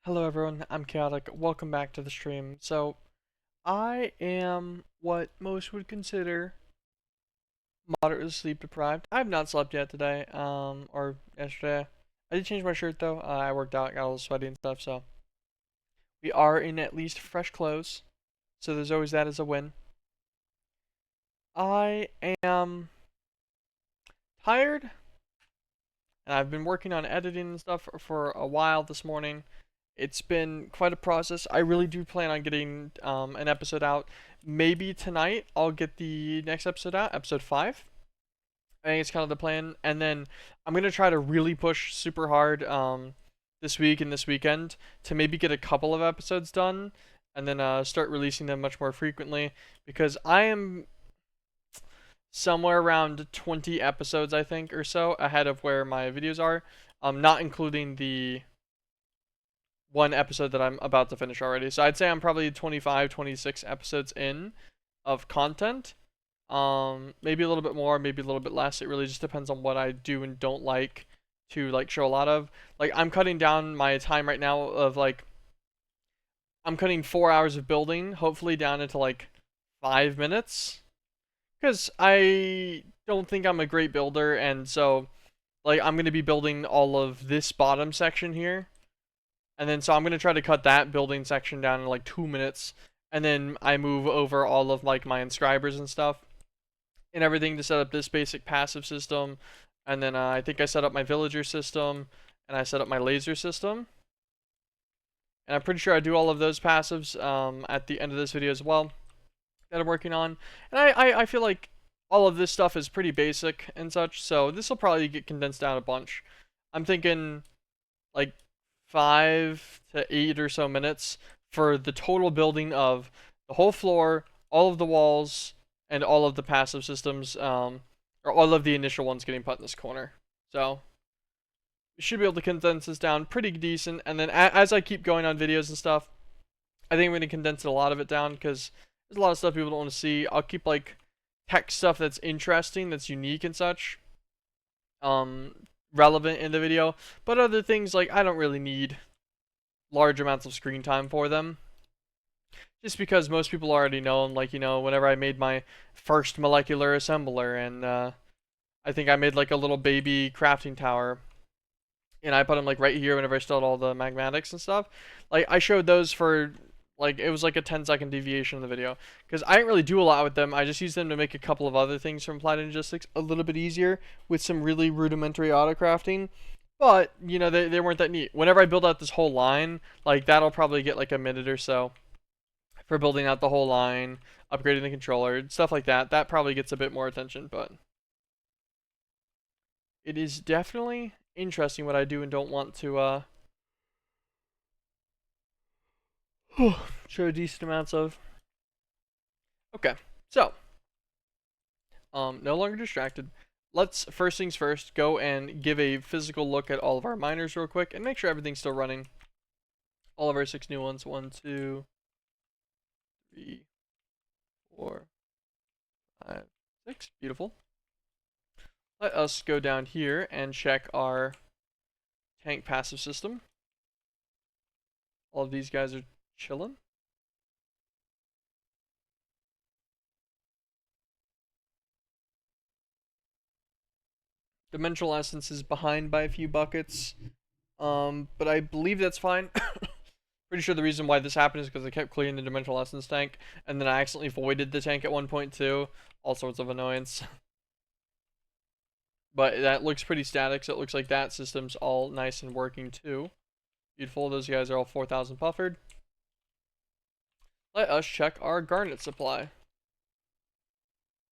Hello everyone, I'm Chaotic. Welcome back to the stream. So, I am what most would consider moderately sleep deprived. I have not slept yet today, or yesterday. I did change my shirt though. I worked out, got a little sweaty and stuff, so we are in at least fresh clothes. So there's always that as a win. I am tired, and I've been working on editing and stuff for a while this morning. It's been quite a process. I really do plan on getting an episode out. Maybe tonight I'll get the next episode out, episode 5. I think it's kind of the plan. And then I'm going to try to really push super hard this week and this weekend to maybe get a couple of episodes done and then start releasing them much more frequently because I am somewhere around 20 episodes, I think, or so ahead of where my videos are, not including the one episode that I'm about to finish already. So I'd say I'm probably 25, 26 episodes in of content. Maybe a little bit more, maybe a little bit less. It really just depends on what I do and don't like to like show a lot of. Like I'm cutting down my time right now of like I'm cutting 4 hours of building, hopefully down into like 5 minutes. Because I don't think I'm a great builder, and so like I'm gonna be building all of this bottom section here. And then so I'm gonna try to cut that building section down in like 2 minutes, and then I move over all of like my inscribers and stuff and everything to set up this basic passive system. And then I think I set up my villager system and I set up my laser system. And I'm pretty sure I do all of those passives at the end of this video as well that I'm working on. And I feel like all of this stuff is pretty basic and such, so this will probably get condensed down a bunch. I'm thinking like 5 to 8 or so minutes for the total building of the whole floor, all of the walls, and all of the passive systems, or all of the initial ones getting put in this corner. So we should be able to condense this down pretty decent. And then as I keep going on videos and stuff, I think I'm going to condense a lot of it down because there's a lot of stuff people don't want to see. I'll keep like tech stuff that's interesting, that's unique and such, relevant in the video, but other things like I don't really need large amounts of screen time for them, just because most people already know them. Like, you know, whenever I made my first molecular assembler, and I think I made like a little baby crafting tower, and I put them like right here whenever I still had all the magmatics and stuff. Like I showed those for like it was like a 10-second deviation of the video because I didn't really do a lot with them. I just used them to make a couple of other things from Applied Logistics a little bit easier with some really rudimentary auto crafting. But you know they weren't that neat. Whenever I build out this whole line, like that'll probably get like a minute or so for building out the whole line, upgrading the controller, stuff like that. That probably gets a bit more attention, but it is definitely interesting what I do and don't want to show decent amounts of. Okay, so no longer distracted. Let's first things first go and give a physical look at all of our miners real quick and make sure everything's still running. All of our 6 new ones. 1, 2, 3, 4, 5, 6. Beautiful. Let us go down here and check our tank passive system. All of these guys are chilling. Dimensional Essence is behind by a few buckets, but I believe that's fine. Pretty sure the reason why this happened is because I kept clearing the Dimensional Essence tank, and then I accidentally voided the tank at one point too. All sorts of annoyance. But that looks pretty static, so it looks like that system's all nice and working too. Beautiful, those guys are all 4,000 puffered. Let us check our garnet supply.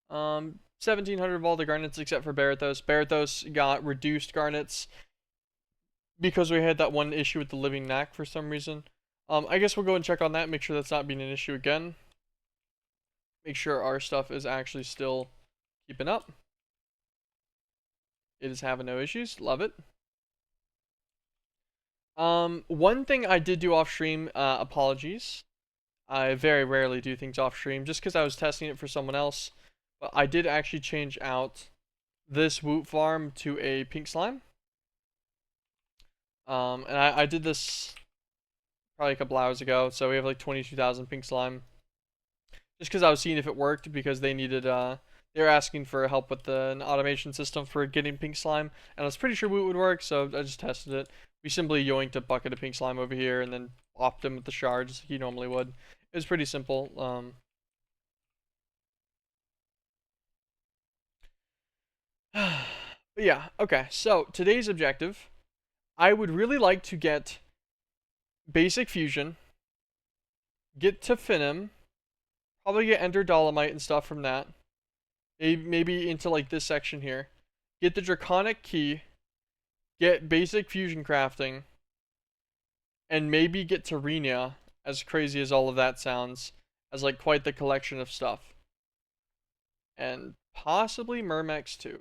1,700 of all the garnets except for Barathos. Barathos got reduced garnets because we had that one issue with the living knack for some reason. I guess we'll go and check on that, make sure that's not being an issue again. Make sure our stuff is actually still keeping up. It is having no issues. Love it. One thing I did do off stream, apologies. I very rarely do things off stream just because I was testing it for someone else. But I did actually change out this Woot farm to a pink slime. And I did this probably a couple hours ago. So we have like 22,000 pink slime. Just because I was seeing if it worked because they needed they were asking for help with an automation system for getting pink slime, and I was pretty sure it would work, so I just tested it. We simply yoinked a bucket of pink slime over here and then popped him with the shards he normally would. It was pretty simple. But yeah, okay. So today's objective, I would really like to get basic fusion, get to Finim, probably get Ender Dolomite and stuff from that. Maybe into like this section here. Get the Draconic Key, get basic fusion crafting, and maybe get to Renia, as crazy as all of that sounds, as like quite the collection of stuff. And possibly Myrmex too.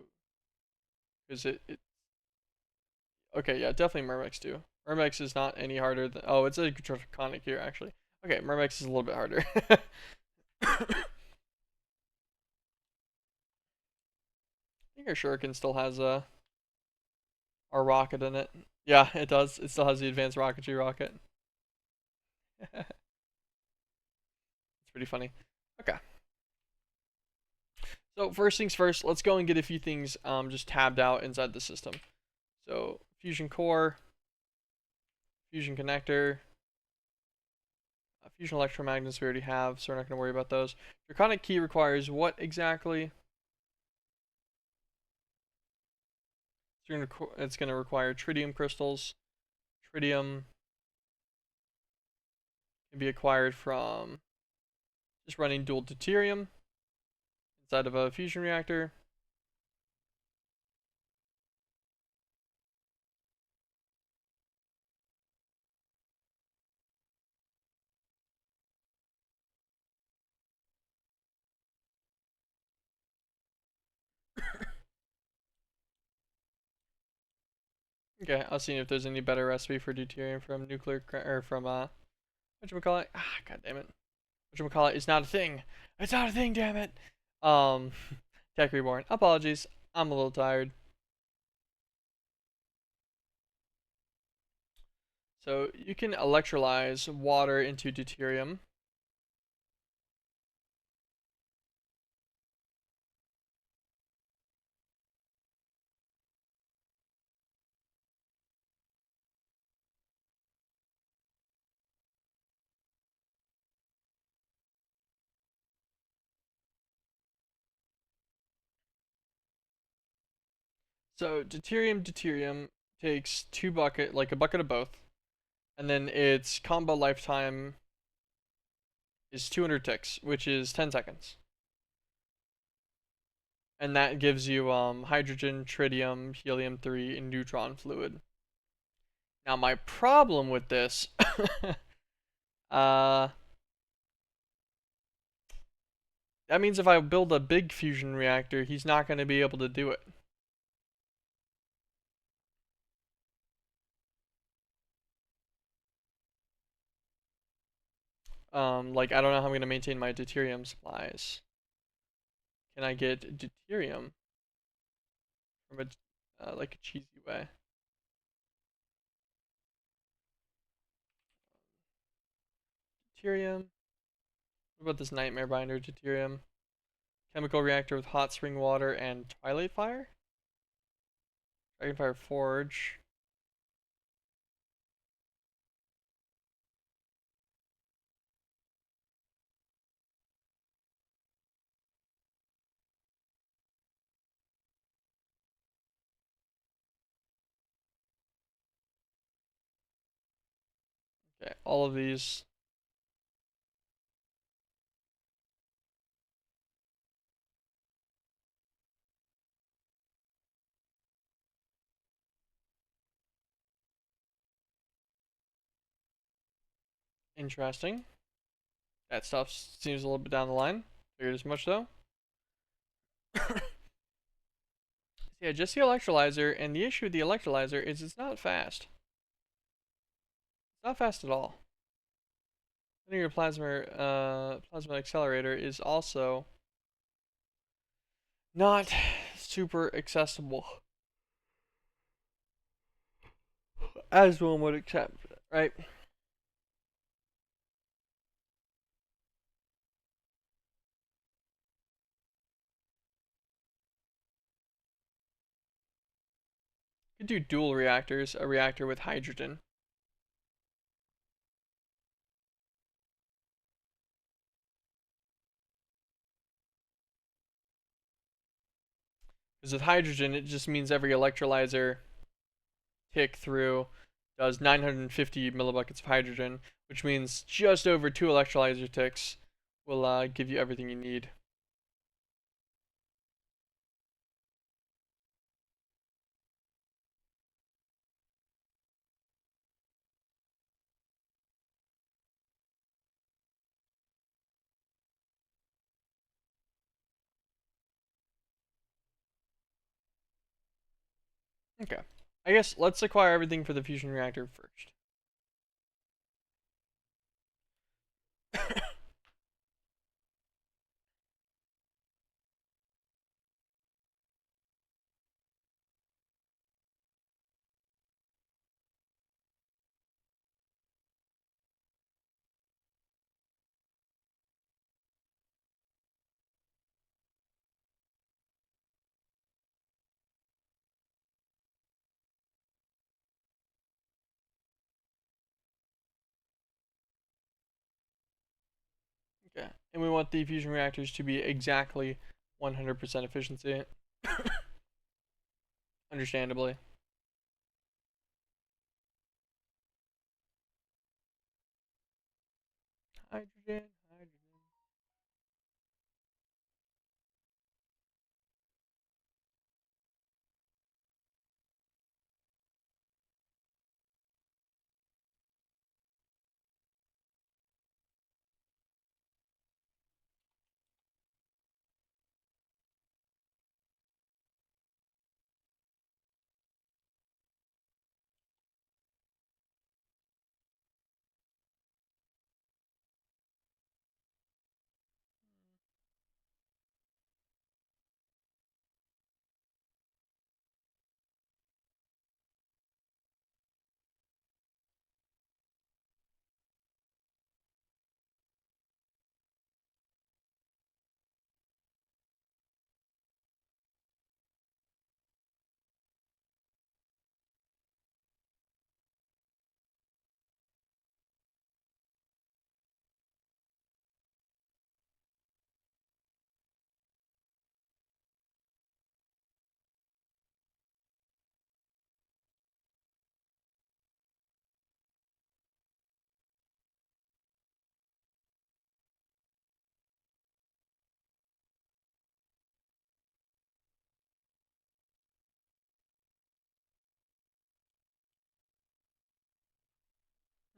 Because okay, yeah, definitely Myrmex too. Myrmex is not any harder than. Oh, it's a Draconic here, actually. Okay, Myrmex is a little bit harder. I think our Shuriken still has our rocket in it. Yeah, it does. It still has the advanced rocketry rocket. It's pretty funny. Okay. So first things first, let's go and get a few things just tabbed out inside the system. So fusion core, fusion connector, fusion electromagnets we already have, so we're not going to worry about those. Draconic key requires what exactly? It's going to require tritium crystals. Tritium can be acquired from just running dual deuterium inside of a fusion reactor. Okay, I'll see if there's any better recipe for deuterium from nuclear or from whatchamacallit? Ah, god damn it. Whatchamacallit is not a thing. It's not a thing, damn it. Um Tech Reborn. Apologies. I'm a little tired. So you can electrolyze water into deuterium. So deuterium takes like a bucket of both, and then its combo lifetime is 200 ticks, which is 10 seconds. And that gives you hydrogen, tritium, helium-3, and neutron fluid. Now my problem with this, that means if I build a big fusion reactor, he's not going to be able to do it. Like I don't know how I'm going to maintain my deuterium supplies. Can I get deuterium from a like a cheesy way? Deuterium. What about this nightmare binder deuterium? Chemical reactor with hot spring water and twilight fire? Dragonfire forge. Okay, all of these. Interesting. That stuff seems a little bit down the line. Figured as much though. Yeah, just the electrolyzer, and the issue with the electrolyzer is it's not fast. It's not fast at all. I think your plasma accelerator is also not super accessible as one would accept, right? You could do dual reactors, a reactor with hydrogen. Because with hydrogen, it just means every electrolyzer tick through does 950 millibuckets of hydrogen, which means just over 2 electrolyzer ticks will give you everything you need. Okay. I guess let's acquire everything for the fusion reactor first. Okay. And we want the fusion reactors to be exactly 100% efficiency. Understandably. Hydrogen, hydrogen.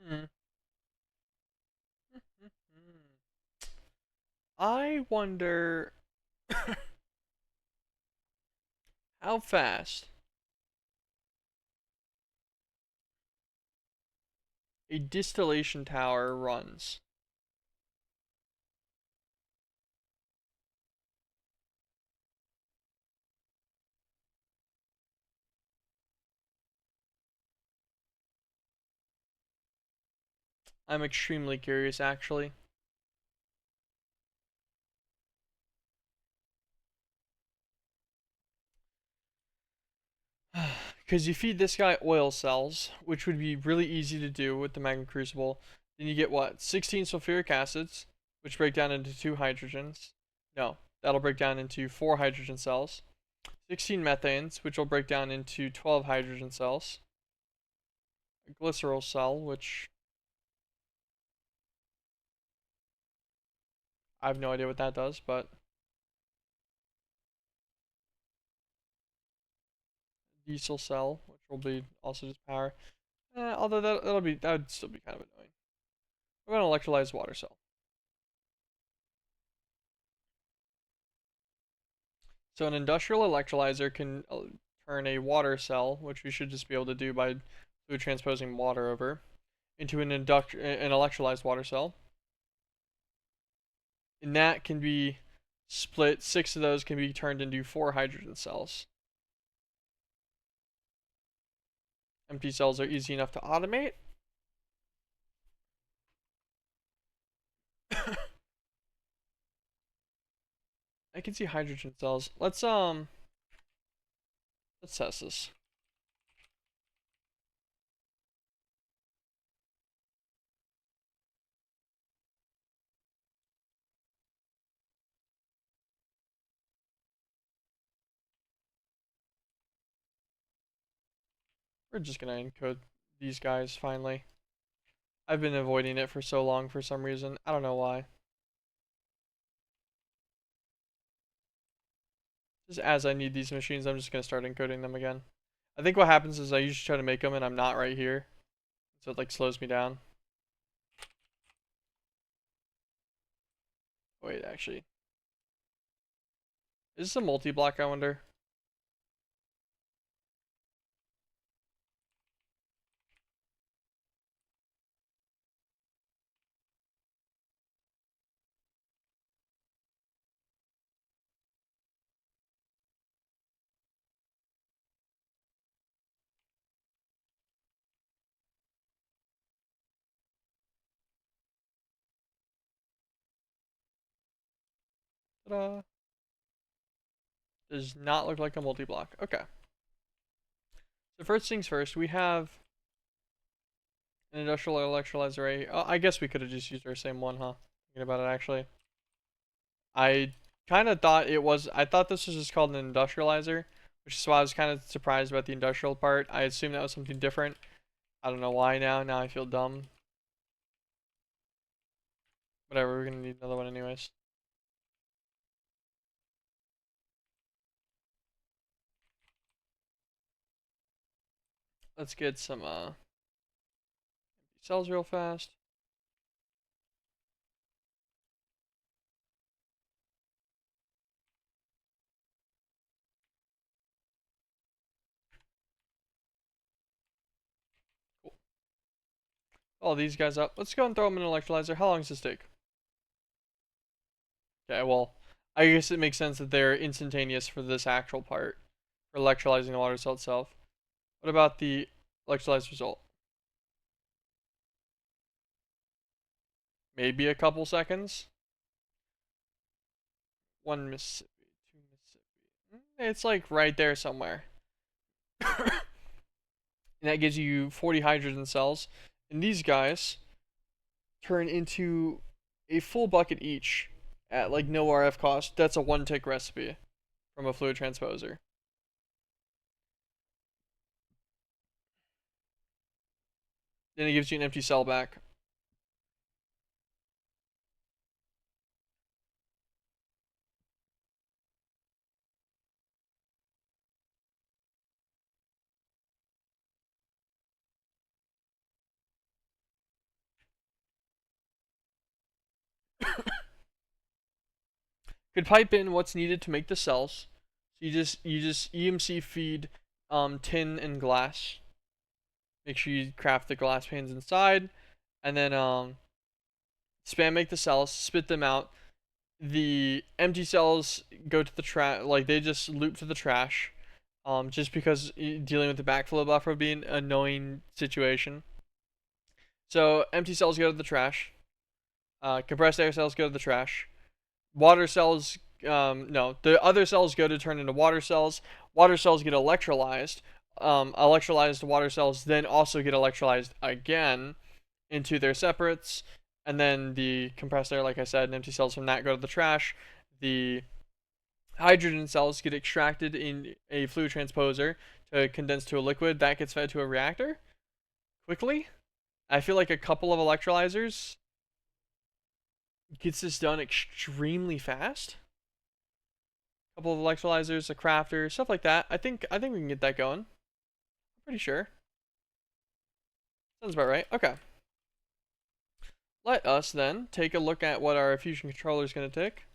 Hmm. I wonder how fast a distillation tower runs. I'm extremely curious, actually. Because you feed this guy oil cells, which would be really easy to do with the magma crucible. Then you get what? 16 sulfuric acids, which break down into 2 hydrogens. No, that'll break down into 4 hydrogen cells. 16 methanes, which will break down into 12 hydrogen cells. A glycerol cell, which I have no idea what that does, but diesel cell, which will be also just power. Although that would still be kind of annoying. We're gonna electrolyze water cell. So an industrial electrolyzer can turn a water cell, which we should just be able to do by fluid transposing water over, into an electrolyzed water cell. And that can be split. 6 of those can be turned into 4 hydrogen cells. Empty cells are easy enough to automate. I can see hydrogen cells. Let's test this. We're just gonna encode these guys finally. I've been avoiding it for so long for some reason. I don't know why. Just as I need these machines, I'm just gonna start encoding them again. I think what happens is I usually try to make them and I'm not right here. So it like slows me down. Wait, actually. Is this a multi-block, I wonder? Ta-da. Does not look like a multi-block. Okay. So first things first, we have an industrial electrolyzer array. Oh, I guess we could have just used our same one, huh? Thinking about it, actually. I kind of thought it was, I thought this was just called an industrializer, which is why I was kind of surprised about the industrial part. I assumed that was something different. I don't know why now. Now I feel dumb. Whatever, we're gonna need another one anyways. Let's get some cells real fast. Cool. All these guys up. Let's go and throw them in an electrolyzer. How long does this take? Okay, well, I guess it makes sense that they're instantaneous for this actual part, for electrolyzing the water cell itself. What about the electrolyzed result? Maybe a couple seconds. 1 Mississippi, 2 Mississippi. It's like right there somewhere. And that gives you 40 hydrogen cells. And these guys turn into a full bucket each at like no RF cost. That's a one tick recipe from a fluid transposer. Then it gives you an empty cell back. Could pipe in what's needed to make the cells. So you just EMC feed tin and glass. Make sure you craft the glass panes inside, and then spam make the cells, spit them out. The empty cells go to the trash, like they just loop to the trash. Just because dealing with the backflow buffer would be an annoying situation. So empty cells go to the trash. Compressed air cells go to the trash. Water cells, no, the other cells go to turn into water cells. Water cells get electrolyzed. Electrolyzed water cells then also get electrolyzed again into their separates. And then the compressed air, like I said, and empty cells from that go to the trash. The hydrogen cells get extracted in a fluid transposer to condense to a liquid. That gets fed to a reactor quickly. I feel like a couple of electrolyzers gets this done extremely fast. A couple of electrolyzers, a crafter, stuff like that. I think we can get that going. I'm pretty sure. Sounds about right. Okay. Let us then take a look at what our fusion controller is going to take.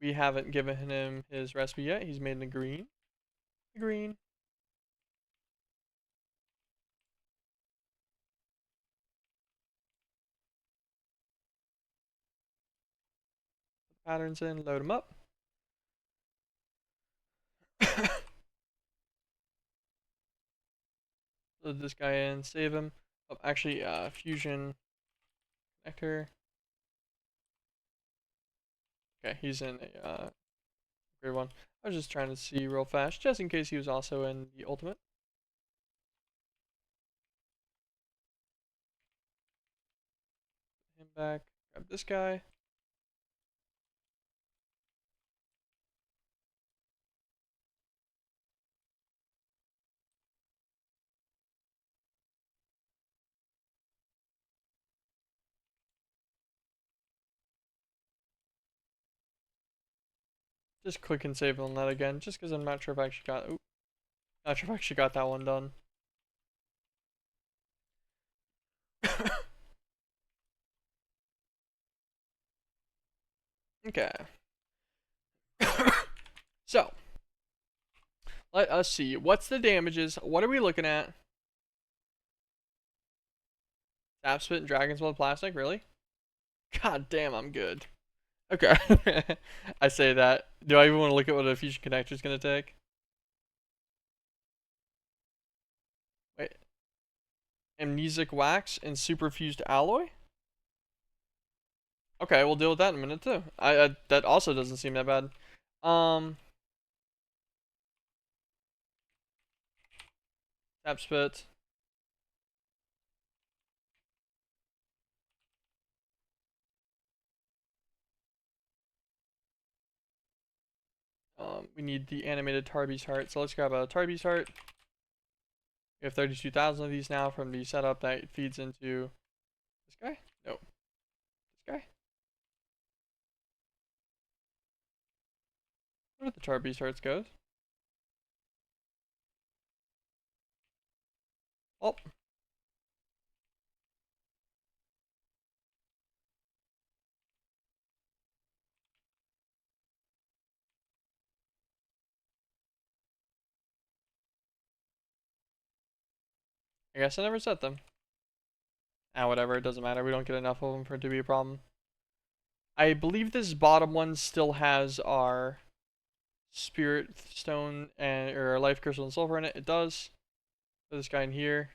We haven't given him his recipe yet. He's made in green. Green. Put the patterns in, load them up. Load this guy in, save him. Oh, actually, fusion connector. Okay, he's in a great one. I was just trying to see real fast, just in case he was also in the ultimate. Put him back. Grab this guy. Just click and save on that again, just because I'm not sure if I actually got. Ooh, not sure if I actually got that one done. Okay. So, let us see. What's the damages? What are we looking at? Sap spit and dragon's blood plastic? Really? God damn, I'm good. Okay. I say that. Do I even want to look at what a fusion connector is going to take? Wait. Amnesic wax and superfused alloy? Okay, we'll deal with that in a minute too. That also doesn't seem that bad. Sap spit. We need the animated Tarby's heart. So let's grab a Tarby's heart. We have 32,000 of these now from the setup that feeds into this guy. No, this guy. Where did the Tarby's hearts go? Oh, I guess I never set them. Ah, whatever. It doesn't matter. We don't get enough of them for it to be a problem. I believe this bottom one still has our spirit stone and or life crystal and sulfur in it. It does. So this guy in here,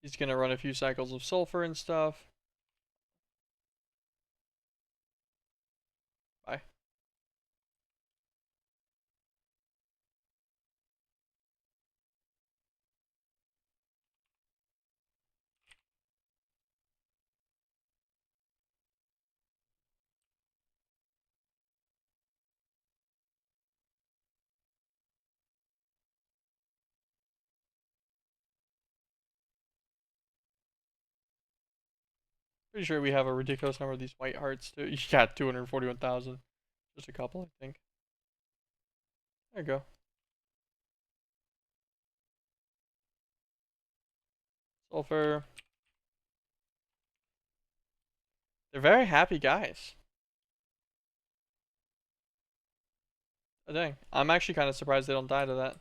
he's gonna run a few cycles of sulfur and stuff. Bye. Pretty sure we have a ridiculous number of these white hearts too. Yeah, 241,000. Just a couple, I think. There you go. Sulfur. They're very happy guys. Oh, dang. I'm actually kind of surprised they don't die to that.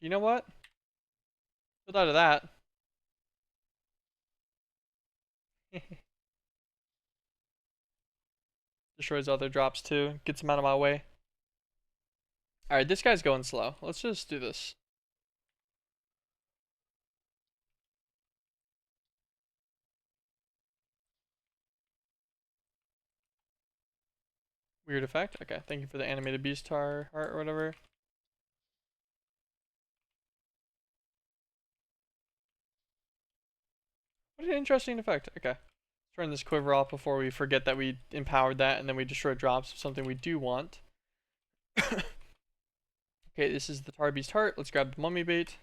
You know what? They'll die to that. Destroys other drops too. Gets them out of my way. Alright, this guy's going slow. Let's just do this. Weird effect. Okay, thank you for the animated beast tar heart or whatever. What an interesting effect. Okay. Turn this quiver off before we forget that we empowered that and then we destroy drops of something we do want. Okay, this is the tar beast heart. Let's grab the mummy bait.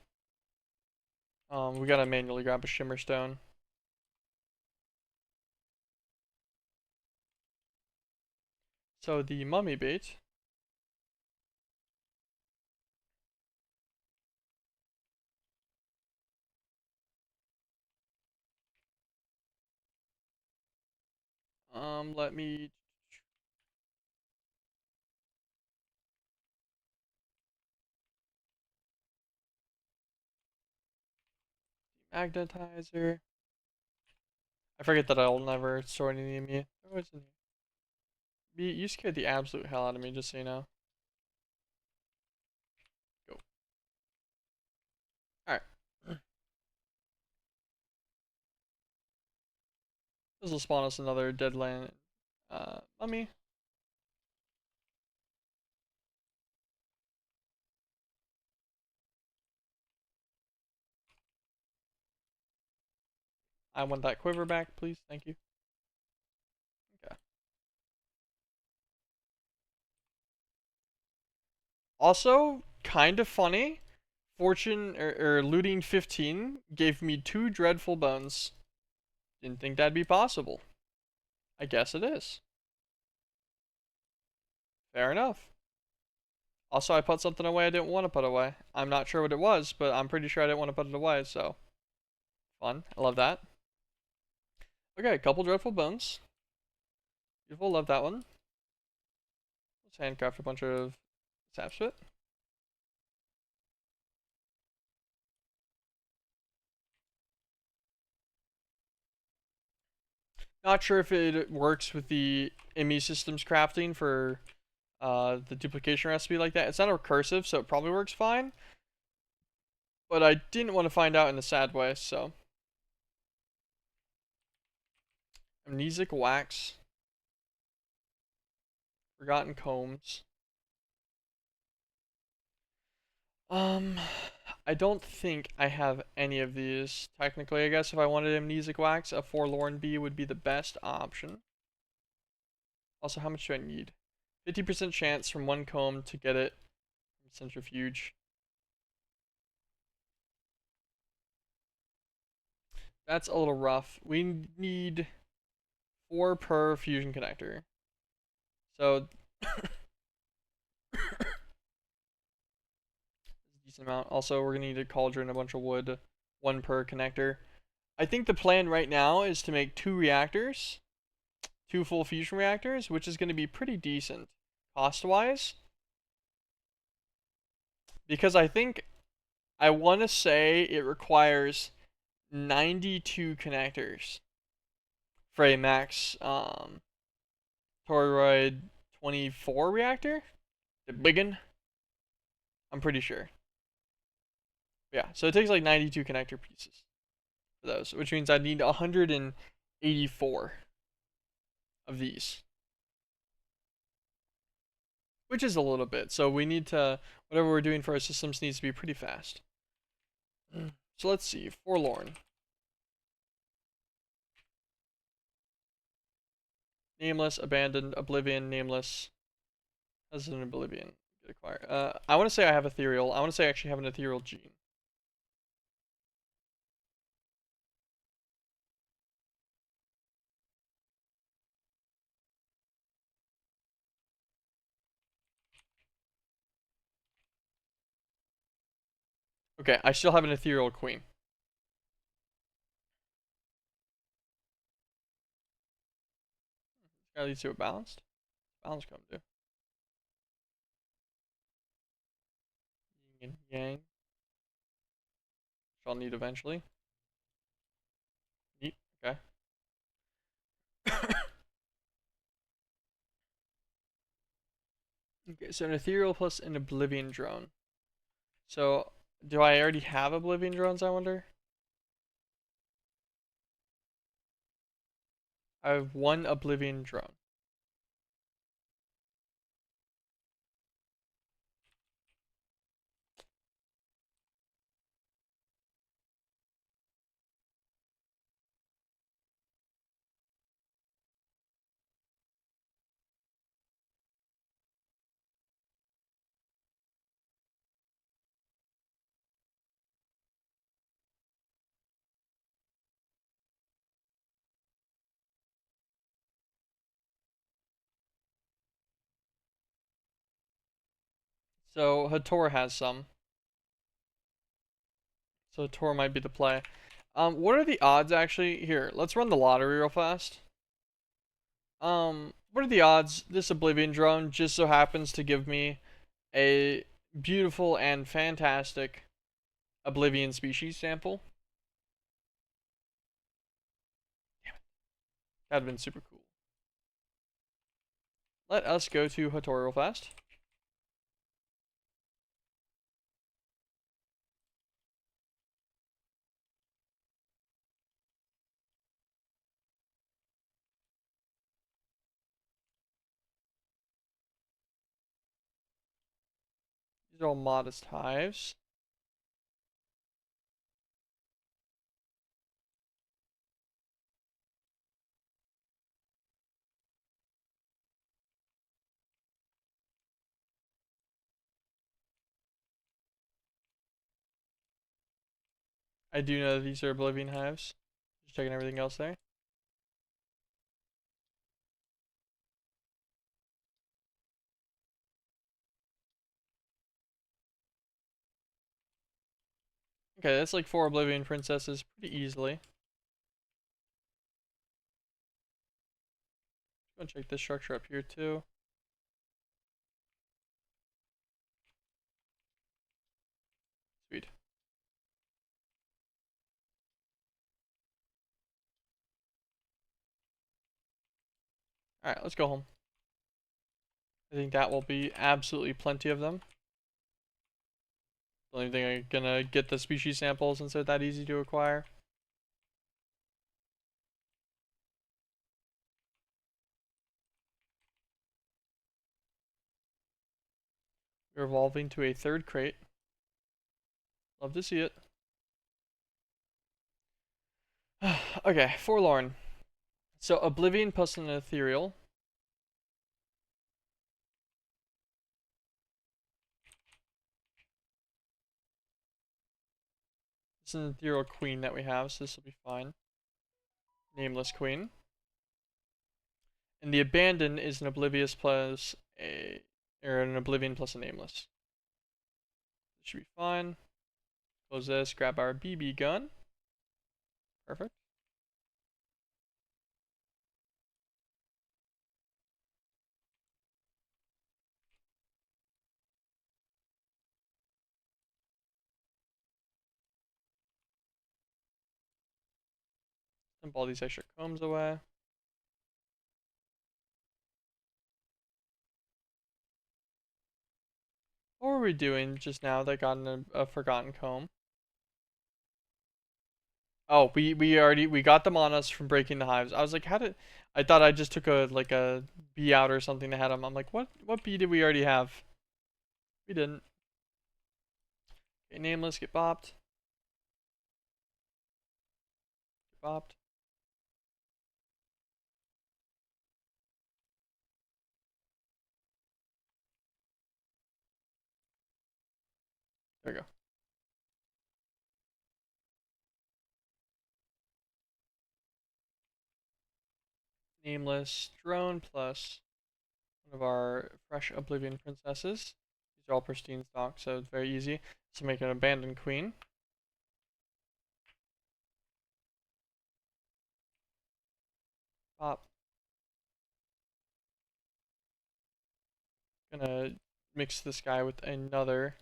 We gotta manually grab a shimmer stone. So the mummy bait. Let me magnetizer. I forget that I'll never store any of me. Oh, it's in here. You scared the absolute hell out of me, just so you know. Go. Alright. This will spawn us another deadland mummy. I want that quiver back, please. Thank you. Okay. Also, kind of funny. Fortune or looting 15 gave me 2 dreadful bones. Didn't think that'd be possible. I guess it is. Fair enough. Also, I put something away I didn't want to put away. I'm not sure what it was, but I'm pretty sure I didn't want to put it away, so fun. I love that. Okay, a couple dreadful bones. Beautiful, love that one. Let's handcraft a bunch of sapspit. Not sure if it works with the ME systems crafting for the duplication recipe like that. It's not a recursive, so it probably works fine. But I didn't want to find out in a sad way, so. Amnesic wax. Forgotten combs. Um, I don't think I have any of these. Technically, I guess if I wanted amnesic wax, a forlorn bee would be the best option. Also, how much do I need? 50% chance from one comb to get it from centrifuge. That's a little rough. We need 4 per fusion connector. So, decent amount. Also, we're gonna need a cauldron, a bunch of wood, 1 per connector. I think the plan right now is to make 2 reactors, 2 full fusion reactors, which is gonna be pretty decent cost-wise. Because I think I want to say it requires 92 connectors for a max toroid 24 reactor. The big one. I'm pretty sure. Yeah, so it takes like 92 connector pieces for those, which means I need 184 of these, which is a little bit. So we need to, whatever we're doing for our systems needs to be pretty fast. So let's see, forlorn. Nameless, abandoned, oblivion, nameless. As an oblivion. Acquire. I want to say I have ethereal. I want to say I actually have an ethereal gene. Okay, I still have an ethereal queen. That leads to a balanced. Balanced come to. Yin and yang. Which I'll need eventually. Neat. Okay. Okay, so an ethereal plus an oblivion drone. So, do I already have oblivion drones, I wonder? I have 1 oblivion drone. So, Hator has some. So, Hator might be the play. What are the odds actually? Here, let's run the lottery real fast. What are the odds this Oblivion drone just so happens to give me a beautiful and fantastic Oblivion species sample? Damn it. That'd have been super cool. Let us go to Hator real fast. These are all modest hives. I do know that these are Oblivion hives. Just checking everything else there. Okay, that's like 4 Oblivion Princesses pretty easily. Go check this structure up here too. Sweet. Alright, let's go home. I think that will be absolutely plenty of them. The only thing I'm gonna get the species samples since they're that easy to acquire. We're evolving to a 3rd crate. Love to see it. Okay, Forlorn. So Oblivion plus an Ethereal. This is an Ethereal Queen that we have, so this will be fine. Nameless Queen. And the Abandon is an Oblivious plus a, or an Oblivion plus a Nameless. This should be fine. Close this, grab our BB gun. Perfect. Dump all these extra combs away. What were we doing just now that got a forgotten comb? Oh, we got them on us from breaking the hives. I was like, how did I thought I just took a bee out or something to had them. I'm like, what bee did we already have? We didn't. Okay, nameless, get bopped. Get bopped. There we go. Nameless drone plus one of our fresh Oblivion princesses. These are all pristine stock, so it's very easy. So make an abandoned queen. Pop. Gonna mix this guy with another.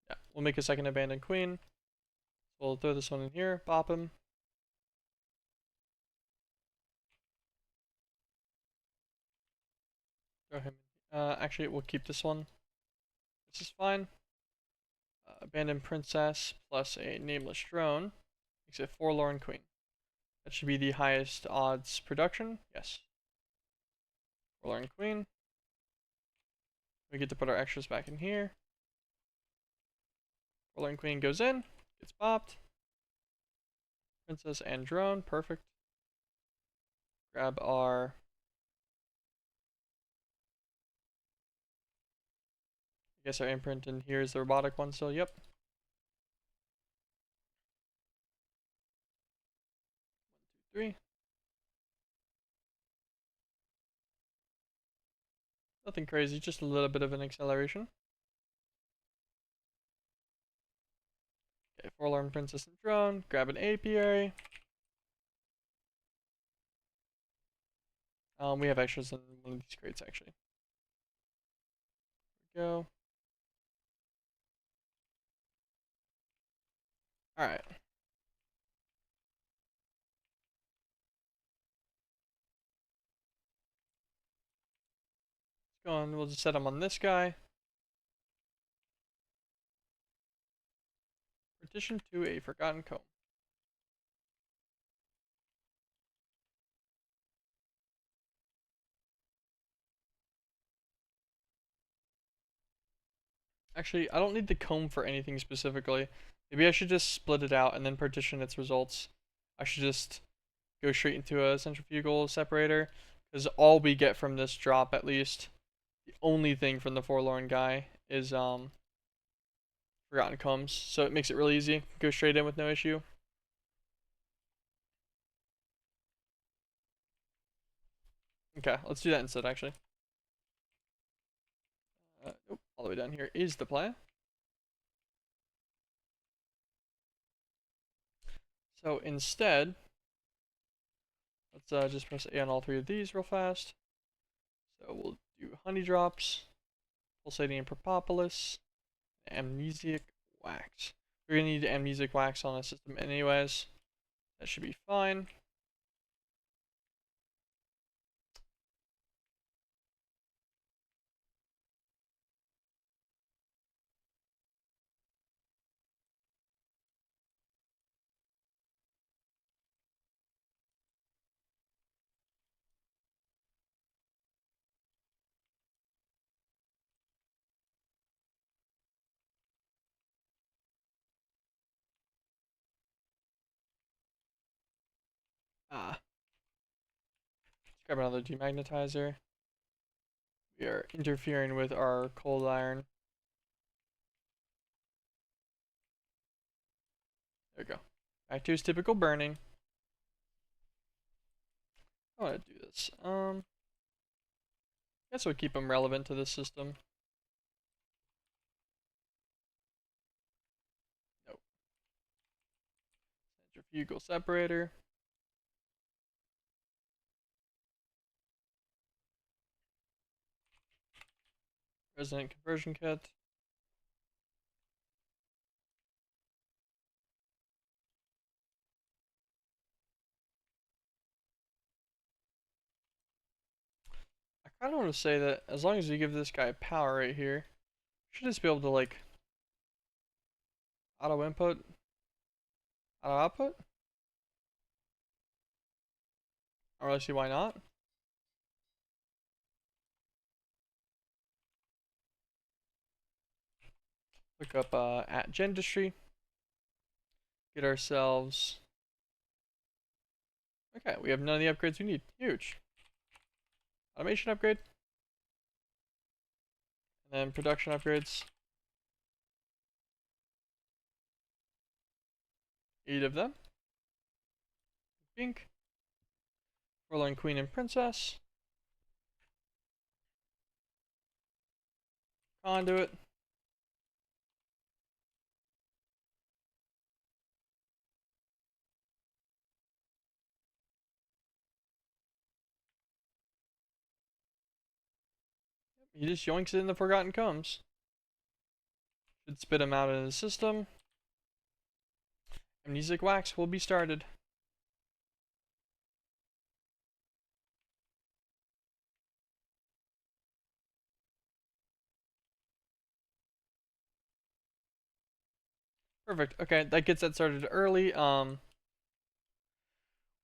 Yeah, we'll make a second abandoned queen. We'll throw this one in here, bop him. Throw him. Actually, we'll keep this one. This is fine. Abandoned princess plus a nameless drone makes it forlorn queen. That should be the highest odds production. Yes. Forlorn queen. We get to put our extras back in here. Forlorn queen goes in, gets popped. Princess and drone, perfect. Grab our I guess our imprint in here is the robotic one still, yep. 1, 2, 3. Nothing crazy, just a little bit of an acceleration. Okay, forlorn princess and drone, grab an apiary. We have extras in one of these crates actually. There we go. Alright. Let's go on, we'll just set them on this guy. Partition to a forgotten comb. Actually, I don't need the comb for anything specifically. Maybe I should just split it out and then partition its results. I should just go straight into a centrifugal separator, because all we get from this drop, at least, the only thing from the forlorn guy is forgotten combs. So it makes it really easy. Go straight in with no issue. Okay, let's do that instead, actually. Nope, all the way down here is the play. So instead, let's just press A on all three of these real fast. So we'll do honey drops, pulsating propolis, amnesic wax. We're gonna need amnesic wax on a system anyways. That should be fine. Let's grab another demagnetizer. We are interfering with our cold iron. There we go. Back to his typical burning. I want to do this. Guess we'll keep them relevant to this system. Nope. Centrifugal separator. Resonant conversion kit. I kind of want to say that as long as you give this guy power right here, you should just be able to like auto input, auto output. I don't really see why not. Look up at Gendistry. Get ourselves. Okay, we have none of the upgrades we need. Huge. Automation upgrade. And then production upgrades. 8 of them. Pink. Forlorn Queen and Princess. Conduit. He just yoinks it in the Forgotten Comes. Should spit him out of the system. Amnesic wax will be started. Perfect. Okay, that gets that started early.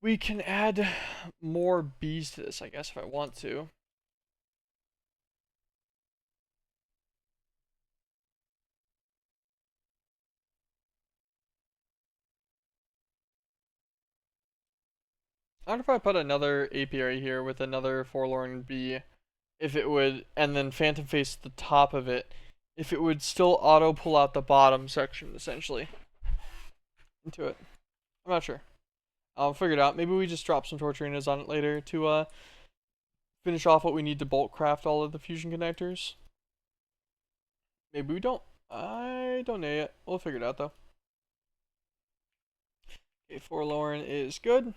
We can add more bees to this, I guess, if I want to. I wonder if I put another apiary here with another forlorn bee, if it would, and then phantom face the top of it, if it would still auto pull out the bottom section, essentially, into it. I'm not sure. I'll figure it out. Maybe we just drop some torturinas on it later to finish off what we need to bulk craft all of the fusion connectors. Maybe we don't. I don't know yet. We'll figure it out though. Okay, forlorn is good.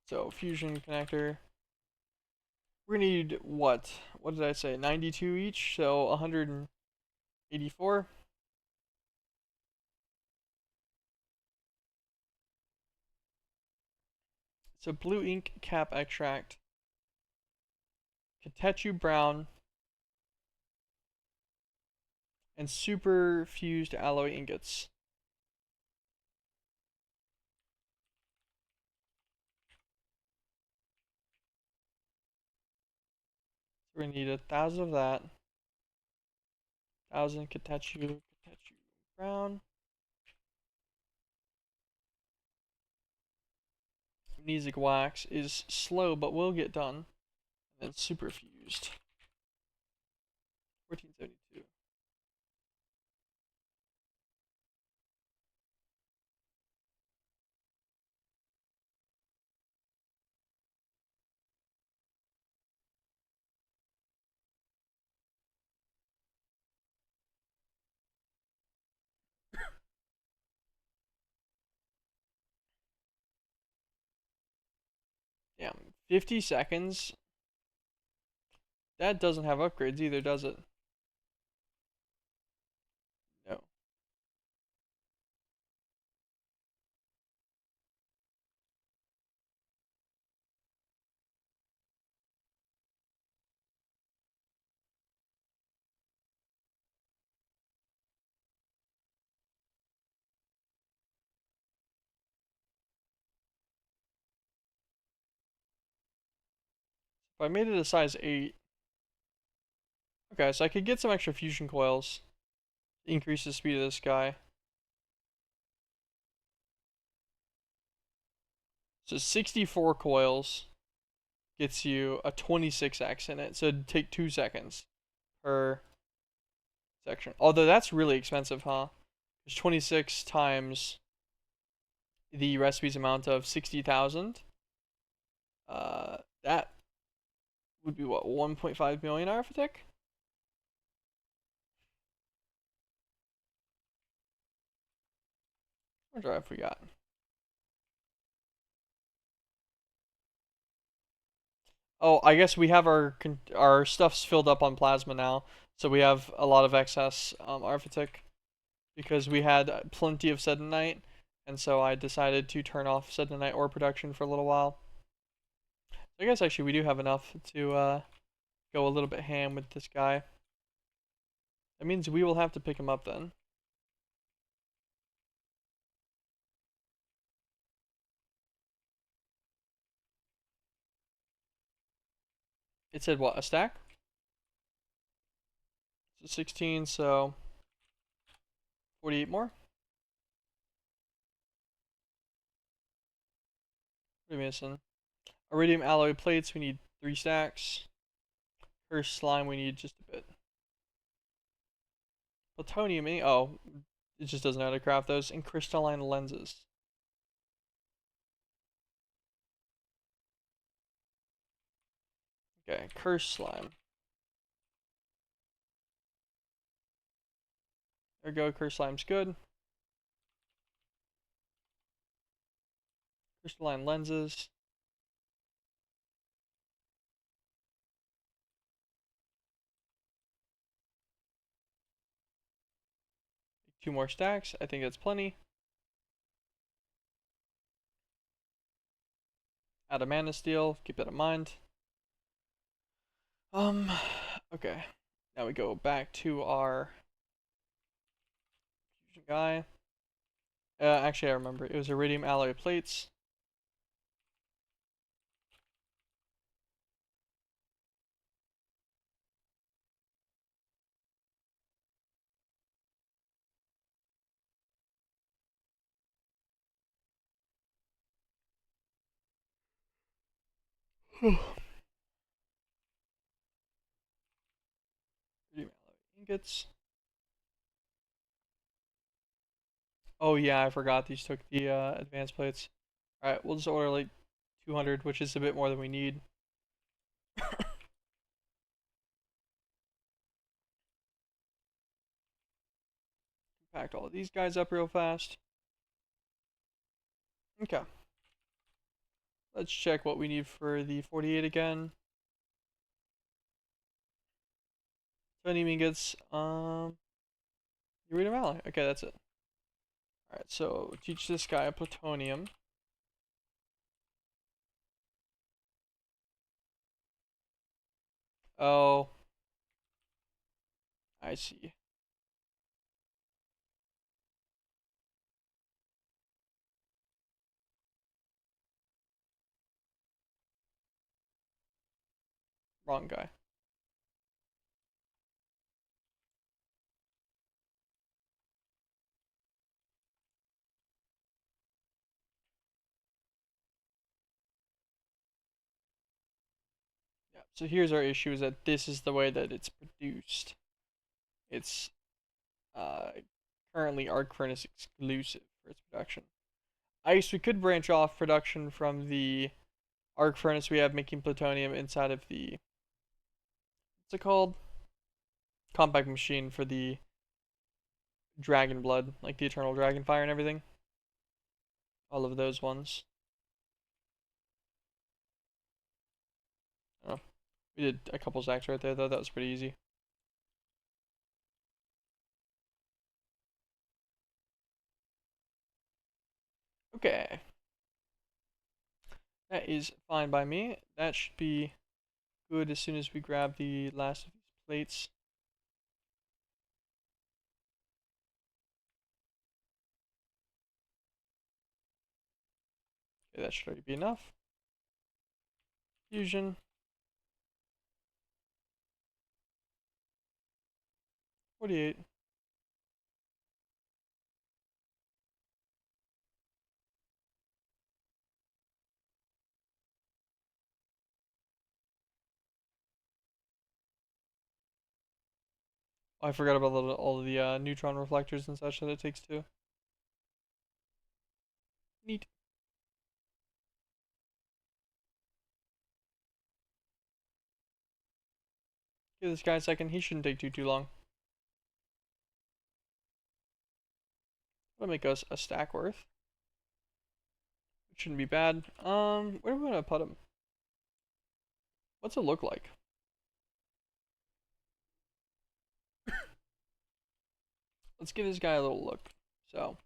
So fusion connector. We're gonna need what? What did I say? 92 each, so 184. So blue ink cap extract, Katechu brown, and super fused alloy ingots. So we're gonna need 1,000 of that. 1,000 Katechu brown. Amnesic wax is slow but will get done. And then super fused. 1472. 50 seconds? That doesn't have upgrades either, does it? No. If I made it a size 8. Okay, so I could get some extra fusion coils. Increase the speed of this guy. So 64 coils gets you a 26x in it. So it'd take 2 seconds per section. Although that's really expensive, huh? There's 26 times the recipe's amount of 60,000. That would be what, 1.5 million arithmetic? What drive we got? Oh, I guess we have our stuff's filled up on plasma now, so we have a lot of excess arithmetic because we had plenty of sedenite, and so I decided to turn off sedenite ore production for a little while. I guess actually we do have enough to go a little bit ham with this guy. That means we will have to pick him up then. It said what, a stack? So 16, so 48 more. What are we missing? Iridium alloy plates, we need 3 stacks. Cursed slime, we need just a bit. Plutonium, oh, it just doesn't know how to craft those. And crystalline lenses. Okay, cursed slime. There we go, cursed slime's good. Crystalline lenses. Two more stacks, I think that's plenty. Adamantine steel, keep that in mind. Okay. Now we go back to our fusion guy. Actually, I remember. It was iridium alloy plates. Iridium alloy ingots. Oh yeah, I forgot these took the advanced plates. Alright, we'll just order like 200, which is a bit more than we need. Packed all of these guys up real fast. Okay. Let's check what we need for the 48 again. 20 ingots. Iridium alloy. Okay, that's it. Alright, so teach this guy plutonium. Oh. I see. Wrong guy. Yeah, so here's our issue is that this is the way that it's produced. It's uh, currently arc furnace exclusive for its production. I guess we could branch off production from the arc furnace we have making plutonium inside of the, what's it called? Compact machine for the dragon blood, like the eternal dragon fire and everything. All of those ones. We did a couple stacks right there, though. That was pretty easy. Okay. That is fine by me. That should be good as soon as we grab the last of these plates. Okay, that should already be enough. Fusion. 48. Oh, I forgot about all of the neutron reflectors and such that it takes too. Neat. Give this guy a second. He shouldn't take too long. That'll make us a stack worth. It shouldn't be bad. Where do we want to put him? What's it look like? Let's give this guy a little look. So,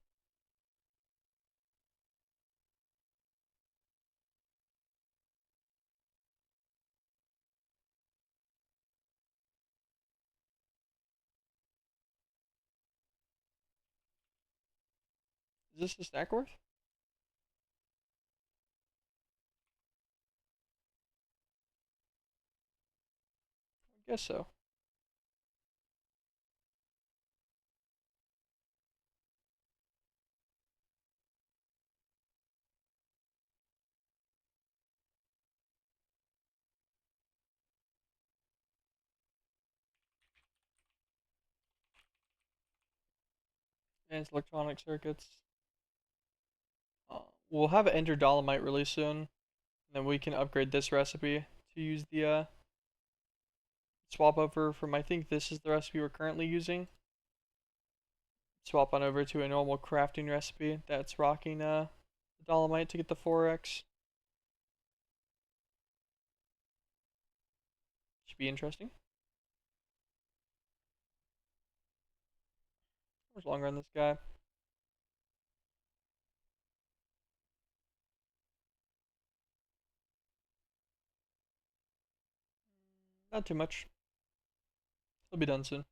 is this a stack worth? I guess so. Advanced electronic circuits. We'll have Ender Dolomite really soon, and then we can upgrade this recipe to use the swap over from, I think this is the recipe we're currently using. Swap on over to a normal crafting recipe that's rocking the Dolomite to get the 4x. Should be interesting. How much longer on this guy? Not too much. He'll be done soon.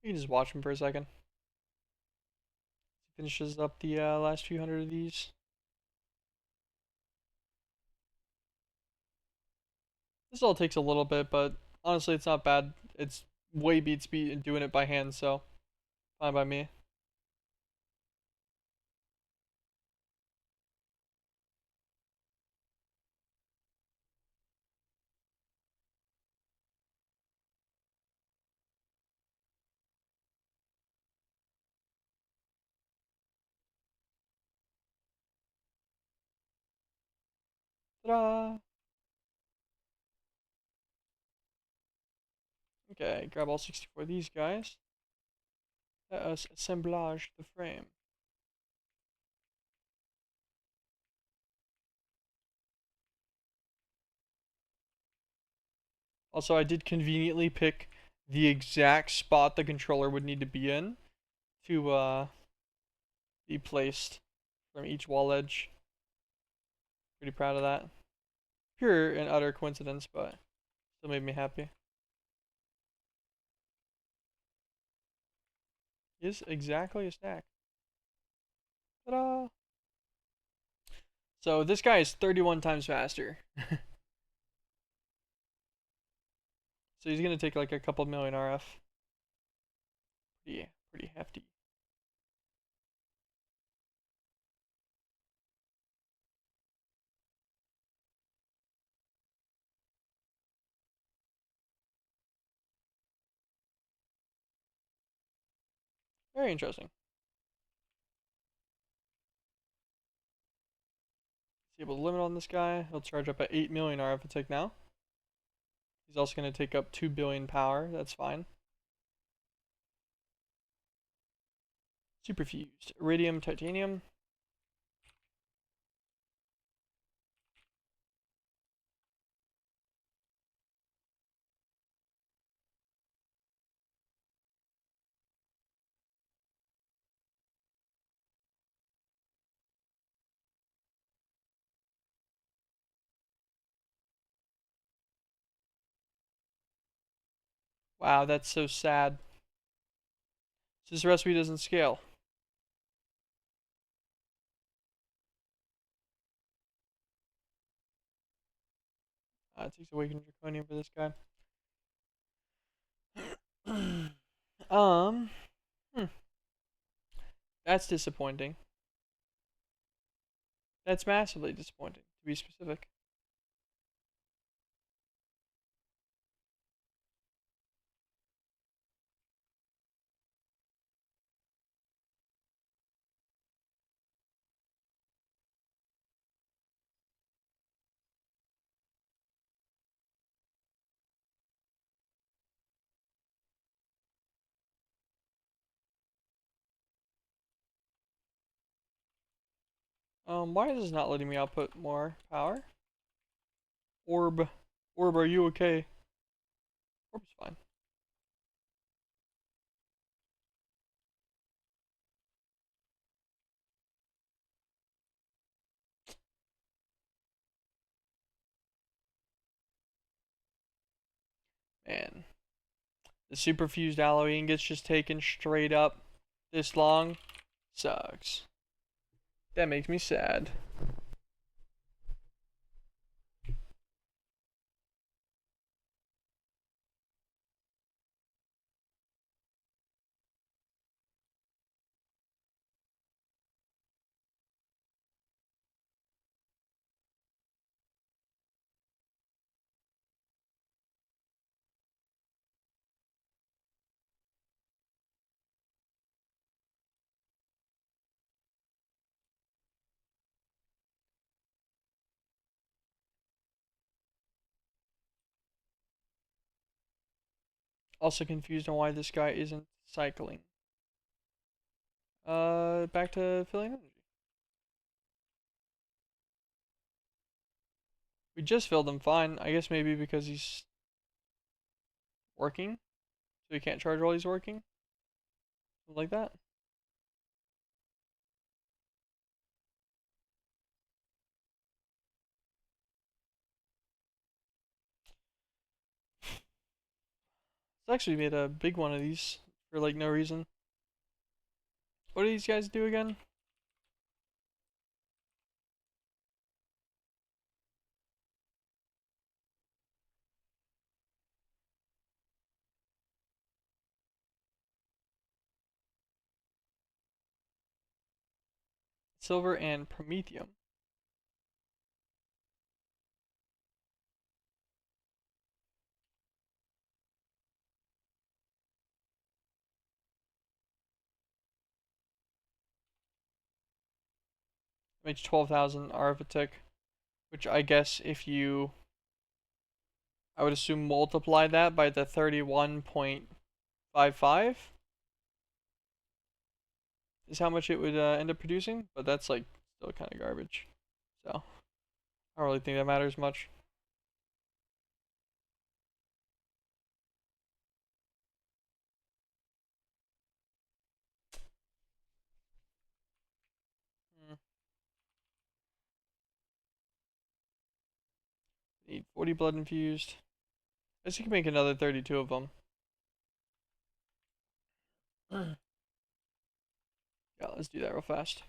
You can just watch him for a second. He finishes up the last few hundred of these. This all takes a little bit, but honestly, it's not bad. It's way beats doing it by hand, so fine by me. Ta-da! Okay, grab all 64 of these guys. Let us assemblage the frame. Also, I did conveniently pick the exact spot the controller would need to be in to be placed from each wall edge. Pretty proud of that. Pure and utter coincidence, but still made me happy. Is exactly a stack. Ta-da! So this guy is 31 times faster. So he's gonna take like a couple million RF. Pretty hefty. Very interesting. Able to limit on this guy. He'll charge up at 8 million RF a tick now. He's also going to take up 2 billion power. That's fine. Superfused. Iridium, titanium. Wow, that's so sad. This recipe doesn't scale. It takes awakened draconium for this guy. um, hmm, that's disappointing. That's massively disappointing, to be specific. Why is this not letting me output more power? Orb. Orb, are you okay? Orb's fine. Man. The superfused alloy ingots just taken straight up this long sucks. That makes me sad. Also confused on why this guy isn't cycling. Back to filling energy. We just filled him fine. I guess maybe because he's working, so he can't charge while he's working. Something like that. It's actually made a big one of these for like no reason. What do these guys do again? Silver and promethium. Makes 12,000 arithmetic, which I guess if you, I would assume multiply that by the 31.55 is how much it would end up producing, but that's like still kind of garbage. So I don't really think that matters much. Hmm. Need 40 blood infused. I guess you can make another 32 of them. Yeah, let's do that real fast.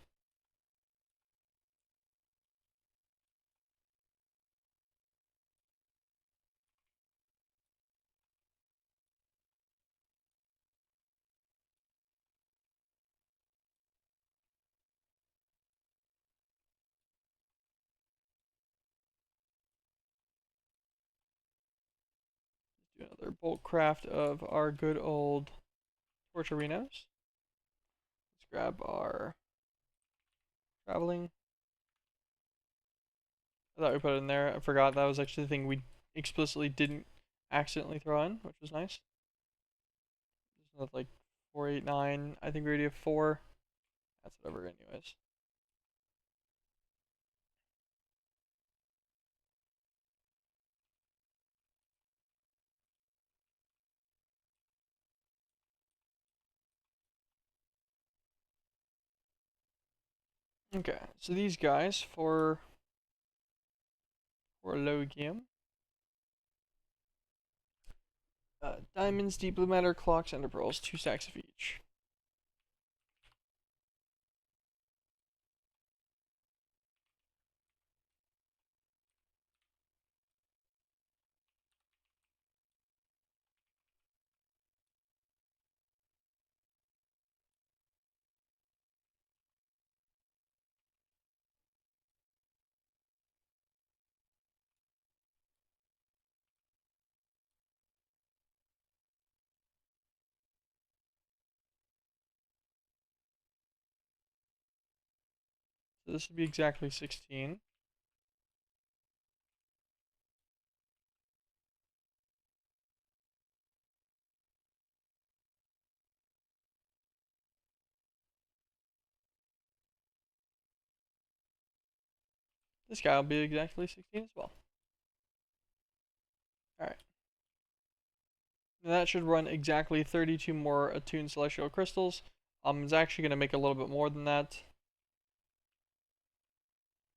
Do another bulk craft of our good old torcherinos. Let's grab our traveling. I thought we put it in there. I forgot that was actually the thing we explicitly didn't accidentally throw in, which was nice. Like 489. I think we already have 4. That's whatever, anyways. Okay, so these guys for low game. Diamonds, deep blue matter, clocks, ender pearls, 2 stacks of each. So this would be exactly 16. This guy will be exactly 16 as well. Alright. That should run exactly 32 more attuned celestial crystals. It's actually going to make a little bit more than that.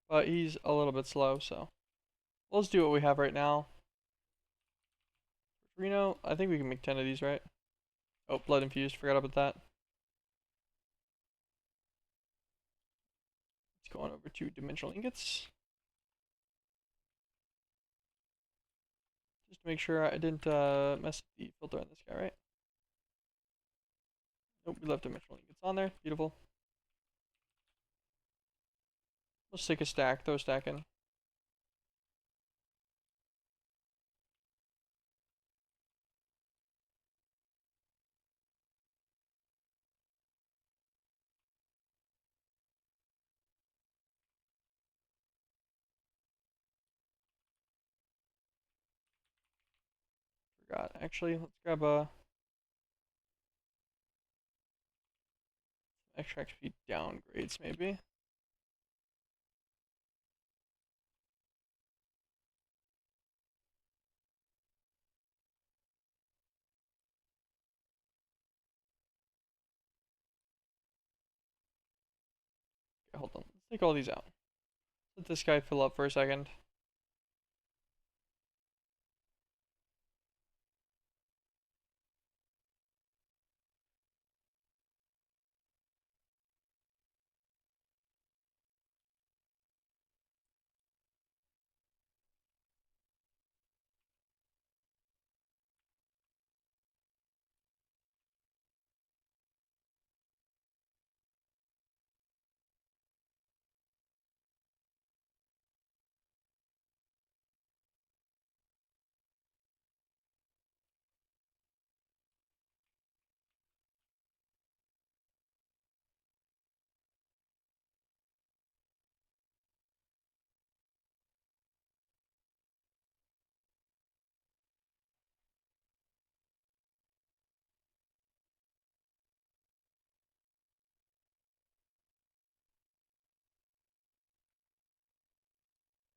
But he's a little bit slow, so let's do what we have right now. Reno, I think we can make 10 of these, right? Oh, blood infused, forgot about that. Let's go on over to dimensional ingots. Just to make sure I didn't mess up the filter on this guy, right? Nope, we left dimensional ingots on there. Beautiful. Let's take a stack, throw a stack in. Forgot. Actually, let's grab a extra XP downgrades, maybe. Okay, hold on. Let's take all these out. Let this guy fill up for a second.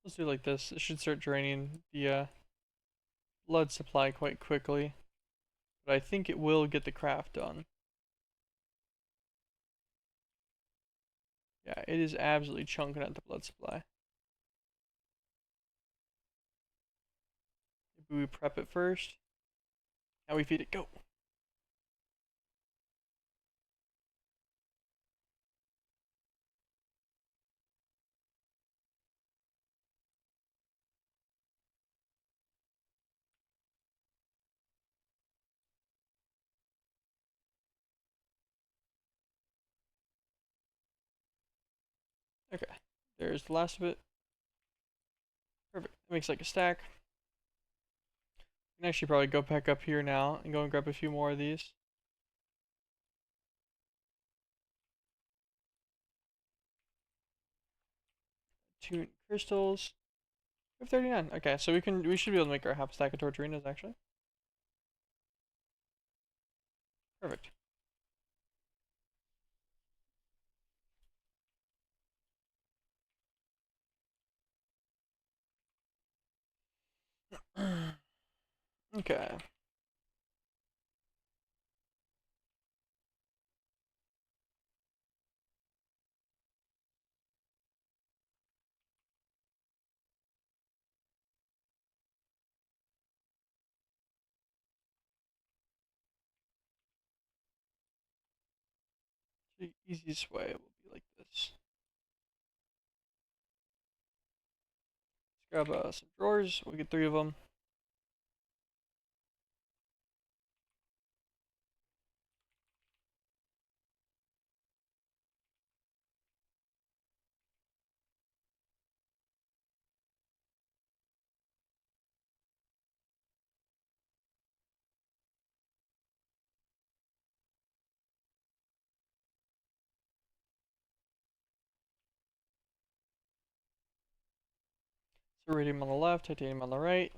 Let's do it like this. It should start draining the blood supply quite quickly. But I think it will get the craft done. Yeah, it is absolutely chunking at the blood supply. Maybe we prep it first. Now we feed it. Go! Okay. There's the last of it. Perfect. It makes like a stack. We can actually probably go back up here now and go and grab a few more of these. Two crystals. We have 39. Okay, so we should be able to make our half stack of torturinas actually. Perfect. Okay. The easiest way will be like this. Let's grab some drawers. We'll get 3 of them. So iridium on the left, titanium on the right.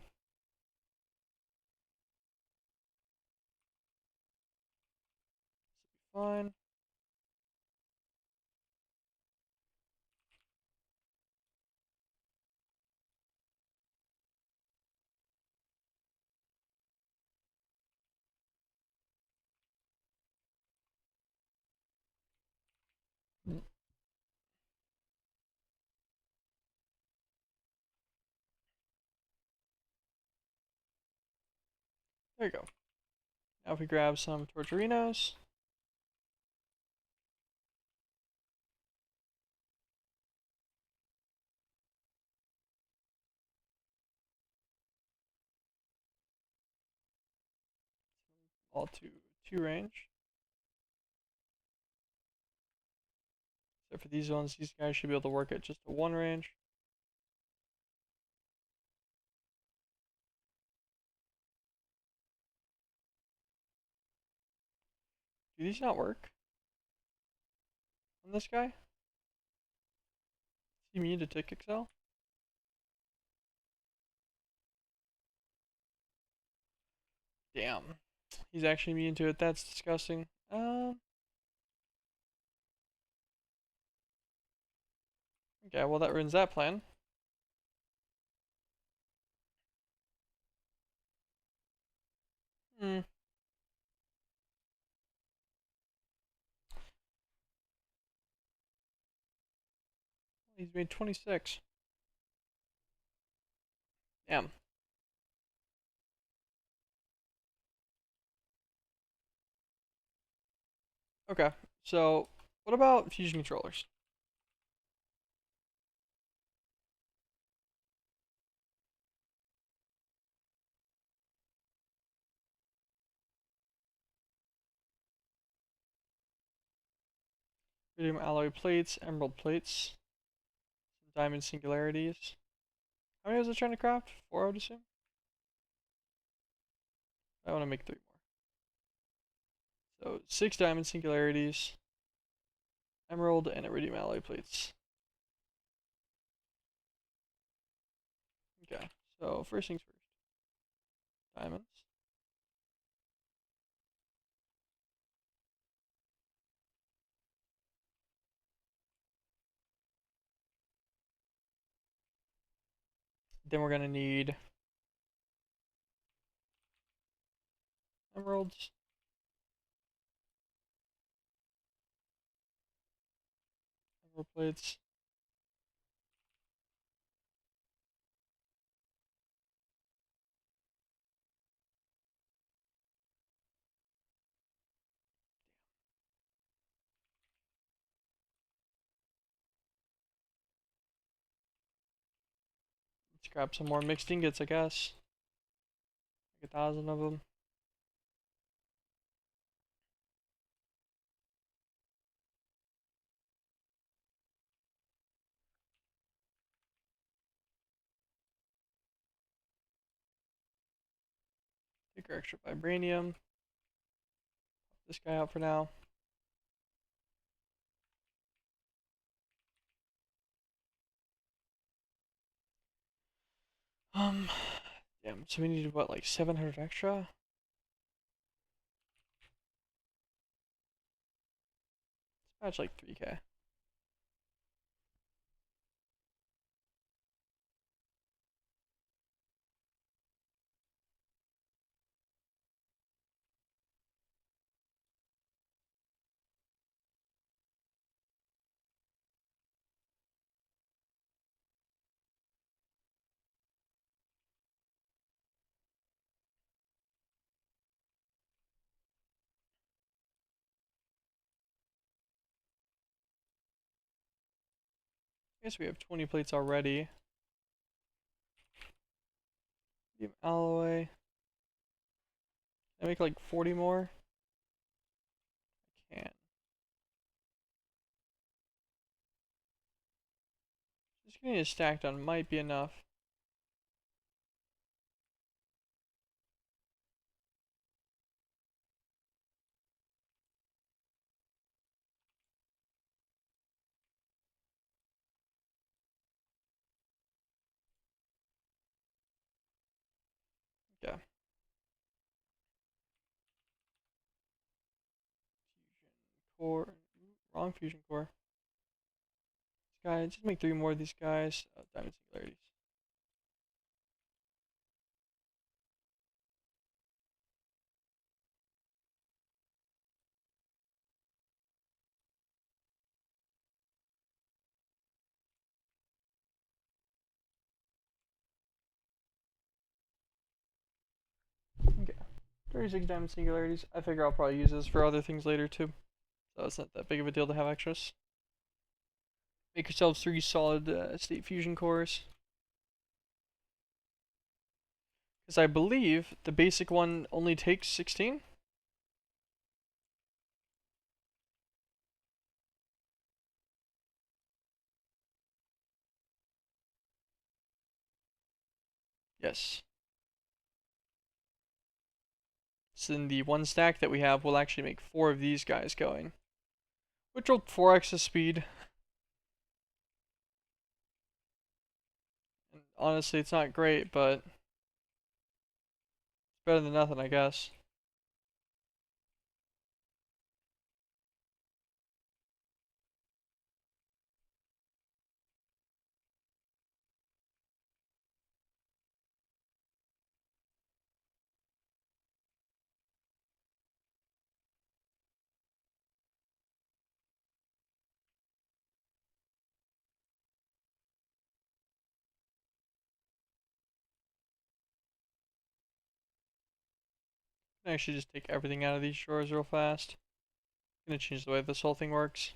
Fine. There you go. Now if we grab some torturinos. All to 2 range. So for these ones, these guys should be able to work at just a 1 range. Do these not work on this guy? Is he immune to tick excel? Damn. He's actually immune to it. That's disgusting. Okay, well that ruins that plan. Hmm. He's made 26. Damn. Okay, so what about fusion controllers? Iridium alloy plates, emerald plates, some diamond singularities. How many was I trying to craft? 4, I would assume. I want to make 3 more. So 6 diamond singularities, emerald, and iridium alloy plates. Okay, so first things first. Diamonds. Then we're gonna need emeralds, emerald plates. Let's grab some more mixed ingots, I guess. Like 1,000 of them. Take our extra vibranium. Pop this guy out for now. Um, damn. So we need what, like 700 extra? Let's patch like 3K. I guess we have 20 plates already. Give alloy. I make like 40 more? Can. Just getting it stacked on might be enough. Yeah. Core. Wrong fusion core. This guy, just make 3 more of these guys. Diamond singularities. Okay. 36 diamond singularities. I figure I'll probably use this for other things later too. So it's not that big of a deal to have extras. Make yourselves 3 solid state fusion cores. Because I believe the basic one only takes 16? Yes. So then the 1 stack that we have will actually make 4 of these guys going. Which will 4x the speed. And honestly, it's not great, but it's better than nothing, I guess. I actually just take everything out of these drawers real fast. Gonna change the way this whole thing works.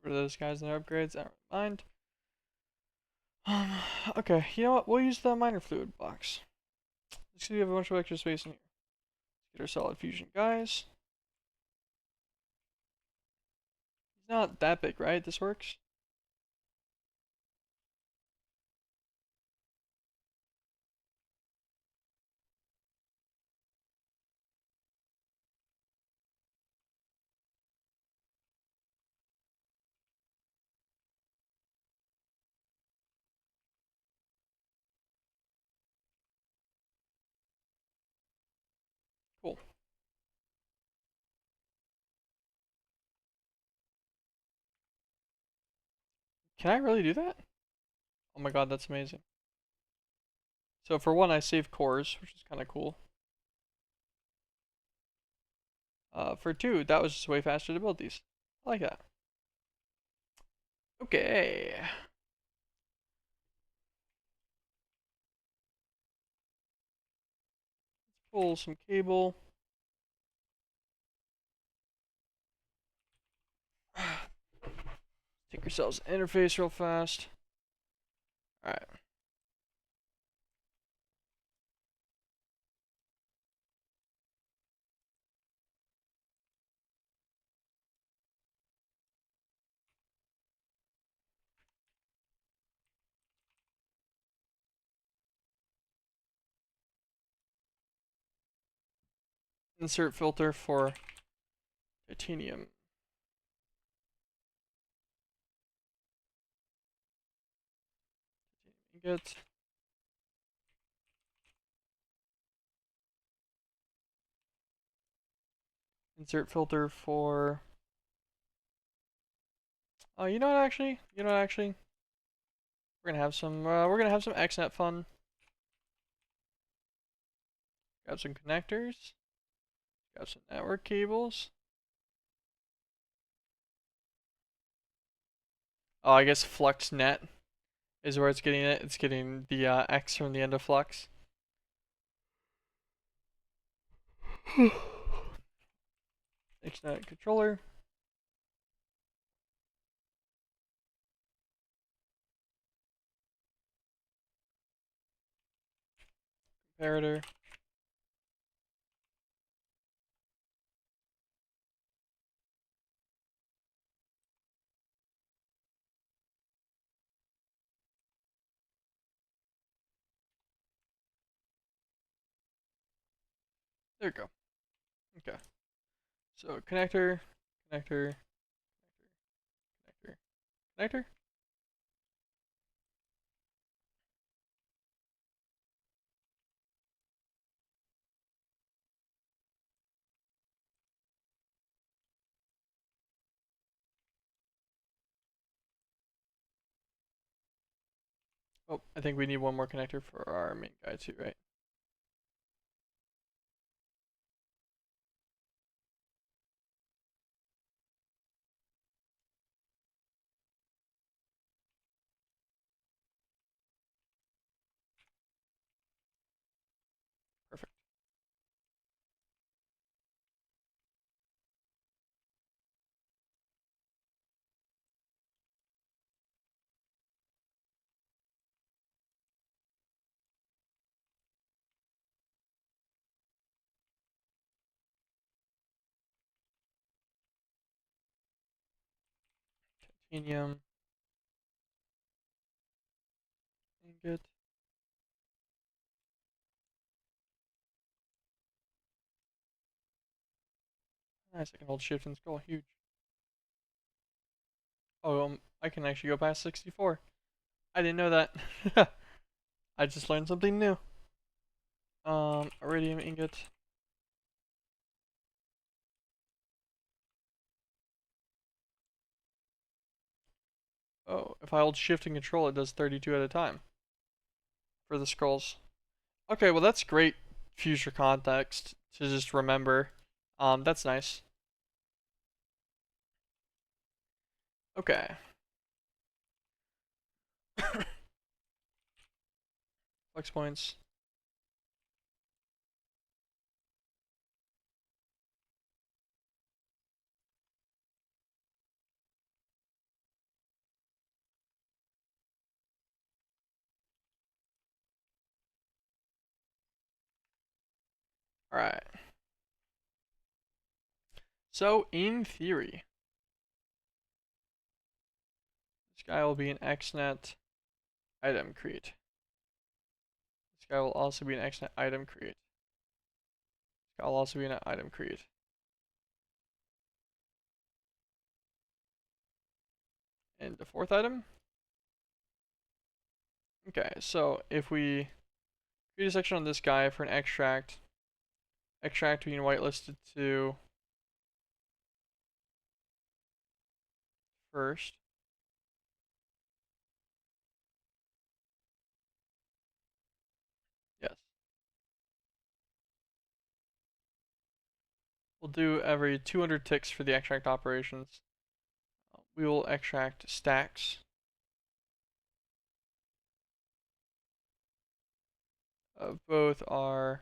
Get rid of those guys and their upgrades. I don't mind. Okay, you know what? We'll use the miner fluid box. Let's see, we have a bunch of extra space in here. Let's get our solid fusion guys. It's not that big, right? This works. Cool. Can I really do that? Oh my god, that's amazing. So for one, I save cores, which is kind of cool. For 2, that was just way faster to build these. I like that. Okay. Let's pull some cable. Take yourselves an interface real fast. Alright. Insert filter for titanium. Ingot. Insert filter for. Oh, you know what? Actually, we're gonna have some. We're gonna have some XNet fun. Grab some connectors. Grab some network cables. Oh, I guess FluxNet is where it's getting it. It's getting the X from the end of flux. XNet controller. Comparator. There we go. Okay. So connector, connector, connector, connector. Oh, I think we need one more connector for our main guy too, right? Perfect. Titanium ingot. Nice, I can hold shift and scroll. Huge. Oh, I can actually go past 64. I didn't know that. I just learned something new. Iridium ingot. Oh, if I hold shift and control, it does 32 at a time for the scrolls. Okay, well that's great future context to just remember. That's nice. Okay. Flex points. Alright. So, in theory, this guy will be an XNet item create. This guy will also be an XNet item create. This guy will also be an item create. And the fourth item? Okay, so if we create a section on this guy for an extract being whitelisted to first. Yes. We'll do every 200 ticks for the extract operations. We will extract stacks of both our.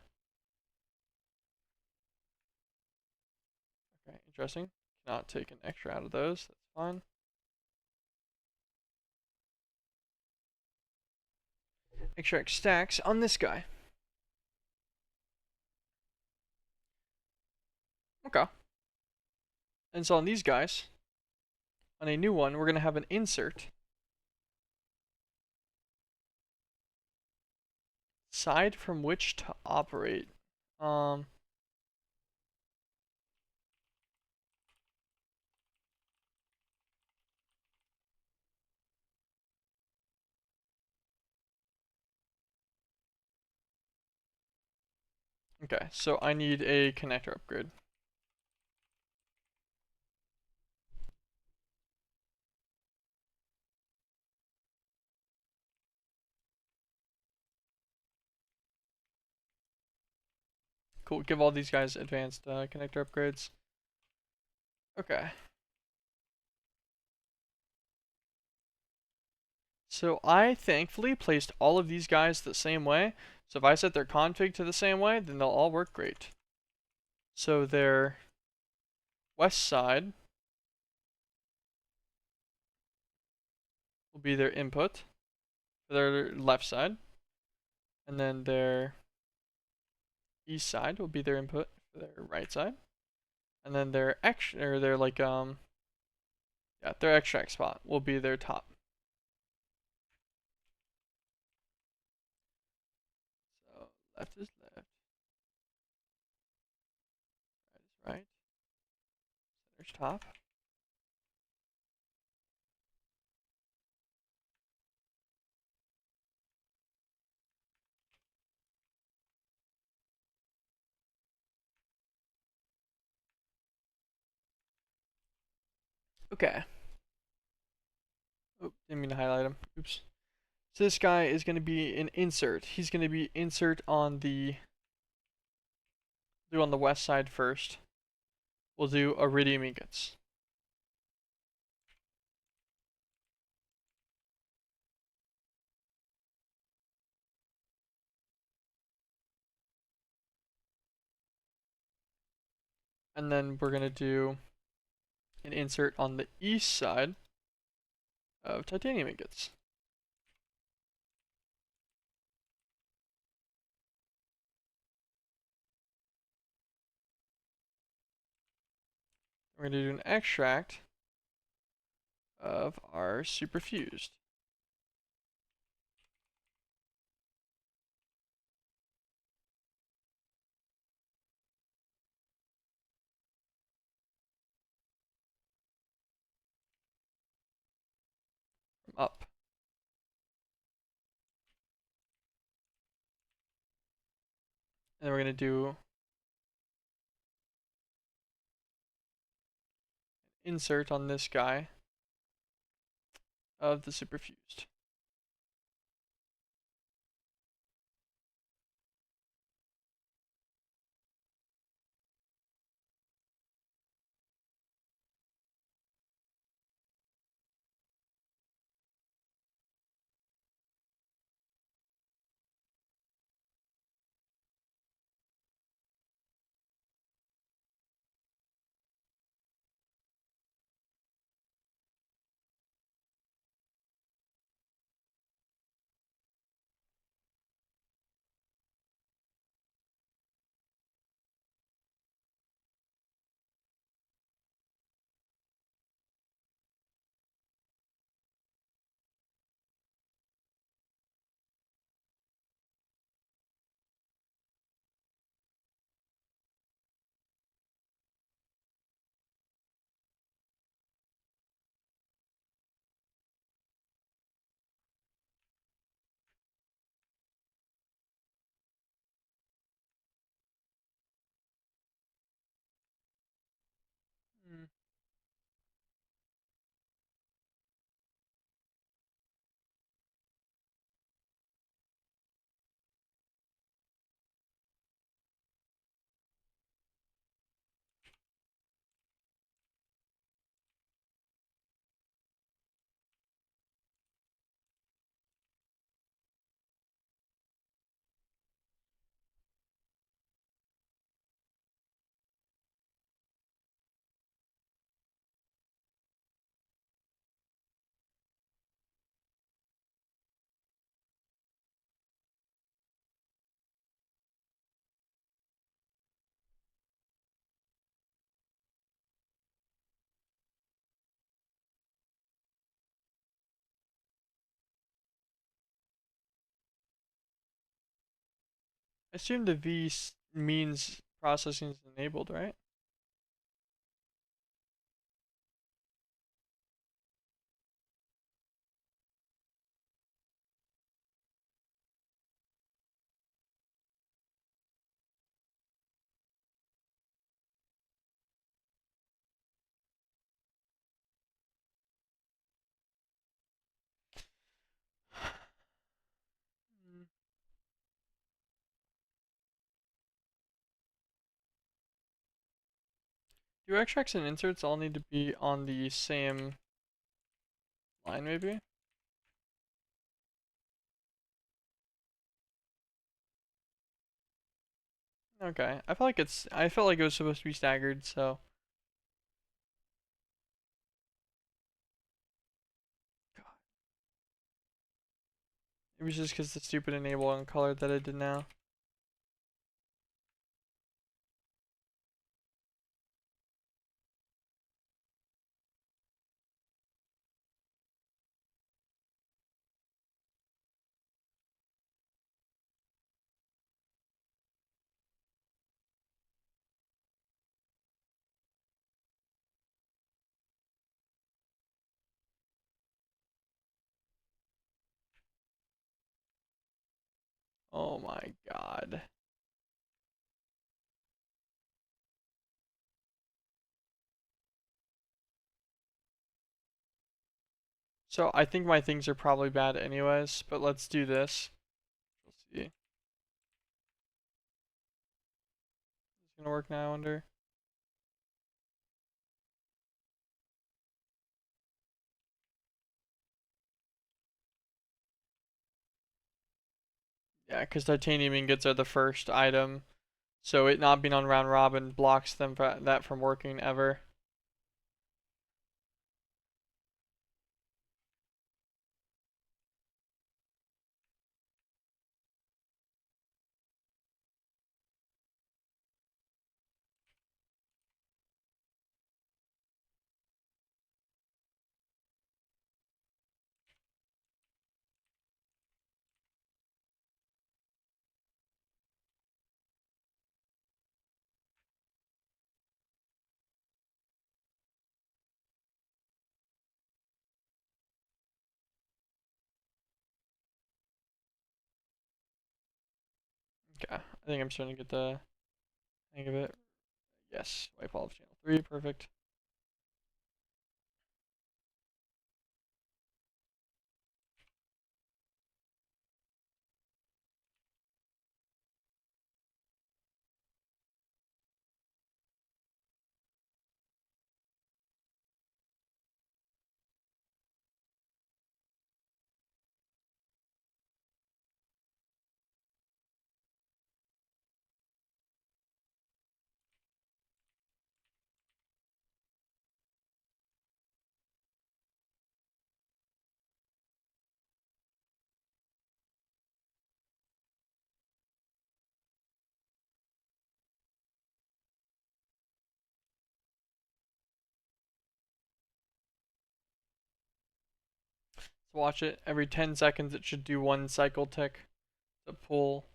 Okay, interesting. Cannot take an extra out of those. That's fine. Extract stacks on this guy. Okay. And so on these guys, on a new one, we're going to have an insert. Side from which to operate. Okay, so I need a connector upgrade. Cool, give all these guys advanced connector upgrades. Okay. So I thankfully placed all of these guys the same way. So if I set their config to the same way, then they'll all work great. So their west side will be their input for their left side. And then their east side will be their input for their right side. And then their their extract spot will be their top. So left is left, right is right, center's top. Okay. Oh, didn't mean to highlight him. Oops. So this guy is going to be an insert. He's going to be insert on the west side first. We'll do iridium ingots. And then we're going to do an insert on the east side of titanium ingots. We're going to do an extract of our superfused. From up. And then we're going to do insert on this guy of the superfused. Mm. I assume the V means processing is enabled, right? Mm. Do extracts and inserts all need to be on the same line, maybe? Okay. I felt like it was supposed to be staggered, so. It was just because the stupid enable on color that I did now. Oh my god. So I think my things are probably bad anyways, but let's do this. We'll see. It's gonna work now, I wonder. Yeah, because titanium ingots are the first item, so it not being on round robin blocks them that from working ever. Okay, I think I'm starting to get the hang of it. Yes, wipe all of channel 3, perfect. So watch it. Every 10 seconds it should do one cycle tick to pull.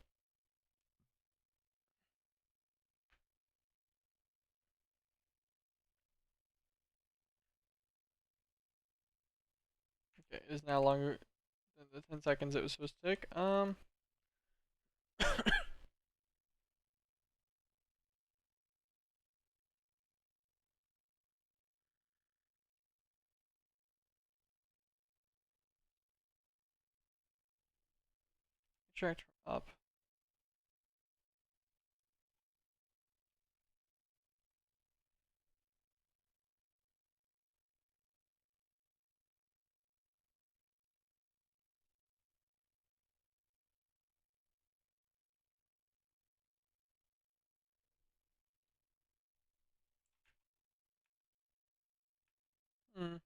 Okay, it is now longer than the 10 seconds it was supposed to take. Extract up. Mm.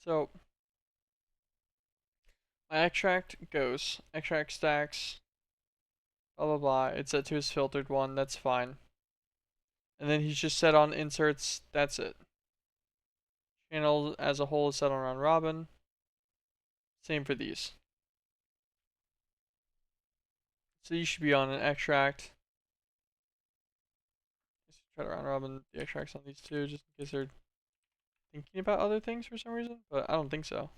So my extract goes. Extract stacks. Blah blah blah. It's set to his filtered one. That's fine. And then he's just set on inserts. That's it. Channel as a whole is set on round robin. Same for these. So you should be on an extract. Let's try to round robin the extracts on these two, just in case they're thinking about other things for some reason. But I don't think so.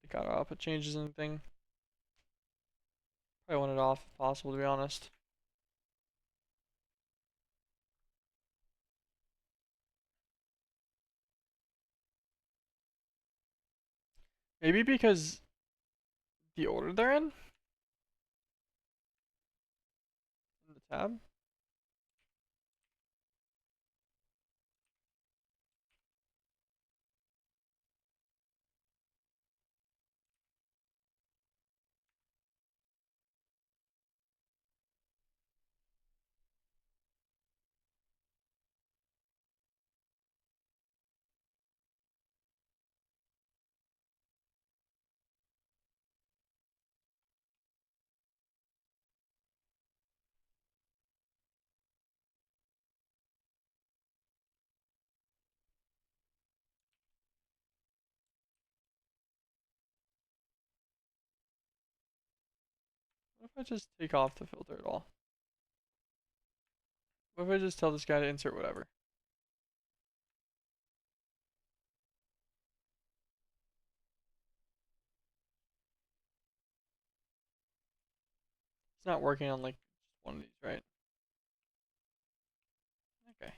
The got off. It changes anything. Probably want it off if possible, to be honest. Maybe because the order they're in the tab. if I just take off the filter at all? What if I just tell this guy to insert whatever? It's not working on like one of these, right? Okay.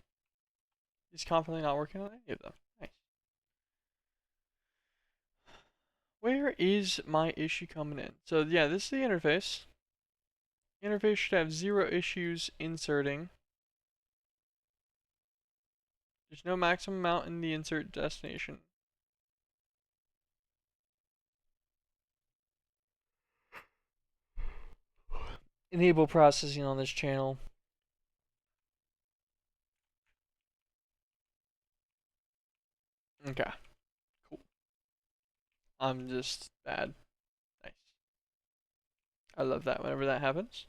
He's confidently not working on any of them. Nice. Where is my issue coming in? So yeah, this is the interface. Interface should have 0 issues inserting. There's no maximum amount in the insert destination. Enable processing on this channel. Okay, cool. I'm just bad. Nice. I love that whenever that happens.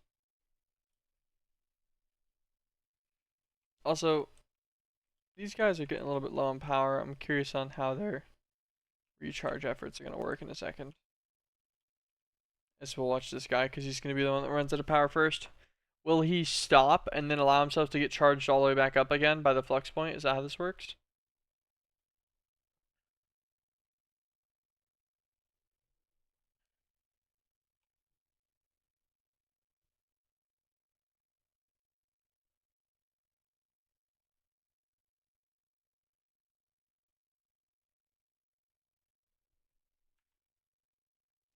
Also, these guys are getting a little bit low on power. I'm curious on how their recharge efforts are going to work in a second. As we'll watch this guy because he's going to be the one that runs out of power first. Will he stop and then allow himself to get charged all the way back up again by the flux point? Is that how this works?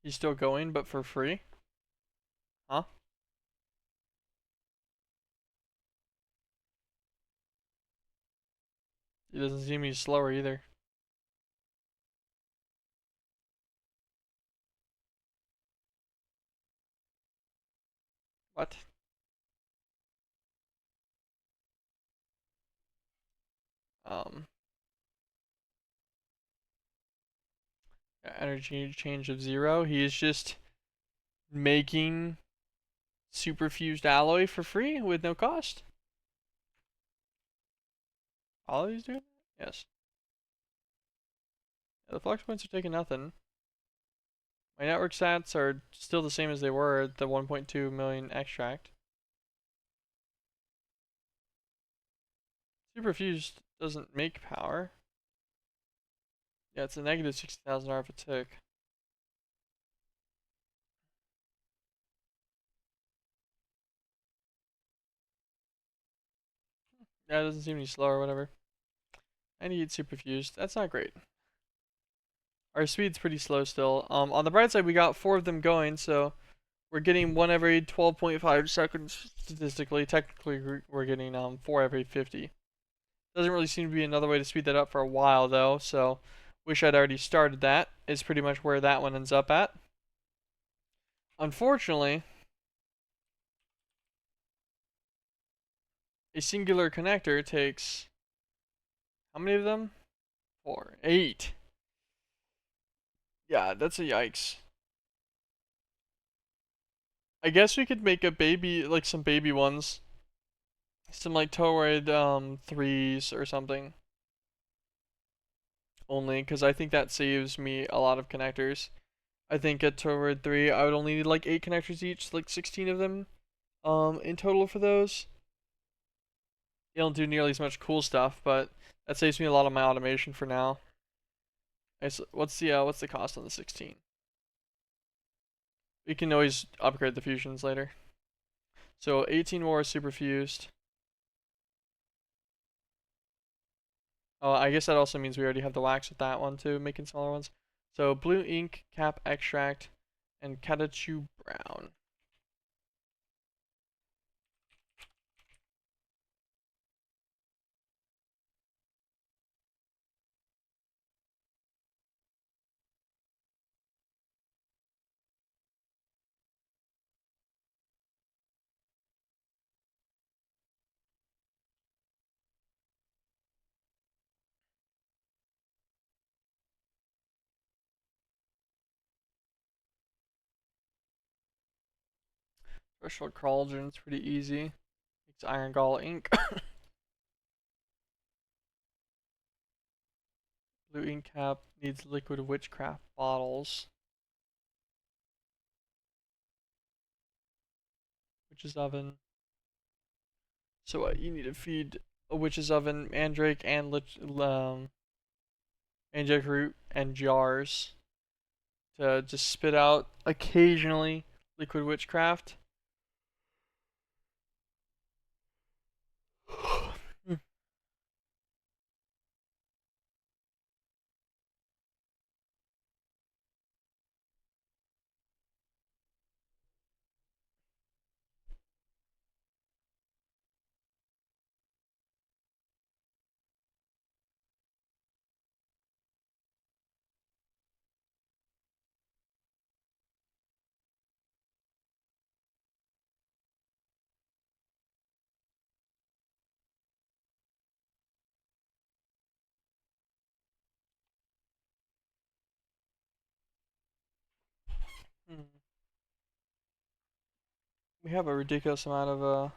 He's still going, but for free? Huh? He doesn't seem any slower either. What? Um, energy change of 0. He is just making superfused alloy for free with no cost. All he's doing? Yes. Yeah, the flux points are taking nothing. My network stats are still the same as they were at the 1.2 million extract. Superfused doesn't make power. Yeah, it's a negative 60,000 RF a tick. Yeah, it doesn't seem any slow or whatever. I need superfused. That's not great. Our speed's pretty slow still. On the bright side, we got 4 of them going, so we're getting 1 every 12.5 seconds statistically. Technically, we're getting 4 every 50. Doesn't really seem to be another way to speed that up for a while, though, so wish I'd already started that, is pretty much where that one ends up at. Unfortunately, a singular connector takes, how many of them? 4. 8. Yeah, that's a yikes. I guess we could make a baby, like some baby ones. Some like Toroid 3s or something. Only, because I think that saves me a lot of connectors. I think at Toroid 3, I would only need like 8 connectors each, like 16 of them in total for those. You don't do nearly as much cool stuff, but that saves me a lot of my automation for now. What's the cost on the 16? We can always upgrade the fusions later. So 18 more superfused. Oh, I guess that also means we already have the wax with that one too, making smaller ones. So blue ink, cap extract, and Katachu brown. Threshold Cauldron, it's pretty easy. It's Iron Gall ink. Blue ink cap needs liquid witchcraft bottles. witch's oven. So you need to feed a witch's oven, mandrake, and mandrake root and jars to just spit out occasionally liquid witchcraft. We have a ridiculous amount of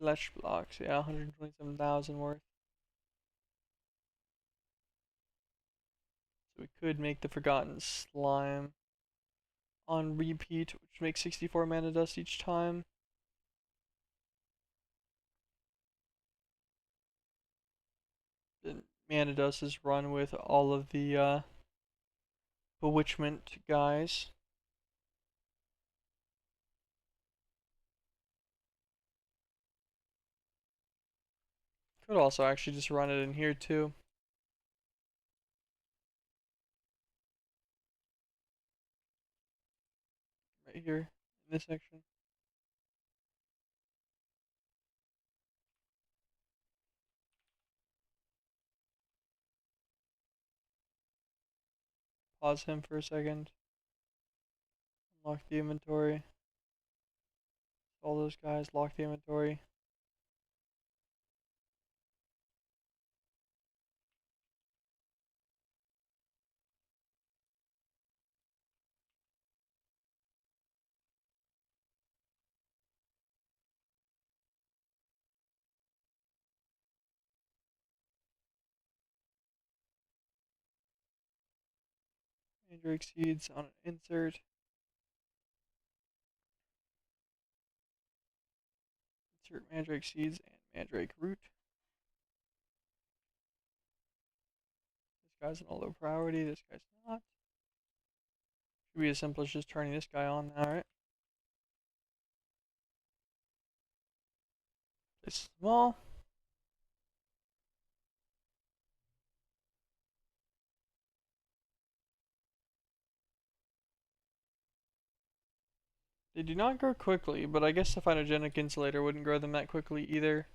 flesh blocks. Yeah, 127,000 worth. So we could make the Forgotten Slime on repeat, which makes 64 mana dust each time. The mana dust is run with all of the bewitchment guys. Could also actually just run it in here too. Right here in this section. Pause him for a second. Lock the inventory. All those guys, lock the inventory. Mandrake seeds on an insert. Insert mandrake seeds and mandrake root. This guy's an low priority, this guy's not. Should be as simple as just turning this guy on now, right? It's small. They do not grow quickly, but I guess the phytogenic insulator wouldn't grow them that quickly either.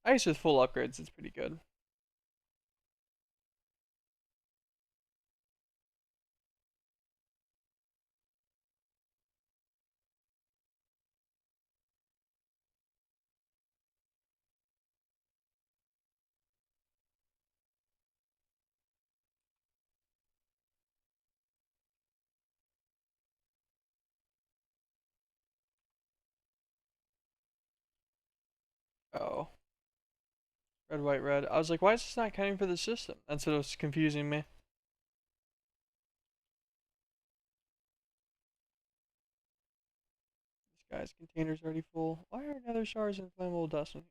I guess with full upgrades, it's pretty good. Oh. Red, white, red. I was like, why is this not counting for the system? That's what was confusing me. This guy's container's already full. Why are nether stars and flammable dust in here?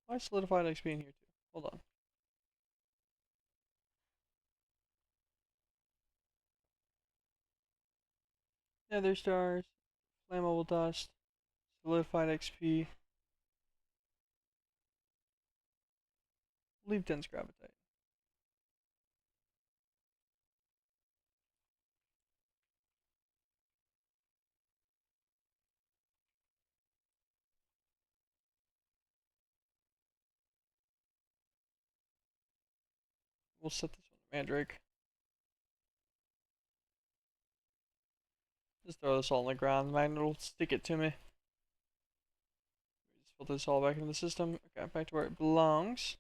Why is solidified XP in here too? Hold on. Nether stars, flammable dust, solidified XP. Leave dense gravitite. We'll set this on the mandrake. Just throw this all on the ground. The magnet will stick it to me. Just filter this all back into the system. Okay, back to where it belongs.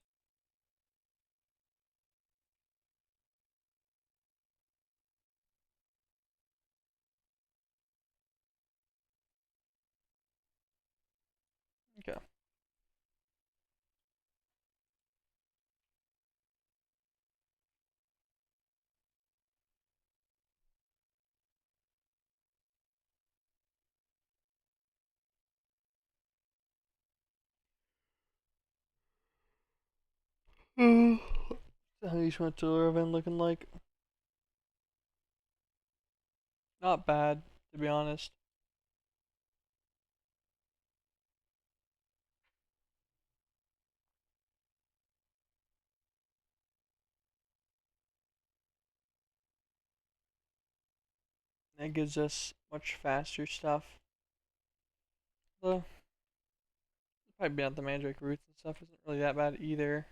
Okay. How you want the oven looking like? Not bad, to be honest. It gives us much faster stuff. The probably not the mandrake roots and stuff isn't really that bad either.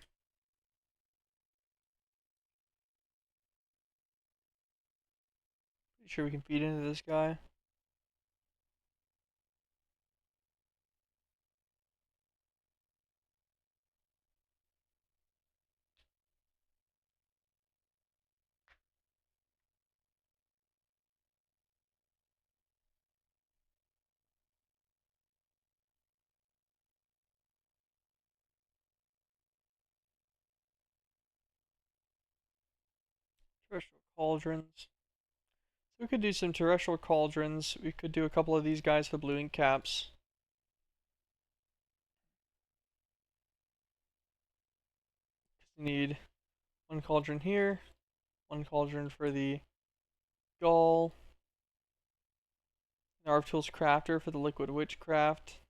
Pretty sure we can feed into this guy. Terrestrial cauldrons. So we could do some terrestrial cauldrons. We could do a couple of these guys for blue ink caps. We need one cauldron here, one cauldron for the Gull, Narv Tools Crafter for the Liquid Witchcraft,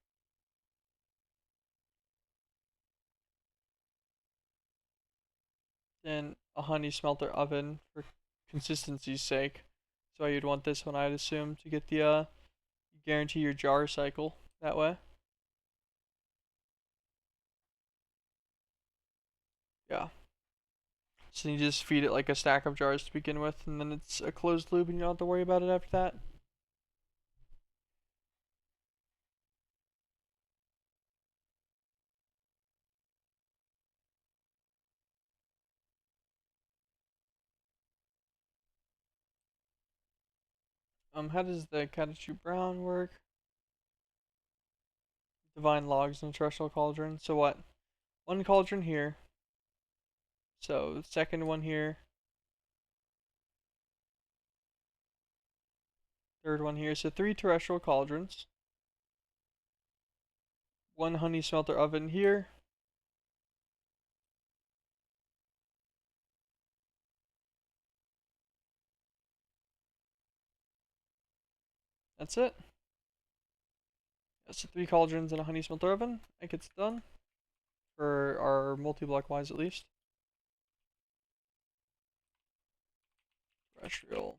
then a honey smelter oven for consistency's sake. So you'd want this one, I'd assume, to get the guarantee your jar cycle that way. Yeah. So you just feed it like a stack of jars to begin with, and then it's a closed loop, and you don't have to worry about it after that. How does the Katachu Brown work? Divine logs in a terrestrial cauldron. So what? One cauldron here. So second one here. Third one here. So three terrestrial cauldrons. One honey smelter oven here. That's it. That's the three cauldrons and a honey smelter oven. That gets done. For our multi-block wise at least. Terrestrial.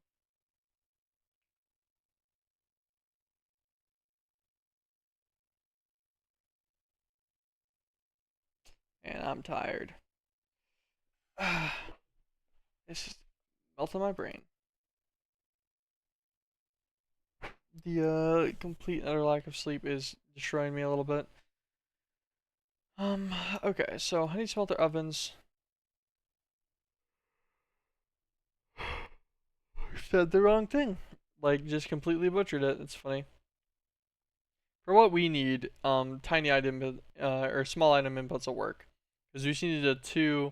And I'm tired. It's just melting my brain. The complete utter lack of sleep is destroying me a little bit. Okay, so honey smelter ovens. Said the wrong thing. Like, just completely butchered it. It's funny. For what we need, tiny item or small item inputs will work. Because we just needed a 2,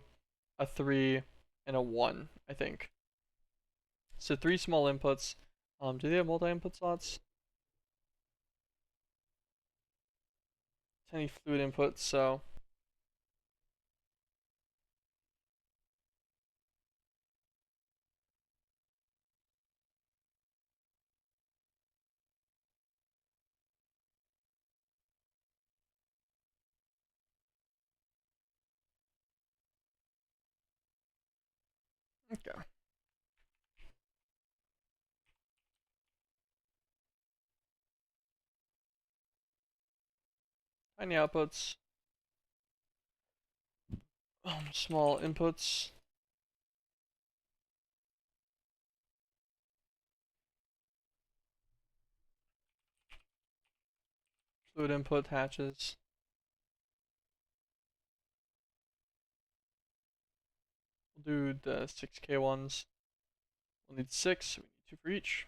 a 3, and a 1, I think. So 3 small inputs. Do they have multi-input slots? Tiny fluid inputs, so okay. Tiny outputs. Small inputs. Fluid input hatches. We'll do the 6K ones. We'll need 6, so we need 2 for each.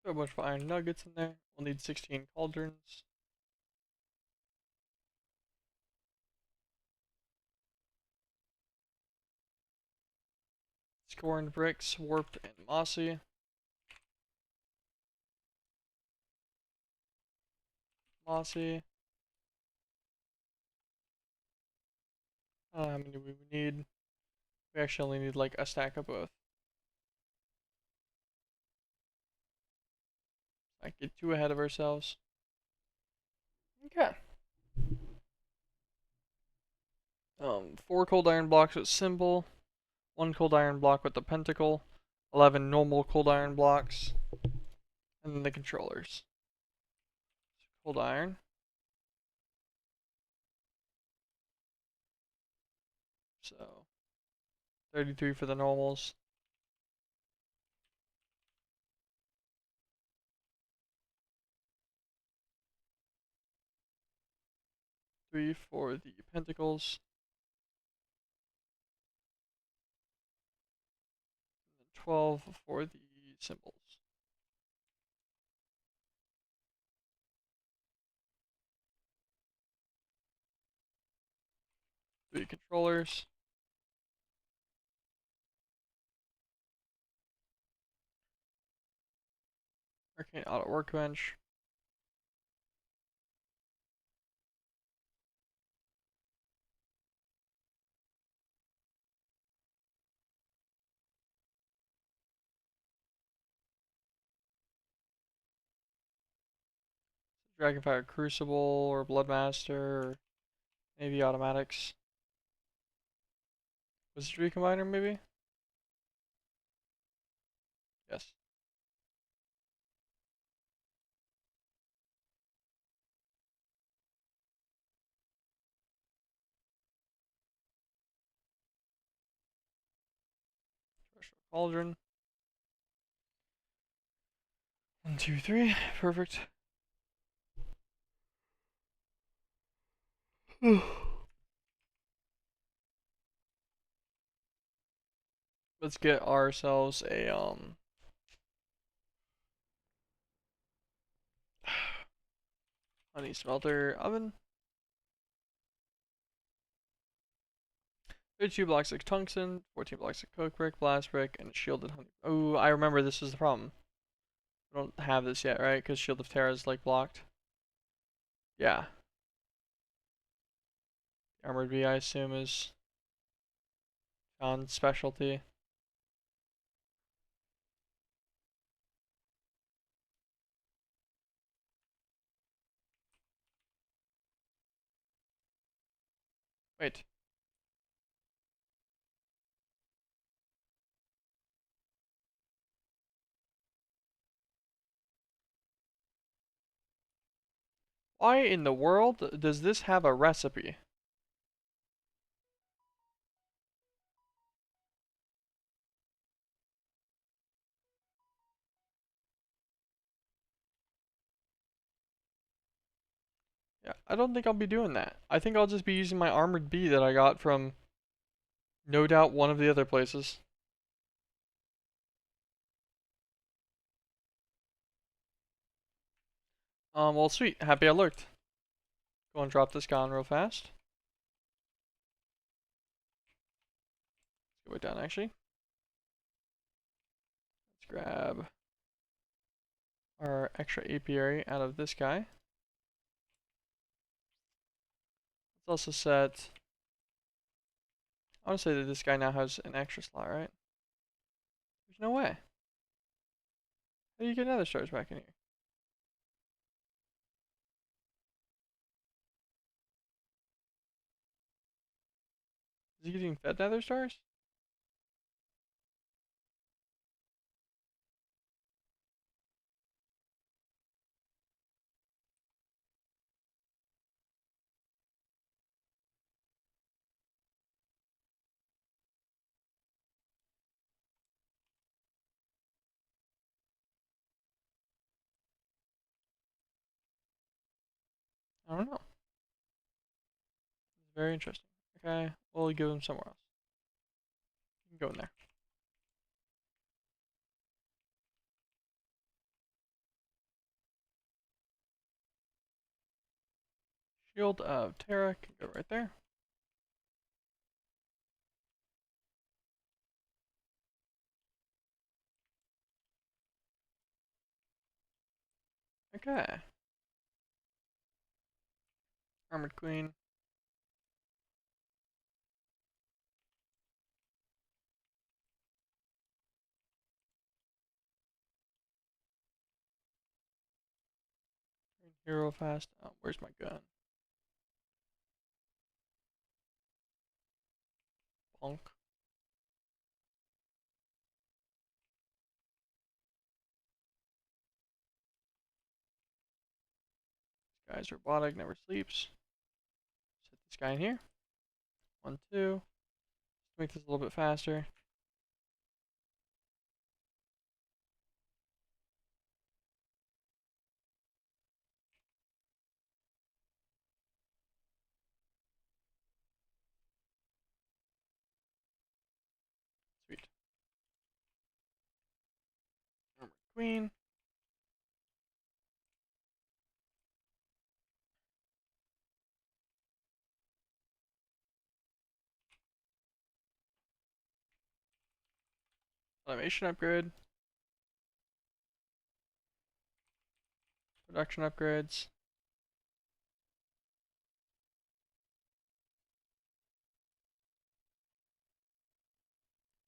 Throw a bunch of iron nuggets in there. We'll need 16 cauldrons. Scorned bricks, warped and mossy. Mossy. I don't know how many we need. We actually only need like a stack of both. I get too ahead of ourselves. Okay. 4 cold iron blocks with symbol, 1 cold iron block with the pentacle, 11 normal cold iron blocks, and then the controllers. Cold iron. So 33 for the normals. 3 for the pentacles. 12 for the symbols. Three controllers. Arcane Auto Workbench. Dragonfire Crucible or Bloodmaster or maybe automatics. Wizardry Combiner maybe? Yes. Special Cauldron. 1, 2, 3. Perfect. Let's get ourselves a honey smelter oven. 32 blocks of tungsten, 14 blocks of coke brick, blast brick, and shielded honey. Oh, I remember this is the problem. We don't have this yet, right? Because Shield of Terra is like blocked. Yeah. Armored Bee, I assume, is John's specialty. Wait. Why in the world does this have a recipe? Yeah, I don't think I'll be doing that. I think I'll just be using my Armored Bee that I got from no doubt one of the other places. Well, sweet. Happy I looked. Go and drop this gun real fast. Let's go down, actually. Let's grab our extra apiary out of this guy. Let's also set... I want to say that this guy now has an extra slot, right? There's no way. How do you get nether stars back in here? Is he getting fed nether stars? I don't know. It's very interesting. Okay, we'll give him somewhere else. You can go in there. Shield of Terra can go right there. Okay. Armored Queen. Hero fast. Oh, where's my gun? Bonk. This guy's robotic, never sleeps. Set this guy in here. 1, 2. Make this a little bit faster. Sweet. Armored Queen. Automation upgrade. Production upgrades.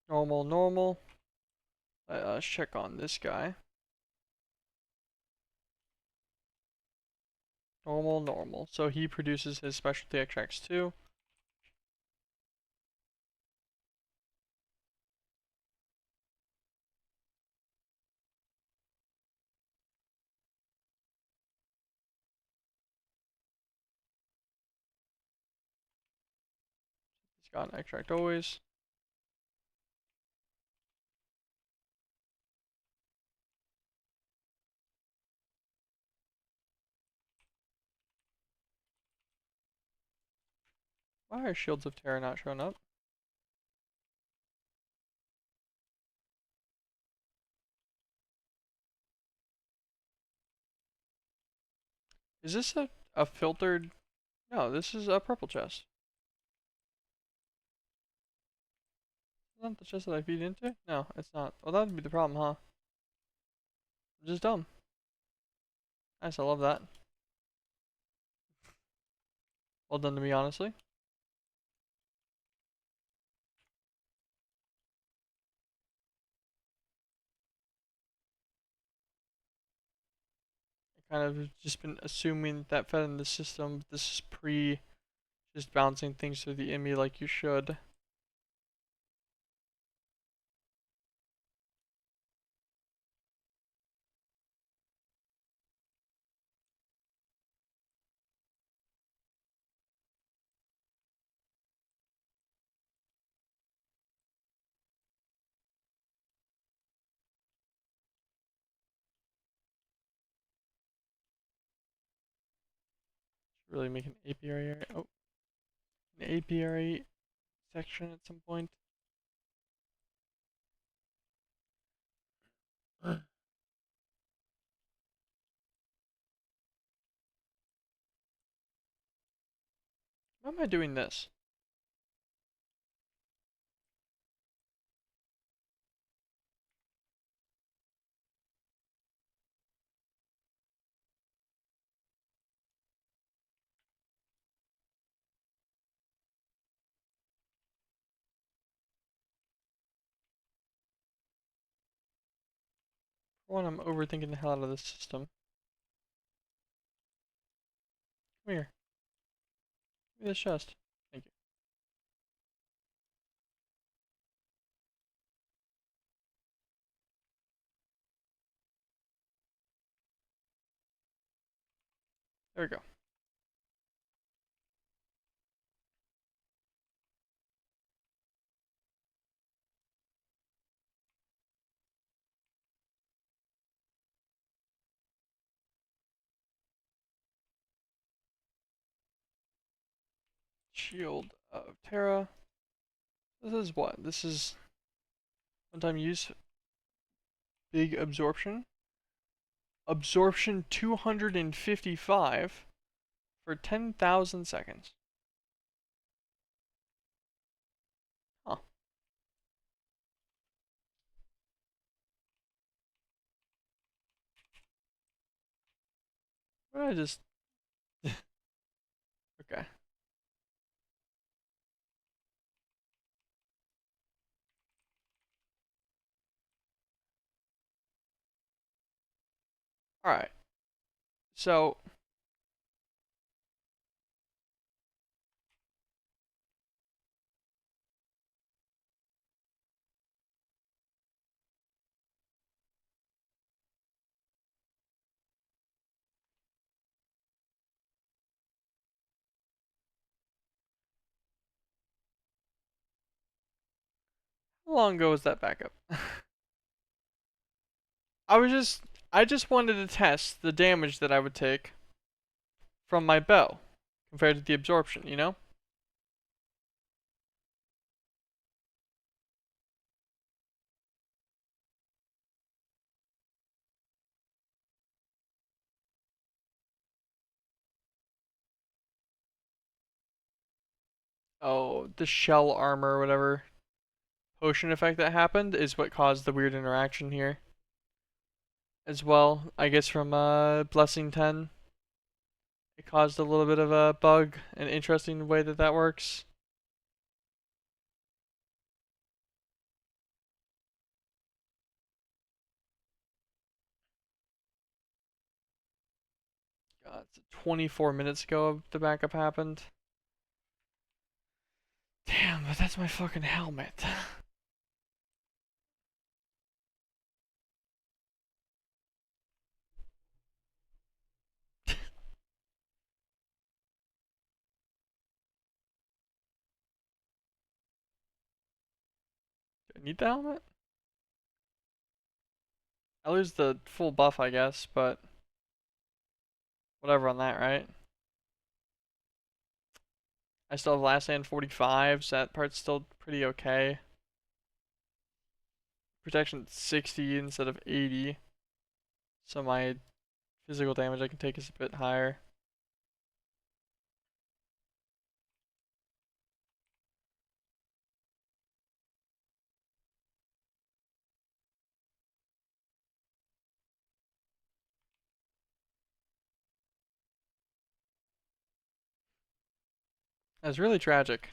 Normal, normal. Let's check on this guy. Normal, normal. So he produces his specialty extracts too. He's got an extract always. Why are Shields of Terror not showing up? Is this a filtered? No, this is a purple chest. Is that the chest that I feed into? No, it's not. Well, that would be the problem, huh? I'm just dumb. Nice, I love that. Well done to me, honestly. I kind of just been assuming that fed in the system. This is pre just bouncing things through the IMI like you should. Really make an apiary. Oh, an apiary section at some point. Why am I doing this? For one, I'm overthinking the hell out of this system. Come here. Give me this chest. Thank you. There we go. Shield of Terra. This is what? This is one-time use. Big absorption. Absorption 255 for 10,000 seconds. Huh. What did I just? Okay. All right. So how long ago was that backup? I was just I just wanted to test the damage that I would take from my bow compared to the absorption, you know? Oh, the shell armor or whatever potion effect that happened is what caused the weird interaction here. As well, I guess from Blessing 10, it caused a little bit of a bug, an interesting way that that works. God, 24 minutes ago the backup happened. Damn, but that's my fucking helmet. Do I need the helmet? I lose the full buff, I guess, but whatever on that, right? I still have last hand 45, so that part's still pretty okay. Protection 60 instead of 80, so my physical damage I can take is a bit higher. That's really tragic.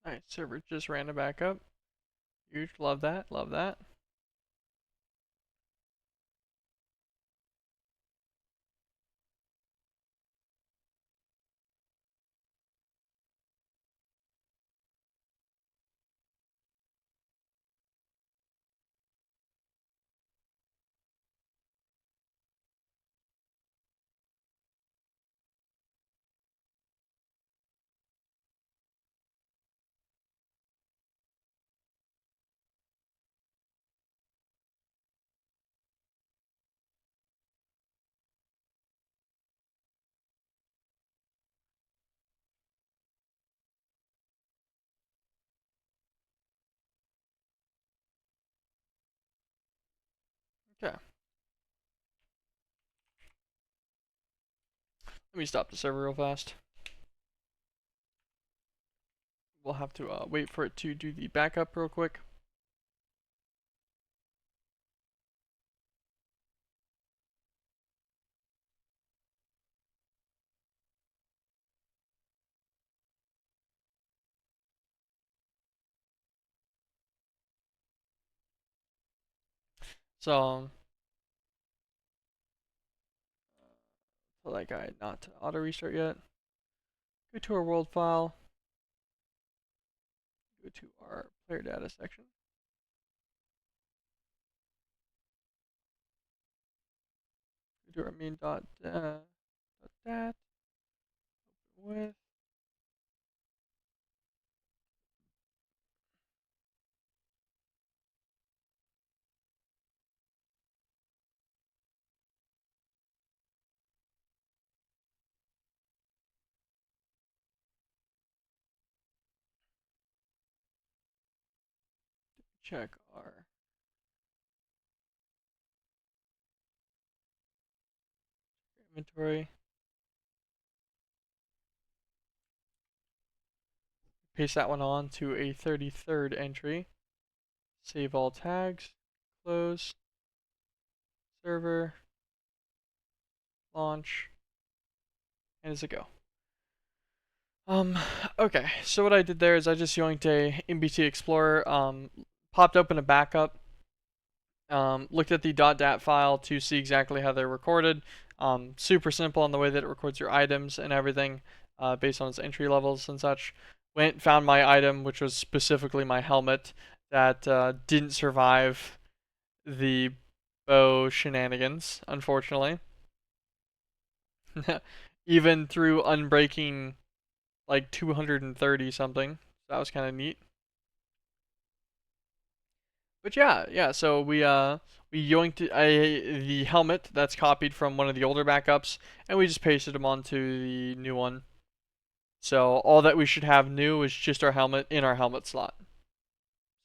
Nice, server just ran it back up. Huge, love that, love that. Okay. Let me stop the server real fast. We'll have to wait for it to do the backup real quick. So, for that guy not to auto restart yet. Go to our world file. Go to our player data section. Go to our main dot dat with check our inventory. Paste that one on to a 33rd entry. Save all tags. Close. Server. Launch. And it's a go. Okay, so what I did there is I just yoinked a MBT Explorer, popped open a backup, looked at the .dat file to see exactly how they're recorded. Super simple on the way that it records your items and everything, based on its entry levels and such. Went, found my item, which was specifically my helmet, that didn't survive the bow shenanigans, unfortunately. Even through unbreaking like 230 something. That was kind of neat. But yeah. So we yoinked the helmet that's copied from one of the older backups, and we just pasted them onto the new one. So all that we should have new is just our helmet in our helmet slot.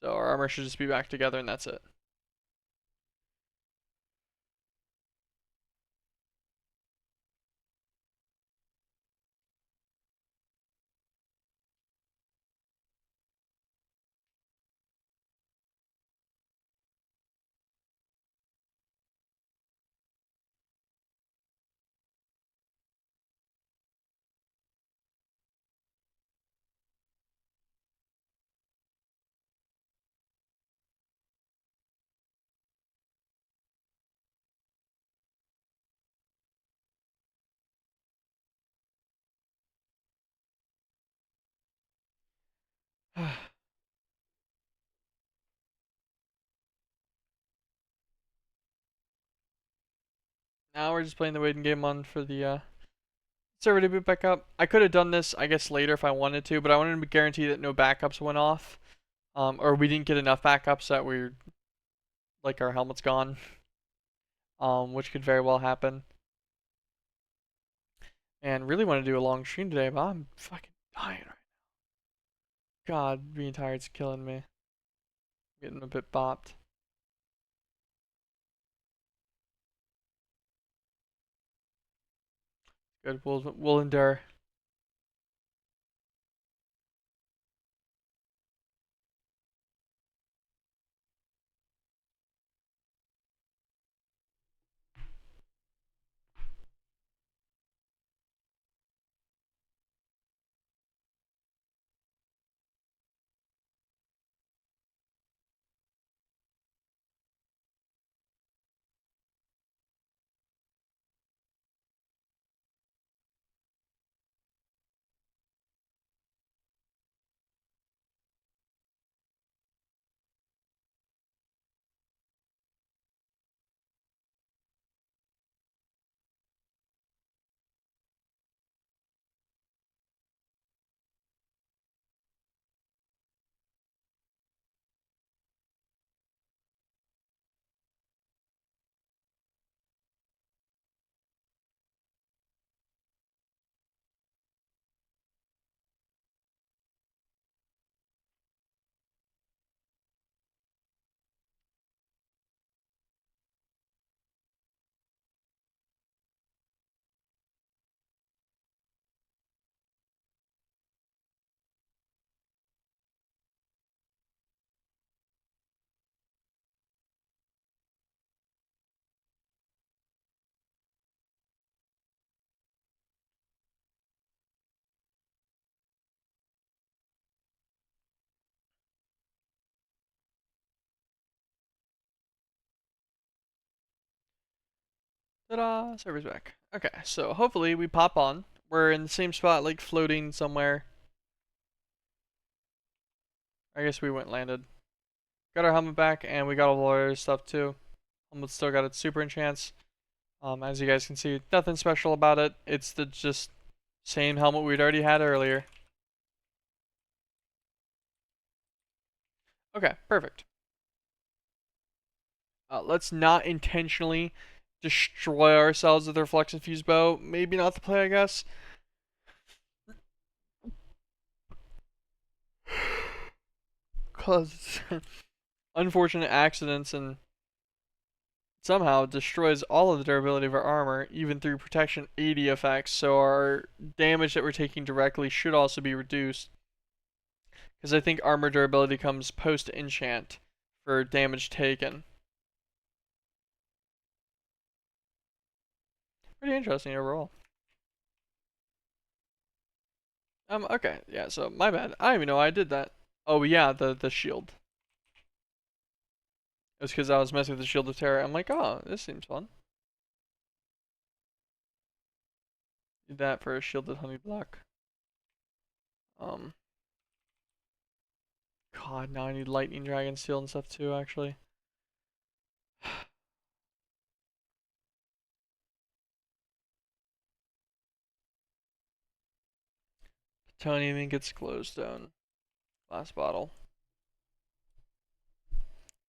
So our armor should just be back together, and that's it. Now we're just playing the waiting game on for the server to boot back up. I could have done this, I guess, later if I wanted to, but I wanted to guarantee that no backups went off, or we didn't get enough backups that we're like our helmet's gone, which could very well happen. And really want to do a long stream today, but I'm fucking dying right now. God, being tired's killing me. Getting a bit bopped. Good, we'll endure. Ta-da! Server's back. Okay, so hopefully we pop on. We're in the same spot, like floating somewhere. I guess we went and landed. Got our helmet back, and we got all our stuff too. Helmet still got its super enchants. As you guys can see, nothing special about it. It's the just same helmet we'd already had earlier. Okay, perfect. Let's not intentionally destroy ourselves with our Flex and Fuse bow. Maybe not the play, I guess. Cause unfortunate accidents and somehow destroys all of the durability of our armor, even through protection 80 effects. So our damage that we're taking directly should also be reduced. Because I think armor durability comes post enchant for damage taken. Pretty interesting overall. Okay, yeah, so my bad. I don't even know why I did that. Oh yeah, the shield. It was because I was messing with the Shield of Terror. I'm like, oh, this seems fun. Did that for a shielded honey block. Um, God, now I need lightning dragon steel and stuff too, actually. Plutonium gets glowstone. Glass bottle.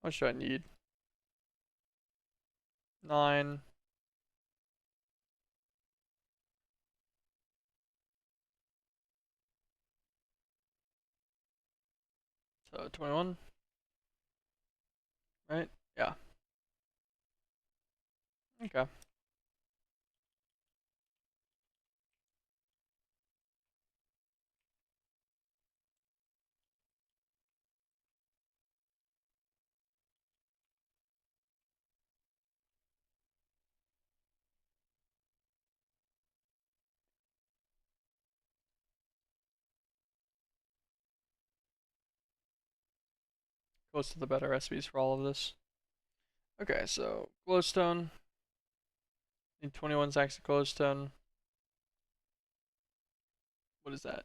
How much do I need? 9. So 21. Right? Yeah. Okay. Close to the better recipes for all of this. Okay, so glowstone. Need 21 sacks of glowstone. What is that?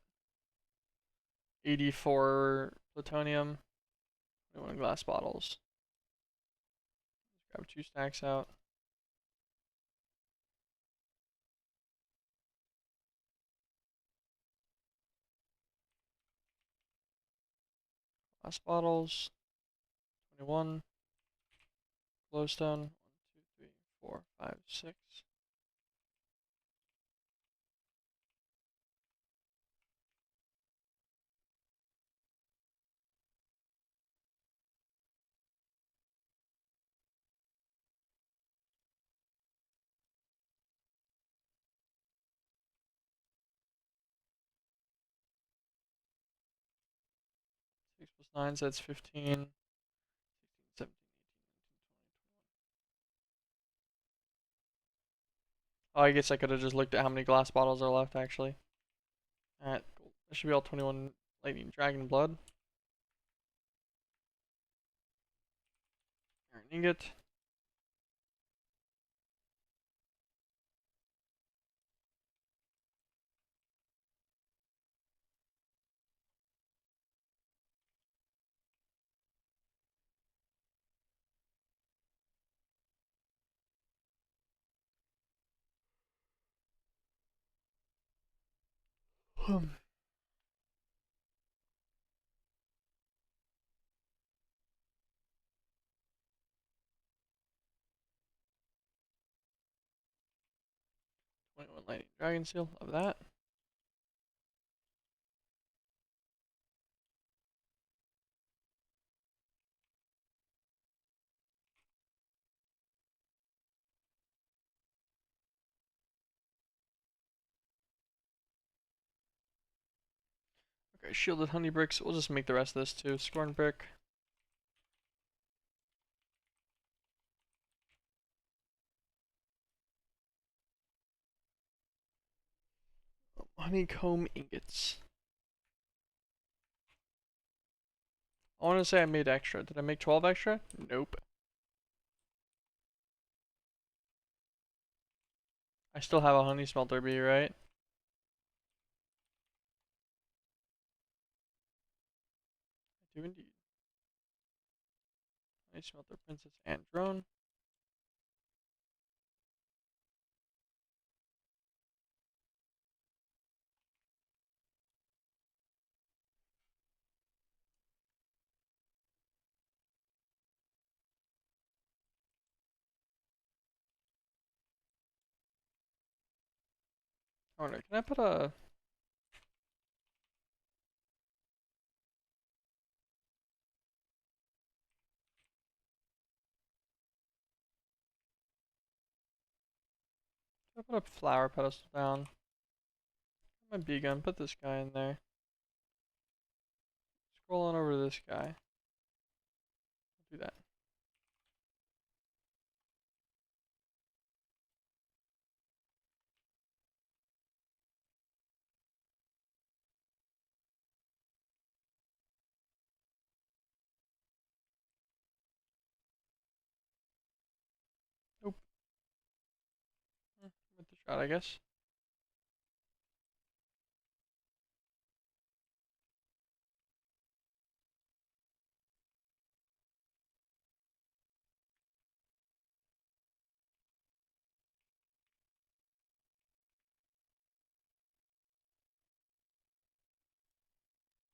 84 plutonium. 21 glass bottles. Grab 2 stacks out. Glass bottles. 21. Glowstone. 1, 2, 3, 4, 5, 6. 6 plus 9, so that's 15. 17. Oh, I guess I could have just looked at how many glass bottles are left, actually. Alright, cool. That should be all 21 lightning dragon blood. Iron ingot. Hmm. 21 lightning dragon seal of that. Okay, shielded honey bricks. We'll just make the rest of this too. Scorn brick. Honeycomb ingots. I want to say I made extra. Did I make 12 extra? Nope. I still have a honey smelter bee, right? I do indeed. Honey smelter princess and drone. I wonder, can I put a... Can I put a flower pedestal down? My bee gun, put this guy in there. Scroll on over to this guy. Do that. Nope. With the shot, I guess.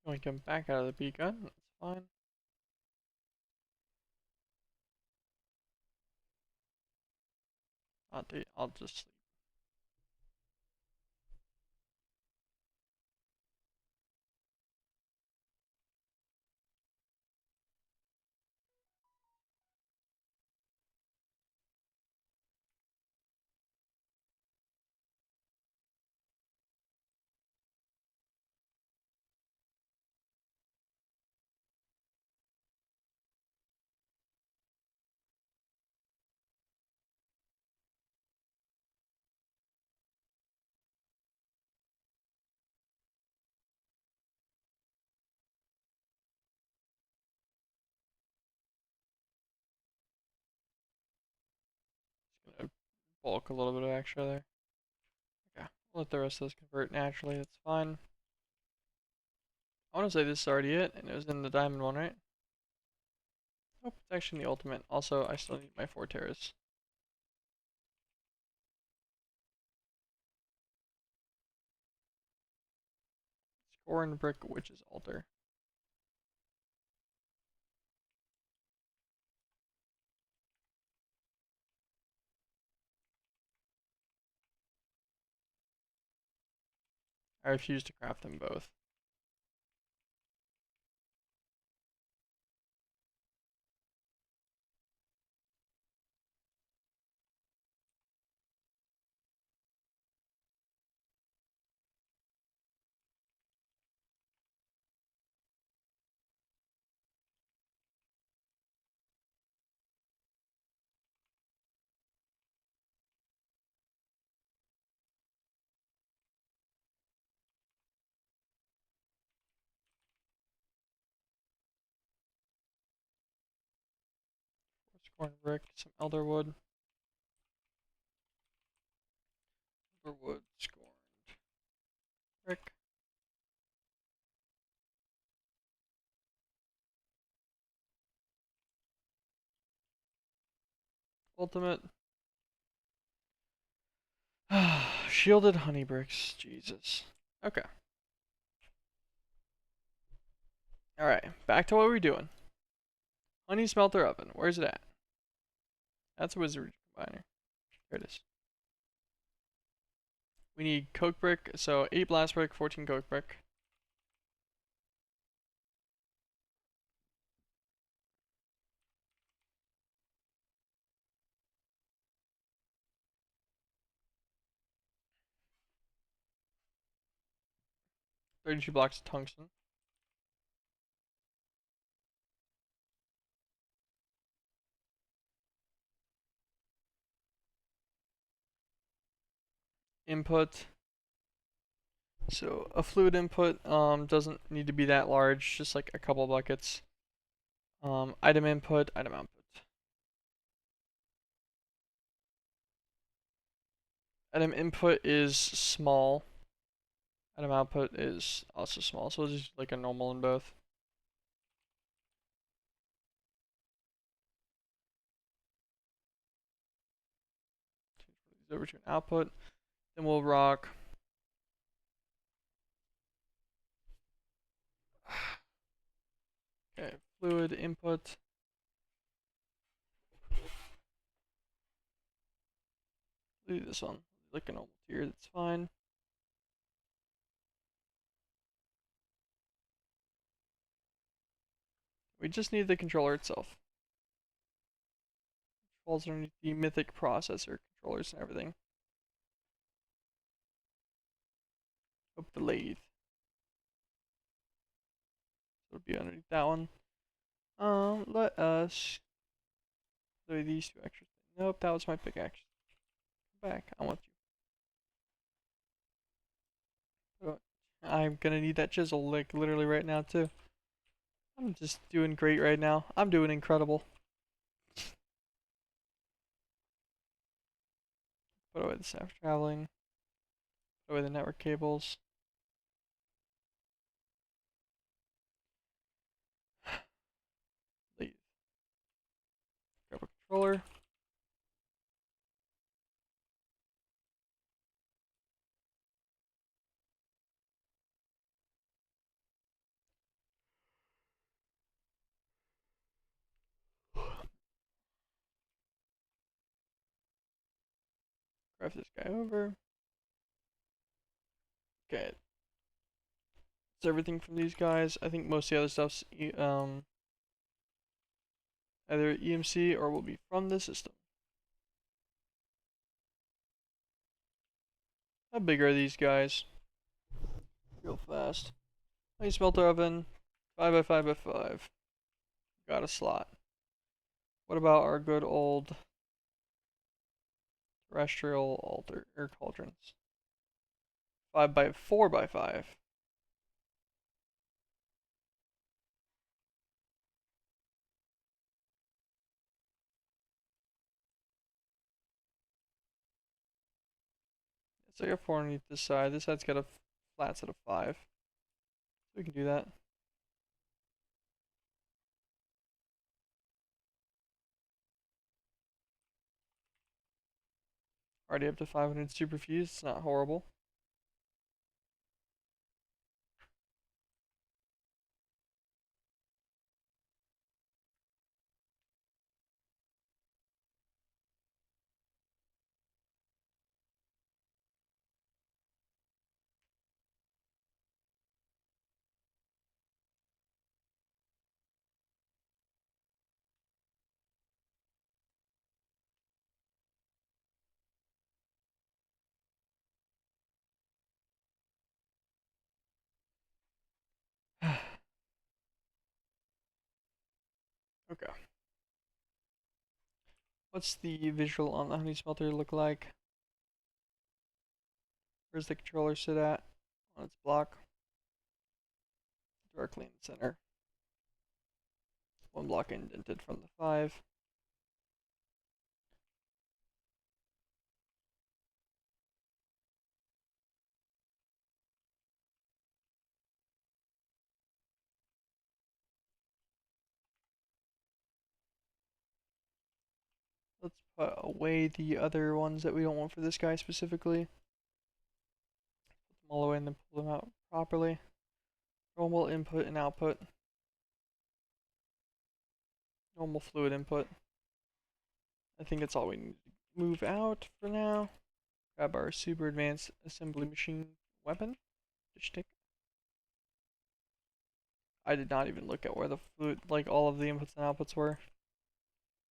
Going to come back out of the bee gun. That's fine. I'll just sleep. Just gonna bulk a little bit of extra there. Okay. We'll let the rest of this convert naturally. That's fine. I want to say this is already it, and it was in the diamond one, right? Nope, it's actually in the ultimate. Also, I still need my 4 terras. Scorn brick witch's altar. I refuse to craft them both. Scorn brick, some elderwood. Elderwood, scorned brick. Ultimate. Shielded honey bricks. Jesus. Okay. Alright, back to what we were doing. Honey smelter oven. Where's it at? That's a wizard combiner. There it is. We need coke brick, so 8 blast brick, 14 coke brick. $32 blocks of tungsten. Input. So a fluid input doesn't need to be that large, just like a couple buckets. Item input, item output. Atom input is small. Atom output is also small, so it's just like a normal in both. Over to an output. Then we'll rock. Okay, fluid input. Leave this on like a normal tier, that's fine. We just need the controller itself. Falls underneath the mythic processor controllers and everything. Up the lathe. So it'll be underneath that one. Let us do these two extra things. Nope, that was my pickaxe. Come back. I want you. I'm gonna need that chisel like literally right now too. I'm just doing great right now. I'm doing incredible. Put away the staff traveling. Put away the network cables. Leave. Grab a controller. Grab this guy over. Okay. It's everything from these guys. I think most of the other stuff's either EMC or will be from the system. How big are these guys? Real fast. Nice smelter oven. 5x5x5. Got a slot. What about our good old terrestrial altar or cauldrons? 5x4x5. So I got 4 underneath this side. This side's got a flat set of 5. So we can do that. Already up to 500 super fuse. It's not horrible. Okay. What's the visual on the honey smelter look like? Where's the controller sit at? On its block. Directly in the center. One block indented from the 5. Let's put away the other ones that we don't want for this guy specifically. Put them all away and then pull them out properly. Normal input and output. Normal fluid input. I think that's all we need to move out for now. Grab our super advanced assembly machine weapon. Stick. I did not even look at where the fluid, like all of the inputs and outputs were.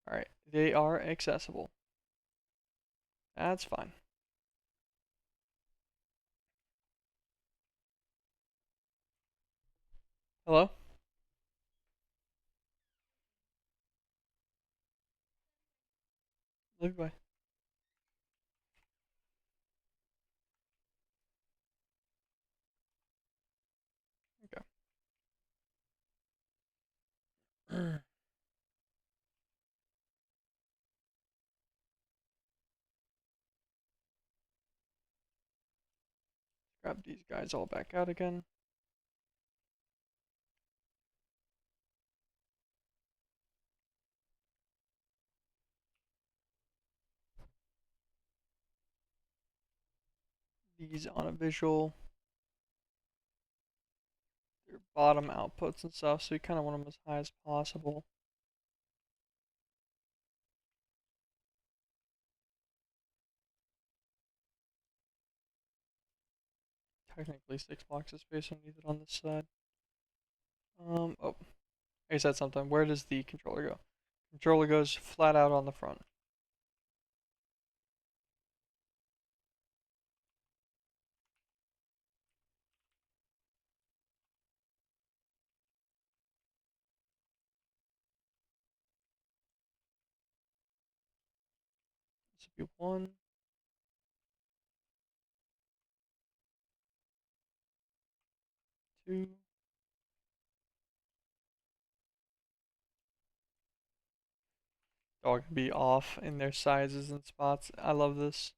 Alright, they are accessible. That's fine. Hello? Look by. Okay. Grab these guys all back out again. These on a visual. Their bottom outputs and stuff, so you kind of want them as high as possible. Technically 6 blocks of space underneath it on this side. Oh, I said something. Where does the controller go? Controller goes flat out on the front. This would be 1, 2. All gonna be off in their sizes and spots. I love this.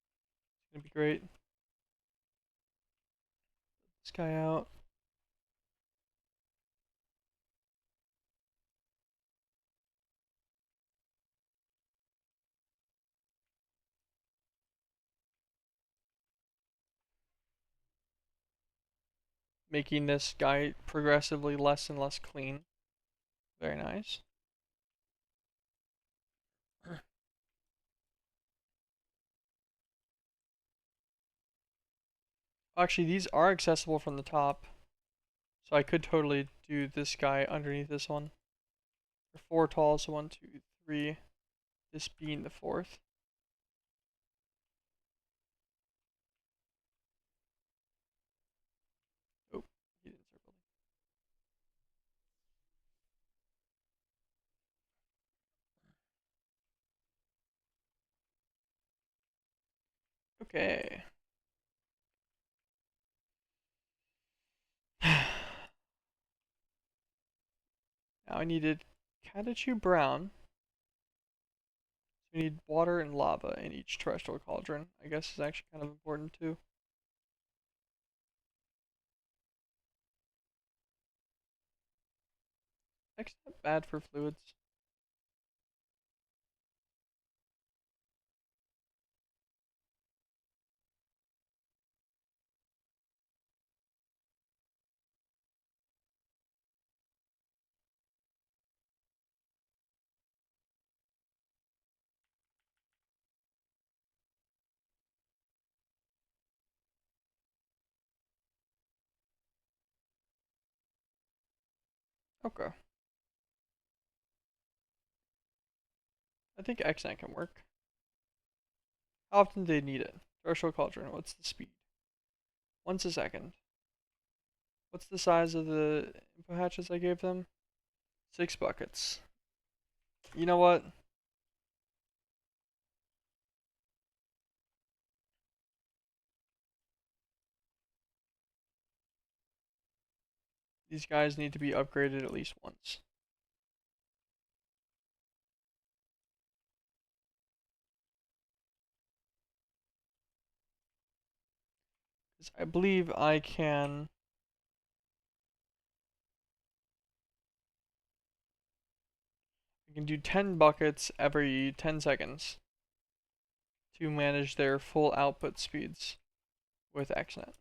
It's gonna be great. This guy out. Making this guy progressively less and less clean. Very nice. Actually, these are accessible from the top. So I could totally do this guy underneath this one. They're 4 tall, so 1, 2, 3. This being the 4th. Oh, he didn't start building. Okay. Now I needed Catechu Brown. So we need water and lava in each terrestrial cauldron. I guess is actually kind of important too. Actually not bad for fluids. Okay. I think Xant can work. How often do they need it? Terrestrial cauldron, what's the speed? Once a second. What's the size of the input hatches I gave them? 6 buckets. You know what? These guys need to be upgraded at least once. Because I believe I can do 10 buckets every 10 seconds to manage their full output speeds with XNet.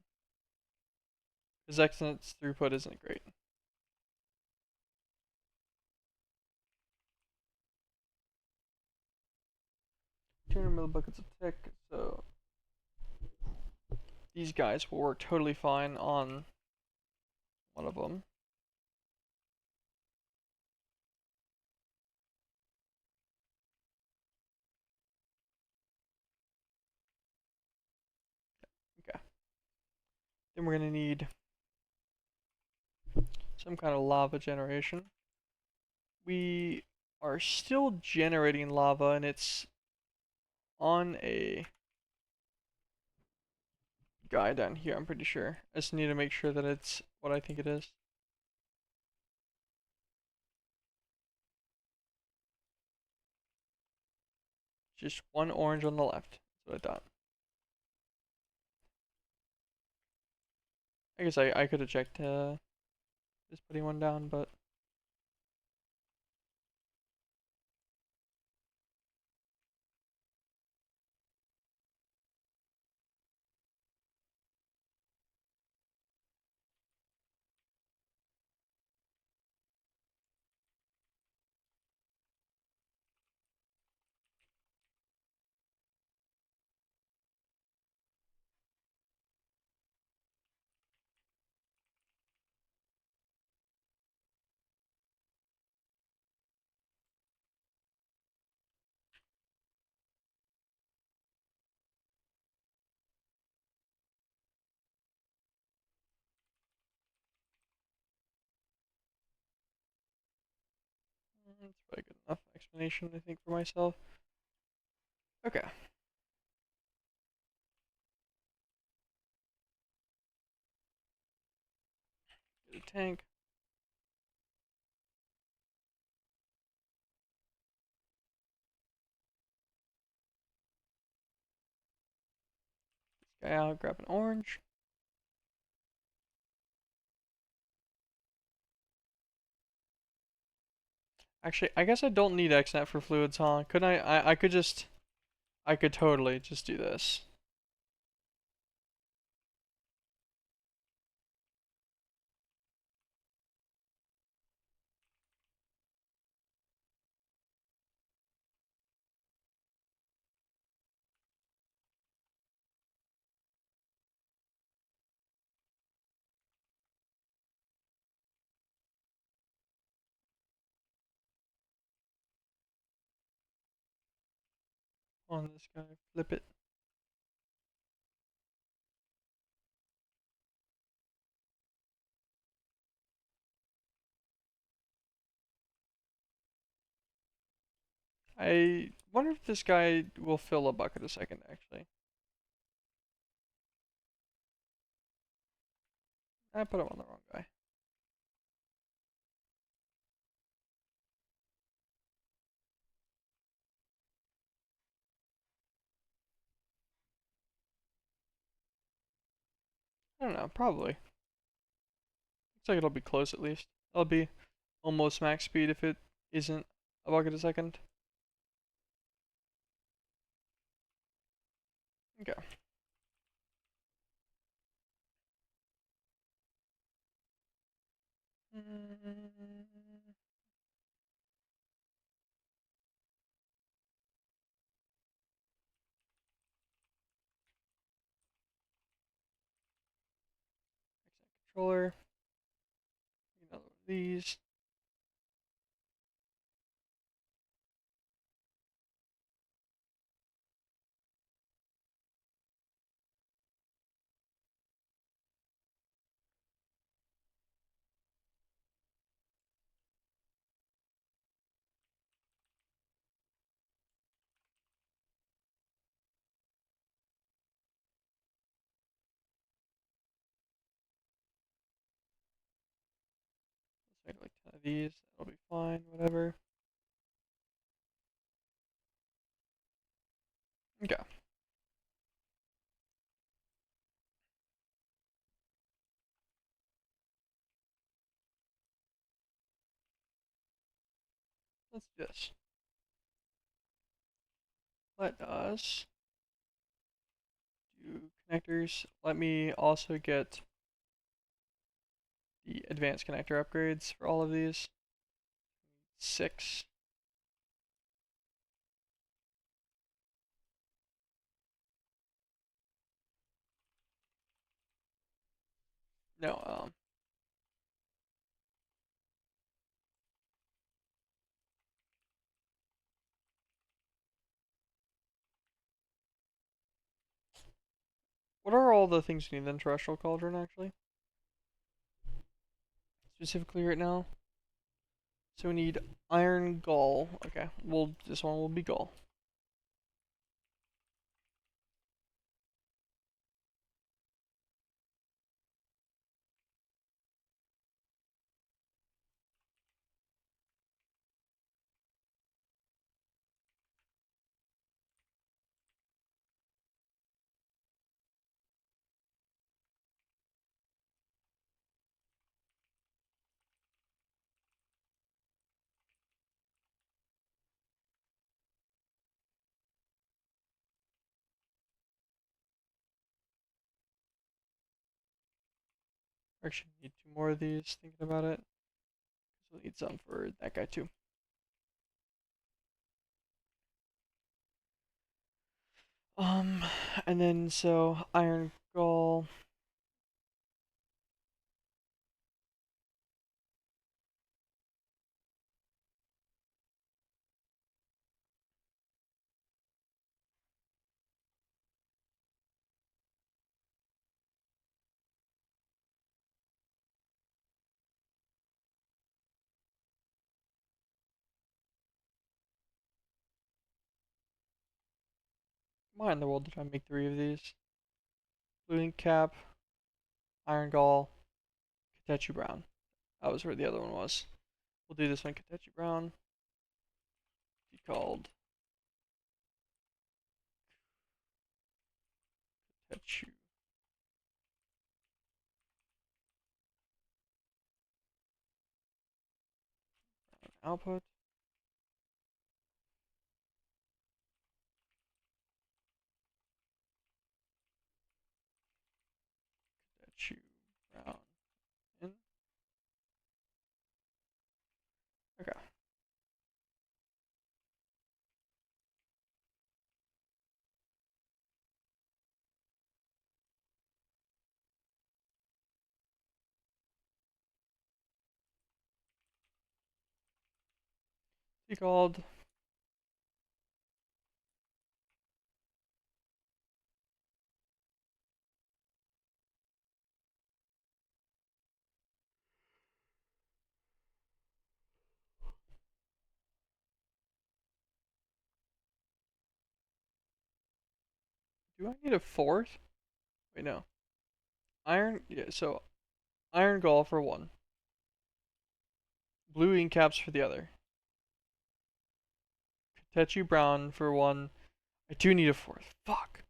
Because XNet's throughput isn't great. 200 millibuckets a tick, so these guys will work totally fine on one of them. Okay. Then we're going to need some kind of lava generation. We are still generating lava, and it's on a guy down here, I'm pretty sure. I just need to make sure that it's what I think it is. Just one orange on the left. That's what I thought. I guess I could have checked just putting one down, but that's probably good enough explanation, I think, for myself. Okay. Get a tank. This guy out, grab an orange. Actually, I guess I don't need XNet for fluids, huh? Couldn't I could just, I could totally just do this. On this guy, flip it. I wonder if this guy will fill a bucket a second, actually. I put him on the wrong guy. I don't know, probably. Looks like it'll be close at least. It'll be almost max speed if it isn't a bucket a second. Okay. Controller. Another one of these. Let's make like 10 of these. That'll be fine, whatever. Okay. Let's do this. Let us do connectors. Let me also get the advanced connector upgrades for all of these. 6. No, what are all the things you need in terrestrial cauldron actually? Specifically right now. So we need iron gall. Okay, well this one will be gall. Actually, need two more of these. Thinking about it, we'll need some for that guy too. Um, and then so iron gall. Why in the world did I make three of these? Blue ink cap, iron gall, Katechi brown. That was where the other one was. We'll do this one, Katechi brown. Be called Katechi output. Katechi brown in. Okay. Be called do I need a fourth? Wait, no. Iron, yeah, so iron gall for one. Blue ink caps for the other. Katechi brown for one. I do need a fourth. Fuck.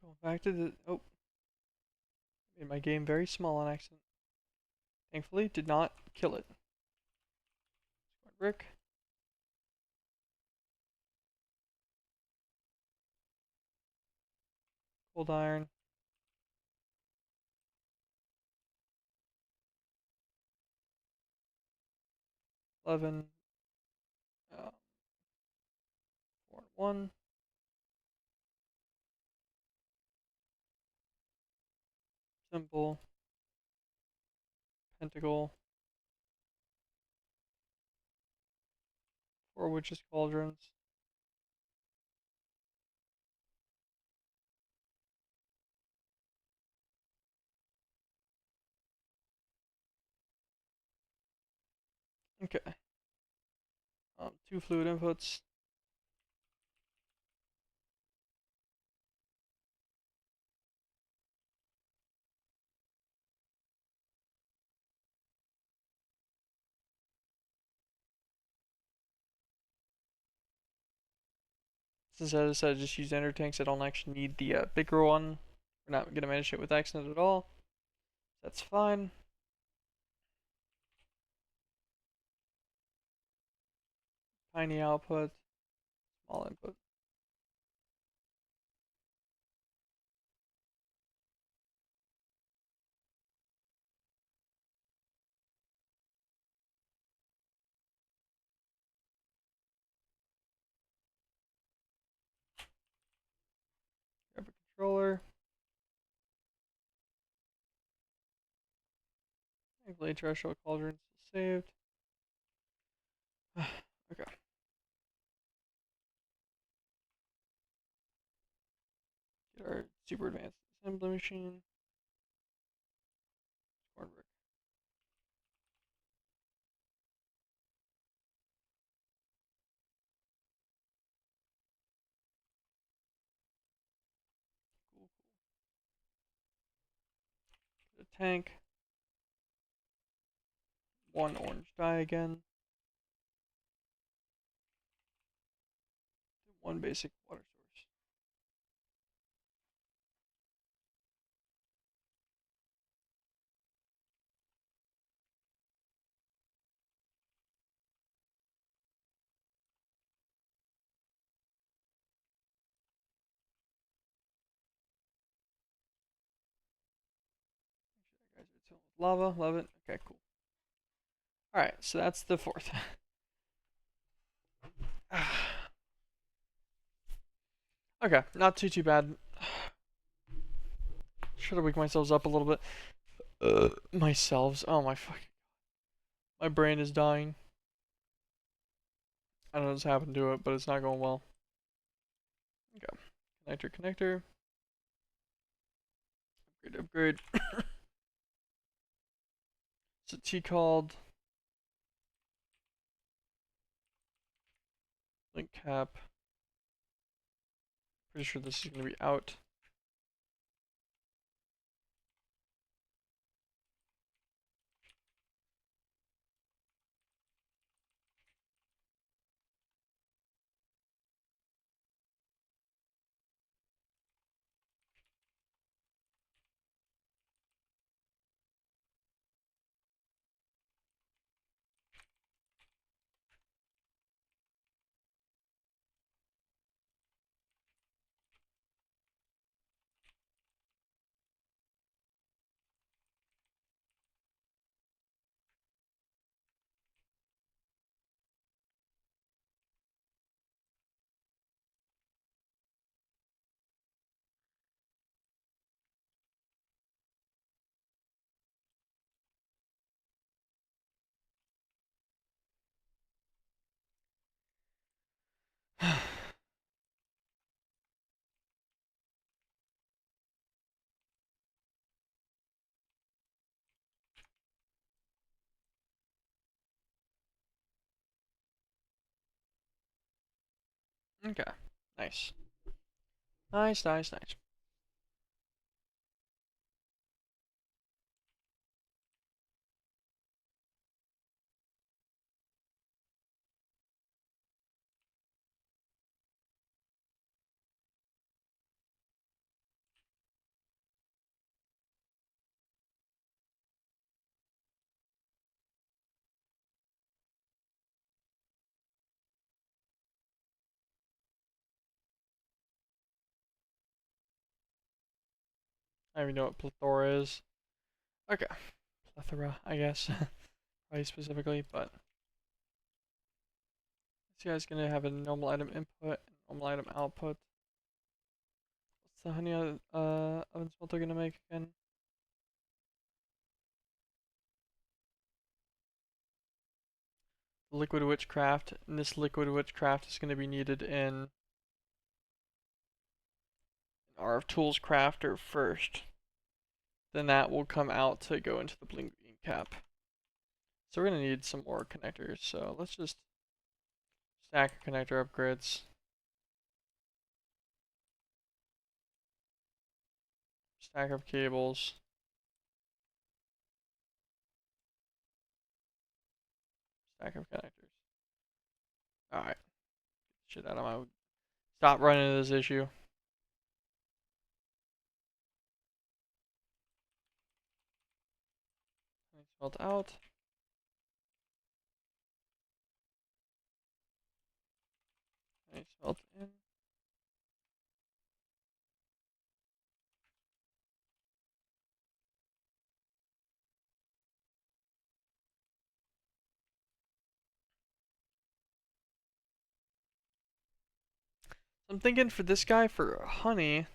Going back to the. Oh, made my game very small on accident. Thankfully, did not kill it. Brick. Cold iron. 11. 4 and 1. Simple. Pentacle. 4 witches' cauldrons. Okay. 2 fluid inputs. Since I decided to just use ender tanks, I don't actually need the bigger one. We're not gonna manage it with accident at all. That's fine. Tiny output, small input. Grab a controller. Thankfully, terrestrial cauldrons is saved. Okay. Get our super advanced assembly machine. Cornbread. tank. One orange dye again. One basic water source. Guys, it's filled with lava. Love it. Okay, cool. Alright, so that's the fourth. Okay, not too bad. Should have waked myself up a little bit. Myself. Oh my fucking. My brain is dying. I don't know what's happened to it, but it's not going well. Okay. Connector. Upgrade. What's a T called? Link cap. Pretty sure this is going to be out. Okay. Nice. Nice. I don't even know what plethora is. Okay. Plethora, I guess. Probably specifically, but this guy's gonna have a normal item input, normal item output. What's the honey oven smelter gonna make again? Liquid witchcraft, and this liquid witchcraft is gonna be needed in our tools crafter first. Then that will come out to go into the bling bean cap. So we're gonna need some more connectors. So let's just stack our connector upgrades. Stack of cables. Stack of connectors. Alright. Shit out of my. Stop running into this issue. Smelt out. Smelt in. I'm thinking for this guy, for honey,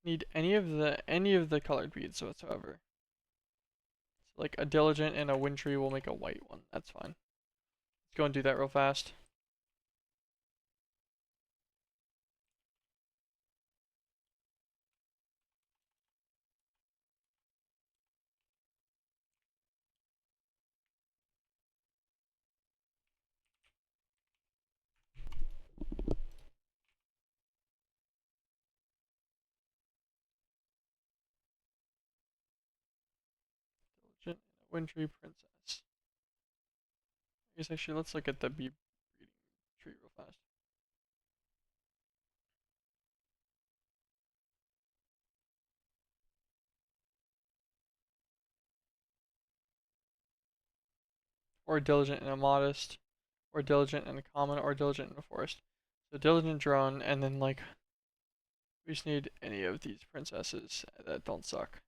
need any of the colored beads whatsoever. So like a diligent and a wintry will make a white one. That's fine. Let's go and do that real fast. Diligent and a wintry princess. I guess actually let's look at the bee breeding tree real fast. Or diligent and a modest, or diligent and a common, or diligent in a forest. So diligent drone, and then like we just need any of these princesses that don't suck.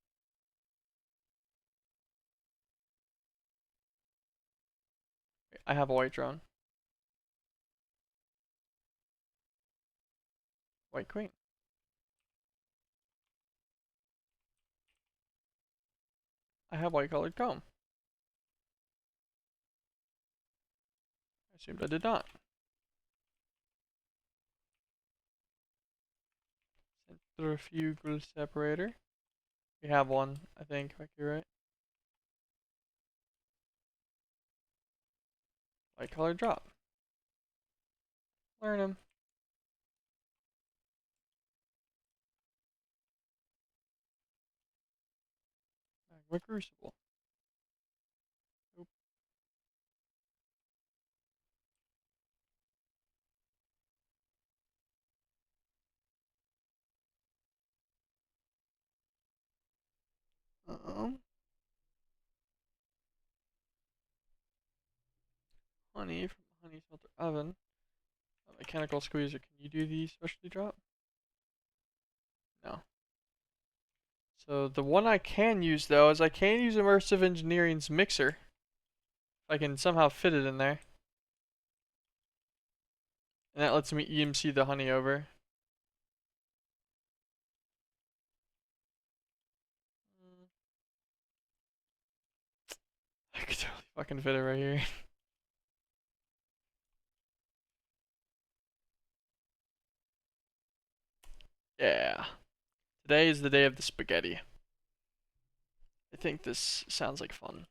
I have a white drone. White queen. I have white colored comb. I assumed I did not. Centrifugal separator. We have one, I think, if I can right. White colored drop. Learn him. Magma crucible. Oop. Honey from the honey smelter oven. A mechanical squeezer. Can you do the specialty drop? No. So the one I can use though is I can use Immersive Engineering's mixer. If I can somehow fit it in there. And that lets me EMC the honey over. I could totally fucking fit it right here. Yeah. Today is the day of the spaghetti. I think this sounds like fun.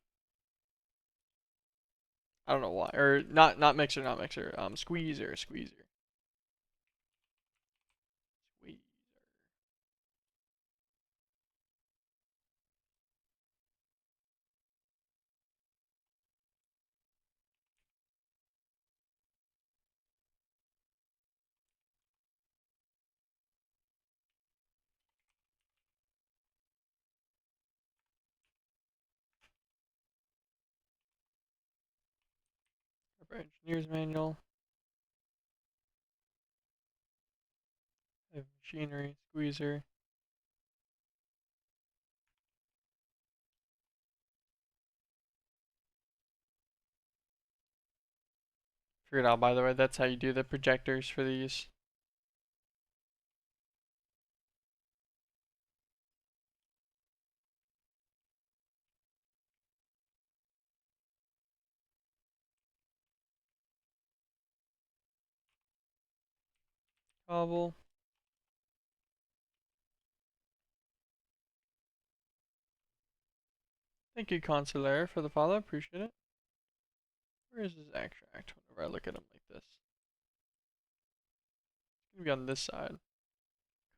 I don't know why. Or not mixer, not mixer. Squeezer. Squeezer. Engineer's manual. Machinery. Squeezer. Figured out, by the way, that's how you do the projectors for these. Cobble. Thank you, Consular, for the follow. Appreciate it. Where is his extract? Whenever I look at him like this. It's gonna be on this side.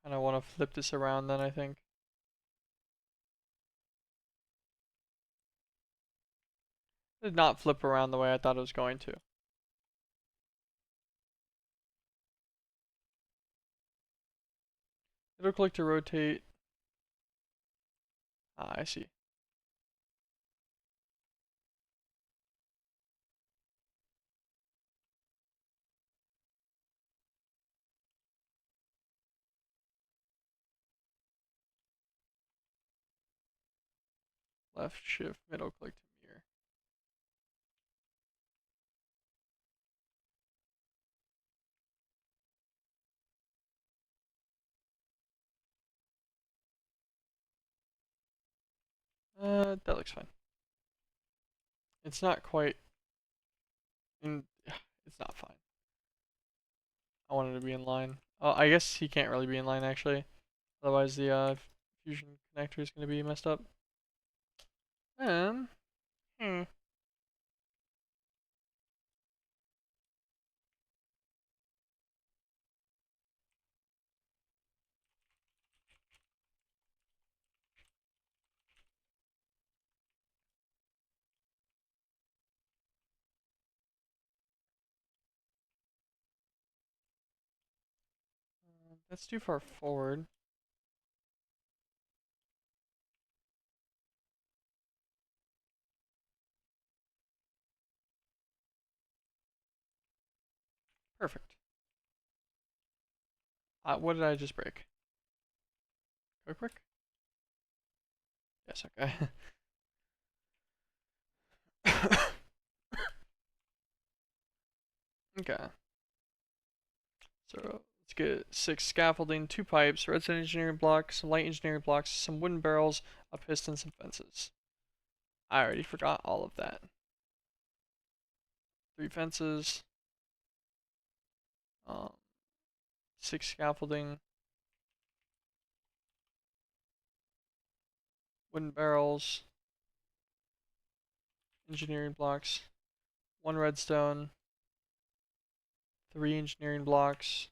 Kind of want to flip this around then, I think. It did not flip around the way I thought it was going to. It'll click to rotate. Ah, I see. Left shift, middle click to mirror. That looks fine. It's not quite. It's not fine. I wanted to be in line. Oh, I guess he can't really be in line actually. Otherwise, the fusion connector is going to be messed up. Hmm. That's too far forward. Perfect. What did I just break? Quick, quick. Yes, okay. Okay. So let's get 6 scaffolding, 2 pipes, redstone engineering blocks, some light engineering blocks, some wooden barrels, a piston, some fences. I already forgot all of that. 3 fences, um, 6 scaffolding, wooden barrels, engineering blocks, 1 redstone, 3 engineering blocks.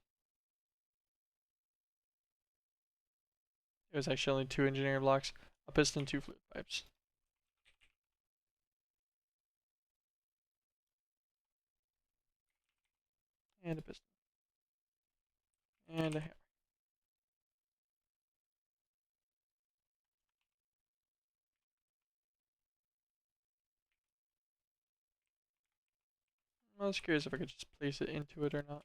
It was actually only 2 engineering blocks, a piston, 2 fluid pipes. And a piston. And a hammer. I was curious if I could just place it into it or not.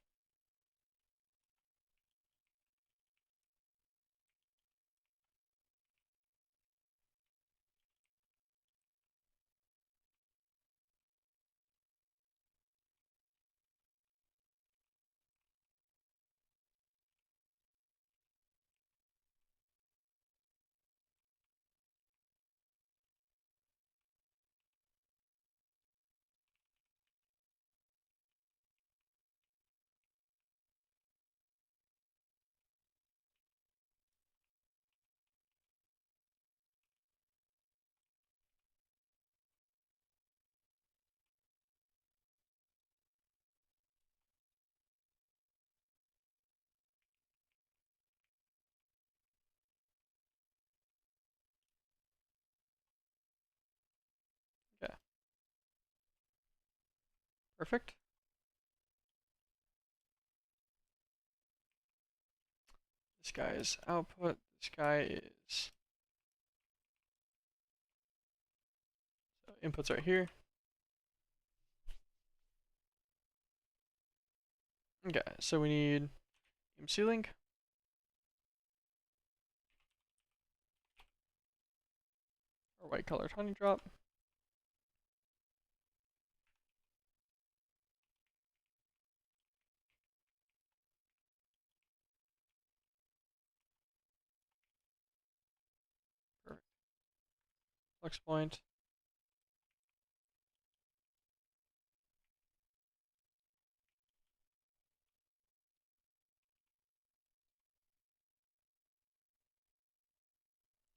Yeah, perfect. This guy is output. This guy is inputs right here. Okay, so we need MC link. Or white colored honey drop. Perfect. Flex point.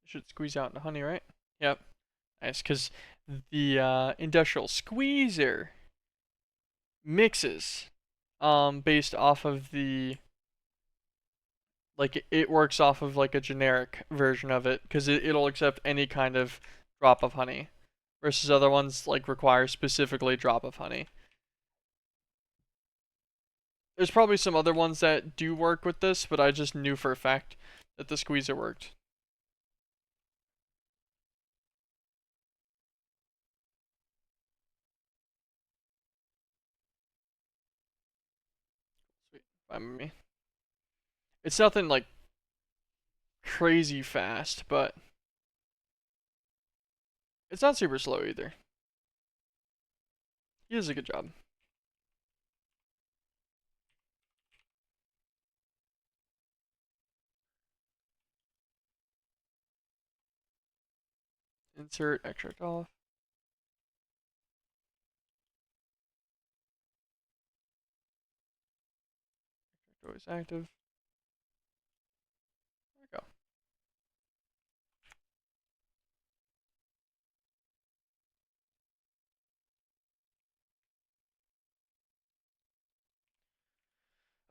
It should squeeze out into honey, right? Yep. Nice, because the industrial squeezer mixes based off of the like it works off of like a generic version of it because it'll accept any kind of drop of honey versus other ones like require specifically drop of honey. There's probably some other ones that do work with this, but I just knew for a fact that the squeezer worked. Sweet. Fine with me. It's nothing like crazy fast, but it's not super slow either. He does a good job. Insert extract off. Always active. There we go.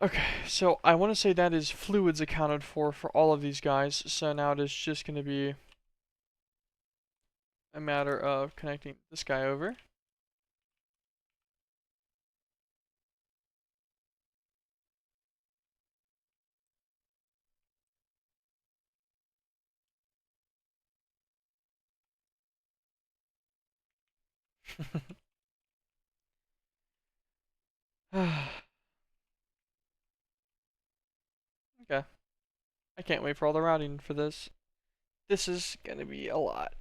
Okay, so I want to say that is fluids accounted for all of these guys. So now it is just going to be a matter of connecting this guy over. Okay. I can't wait for all the routing for this. This is gonna be a lot.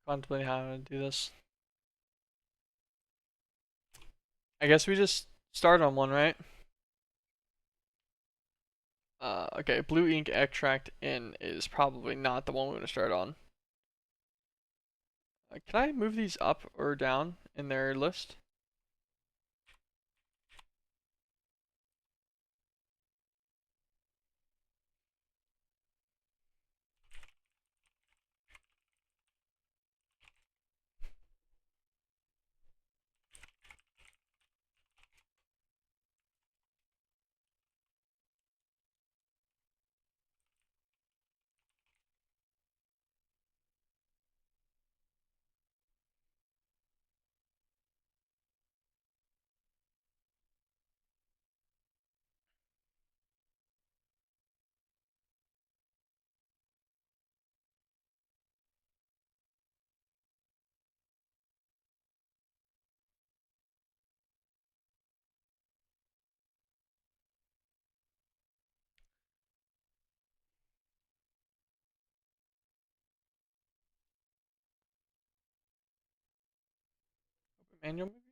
Contemplating how to do this. I guess we just start on one, right? Okay, blue ink extract in is probably not the one we're gonna start on. Can I move these up or down in their list? Manual maybe?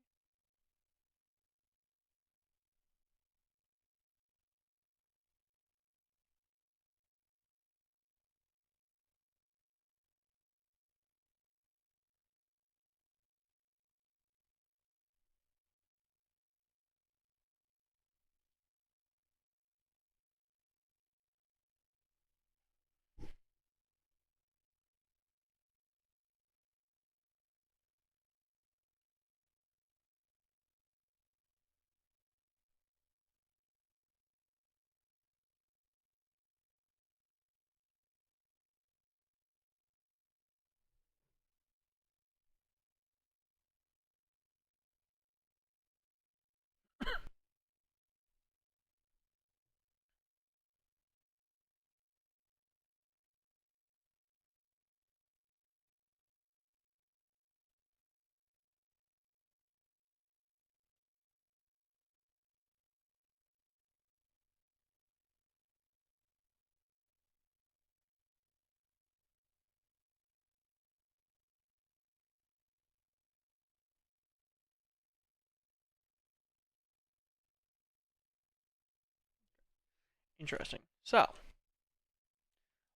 Interesting. So,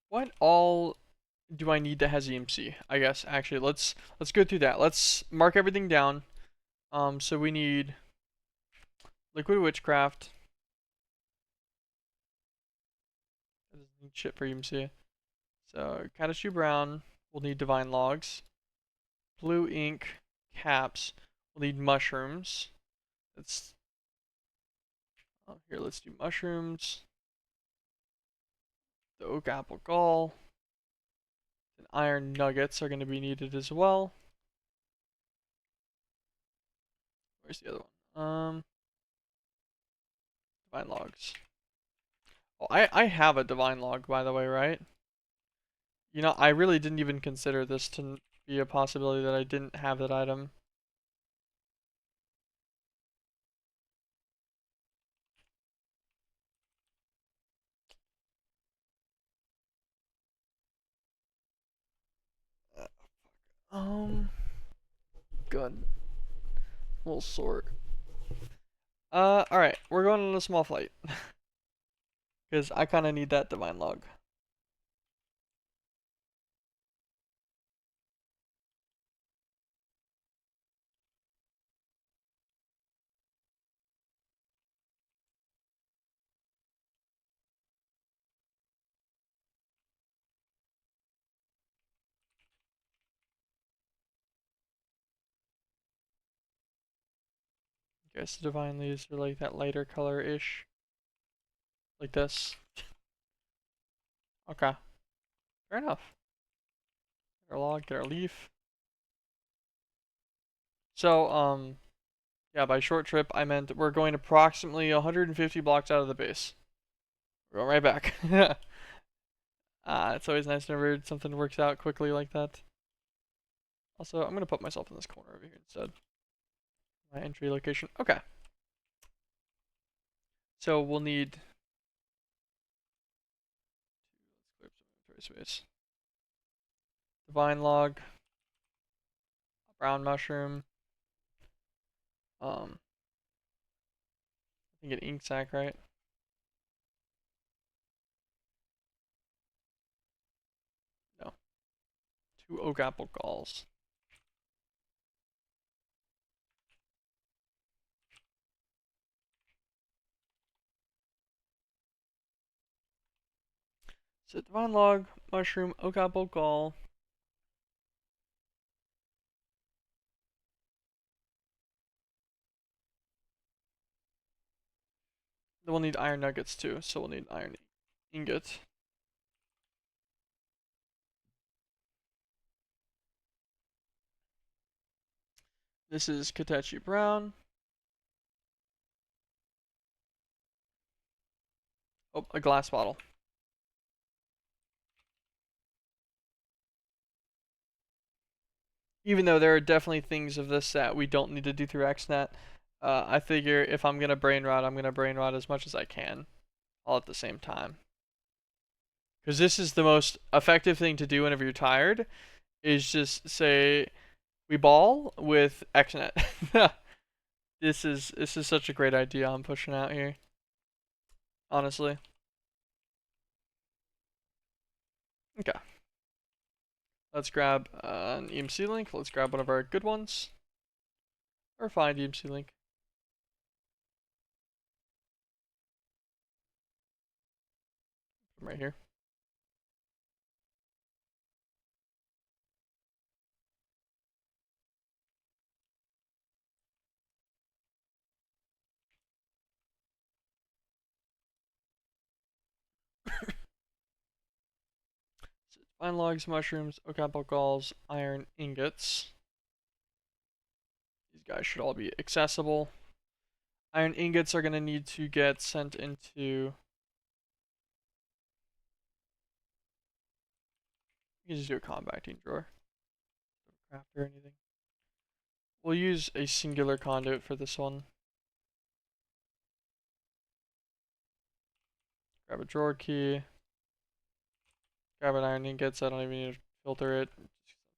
what all do I need that has EMC? I guess actually let's go through that. Let's mark everything down. So we need liquid witchcraft. That doesn't need shit for EMC. So Kadashu brown. We'll need divine logs. Blue ink caps. We'll need mushrooms. Let's here. Let's do mushrooms. The oak apple gall. And iron nuggets are going to be needed as well. Where's the other one? Divine logs. Oh, I have a divine log, by the way, right? You know, I really didn't even consider this to be a possibility that I didn't have that item. Um, good. We'll sort. Alright, we're going on a small flight. Because I kind of need that divine log. I guess the divine leaves are like that lighter color-ish. Like this. Okay. Fair enough. Get our log, get our leaf. So, yeah, by short trip, I meant we're going approximately 150 blocks out of the base. We're going right back. It's always nice whenever something works out quickly like that. Also, I'm going to put myself in this corner over here instead. My entry location. Okay. So we'll need space. Divine log, brown mushroom, I think an ink sac, right? No. 2 oak apple galls. So divine log, mushroom, oak apple gall. Then we'll need iron nuggets too, so we'll need iron ingot. This is Katachi brown. Oh, a glass bottle. Even though there are definitely things of this that we don't need to do through XNet, I figure if I'm gonna brain rot, I'm gonna brain rot as much as I can, all at the same time. Because this is the most effective thing to do whenever you're tired, is just say we ball with XNet. This is such a great idea I'm pushing out here. Honestly. Okay. Let's grab an EMC link. Let's grab one of our good ones. Or find EMC link. Right here. Fine logs, mushrooms, oak apple galls, iron ingots. These guys should all be accessible. Iron ingots are going to need to get sent into... You can just do a compacting drawer. Craft or anything. We'll use a singular conduit for this one. Grab a drawer key. Grab an iron ingots. I don't even need to filter it. I'm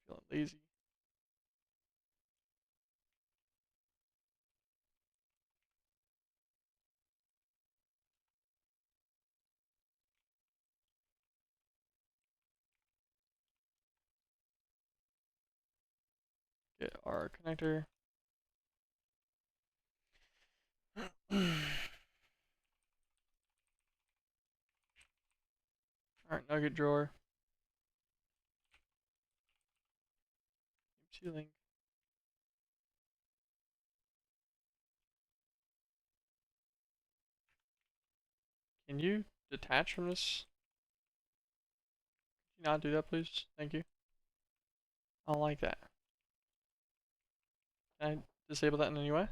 feeling lazy. Get our connector. Alright, nugget drawer. Ceiling. Can you detach from this? Can you not do that, please? Thank you. I don't like that. Can I disable that in any way?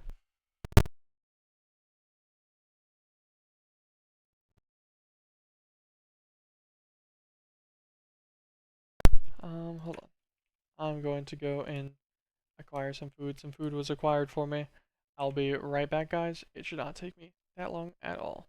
Hold on. I'm going to go and acquire some food. Some food was acquired for me. I'll be right back, guys. It should not take me that long at all.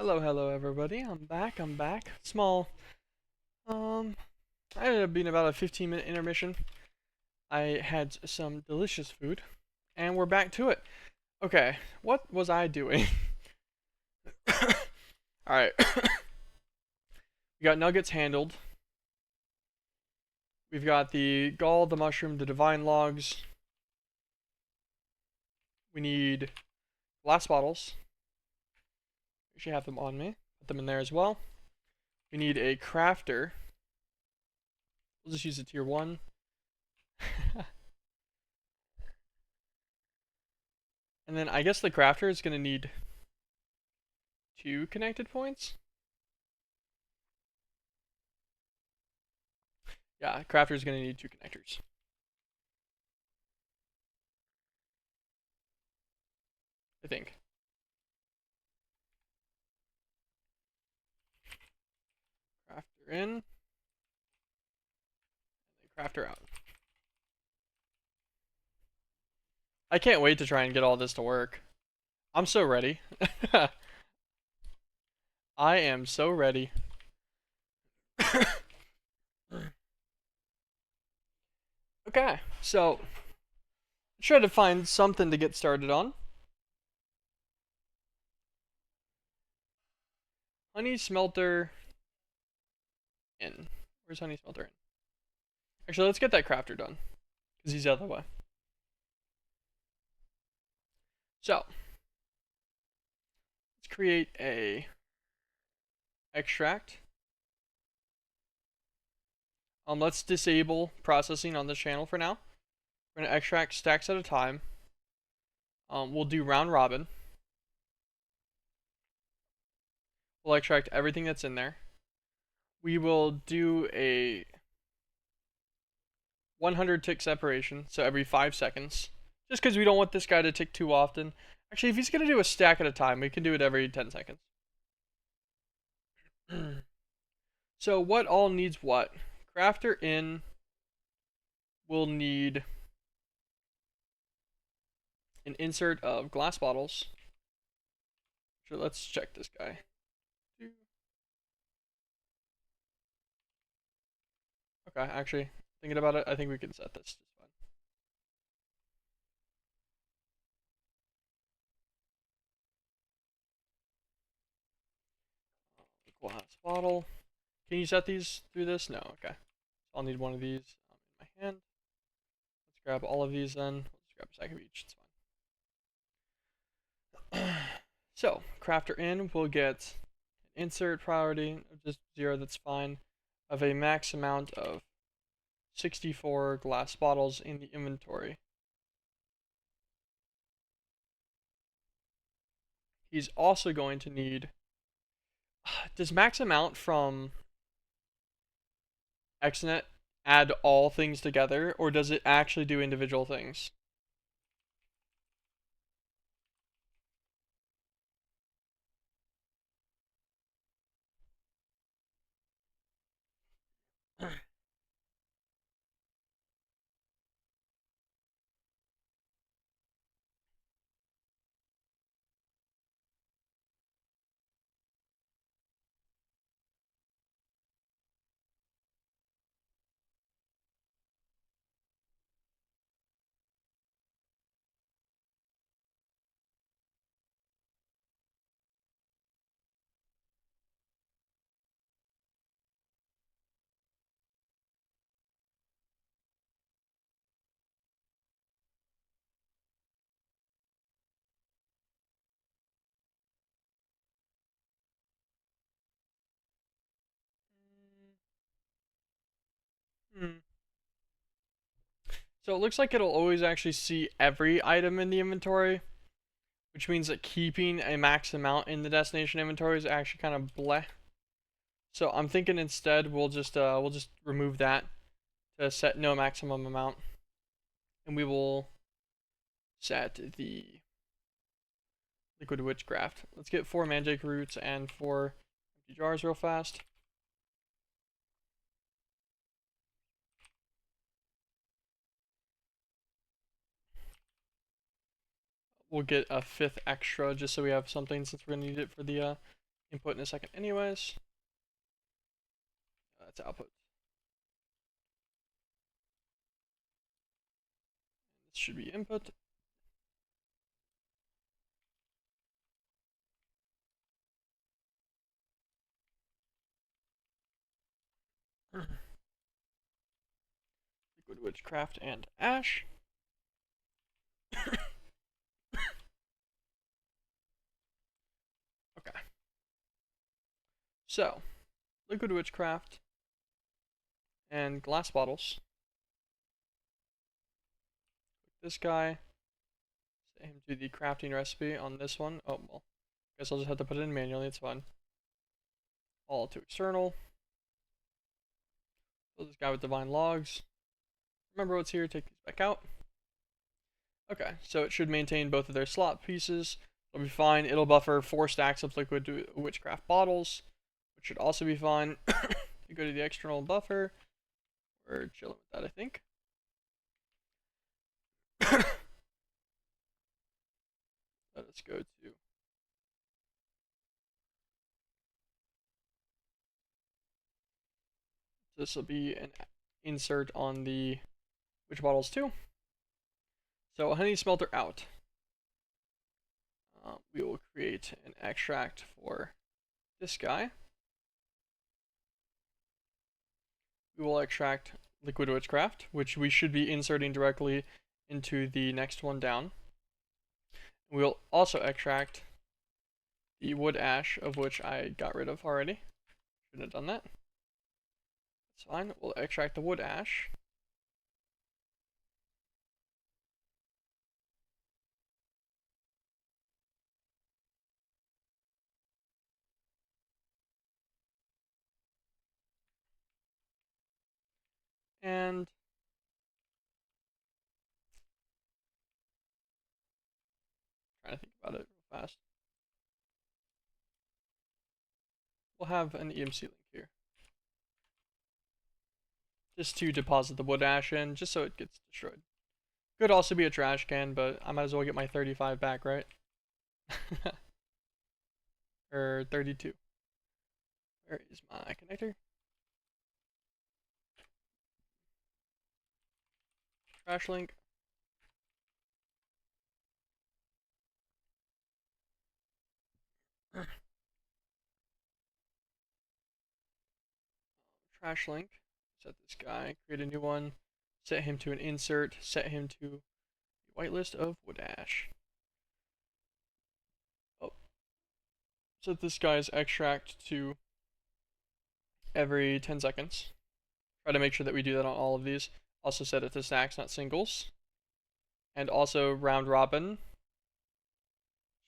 Hello everybody. I'm back. Small, I ended up being about a 15-minute intermission. I had some delicious food, and we're back to it. Okay, what was I doing? Alright, we got nuggets handled. We've got the gall, the mushroom, the divine logs. We need glass bottles. I should have them on me. Put them in there as well. We need a crafter. We'll just use a tier 1. And then I guess the crafter is going to need 2 connected points. Yeah, crafter is going to need 2 connectors. I think. Crafter in. Crafter out. I can't wait to try and get all this to work. I'm so ready. I am so ready. Okay, so try to find something to get started on. Honey smelter in. Where's honey smelter in? Actually, let's get that crafter done, because he's out of the way. So, let's create a extract. Let's disable processing on this channel for now. We're gonna extract stacks at a time. We'll do round robin. We'll extract everything that's in there. We will do a 100 tick separation, so every 5 seconds. Just because we don't want this guy to tick too often. Actually, if he's going to do a stack at a time, we can do it every 10 seconds. So what all needs what? Crafter in will need an insert of glass bottles. So let's check this guy. Okay, actually, thinking about it, I think we can set this just fine. Glass bottle. Can you set these through this? No, okay. I'll need one of these in my hand. Let's grab all of these then. Let's grab a stack of each, it's fine. So, crafter in will get an insert priority of just 0, that's fine, of a max amount of 64 glass bottles in the inventory. He's also going to need... Does max amount from XNet add all things together, or does it actually do individual things? Hmm. So it looks like it'll always actually see every item in the inventory, which means that keeping a max amount in the destination inventory is actually kind of bleh. So I'm thinking instead we'll just remove that to set no maximum amount, and we will set the liquid witchcraft. Let's get 4 magic roots and 4 empty jars real fast. We'll get a 5th extra just so we have something, since we're gonna need it for the input in a second anyways. That's output. This should be input. Liquid Witchcraft and Ash. Okay. So, Liquid Witchcraft and glass bottles. This guy. Set him to the crafting recipe on this one. Oh, well. Guess I'll just have to put it in manually, it's fine. All to external. So this guy with divine logs. Remember what's here, take these back out. Okay, so it should maintain both of their slot pieces. It'll be fine. It'll buffer 4 stacks of liquid witchcraft bottles, which should also be fine. You go to the external buffer. We're chilling with that, I think. Let us go to this will be an insert on the witch bottles too. So honey smelter out. We will create an extract for this guy. We will extract liquid witchcraft, which we should be inserting directly into the next one down. We'll also extract the wood ash, of which I got rid of already. Shouldn't have done that. That's fine. We'll extract the wood ash. And trying to think about it real fast. We'll have an EMC link here. Just to deposit the wood ash in, just so it gets destroyed. Could also be a trash can, but I might as well get my 35 back, right? Or 32. Where is my connector? Trash link. Trash link. Set this guy, create a new one, set him to an insert, set him to a whitelist of wood ash. Oh. Set this guy's extract to every 10 seconds. Try to make sure that we do that on all of these. Also set it to stacks, not singles. And also round robin.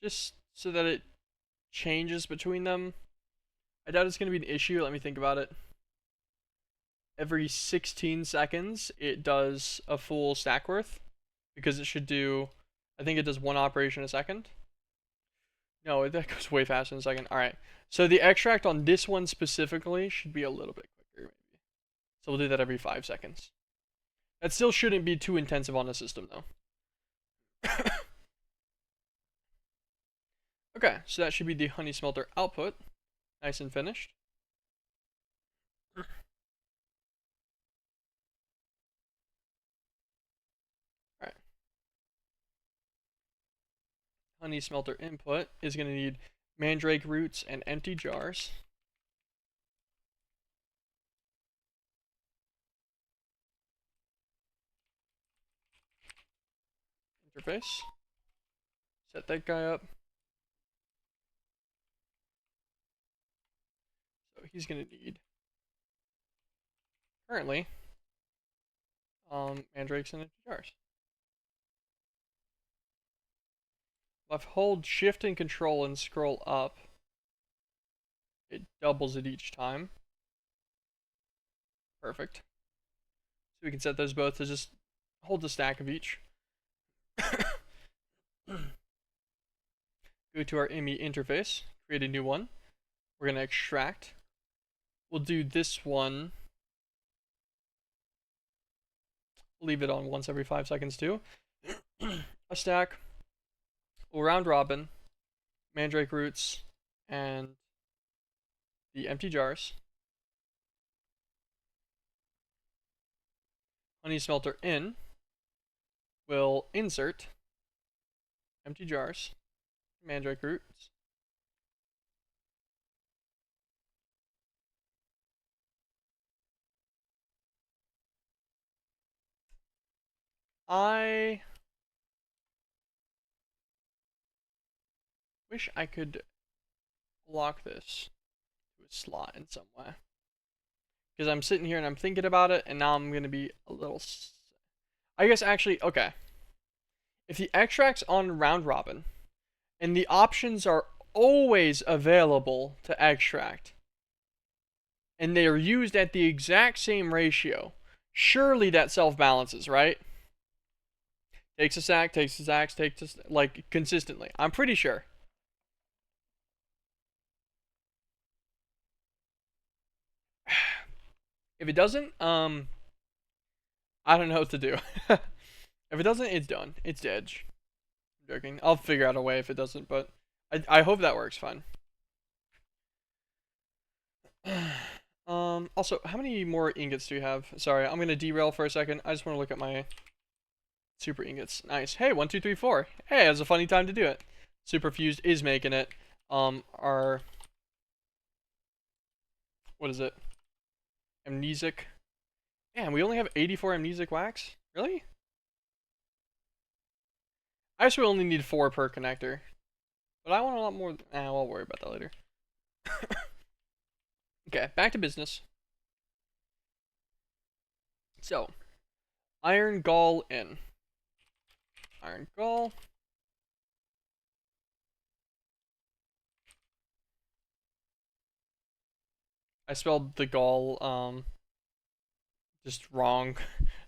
Just so that it changes between them. I doubt it's going to be an issue. Let me think about it. Every 16 seconds, it does a full stack worth. Because it should do, I think it does 1 operation a second. No, that goes way faster in a second. Alright, so the extract on this one specifically should be a little bit quicker, maybe. So we'll do that every 5 seconds. That still shouldn't be too intensive on the system, though. Okay, so that should be the honey smelter output. Nice and finished. Alright. Honey smelter input is going to need mandrake roots and empty jars. Interface. Set that guy up. So he's going to need currently mandrakes and empty jars. If I hold shift and control and scroll up, it doubles it each time. Perfect. So we can set those both to just hold the stack of each. Go to our ME interface, create a new one. We're going to extract. We'll do this one. Leave it on once every 5 seconds too. A stack. We'll round robin, mandrake roots, and the empty jars. Honey smelter in will insert empty jars, mandrake roots. I wish I could lock this to a slot in some way. Because I'm sitting here and I'm thinking about it, and now I'm going to be a little... I guess actually, okay. If the extract's on round robin, and the options are always available to extract, and they are used at the exact same ratio, surely that self-balances, right? Takes a sack, takes a sack, takes a... like, consistently. I'm pretty sure. If it doesn't, I don't know what to do. If it doesn't, it's done. It's dead. I'm joking. I'll figure out a way if it doesn't, but I hope that works fine. Also, how many more ingots do you have? Sorry, I'm gonna derail for a second. I just want to look at my super ingots. Nice. Hey, 1, 2, 3, 4. Hey, it was a funny time to do it. Superfused is making it. Our... what is it? Amnesic. Man, we only have 84 amnesic wax? Really? I guess we only need 4 per connector. But I want a lot more... I'll worry about that later. Okay, back to business. So, iron gall in. Iron gall. I spelled the gall, just wrong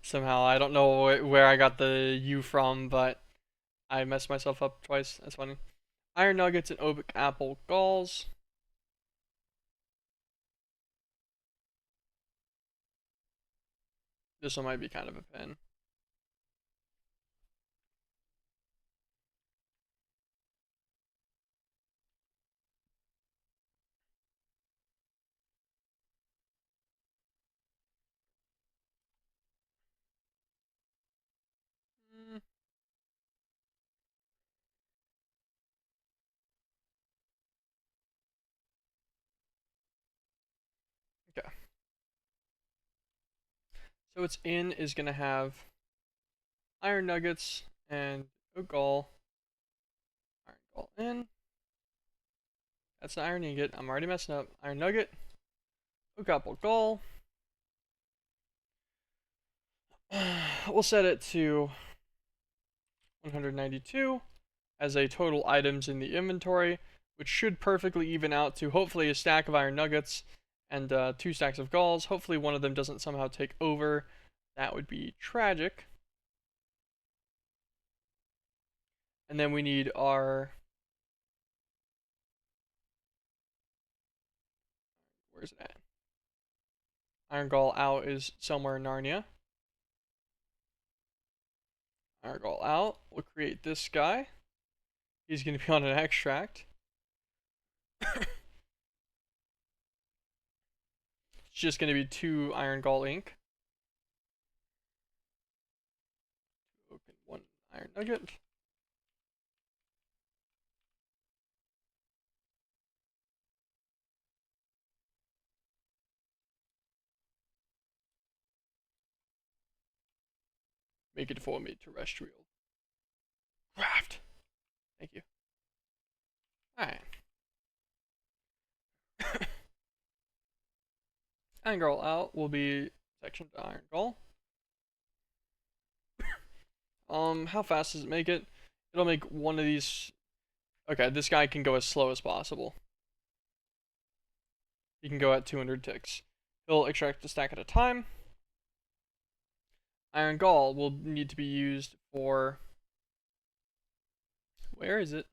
somehow. I don't know where I got the U from, but I messed myself up twice. That's funny. Iron nuggets and oak apple galls. This one might be kind of a pain. Okay. So its in is going to have iron nuggets and oak gall. Iron gall in. That's an iron ingot. I'm already messing up. Iron nugget. Oak apple gall. We'll set it to 192 as a total items in the inventory, which should perfectly even out to hopefully a stack of iron nuggets and 2 stacks of galls. Hopefully one of them doesn't somehow take over. That would be tragic. And then we need our... where's it at? Iron gall out is somewhere in Narnia. Iron gall out. We'll create this guy. He's going to be on an extract. It's just going to be 2 iron gall ink. 1 iron nugget. Make it for me terrestrial. Craft. Thank you. Alright. Iron gall out will be section to iron gall. How fast does it make it? It'll make one of these. Okay, this guy can go as slow as possible. He can go at 200 ticks. He'll extract a stack at a time. Iron gall will need to be used for... where is it?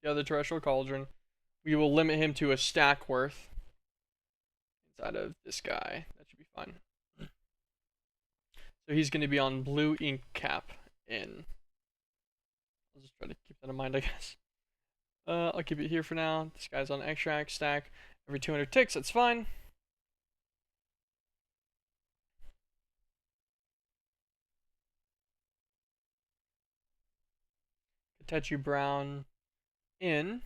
The other terrestrial cauldron. We will limit him to a stack worth inside of this guy. That should be fine. So he's going to be on blue ink cap in. I'll just try to keep that in mind, I guess. I'll keep it here for now. This guy's on extract stack. Every 200 ticks, that's fine. Katechi Brown in.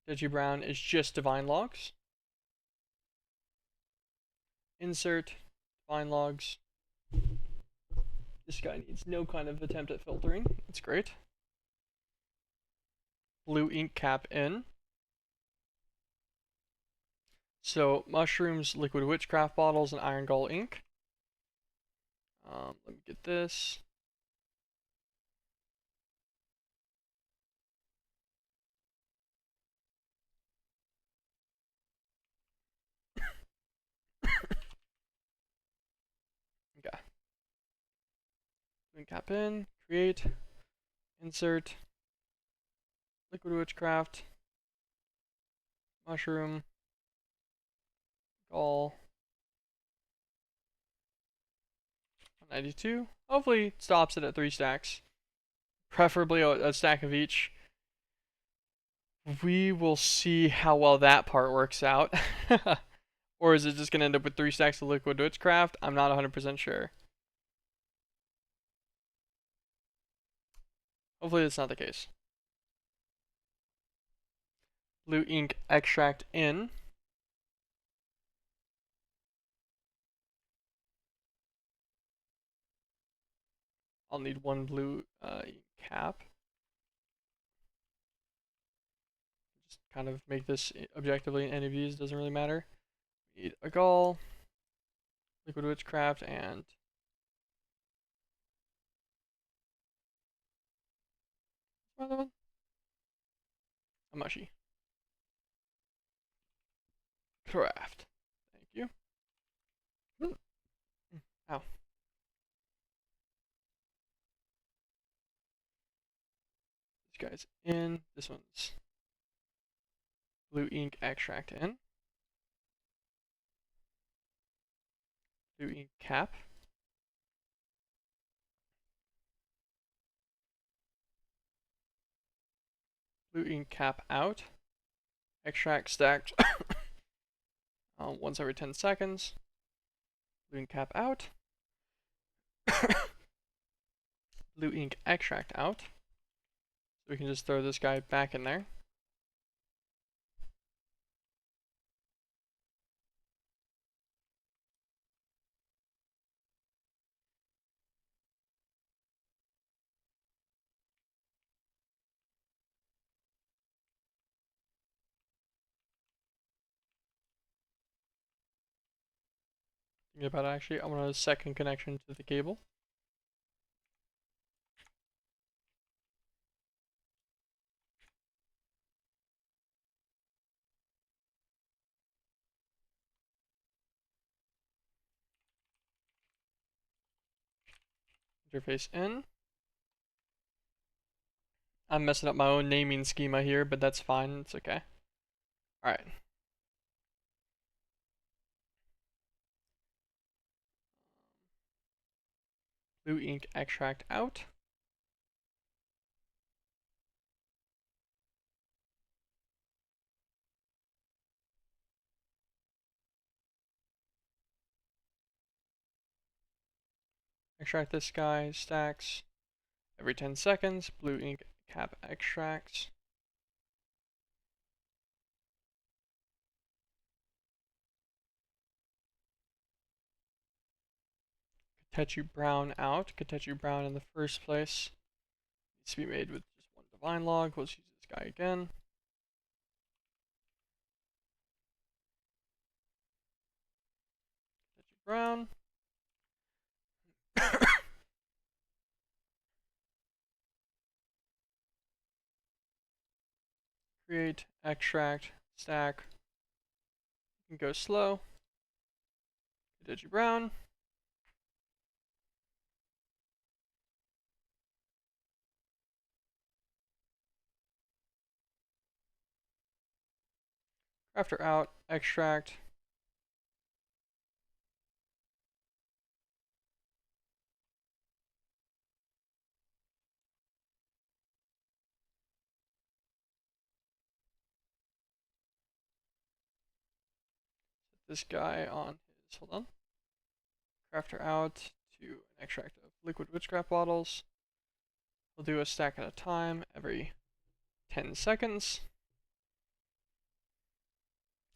Katechi Brown is just divine logs. Insert divine logs. This guy needs no kind of attempt at filtering. That's great. Blue ink cap in. So mushrooms, liquid witchcraft bottles, and iron gall ink. Let me get this. Okay. Ink cap in. Create. Insert. Liquid witchcraft. Mushroom. Gall. 192. Hopefully it stops it at 3 stacks. Preferably a stack of each. We will see how well that part works out. Or is it just going to end up with 3 stacks of liquid witchcraft? I'm not 100% sure. Hopefully that's not the case. Blue ink extract in. I'll need 1 blue ink cap. Just kind of make this objectively in any of these, doesn't really matter. Need a gall, liquid witchcraft, and another one? A mushy. Craft. Thank you. Ow. This guy's in. This one's blue ink extract in. Blue ink cap. Blue ink cap out. Extract stacked once every 10 seconds. Blue ink cap out. Blue ink extract out. So we can just throw this guy back in there. Thinking about it, actually, I want a second connection to the cable. Interface in. I'm messing up my own naming schema here, but that's fine. It's okay. Alright. Blue ink extract out. Extract this guy, stacks. Every 10 seconds, blue ink cap extracts. Katechi Brown out. Katechi Brown in the first place needs to be made with just 1 divine log. Let's use this guy again. Katechi Brown. Create, extract, stack. You can go slow. Katechi Brown. Crafter out, extract. this guy on his, hold on, crafter out to an extract of liquid witchcraft bottles. We'll do a stack at a time every 10 seconds.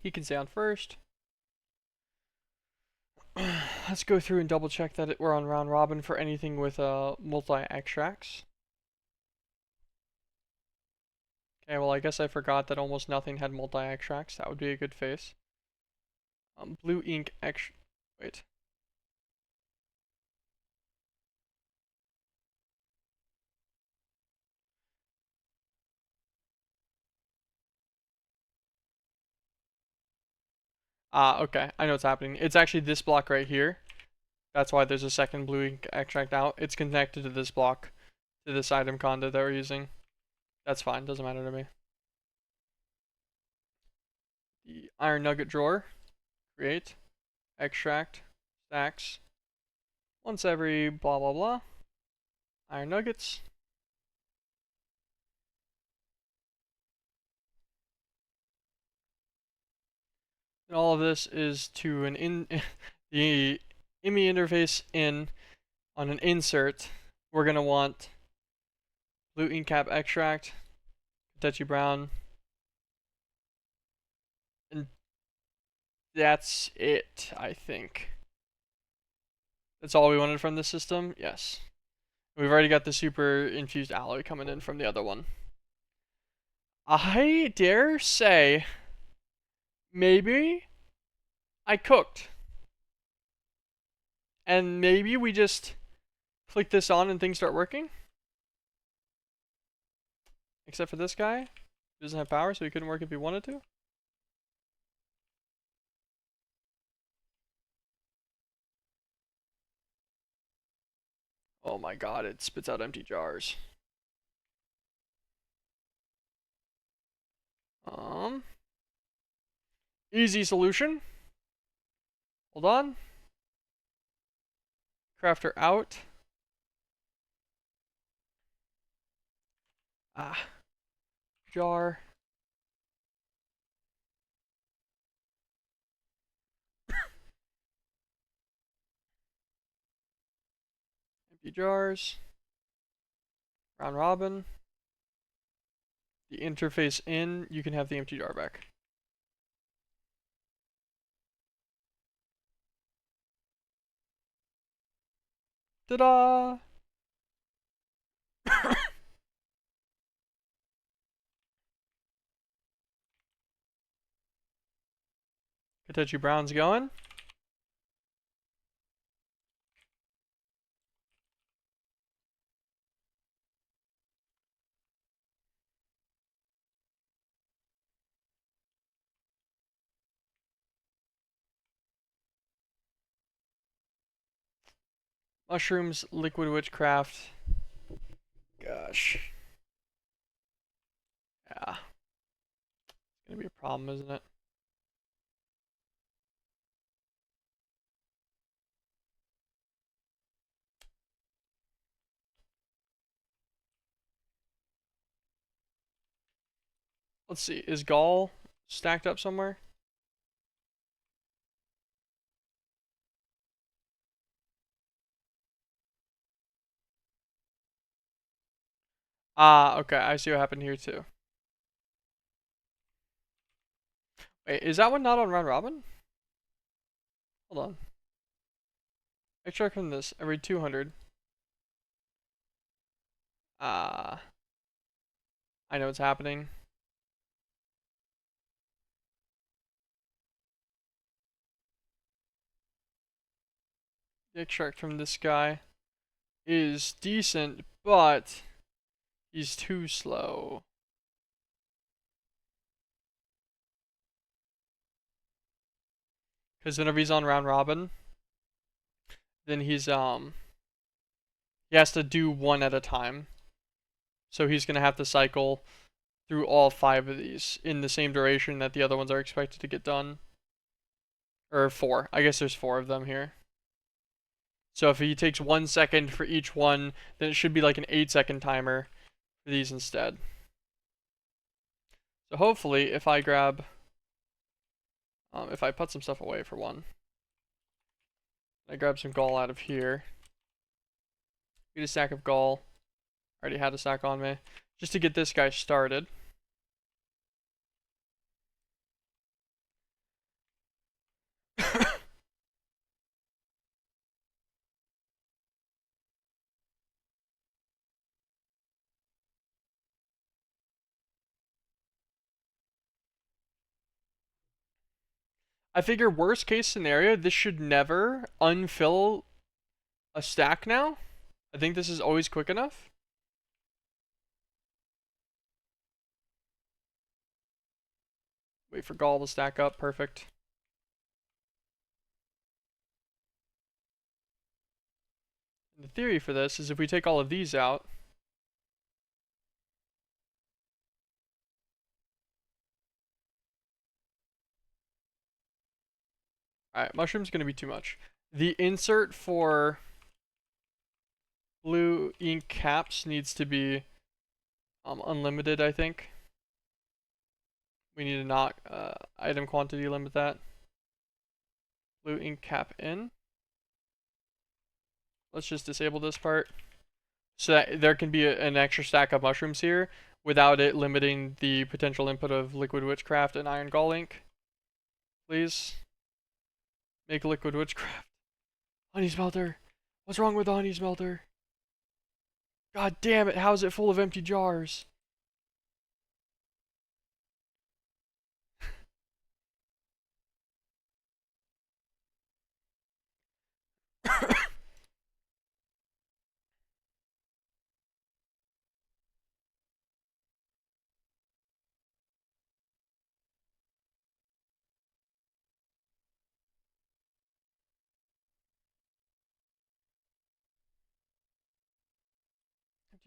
He can stay on first. Let's go through and double check that we're on round robin for anything with multi-extracts. Okay, well I guess I forgot that almost nothing had multi-extracts. That would be a good face. Blue ink wait. Okay, I know what's happening. It's actually this block right here. That's why there's a second blue ink extract out. It's connected to this block, to this item conda that we're using. That's fine, doesn't matter to me. The iron nugget drawer, create, extract, stacks, once every blah blah blah. Iron nuggets. And all of this is to an the IMI interface in on an insert. We're gonna want blue ink cap extract, Kentucky brown, and that's it, I think. That's all we wanted from this system? Yes. We've already got the super infused alloy coming in from the other one. I dare say, maybe I cooked. And maybe we just click this on and things start working? Except for this guy, who doesn't have power, so he couldn't work if he wanted to. Oh my god, it spits out empty jars. Easy solution. Hold on. Crafter out. Jar. Empty jars. Round robin. The interface in, you can have the empty jar back. Ta-da! Kentucky brown's going. Mushrooms, liquid witchcraft. Gosh. Yeah. It's gonna be a problem, isn't it? Let's see, is gall stacked up somewhere? Okay, I see what happened here too. Wait, is that one not on round robin? Hold on. Extract from this every 200. I know what's happening. The extract from this guy is decent, but he's too slow. Because whenever he's on round robin, then he has to do one at a time. So he's gonna have to cycle through all 5 of these in the same duration that the other ones are expected to get done. Or 4. I guess there's 4 of them here. So if he takes 1 second for each one, then it should be like an 8-second timer for these instead. So hopefully, if I grab If I put some stuff away for one. I grab some gall out of here. Get a stack of gall. Already had a stack on me. Just to get this guy started. I figure worst case scenario, this should never unfill a stack now. I think this is always quick enough. Wait for gall to stack up. Perfect. And the theory for this is if we take all of these out, alright, mushroom's going to be too much. The insert for blue ink caps needs to be unlimited, I think. We need to not item quantity limit that. Blue ink cap in. Let's just disable this part so that there can be an extra stack of mushrooms here without it limiting the potential input of liquid witchcraft and iron gall ink. Please make liquid witchcraft. Honey smelter. What's wrong with the honey smelter? God damn it, how is it full of empty jars?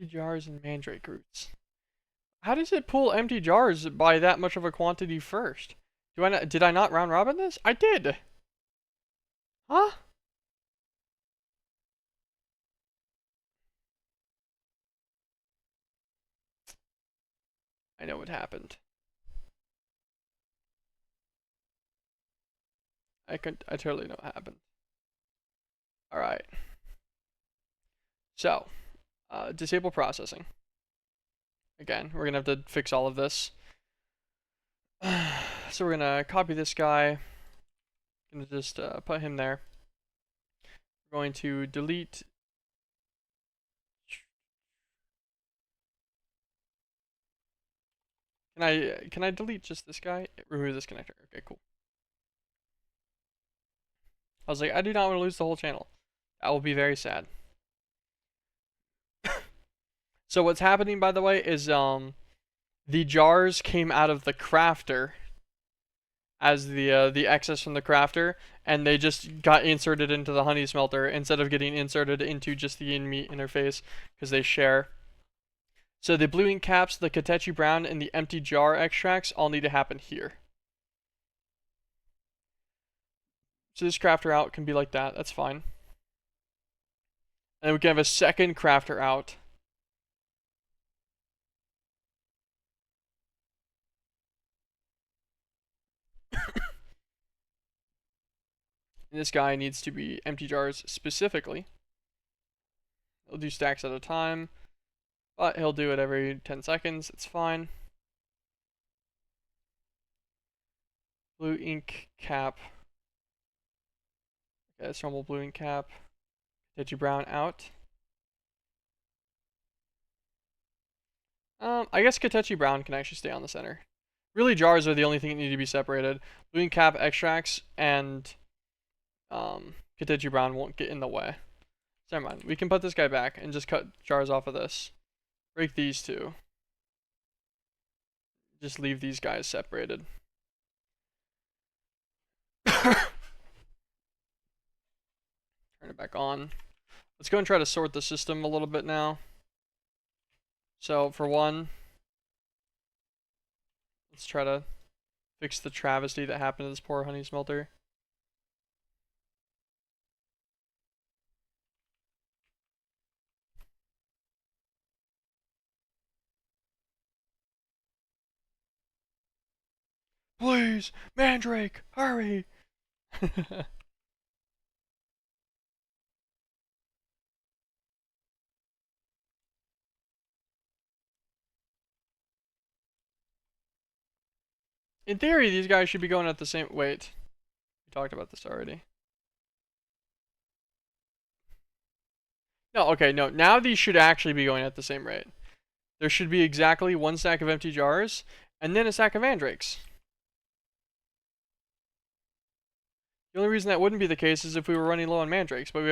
Empty jars and mandrake roots. How does it pull empty jars by that much of a quantity first? Did I not round robin this? I did. Huh? I know what happened. I totally know what happened. All right. So, disable processing. Again, we're gonna have to fix all of this. So we're gonna copy this guy. Gonna just put him there. We're going to delete. Can I delete just this guy? Remove this connector. Okay, cool. I was like, I do not want to lose the whole channel. That will be very sad. So what's happening, by the way, is the jars came out of the crafter as the excess from the crafter, and they just got inserted into the honey smelter instead of getting inserted into just the in-meat interface because they share. So the blue ink caps, the Katechi brown, and the empty jar extracts all need to happen here. So this crafter out can be like that. That's fine. And we can have a second crafter out. And this guy needs to be empty jars specifically. He'll do stacks at a time, but he'll do it every 10 seconds. It's fine. Blue ink cap. Okay, that's normal blue ink cap. Katechi brown out. I guess Katechi brown can actually stay on the center. Really, jars are the only thing that need to be separated. Blue ink cap extracts and Katechi brown won't get in the way. So never mind. We can put this guy back and just cut jars off of this. Break these two. Just leave these guys separated. Turn it back on. Let's go and try to sort the system a little bit now. So for one, let's try to fix the travesty that happened to this poor honey smelter. Please, Mandrake, hurry! In theory, these guys should be going at the same. Wait, we talked about this already. No, okay, no. Now these should actually be going at the same rate. There should be exactly one stack of empty jars, and then a stack of mandrakes. The only reason that wouldn't be the case is if we were running low on mandrakes, but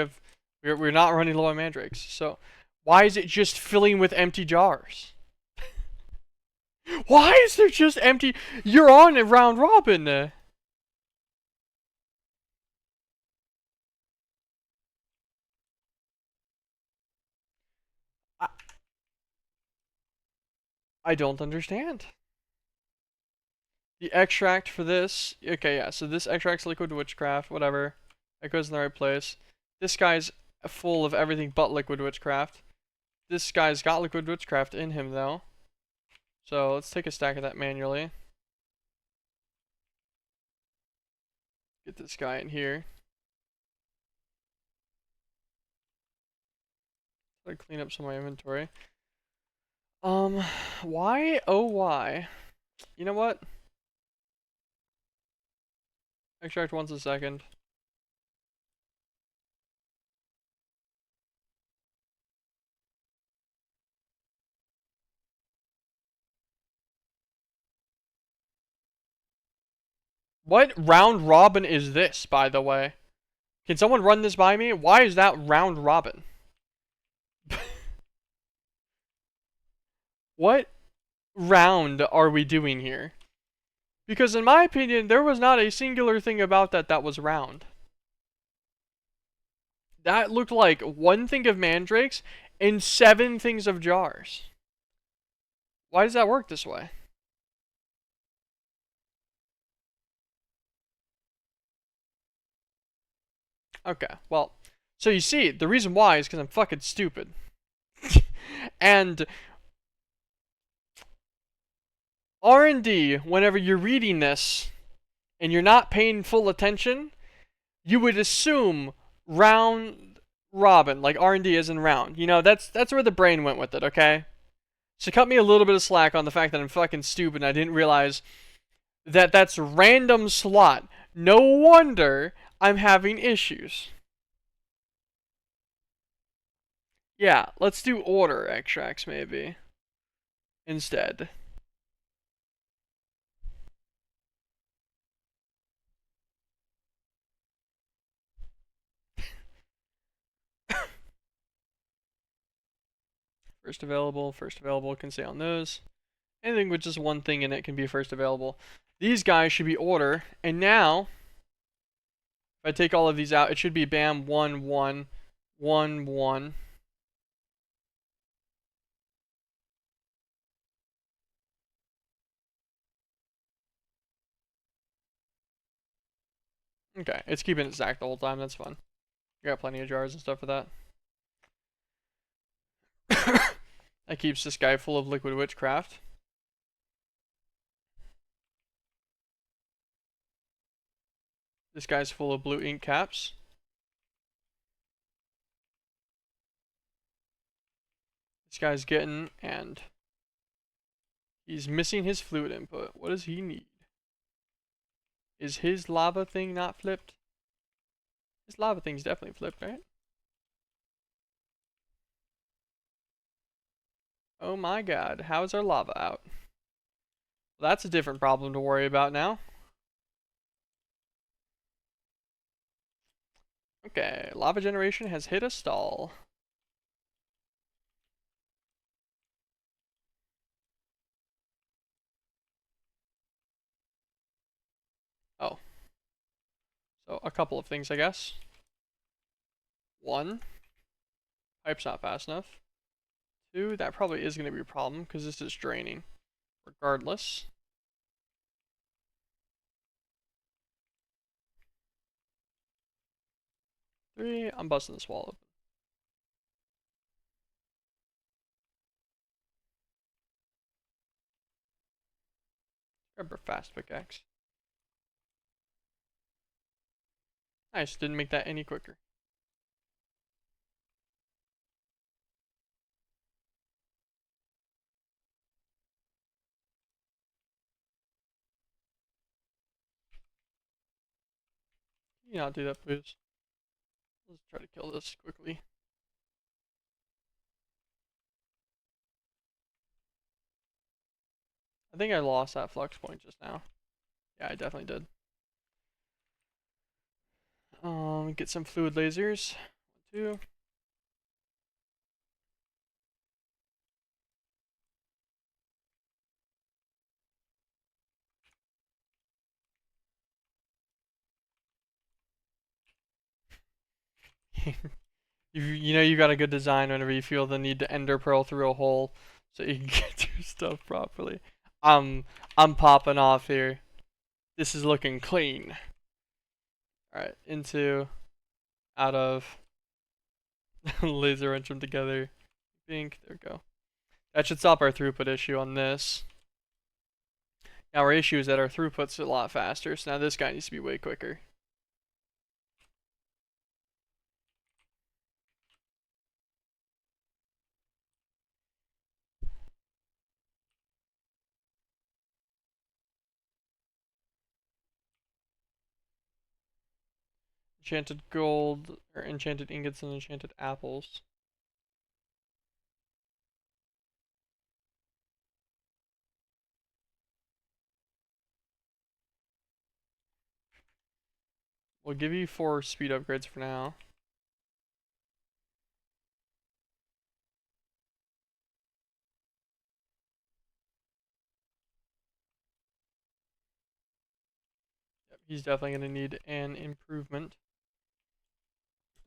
we're not running low on mandrakes. So why is it just filling with empty jars? Why is there just empty? You're on a round robin. I, I don't understand. The extract for this, okay, yeah, so this extract's liquid witchcraft, whatever. That goes in the right place. This guy's full of everything but liquid witchcraft. This guy's got liquid witchcraft in him, though. So let's take a stack of that manually. Get this guy in here. Let me clean up some of my inventory. Why? Oh, why? You know what? Extract once a second. What round robin is this, by the way? Can someone run this by me? Why is that round robin? What round are we doing here? Because in my opinion, there was not a singular thing about that that was round. That looked like one thing of mandrakes and 7 things of jars. Why does that work this way? Okay, well, so you see, the reason why is because I'm fucking stupid. And R&D, whenever you're reading this and you're not paying full attention, you would assume round robin, like R&D is in round. You know, that's where the brain went with it, okay? So cut me a little bit of slack on the fact that I'm fucking stupid and I didn't realize that that's random slot. No wonder I'm having issues. Yeah, let's do order extracts maybe instead. First available can stay on those. Anything with just one thing in it can be first available. These guys should be order, and now if I take all of these out, it should be bam 1 1 1 1. Okay, it's keeping it stacked the whole time. That's fun. You got plenty of jars and stuff for that. That keeps this guy full of liquid witchcraft. This guy's full of blue ink caps. This guy's getting, and he's missing his fluid input. What does he need? Is his lava thing not flipped? His lava thing's definitely flipped, right? Oh my god, how is our lava out? Well, that's a different problem to worry about now. Okay, lava generation has hit a stall. Oh. So, a couple of things, I guess. 1, pipe's not fast enough. 2, that probably is going to be a problem because this is draining. Regardless. 3, I'm busting this wall open. Grab our fast pickaxe. Nice, didn't make that any quicker. You not do that, please. Let's try to kill this quickly. I think I lost that flux point just now. Yeah, I definitely did. Get some fluid lasers. 1, 2. You know you got a good design whenever you feel the need to ender pearl through a hole so you can get your stuff properly. I'm popping off here. This is looking clean. Alright, into, out of, laser wrench them together. Think, there we go. That should stop our throughput issue on this. Now our issue is that our throughput's a lot faster, so now this guy needs to be way quicker. Enchanted gold, or enchanted ingots and enchanted apples. We'll give you 4 speed upgrades for now. Yep, he's definitely going to need an improvement.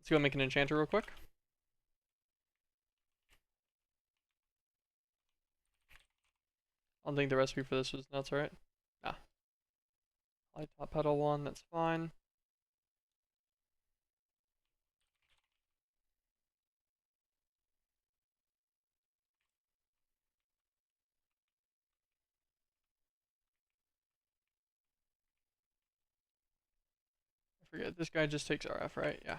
Let's go make an enchanter real quick. I don't think the recipe for this was nuts, right? Nah. Light top pedal 1, that's fine. I forget, this guy just takes RF, right? Yeah.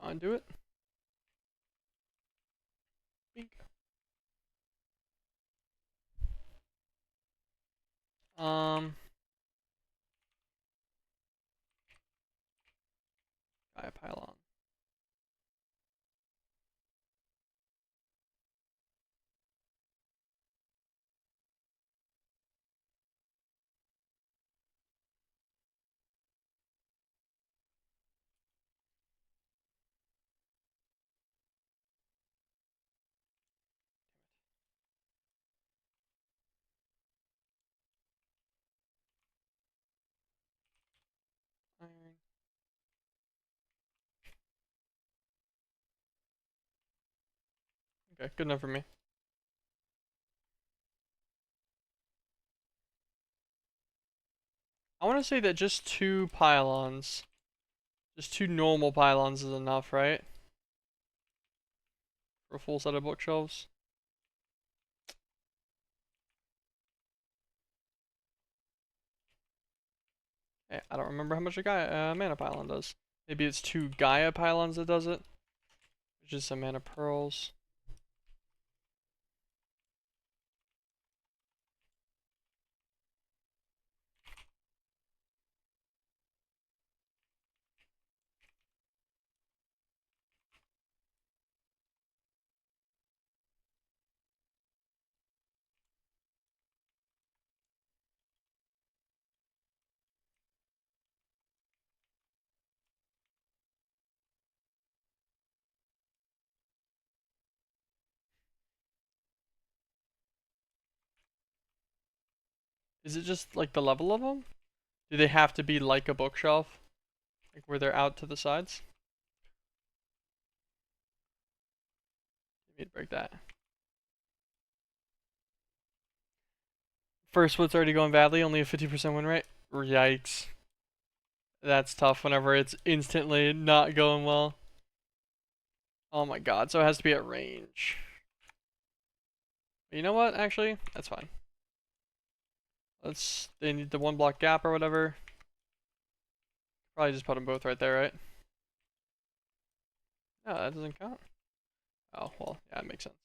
Undo it. Bink. Guy pylon. Iron. Okay, good enough for me. I want to say that just 2 pylons, just 2 normal pylons is enough, right? For a full set of bookshelves. Hey, I don't remember how much a guy mana pylon does. Maybe it's 2 Gaia pylons that does it, which is some mana pearls. Is it just like the level of them? Do they have to be like a bookshelf? Like where they're out to the sides? You need to break that. First split's already going badly, only a 50% win rate. Yikes. That's tough whenever it's instantly not going well. Oh my god, so it has to be at range. You know what, actually? That's fine. They need the 1 block gap or whatever. Probably just put them both right there, right? No, that doesn't count. Oh, well, yeah, it makes sense.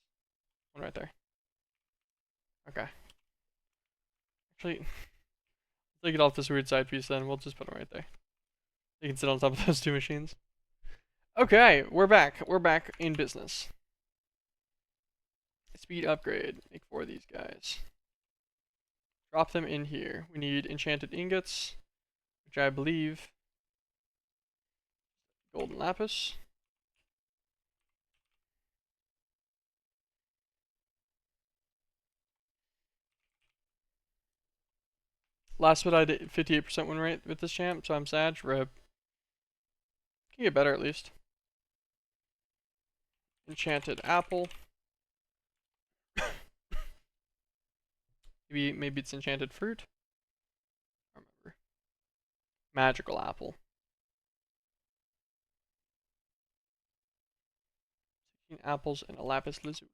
One right there. Okay. Actually, take it off this weird side piece then. We'll just put them right there. You can sit on top of those 2 machines. Okay, we're back. We're back in business. Speed upgrade. Make 4 of these guys. Drop them in here. We need enchanted ingots, which I believe golden lapis. Last bit I did 58% win rate with this champ, so I'm sad. Rip. Can get better at least. Enchanted apple. Maybe it's enchanted fruit. I don't remember. Magical apple. 16 apples and a lapis lazuli.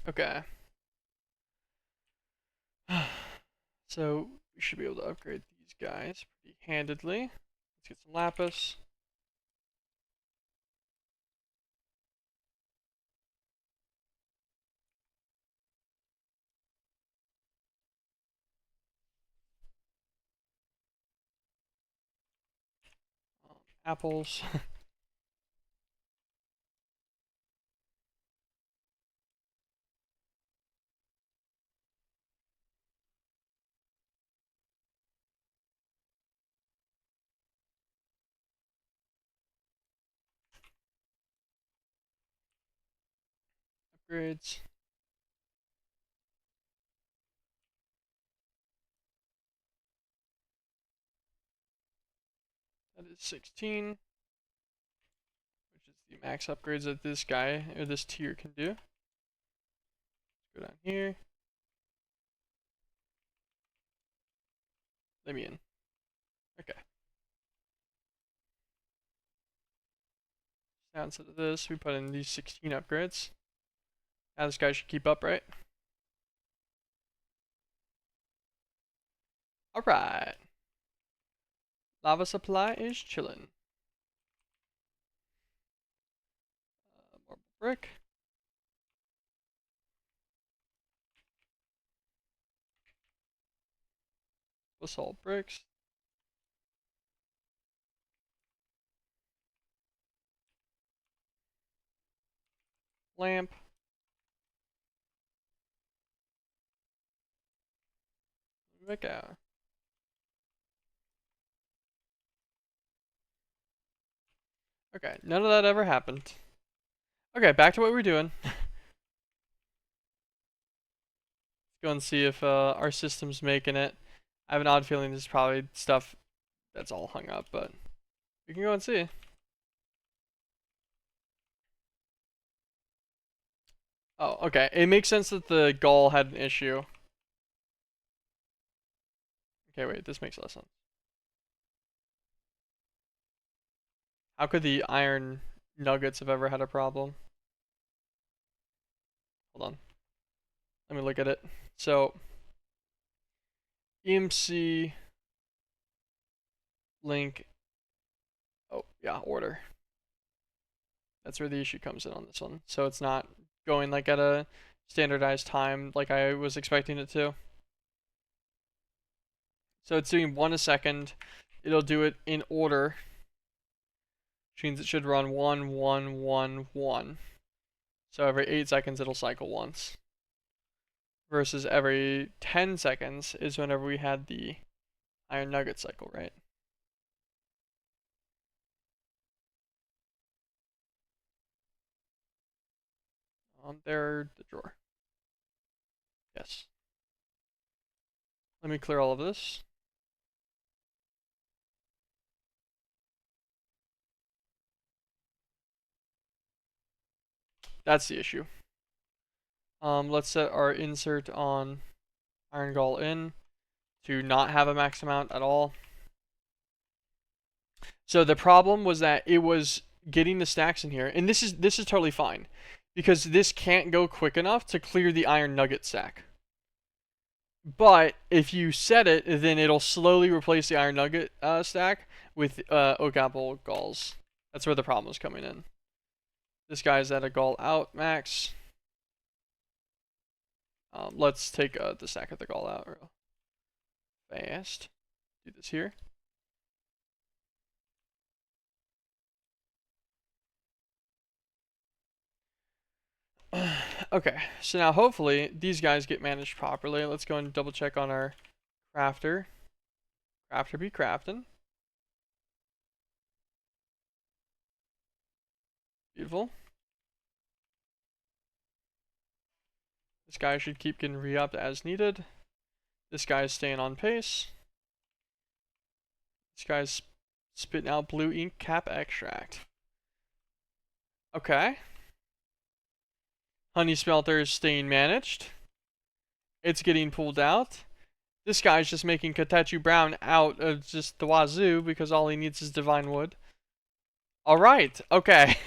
Okay. So we should be able to upgrade these guys pretty handedly. Let's get some lapis. Apples. Upgrades. That is 16, which is the max upgrades that this guy or this tier can do. Let's go down here. Let me in. Okay. Now instead of this, we put in these 16 upgrades. Now this guy should keep up, right? Alright. Lava supply is chilling. Marble brick. Basalt bricks. Lamp. Okay. Okay, none of that ever happened. Okay, back to what we're doing. Let's go and see if our system's making it. I have an odd feeling this is probably stuff that's all hung up, but we can go and see. Oh, okay. It makes sense that the gall had an issue. Okay, wait, this makes less sense. How could the iron nuggets have ever had a problem? Hold on. Let me look at it. So, EMC link. Oh, yeah, order. That's where the issue comes in on this one. So it's not going like at a standardized time like I was expecting it to. So it's doing 1 a second. It'll do it in order, which means it should run 1, 1, 1, 1. So every 8 seconds it'll cycle once. Versus every 10 seconds is whenever we had the iron nugget cycle, right? There, the drawer. Yes. Let me clear all of this. That's the issue. Let's set our insert on iron gall in to not have a max amount at all. So the problem was that it was getting the stacks in here, and this is totally fine, because this can't go quick enough to clear the iron nugget stack. But if you set it, then it'll slowly replace the iron nugget stack with oak apple galls. That's where the problem is coming in. This guy's at a gall out max. Let's take the stack of the gall out real fast. Do this here. Okay, so now hopefully these guys get managed properly. Let's go and double check on our crafter. Crafter be crafting. Beautiful. This guy should keep getting re-upped as needed. This guy's staying on pace. This guy's spitting out blue ink cap extract. Okay. Honey smelter is staying managed. It's getting pulled out. This guy's just making Katechu Brown out of just the wazoo because all he needs is divine wood. Alright, okay.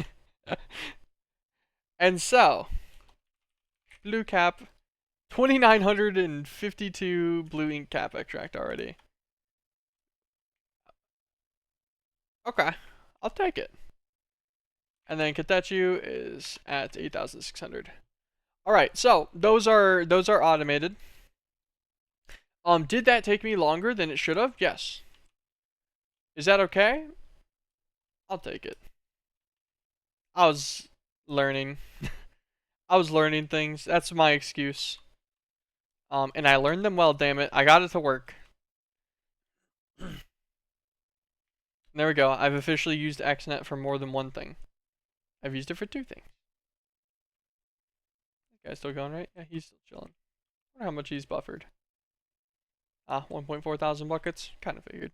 And so, blue cap, 2,952 blue ink cap extract already. Okay, I'll take it. And then Katechu is at 8,600. All right, so those are automated. Did that take me longer than it should have? Yes. Is that okay? I'll take it. I was learning. I was learning things. That's my excuse. And I learned them well, damn it. I got it to work. There we go. I've officially used XNet for more than one thing. I've used it for 2 things. This guy's still going, right? Yeah, he's still chilling. I wonder how much he's buffered. 1.4 thousand buckets. Kind of figured.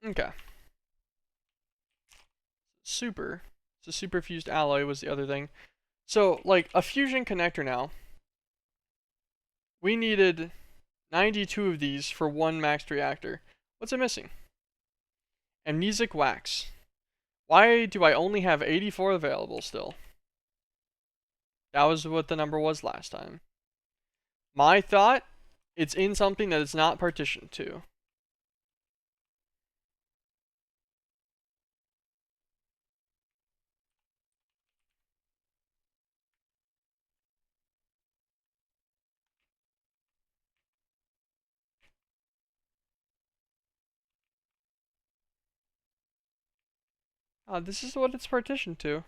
Okay. Super. So super fused alloy was the other thing. So, like, a fusion connector now. We needed 92 of these for 1 maxed reactor. What's it missing? Amnesic wax. Why do I only have 84 available still? That was what the number was last time. My thought, it's in something that it's not partitioned to. This is what it's partitioned to.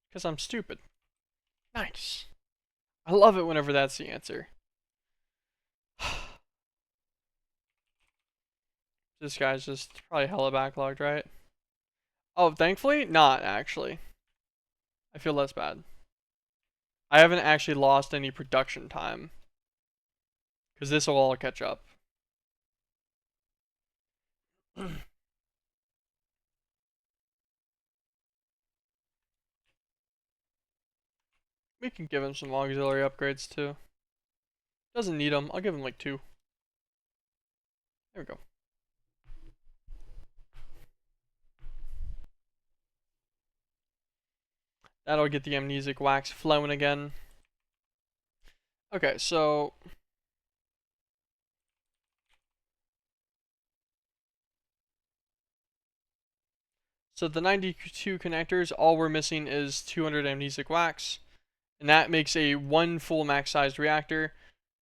Because I'm stupid. Nice. I love it whenever that's the answer. This guy's just probably hella backlogged, right? Oh, thankfully, not actually. I feel less bad. I haven't actually lost any production time. Because this will all catch up. We can give him some auxiliary upgrades too. Doesn't need them. I'll give him like 2. There we go. That'll get the amnesic wax flowing again. Okay, so So the 92 connectors, all we're missing is 200 amnesic wax, and that makes a one full max-sized reactor.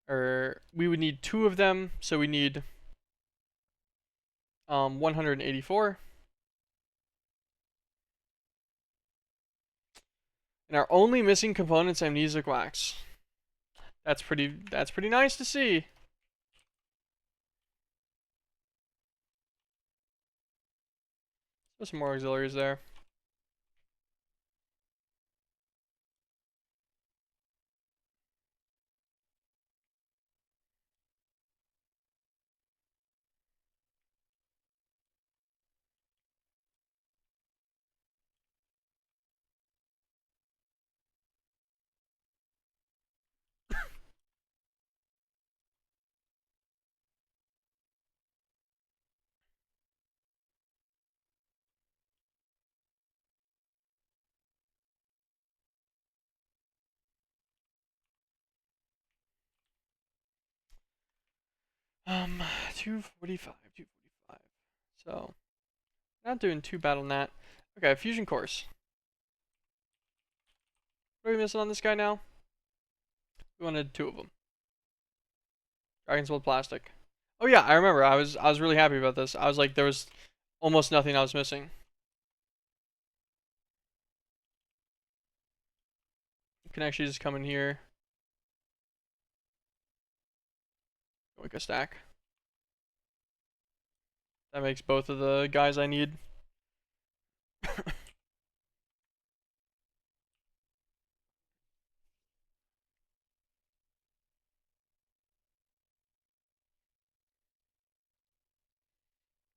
Or we would need 2 of them, so we need 184. And our only missing component's amnesic wax. That's pretty nice to see. There's some more auxiliaries there. Um, 245, 245. So, not doing too bad on that. Okay, fusion cores. What are we missing on this guy now? We wanted 2 of them. Dragon's Blood plastic. Oh yeah, I remember. I was really happy about this. I was like, there was almost nothing I was missing. You can actually just come in here. Make a stack. That makes both of the guys I need.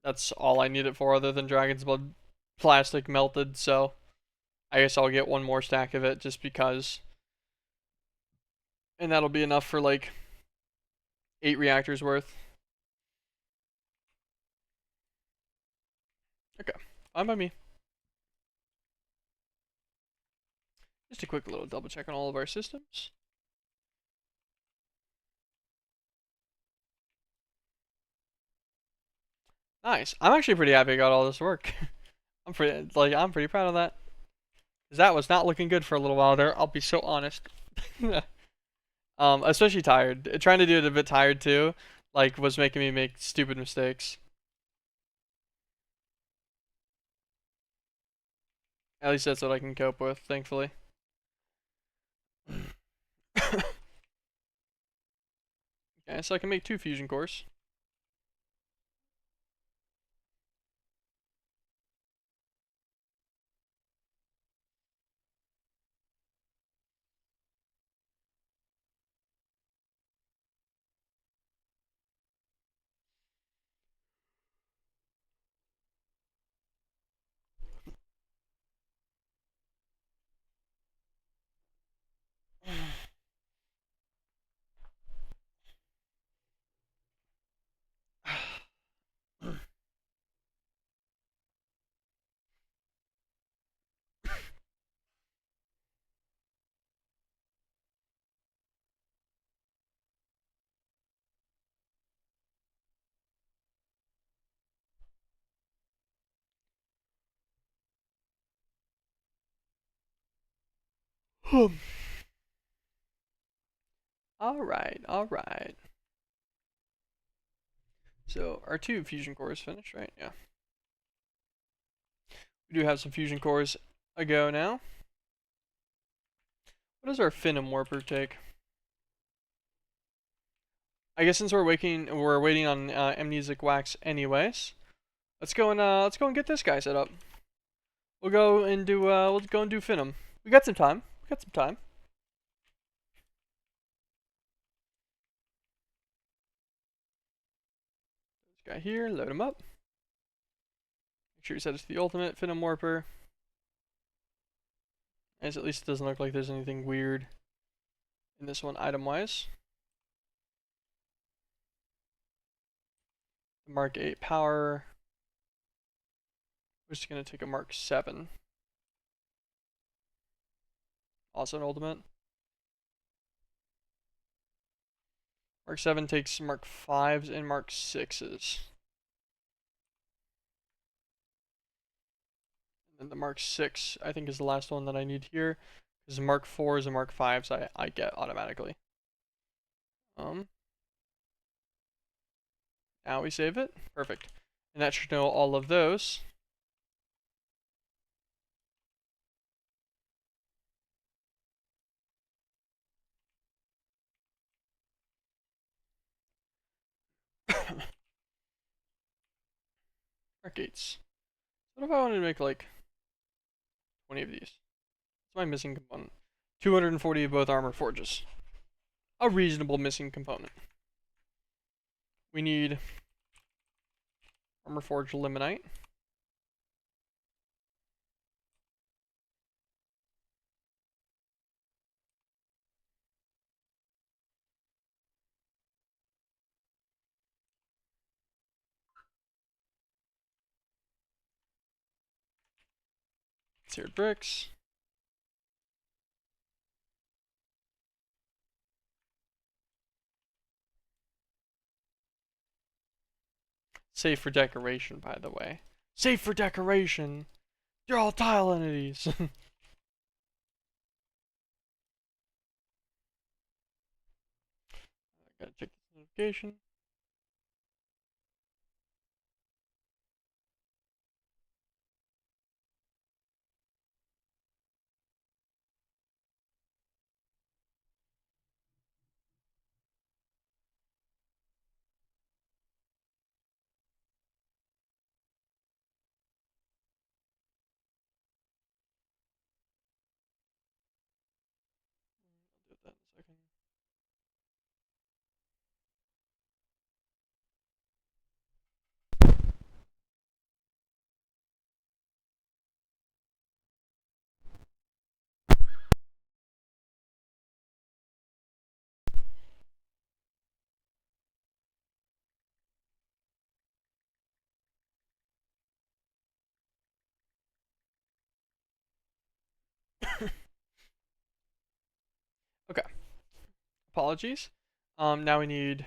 That's all I need it for, other than Dragon's Blood plastic melted, so I guess I'll get one more stack of it just because. And that'll be enough for like 8 reactors worth. Okay, fine by me. Just a quick little double check on all of our systems. Nice. I'm actually pretty happy I got all this work. I'm pretty proud of that. Cause that was not looking good for a little while there. I'll be so honest. Especially tired. Trying to do it a bit tired too, like was making me make stupid mistakes. At least that's what I can cope with, thankfully. Okay, so I can make 2 fusion cores. Alright, alright. So our 2 fusion cores finished, right? Yeah. We do have some fusion cores a go now. What does our Phenom warper take? I guess since we're waiting on amnesic wax anyways. Let's go and get this guy set up. We'll go and do Phenom. We got some time. We got some time. This guy here, load him up. Make sure you set it to the ultimate Phenom warper. As at least it doesn't look like there's anything weird in this one item wise. Mark 8 power. We're just gonna take a Mark 7. Also an ultimate. Mark 7 takes Mark 5s and Mark 6s. And the Mark 6, I think, is the last one that I need here. Because Mark 4s and Mark 5s I get automatically. Now we save it. Perfect. And that should know all of those. Mark 8s. What if I wanted to make like 20 of these? What's my missing component? 240 of both armor forges. A reasonable missing component. We need armor forge limonite. Seared bricks. Safe for decoration, by the way. Safe for decoration! You're all tile entities! Gotta check this notification. I'll do that in a second. Okay. Apologies. Now we need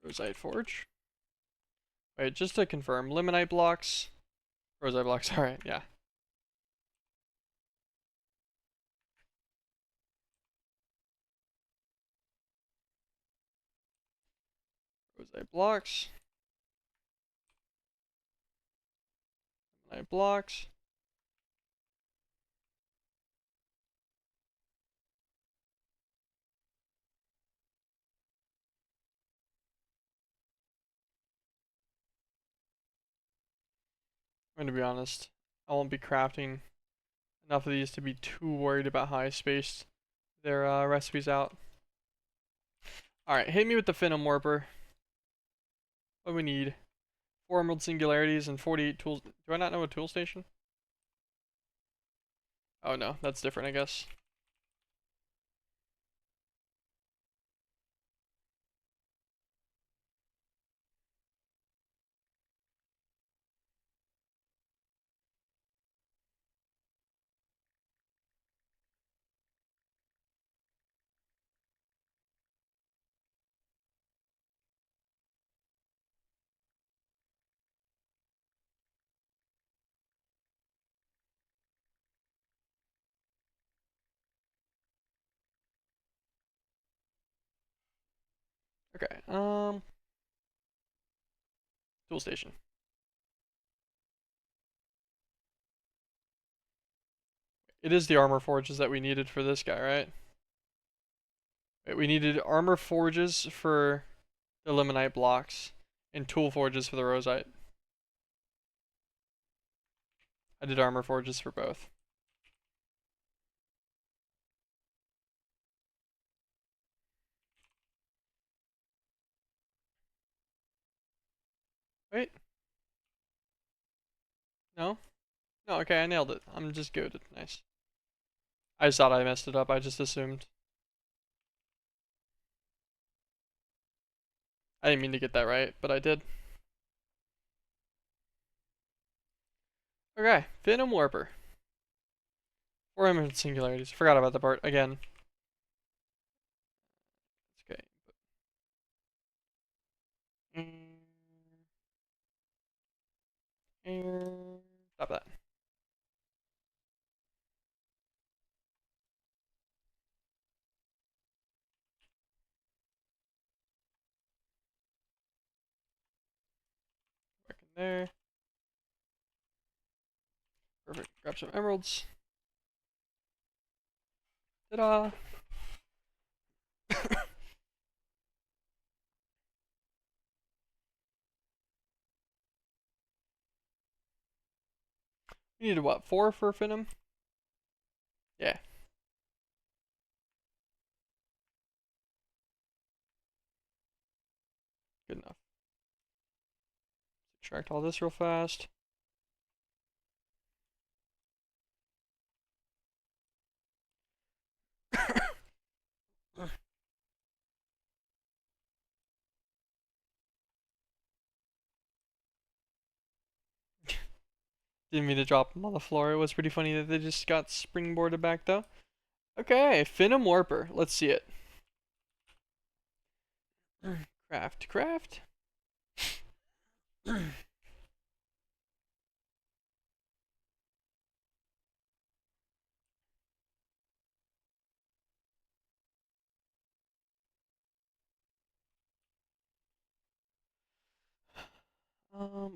Rosite Forge. Wait, just to confirm, limonite blocks, Rosite blocks, alright, yeah. Rosite blocks. Limonite blocks. I'm gonna be honest, I won't be crafting enough of these to be too worried about how I spaced their recipes out. Alright, hit me with the Phenom Warper. What do we need? 4 Emerald Singularities and 48 tools. Do I not know a tool station? Oh no, that's different, I guess. Okay, tool station. It is the armor forges that we needed for this guy, right? Wait, we needed armor forges for the limonite blocks and tool forges for the rosite. I did armor forges for both. Wait, no? No, okay, I nailed it. I'm just good. Nice. I just thought I messed it up. I just assumed. I didn't mean to get that right, but I did. Okay, Phenom Warper. 4 Emerald Singularities. Forgot about the part again. Okay. Air. Stop that. Back in there. Perfect. Grab some emeralds. Ta-da! We needed what, 4 for Finum? Yeah. Good enough. Extract all this real fast. Didn't mean to drop them on the floor. It was pretty funny that they just got springboarded back though. Okay, Finum Warper. Let's see it. Craft, craft.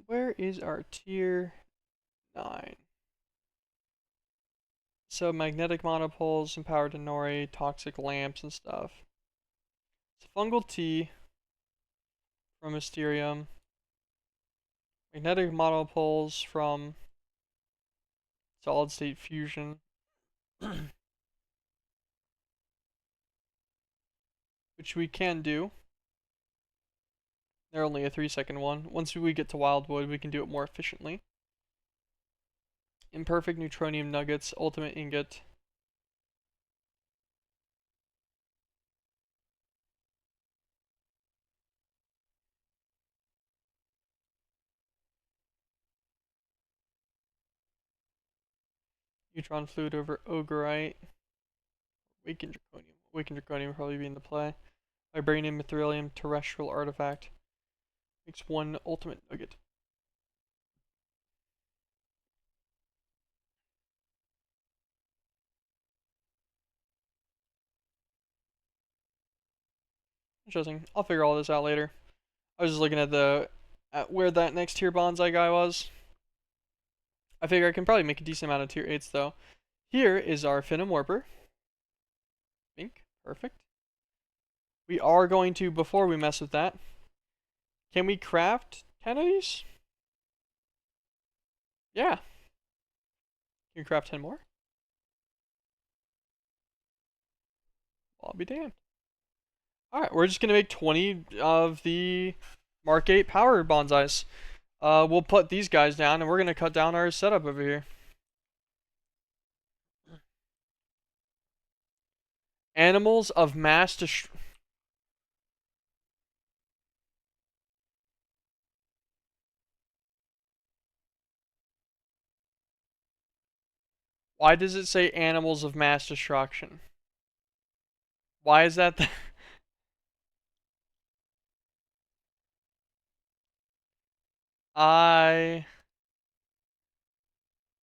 Where is our tier 9? So magnetic monopoles, empowered Denori, toxic lamps and stuff. It's fungal tea from Mysterium. Magnetic monopoles from solid state fusion. Which we can do. They're only a 3-second one. Once we get to Wildwood, we can do it more efficiently. Imperfect neutronium nuggets, ultimate ingot. Neutron fluid over ogrite. Awakened draconium. Awakened draconium will probably be in the play. Vibranium, mithrilium, terrestrial artifact. Makes 1 ultimate nugget. Interesting. I'll figure all this out later. I was just looking at where that next tier bonsai guy was. I figure I can probably make a decent amount of tier 8s though. Here is our Finum Warper. Pink. Perfect. We are going to, before we mess with that, can we craft 10 of these? Yeah. Can we craft 10 more? I'll be damned. Alright, we're just going to make 20 of the Mark 8 power bonsais. We'll put these guys down and we're going to cut down our setup over here. Animals of mass destruction. Why does it say animals of mass destruction? Why is that? I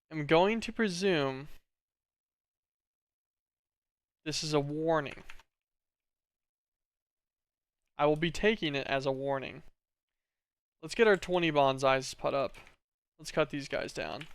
am going to presume this is a warning. I will be taking it as a warning. Let's get our 20 bonsais put up. Let's cut these guys down.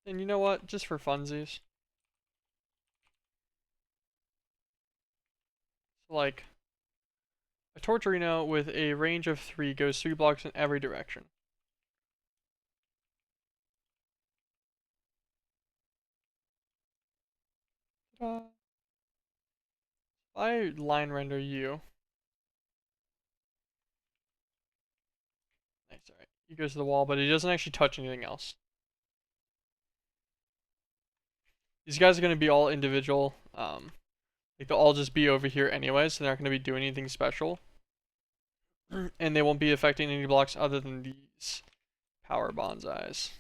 And you know what? Just for funsies. Like, a Torturino with a range of 3 goes 3 blocks in every direction. I line render you. Nice, alright. He goes to the wall, but he doesn't actually touch anything else. These guys are going to be all individual. Like they'll all just be over here anyway, so they're not going to be doing anything special. And they won't be affecting any blocks other than these power bonsais.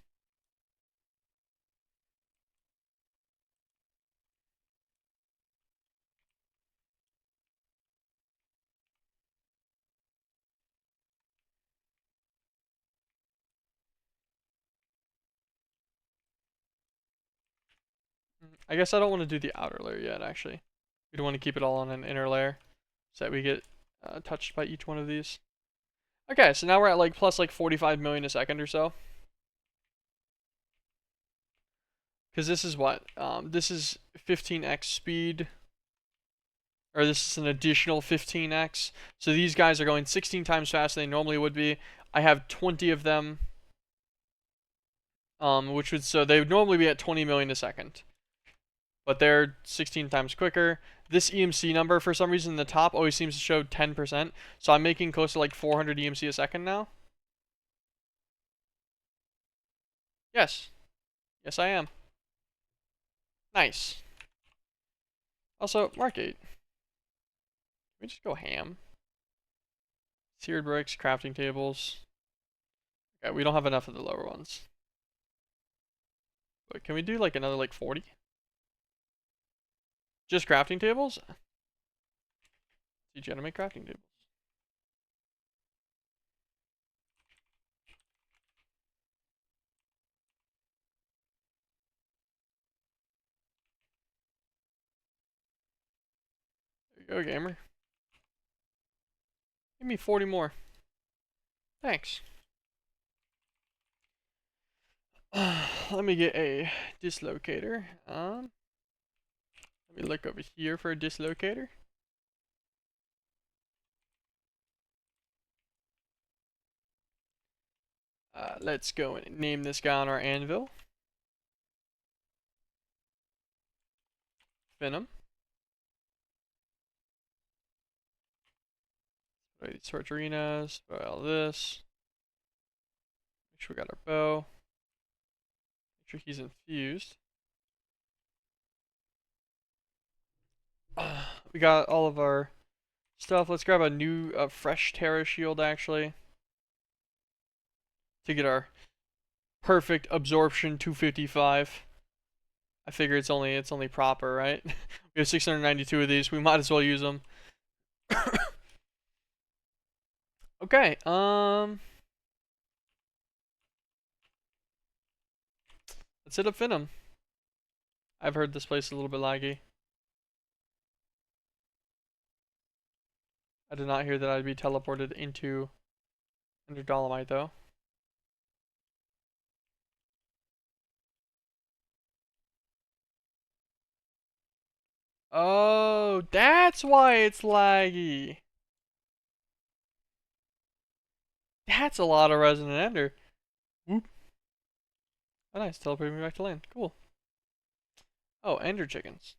I guess I don't want to do the outer layer yet, actually. We don't want to keep it all on an inner layer so that we get touched by each one of these. Okay, so now we're at like plus like 45 million a second or so. Because this is what? This is 15x speed. Or this is an additional 15x. So these guys are going 16 times faster than they normally would be. I have 20 of them. Which would, so they would normally be at 20 million a second. But they're 16 times quicker. This EMC number, for some reason, in the top always seems to show 10%. So I'm making close to like 400 EMC a second now. Yes. Yes, I am. Nice. Also, Mark 8. Can we just go ham? Seared bricks, crafting tables. Okay, we don't have enough of the lower ones. But can we do like another like 40? Just crafting tables? Teach you how to make crafting tables. There you go, gamer. Give me 40 more. Thanks. Let me get a dislocator. Let me look over here for a dislocator. Let's go and name this guy on our anvil. Venom. Put these torch arenas. Put all this. Make sure we got our bow. Make sure he's infused. We got all of our stuff. Let's grab a new, fresh Terra shield actually. To get our perfect absorption 255. I figure it's only proper, right? We have 692 of these. We might as well use them. Okay. Let's hit up Venom. I've heard this place is a little bit laggy. I did not hear that I'd be teleported into Ender Dolomite though. Oh, that's why it's laggy. That's a lot of Resonant Ender. Whoop. Oh, nice. Teleporting me back to land. Cool. Oh, Ender chickens.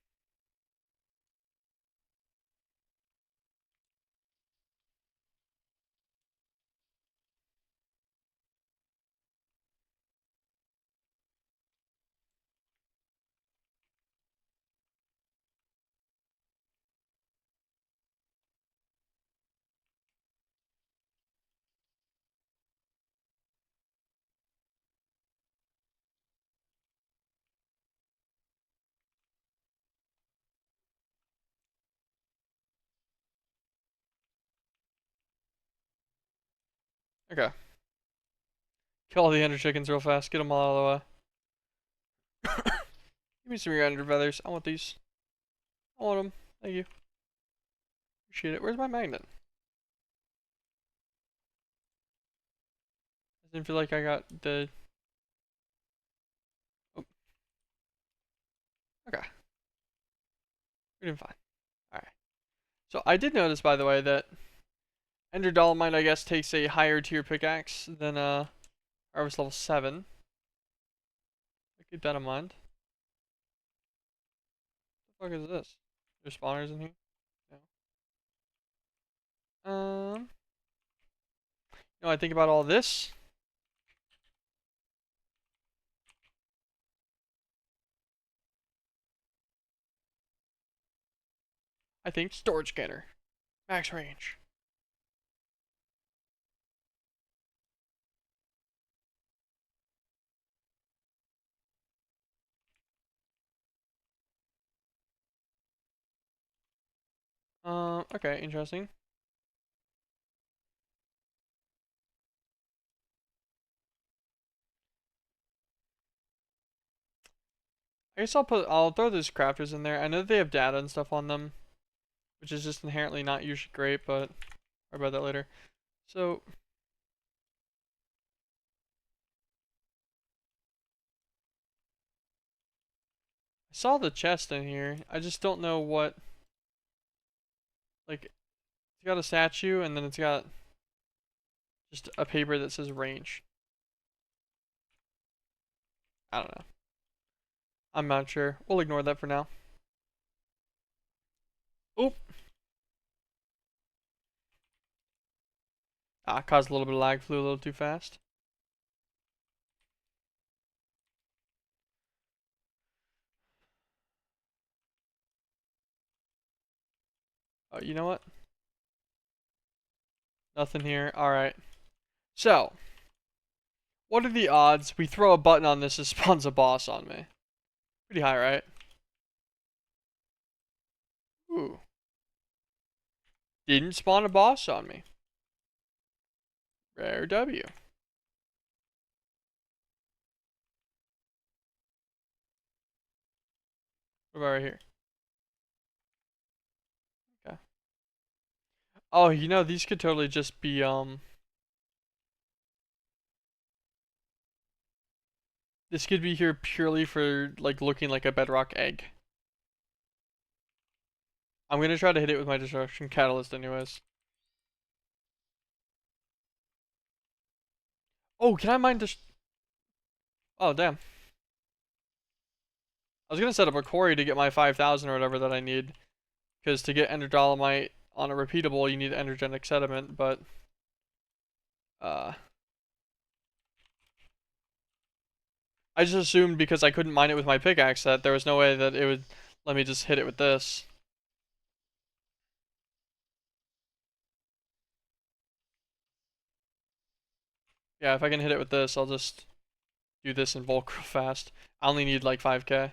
Okay. Kill all the Ender chickens real fast. Get them all out of the way. Give me some of your Ender feathers. I want these. I want them. Thank you. Appreciate it. Where's my magnet? I didn't feel like I got the... Oh. Okay. We're doing fine. Alright. So I did notice, by the way, that Ender Dolomite, I guess, takes a higher tier pickaxe than Harvest level 7. Keep that in mind. What the fuck is this? There's spawners in here? No. You know, I think about all this. I think storage scanner. Max range. Okay, interesting. I guess I'll throw those crafters in there. I know that they have data and stuff on them, which is just inherently not usually great, but I'll worry about that later. So I saw the chest in here. I just don't know what, like, it's got a statue and then it's got just a paper that says range. I don't know. I'm not sure. We'll ignore that for now. Oop. Caused a little bit of lag, flew a little too fast. Oh, you know what? Nothing here. Alright. So, what are the odds we throw a button on this and spawns a boss on me? Pretty high, right? Ooh. Didn't spawn a boss on me. Rare W. What about right here? Okay. Oh, you know, these could totally just be, this could be here purely for, like, looking like a bedrock egg. I'm gonna try to hit it with my destruction catalyst anyways. Oh, can I mine this? Oh, damn. I was gonna set up a quarry to get my 5,000 or whatever that I need. Because to get ender dolomite on a repeatable, you need energetic sediment, but... I just assumed because I couldn't mine it with my pickaxe that there was no way that it would let me just hit it with this. Yeah, if I can hit it with this, I'll just do this in bulk real fast. I only need like 5k.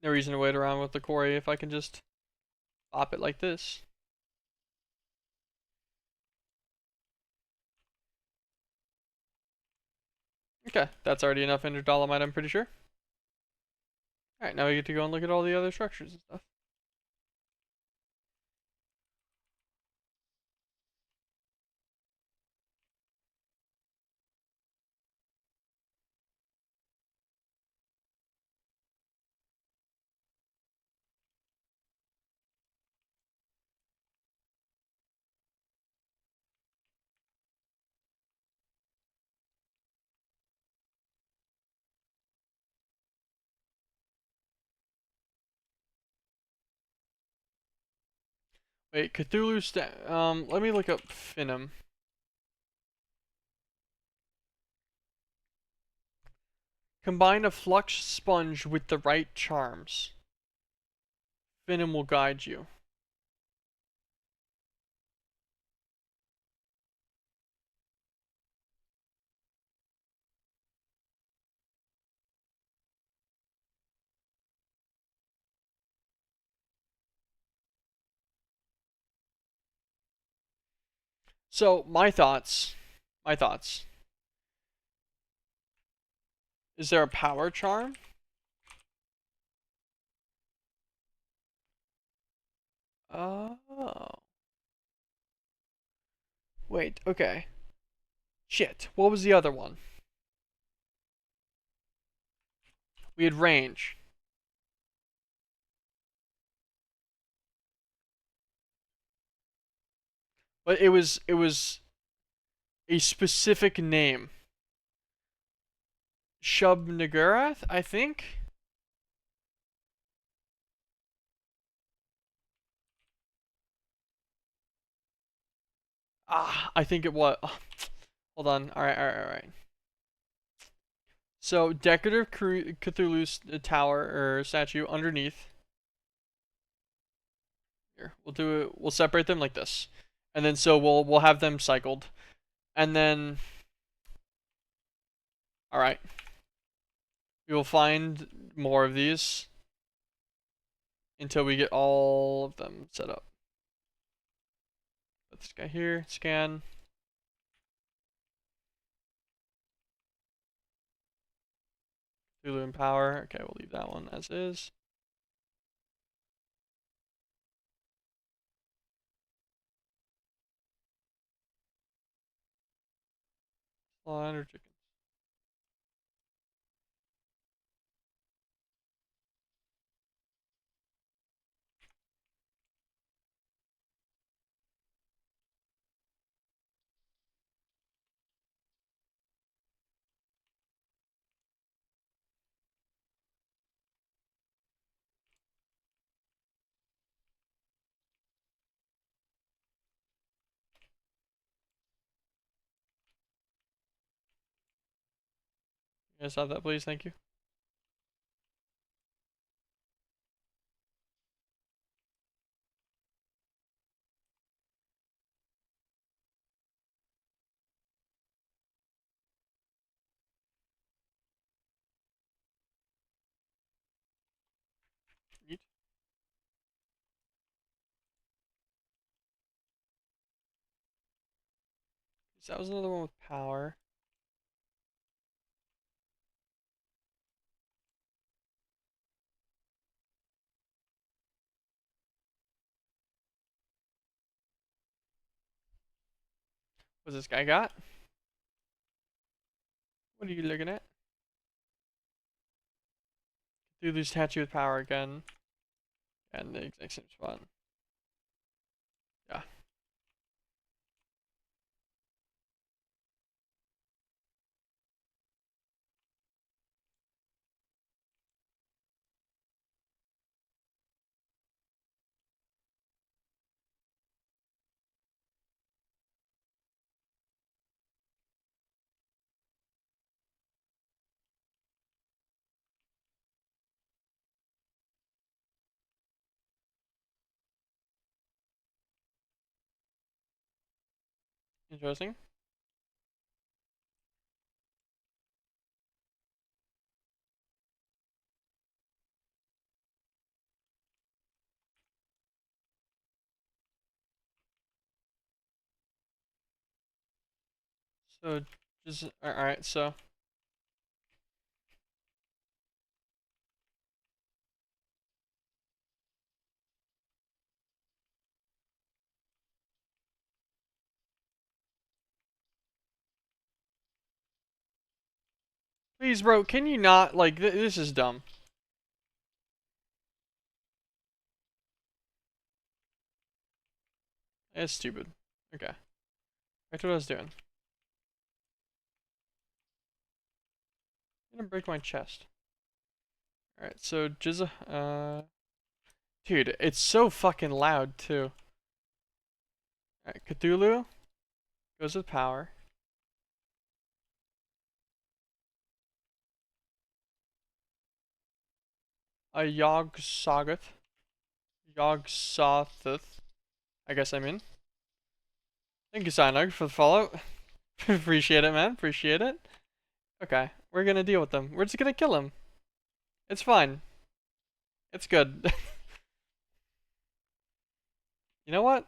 No reason to wait around with the quarry if I can just pop it like this. Okay, that's already enough ender dolomite, I'm pretty sure. Alright, now we get to go and look at all the other structures and stuff. Wait, Cthulhu let me look up Finum. Combine a flux sponge with the right charms. Finum will guide you. So, my thoughts. Is there a power charm? Oh. Wait, okay. Shit, what was the other one? We had range. But it was a specific name. Shub Nagurath, I think? I think it was. Hold on. All right, all right, all right. So decorative Cthulhu's tower or statue underneath. Here, we'll do it. We'll separate them like this, and then so we'll have them cycled, and then. All right. We will find more of these until we get all of them set up. Put this guy here. Scan. Cthulhu and power. Okay, we'll leave that one as is. Slaughter chickens. You guys have that, please. Thank you. Eat. So that was another one with power. What's this guy got? What are you looking at? Do this statue with power again. And the exact same spot. Yeah. Interesting. So, just, alright, so. Please, bro, can you not, like, this is dumb. It's stupid. Okay. That's what I was doing. I'm gonna break my chest. Alright, so Jizza, dude, it's so fucking loud, too. Alright, Cthulhu goes with power. A Yog-Sothoth. Yog-Sothoth. I guess I'm in. Thank you, Cyanug, for the follow. Appreciate it, man. Appreciate it. Okay, we're gonna deal with them. We're just gonna kill him. It's fine. It's good. You know what?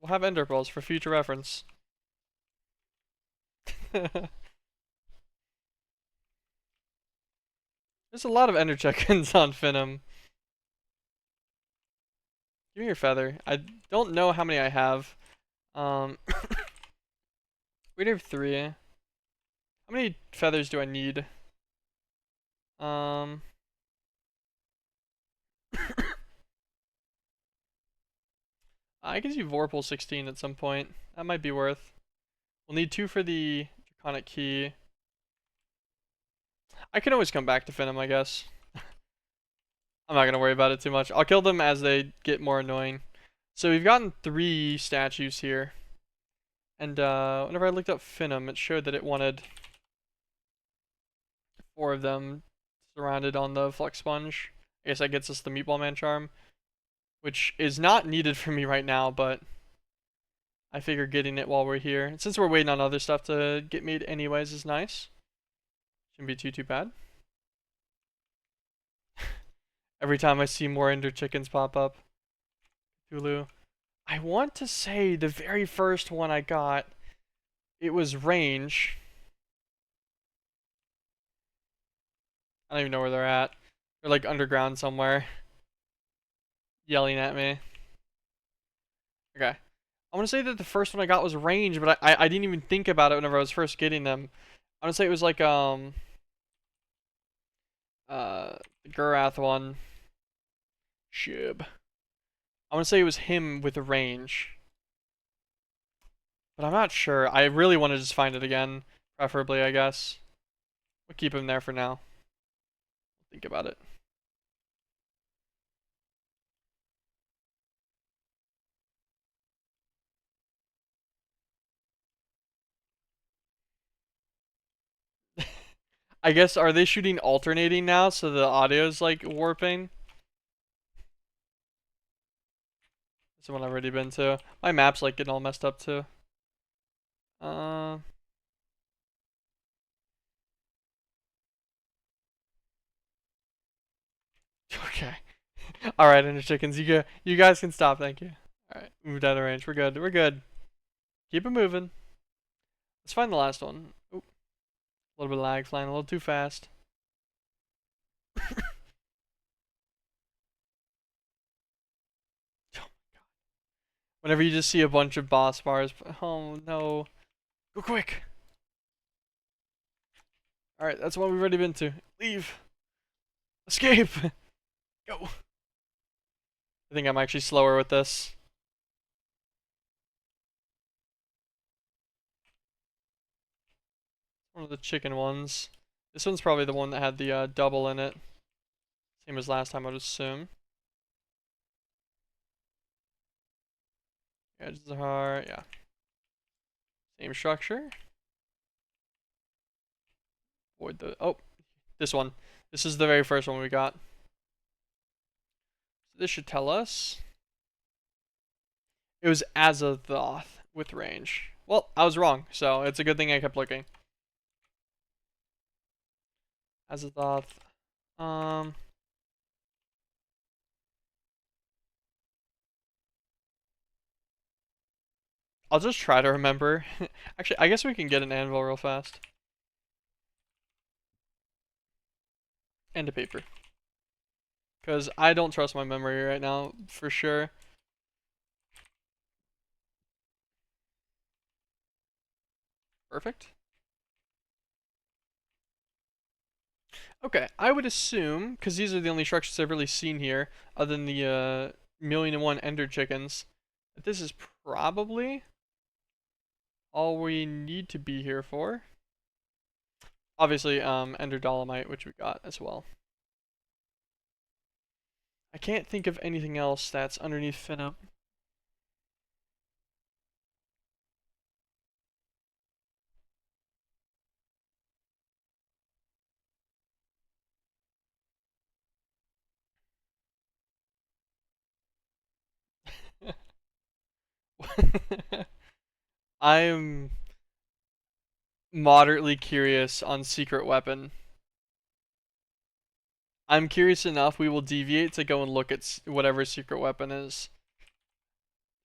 We'll have ender pearls for future reference. There's a lot of ender check-ins on Finum. Give me your feather. I don't know how many I have. We have 3. How many feathers do I need? I can do Vorpal 16 at some point. That might be worth. We'll need 2 for the Draconic Key. I can always come back to Finum, I guess. I'm not gonna worry about it too much. I'll kill them as they get more annoying. So we've gotten 3 statues here. And whenever I looked up Finum, it showed that it wanted 4 of them surrounded on the Flux Sponge. I guess that gets us the Meatball Man charm, which is not needed for me right now, but I figure getting it while we're here. And since we're waiting on other stuff to get made anyways is nice. Shouldn't be too bad. Every time I see more Ender Chickens pop up. Hulu. I want to say the very first one I got, it was range. I don't even know where they're at. They're like underground somewhere. Yelling at me. Okay. I want to say that the first one I got was range, but I didn't even think about it whenever I was first getting them. I want to say it was like the Gurath one. Shib. I want to say it was him with the range. But I'm not sure. I really want to just find it again. Preferably, I guess. We'll keep him there for now. Think about it. I guess, are they shooting alternating now so the audio's like warping? That's one I've already been to. My map's like getting all messed up too. Uh, okay. Alright, Ender Chickens, you guys can stop, thank you. Alright, moved out of range. We're good. We're good. Keep it moving. Let's find the last one. Oop. A little bit of lag, flying a little too fast. Whenever you just see a bunch of boss bars, oh no. Go quick! Alright, that's one we've already been to. Leave! Escape! Go! I think I'm actually slower with this. One of the chicken ones. This one's probably the one that had the double in it. Same as last time, I would assume. Edges are, yeah. Same structure. Avoid the, oh, this one. This is the very first one we got. So this should tell us. It was Azathoth with range. Well, I was wrong, so it's a good thing I kept looking. Azathoth. I'll just try to remember. Actually, I guess we can get an anvil real fast. And a paper. Because I don't trust my memory right now, for sure. Perfect. Okay, I would assume, because these are the only structures I've really seen here, other than the 1,000,001 Ender Chickens, that this is probably all we need to be here for. Obviously, Ender Dolomite, which we got as well. I can't think of anything else that's underneath Finna. I'm moderately curious on Secret Weapon. I'm curious enough, we will deviate to go and look at whatever Secret Weapon is.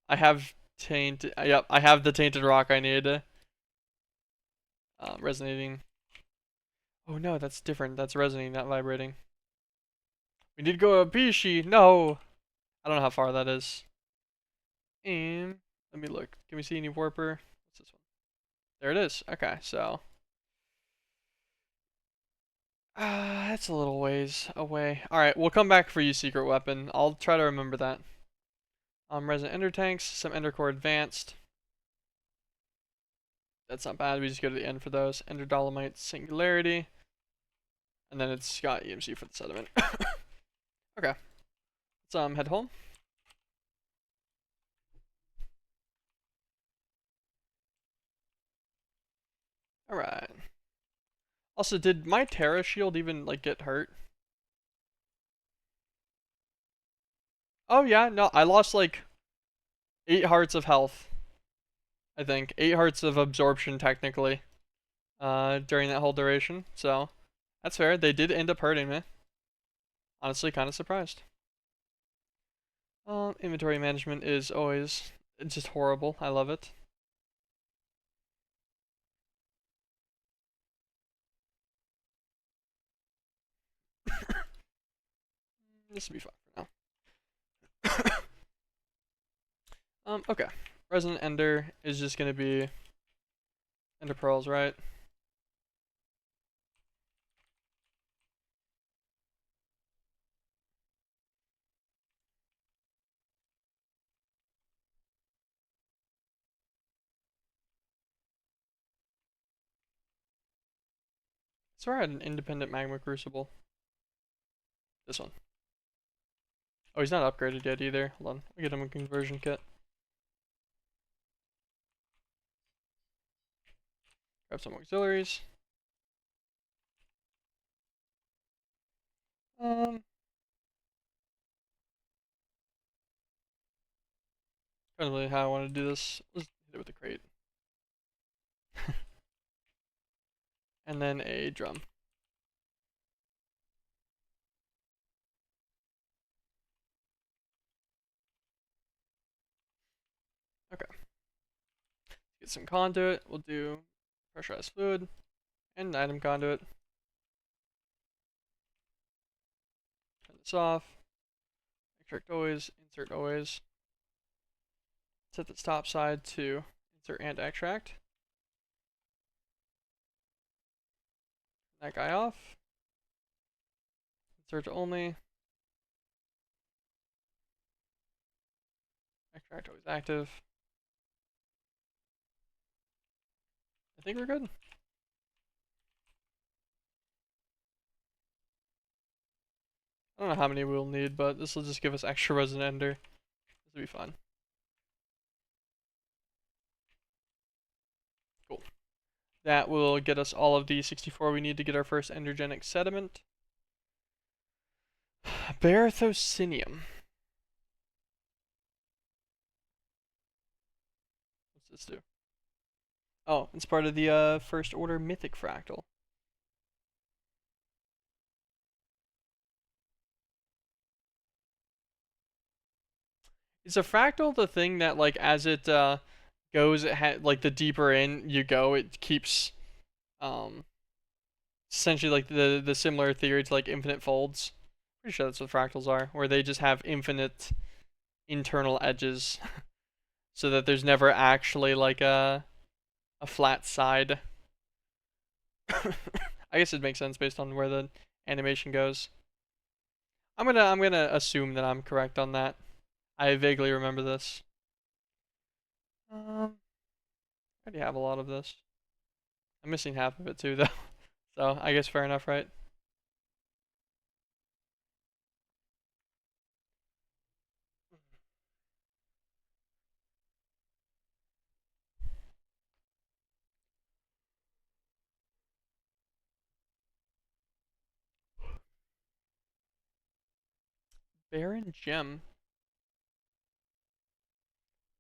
I have tainted, yep, I have the Tainted Rock I need. Resonating. Oh no, that's different. That's resonating, not vibrating. We need to go to Pishi. No! I don't know how far that is. And let me look. Can we see any warper? What's this one? There it is. Okay, so that's a little ways away. Alright, we'll come back for you, Secret Weapon. I'll try to remember that. Resonant Ender Tanks, some Ender Core Advanced. That's not bad, we just go to the end for those. Ender Dolomite Singularity. And then it's got EMC for the sediment. Okay. Let's head home. Alright. Also, did my Terra shield even, like, get hurt? Oh, yeah, no, I lost, like, 8 hearts of health. I think. 8 hearts of absorption, technically, during that whole duration. So, that's fair. They did end up hurting me. Honestly, kind of surprised. Inventory management is always just horrible. I love it. This will be fine for now. Okay. Resident Ender is just gonna be Ender Pearls, right? So I had an independent magma crucible. This one. Oh, he's not upgraded yet either. Hold on. We'll get him a conversion kit. Grab some auxiliaries. Kind of really how I want to do this. Let's hit it with a crate. And then a drum. Okay. Get some conduit. We'll do pressurized fluid and an item conduit. Turn this off. Extract always. Insert always. Set this top side to insert and extract. That guy off. Insert only. Extract always active. I think we're good. I don't know how many we'll need, but this will just give us extra resident ender. This will be fun. Cool. That will get us all of the 64 we need to get our first endergenic sediment. Barathocinium. What's this do? Oh, it's part of the first order mythic fractal. Is a fractal the thing that, like, as it goes, like, the deeper in you go, it keeps essentially like the similar theory to like infinite folds? Pretty sure that's what fractals are, where they just have infinite internal edges, so that there's never actually like a flat side. I guess it makes sense based on where the animation goes. I'm gonna assume that I'm correct on that. I vaguely remember this. I already have a lot of this. I'm missing half of it too, though. So I guess fair enough, right? Baron Gem.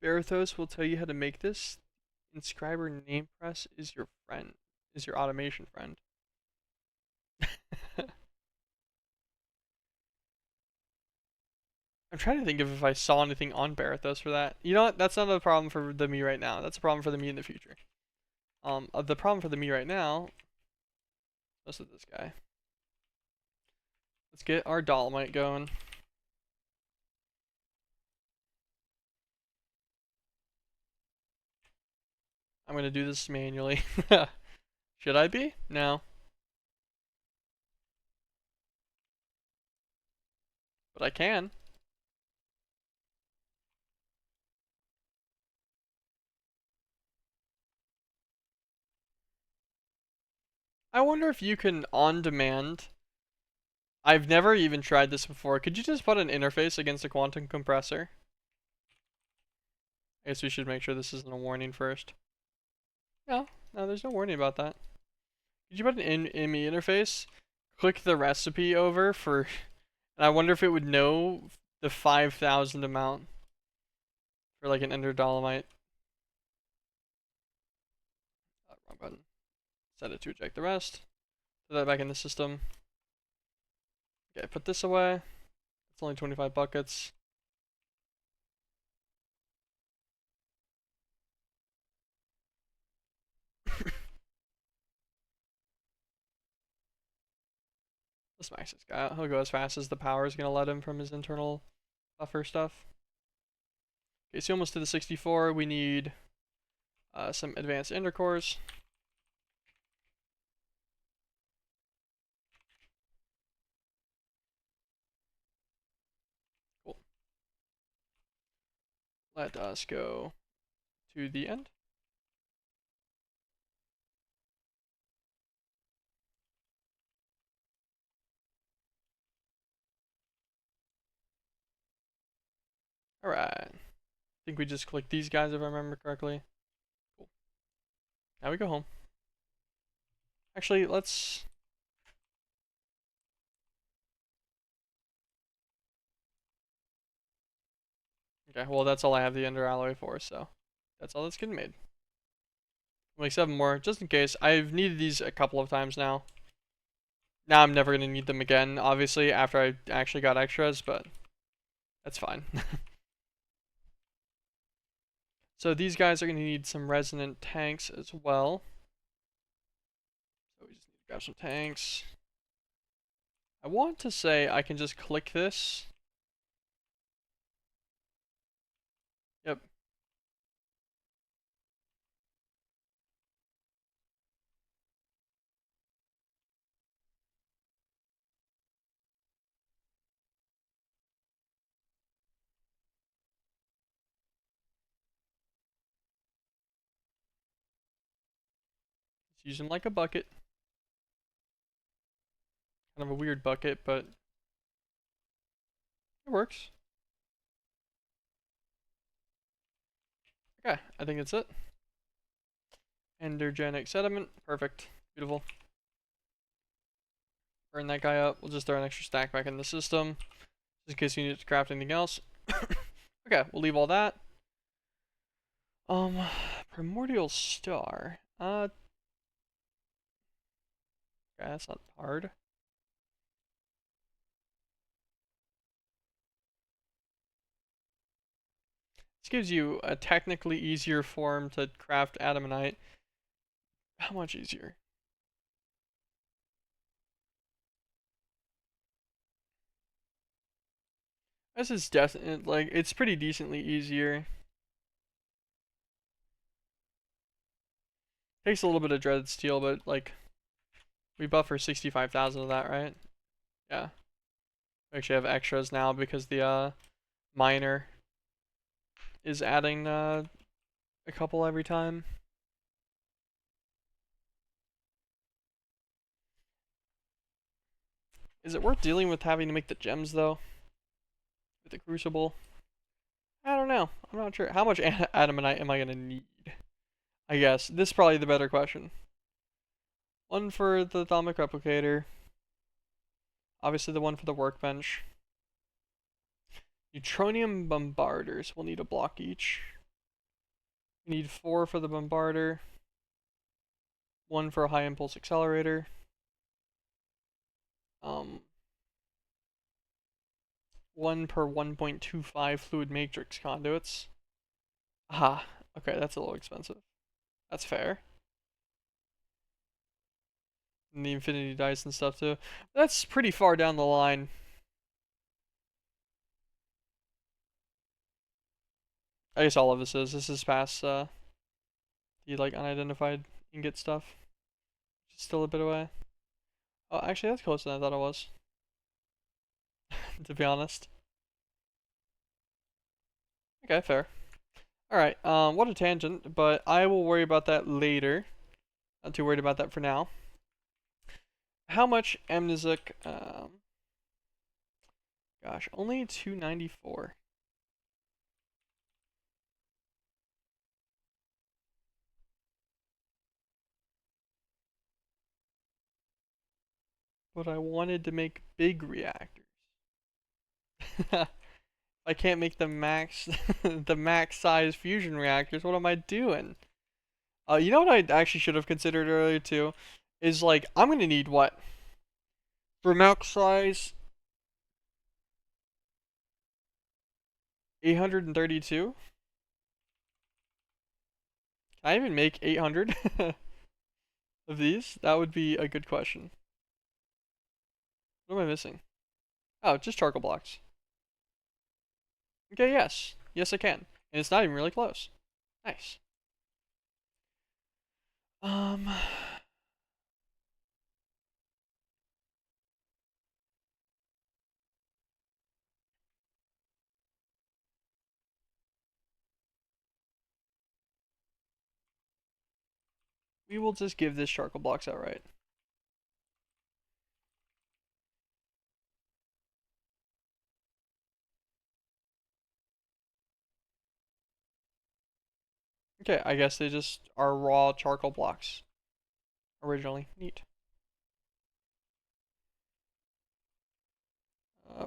Barathos will tell you how to make this. Inscriber name press is your friend. Is your automation friend. I'm trying to think of if I saw anything on Barathos for that. You know what? That's not a problem for the me right now. That's a problem for the me in the future. The problem for the me right now. Most of this guy. Let's get our Dolomite going. I'm gonna do this manually. Should I be? No. But I can. I wonder if you can on demand. I've never even tried this before. Could you just put an interface against a quantum compressor? I guess we should make sure this isn't a warning first. Yeah, No, there's no warning about that. Did you put an in-me interface? Click the recipe over for, and I wonder if it would know the 5,000 amount for like an ender dolomite. Wrong button. Set it to eject the rest. Put that back in the system. Okay, put this away. It's only 25 buckets. Let's max this guy out. He'll go as fast as the power is going to let him from his internal buffer stuff. Okay, so almost to the 64. We need some advanced ender cores. Cool. Let us go to the end. Alright. I think we just click these guys if I remember correctly. Cool. Now we go home. Actually, let's... Okay, well that's all I have the ender alloy for, so that's all that's getting made. We'll make 7 more, just in case. I've needed these a couple of times now. Now I'm never going to need them again, obviously, after I actually got extras, but that's fine. So these guys are going to need some resonant tanks as well. So we just need to grab some tanks. I want to say I can just click this. Yep. Just use them like a bucket. Kind of a weird bucket, but it works. Okay, I think that's it. Endergenic sediment, perfect, beautiful. Burn that guy up. We'll just throw an extra stack back in the system, just in case you need to craft anything else. Okay, we'll leave all that. Primordial star. Okay, that's not hard. This gives you a technically easier form to craft adamantite. How much easier? This is definitely, like, it's pretty decently easier. Takes a little bit of dreaded steel, but, like, we buffer 65,000 of that, right? Yeah. We actually have extras now because the, miner is adding, a couple every time. Is it worth dealing with having to make the gems, though? With the crucible? I don't know. I'm not sure. How much adamantite am I gonna need? I guess. This is probably the better question. One for the atomic replicator. Obviously the one for the workbench. Neutronium bombarders. We'll need a block each. We need 4 for the bombarder. 1 for a high impulse accelerator. 1 per 1.25 fluid matrix conduits. Aha. Okay, that's a little expensive. That's fair. And the infinity dice and stuff too. That's pretty far down the line. I guess all of this is. This is past the like unidentified ingot stuff. Which is still a bit away. Oh, actually that's closer than I thought it was. To be honest. Okay, fair. Alright, what a tangent, but I will worry about that later. Not too worried about that for now. How much amnesic? Gosh, only 294. But I wanted to make big reactors. I can't make the max the max size fusion reactors. What am I doing? You know what I actually should have considered earlier too, is like I'm gonna need what for max size 832. Can I even make 800 of these? That would be a good question. What am I missing? Oh, just charcoal blocks. Okay, yes. Yes, I can. And it's not even really close. Nice. Um, we will just give this charcoal blocks outright. Okay, I guess they just are raw charcoal blocks originally. Neat.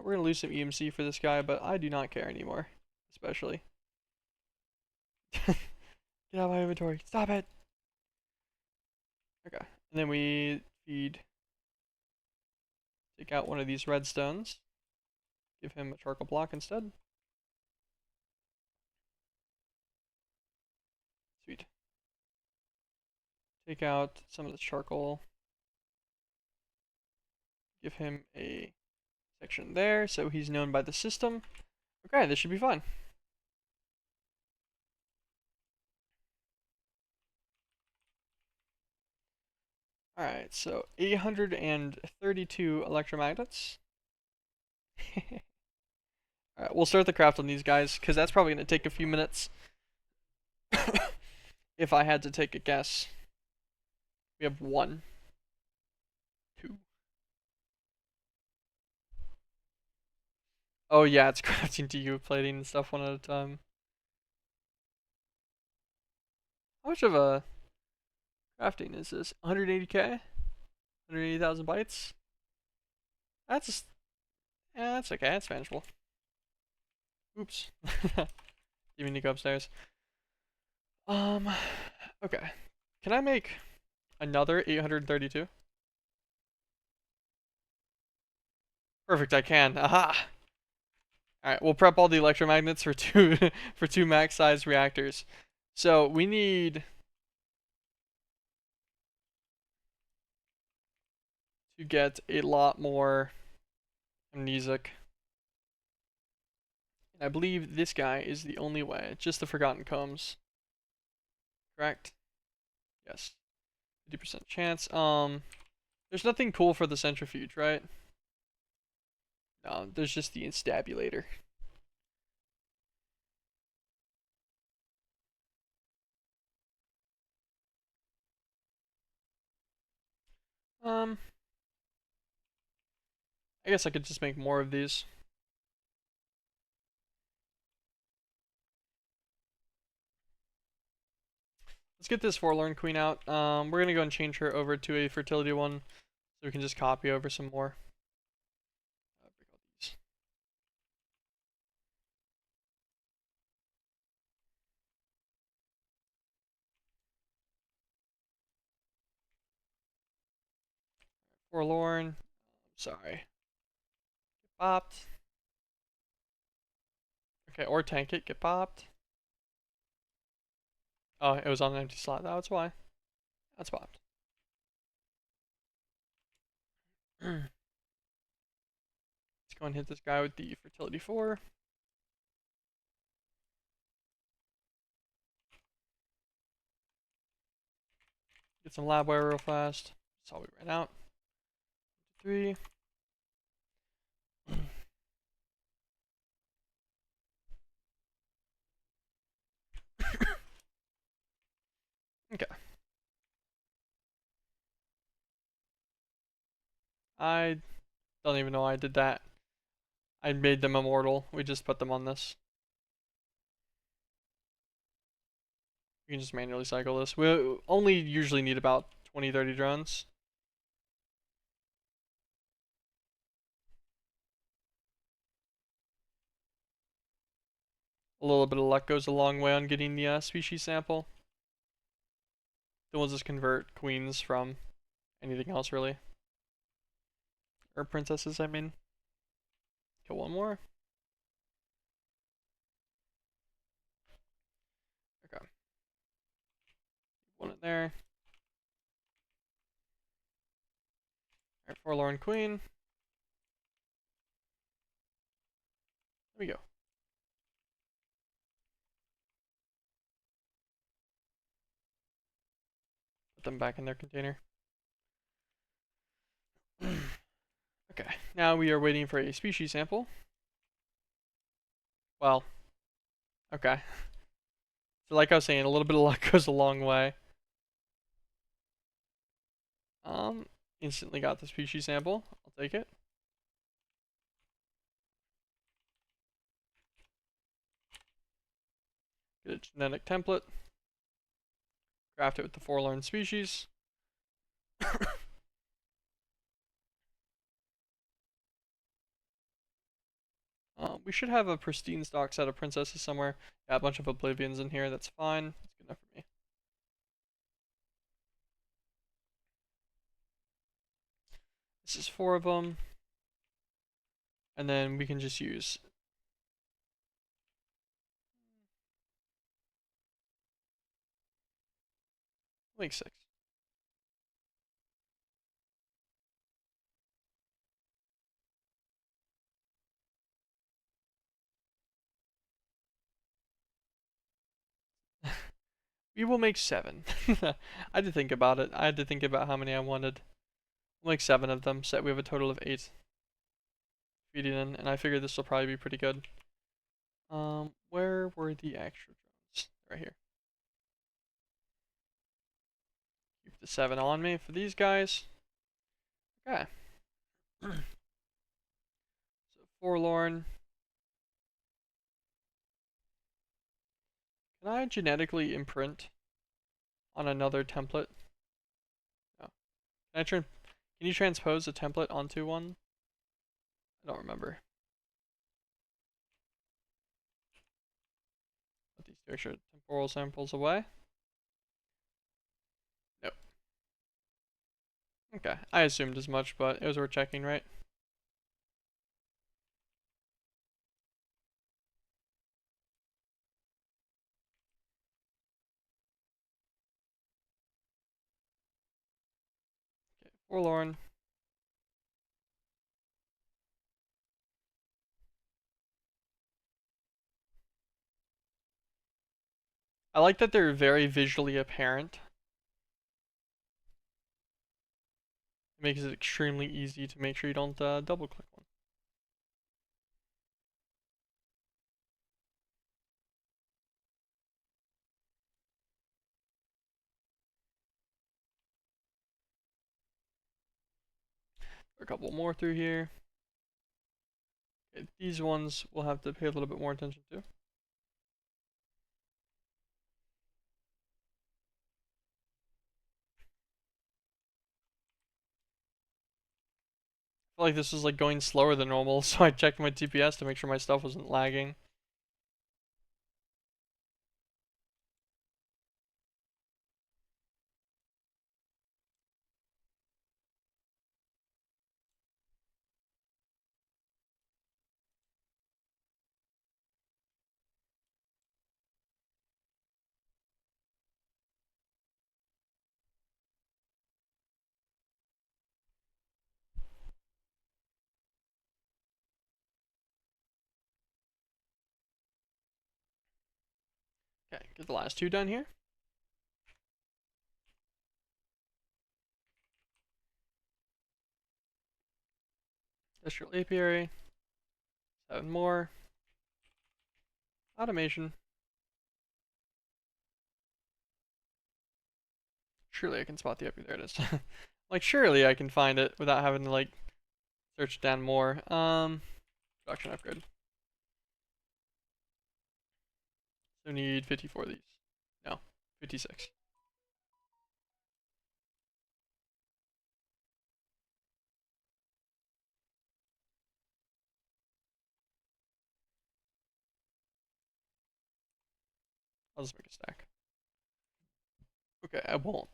We're gonna lose some EMC for this guy, but I do not care anymore. Especially. Get out of my inventory. Stop it! Okay. And then we feed. Take out one of these redstones. Give him a charcoal block instead. Sweet. Take out some of the charcoal. Give him a section there so he's known by the system. Okay, this should be fun. Alright, so 832 electromagnets. Alright, we'll start the craft on these guys, because that's probably going to take a few minutes. If I had to take a guess. We have 1, 2. Oh yeah, it's crafting to you, plating and stuff one at a time. How much of a crafting is this? 180k? 180,000 bytes? That's, yeah, that's okay, that's manageable. Oops. Even need to go upstairs. Okay. Can I make another 832? Perfect, I can. Aha! Alright, we'll prep all the electromagnets for two for two max size reactors. So we need to get a lot more amnesic. And I believe this guy is the only way. Just the Forgotten Combs. Correct? Yes. 50% chance. There's nothing cool for the centrifuge, right? No, there's just the instabulator. I guess I could just make more of these. Let's get this Forlorn Queen out. We're gonna go and change her over to a fertility one, so we can just copy over some more. Break all these. Forlorn. Sorry. Get popped. Okay, or tank it. Get popped. Oh, it was on an empty slot. That's why. That's popped. Let's go and hit this guy with the fertility 4. Get some labware real fast. That's all we ran out. 3. Okay. I don't even know why I did that. I made them immortal. We just put them on this. You can just manually cycle this. We only usually need about 20-30 drones. A little bit of luck goes a long way on getting the species sample. Then we'll just convert queens from anything else really. Or princesses, I mean. Kill one more. Okay. One in there. Alright, forlorn queen. There we go. Put them back in their container. Okay, now we are waiting for a species sample. Well, okay. So like I was saying, a little bit of luck goes a long way. Instantly got the species sample. I'll take it. Get a genetic template. Craft it with the forlorn species. We should have a pristine stock set of princesses somewhere. Yeah, a bunch of oblivions in here. That's fine. That's good enough for me. This is 4 of them. And then we can just use like 6. We will make 7. I had to think about it. I had to think about how many I wanted. We'll make 7 of them, so we have a total of 8 feeding in, and I figured this will probably be pretty good. Where were the extra drones? Right here. Keep the 7 on me for these guys. Okay. So forlorn. Can I genetically imprint on another template? No. Can you transpose a template onto one? I don't remember. Put these 2 extra temporal samples away. Nope. Okay, I assumed as much, but it was worth checking, right? Okay, forlorn. I like that they're very visually apparent. It makes it extremely easy to make sure you don't double click one. A couple more through here. Okay, these ones we'll have to pay a little bit more attention to. I feel like this was like going slower than normal, so I checked my TPS to make sure my stuff wasn't lagging. Okay, get the last 2 done here. Industrial apiary. 7 more. Automation. Surely I can spot the apiary. There it is. Like, surely I can find it without having to, like, search down more. Production upgrade. So we need 54 of these. No, 56. I'll just make a stack. Okay, I won't.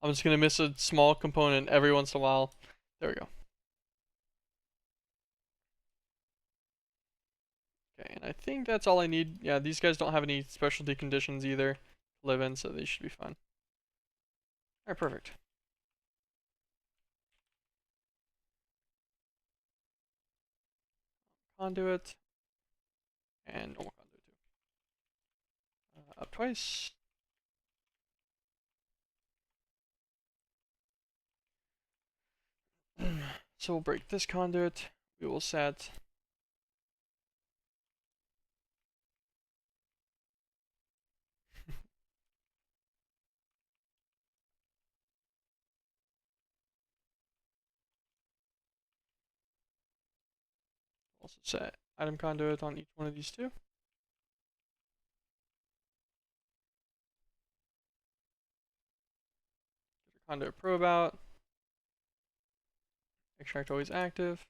I'm just gonna miss a small component every once in a while. There we go. Okay, and I think that's all I need. Yeah, these guys don't have any specialty conditions either to live in, so they should be fine. Alright, perfect. Conduit. And normal conduit too. Up twice. So we'll break this conduit. We will set also set item conduit on each one of these two. Conduit probe out. Extract always active.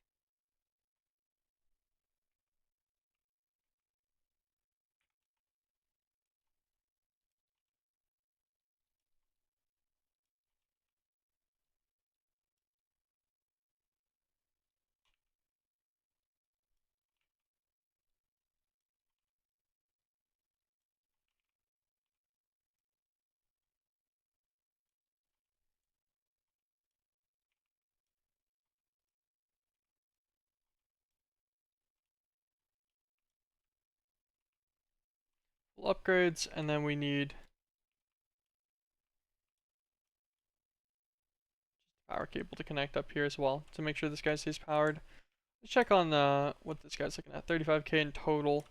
Full upgrades, and then we need power cable to connect up here as well to make sure this guy stays powered. Let's check on what this guy's looking at. 35k in total,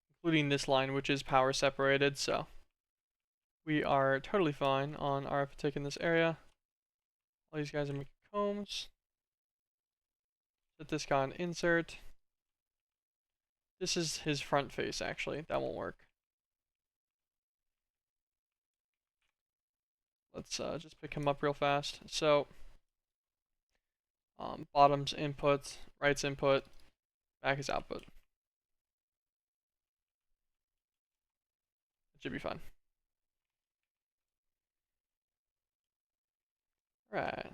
including this line, which is power separated. So we are totally fine on RF tick in this area. All these guys are making combs. Set this guy on insert. This is his front face, actually. That won't work. Let's just pick him up real fast. So, bottom's input, right's input, back is output. It should be fine. Right.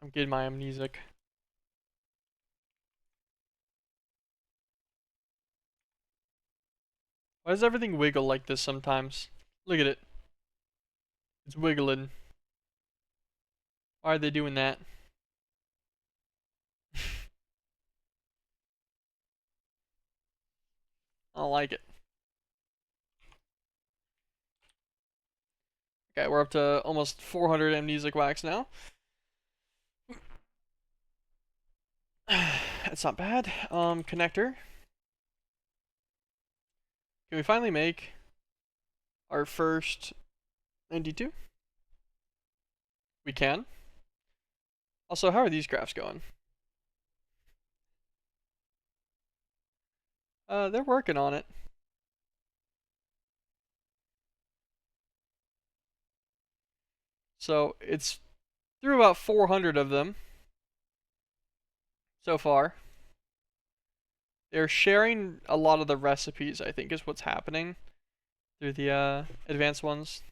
I'm getting my amnesic. Why does everything wiggle like this sometimes? Look at it. It's wiggling. Why are they doing that? I don't like it. Okay, we're up to almost 400 amnesic wax now. That's not bad. Connector. Can we finally make our first 92? We can. Also, how are these crafts going? They're working on it. So it's through about 400 of them so far. They're sharing a lot of the recipes, I think, is what's happening through the advanced ones.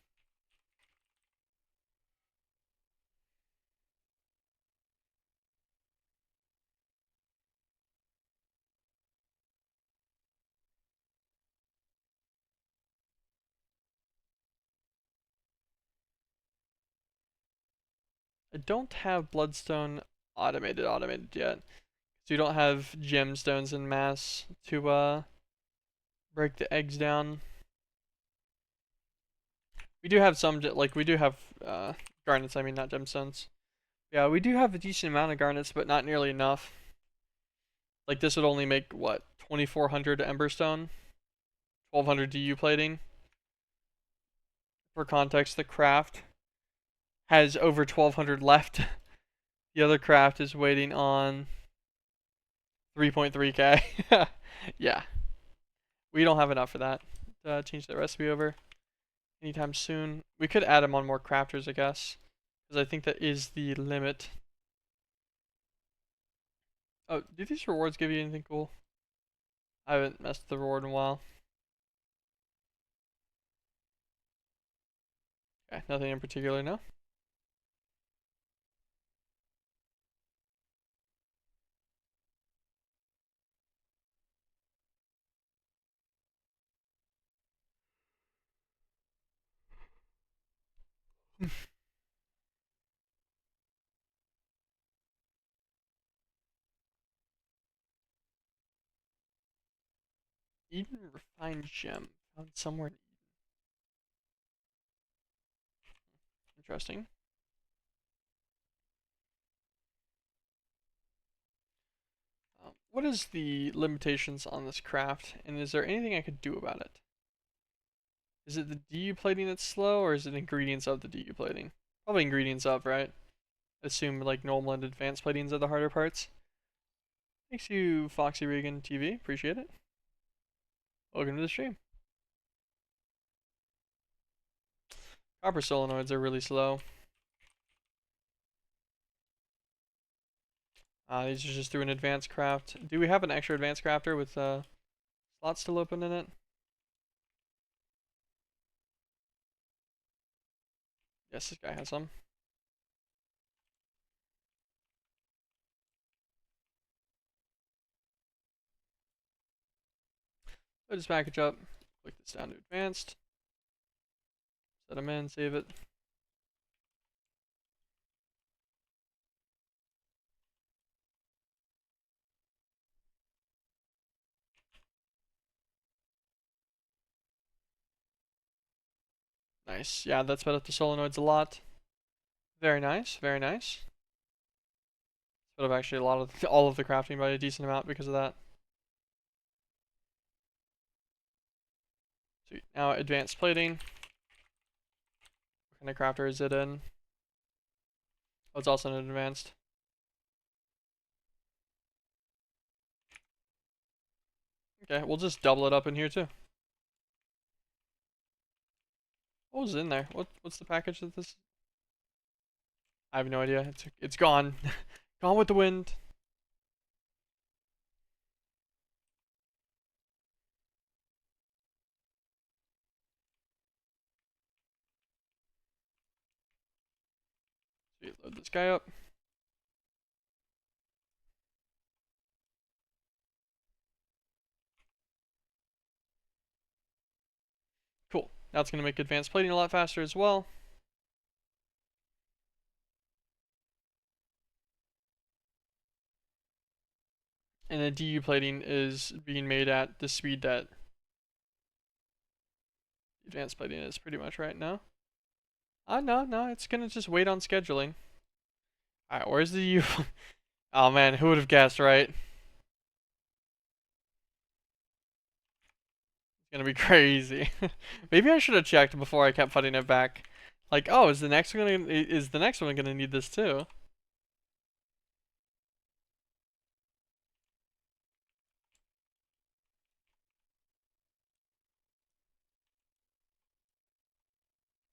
I don't have bloodstone automated yet. So you don't have gemstones in mass to break the eggs down. We do have some, like, we do have garnets, I mean, not gemstones. Yeah, we do have a decent amount of garnets, but not nearly enough. Like, this would only make, what, 2400 emberstone? 1200 DU plating? For context, the craft has over 1200 left. The other craft is waiting on 3.3k. Yeah. We don't have enough for that to change the recipe over anytime soon. We could add them on more crafters, I guess, because I think that is the limit. Oh, do these rewards give you anything cool? I haven't messed with the reward in a while. Okay, nothing in particular, no? Eden refined gem found somewhere. Interesting. What is the limitations on this craft, and is there anything I could do about it? Is it the DU plating that's slow, or is it ingredients of the DU plating? Probably ingredients of, right? Assume like normal and advanced platings are the harder parts. Thanks you, Foxy Regan TV. Appreciate it. Welcome to the stream. Copper solenoids are really slow. These are just through an advanced craft. Do we have an extra advanced crafter with slots still open in it? Yes, this guy has some. So just package up. Click this down to advanced. Set them in, save it. Nice. Yeah, that's sped up the solenoids a lot. Very nice, very nice. Sped up actually a lot of all of the crafting by a decent amount because of that. Sweet. Now advanced plating. What kind of crafter is it in? Oh, it's also an advanced. Okay, we'll just double it up in here too. What was in there? What's the package that this? I have no idea. It's gone. Gone with the wind. Sweet, load this guy up. Cool. Now it's gonna make advanced plating a lot faster as well. And the DU plating is being made at the speed that advanced plating is pretty much right now. No, it's gonna just wait on scheduling. Alright, where's the U? Oh man, who would have guessed, right? It's gonna be crazy. Maybe I should have checked before I kept putting it back. Like, oh, is the next one gonna need this too?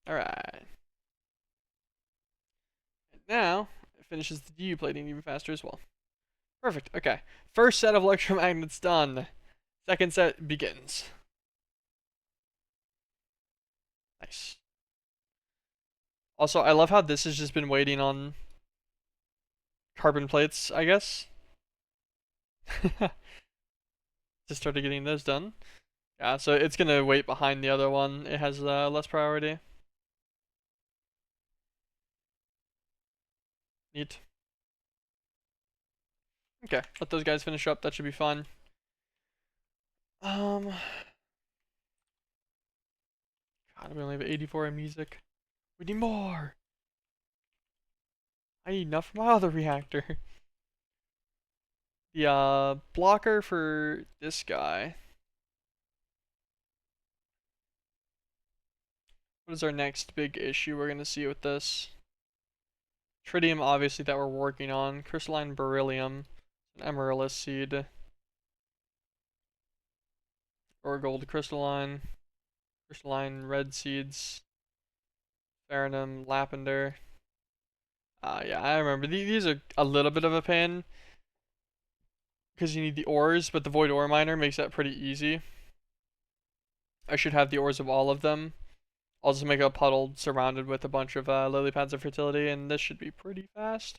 Alright. Now, it finishes the DU plating even faster as well. Perfect, okay. First set of electromagnets done. Second set begins. Nice. Also, I love how this has just been waiting on carbon plates, I guess. Just started getting those done. Yeah, so it's gonna wait behind the other one. It has less priority. Neat. Okay, let those guys finish up. That should be fun. God, we only have 84 in music. We need more. I need enough for my other reactor. The blocker for this guy. What is our next big issue we're gonna see with this? Tritium, obviously, that we're working on. Crystalline beryllium, an amaryllis seed, or gold crystalline, crystalline red seeds, farinum, lapender. Yeah, I remember. These are a little bit of a pain. because you need the ores, but the void ore miner makes that pretty easy. I should have the ores of all of them. I'll just make a puddle surrounded with a bunch of lily pads of fertility, and this should be pretty fast.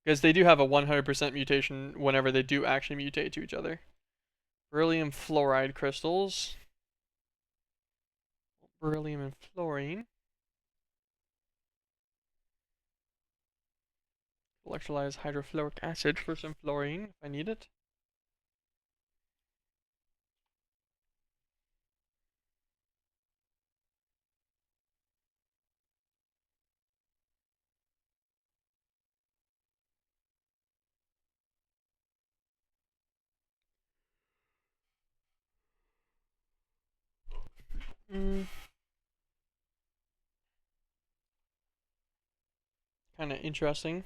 Because they do have a 100% mutation whenever they do actually mutate to each other. Beryllium fluoride crystals. Beryllium and fluorine. Electrolyze hydrofluoric acid for some fluorine if I need it. Kind of interesting.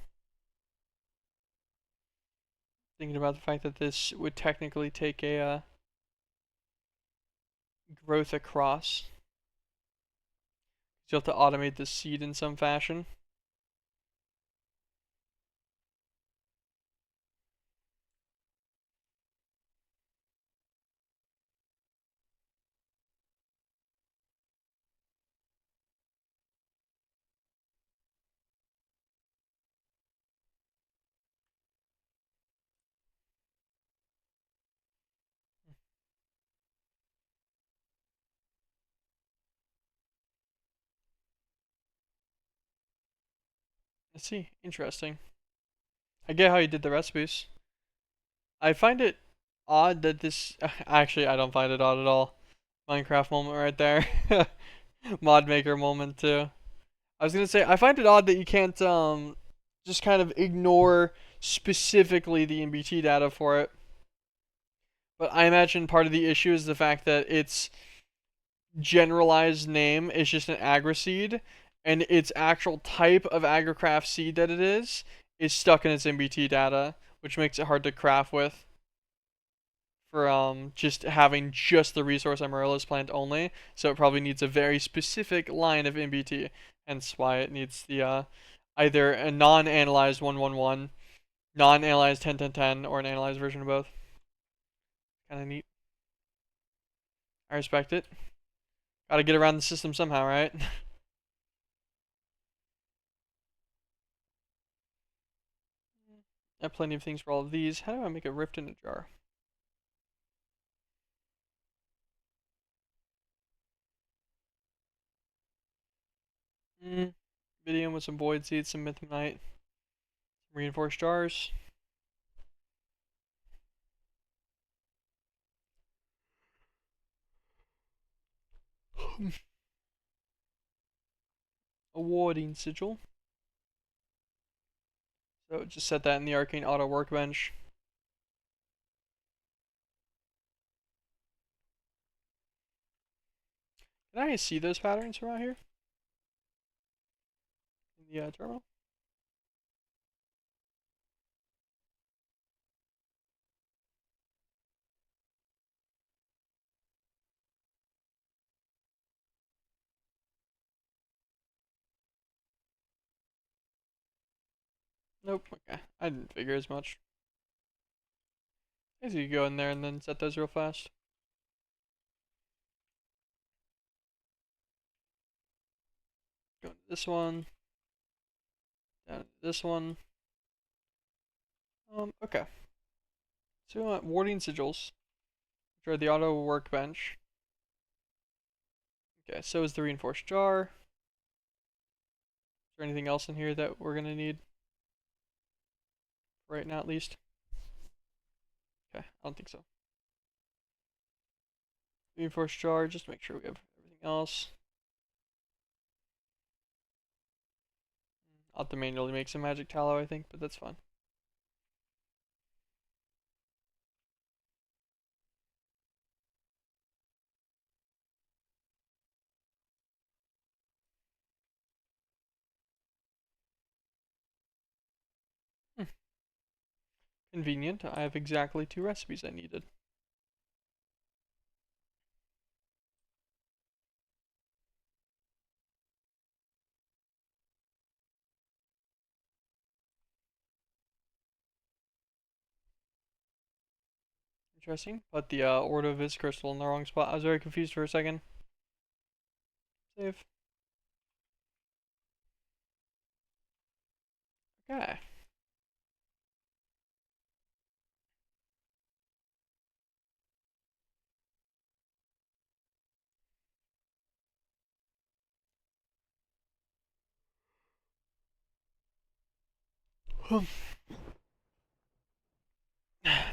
Thinking about the fact that this would technically take a growth across. So you have to automate the seed in some fashion. Let's see. Interesting. I get how you did the recipes. I find it odd that this. Actually, I don't find it odd at all. Minecraft moment right there. Mod maker moment too. I was gonna say I find it odd that you can't just kind of ignore specifically the MBT data for it. But I imagine part of the issue is the fact that its generalized name is just an agra seed, and its actual type of agricraft seed that it is stuck in its MBT data, which makes it hard to craft with for just having just the resource amaryllis plant only. So it probably needs a very specific line of MBT, hence why it needs the either a non-analyzed 111, non-analyzed 10-10-10, or an analyzed version of both. Kind of neat. I respect it. Gotta get around the system somehow, right? I have plenty of things for all of these. How do I make a rift in a jar? Video with some void seeds, some mithrite, reinforced jars. A warding sigil. So just set that in the arcane auto workbench. Can I see those patterns from out here? In the terminal? Nope. Okay. I didn't figure as much. I guess you could go in there and then set those real fast. Go to this one. Down to this one. Okay. So we want warding sigils, which are the auto workbench. Okay, so is the reinforced jar. Is there anything else in here that we're gonna need? Right now, at least. Okay, I don't think so. Reinforced jar, just to make sure we have everything else. I'll have to manually make some magic tallow, I think, but that's fine. Convenient. I have exactly 2 recipes I needed. Interesting. But the Ordo Viz crystal in the wrong spot. I was very confused for a second. Save. Okay.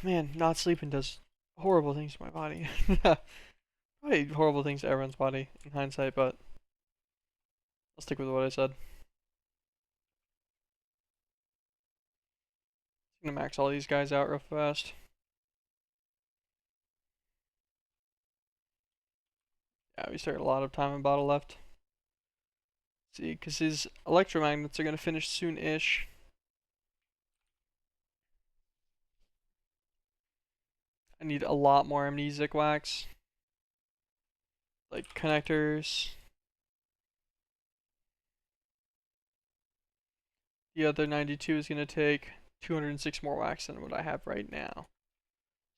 Man, not sleeping does horrible things to my body. Probably horrible things to everyone's body in hindsight, but I'll stick with what I said. I'm gonna max all these guys out real fast. Yeah, we still got a lot of time and bottle left. See, because his electromagnets are gonna finish soon-ish. I need a lot more amnesic wax. Like connectors. The other 92 is gonna take 206 more wax than what I have right now.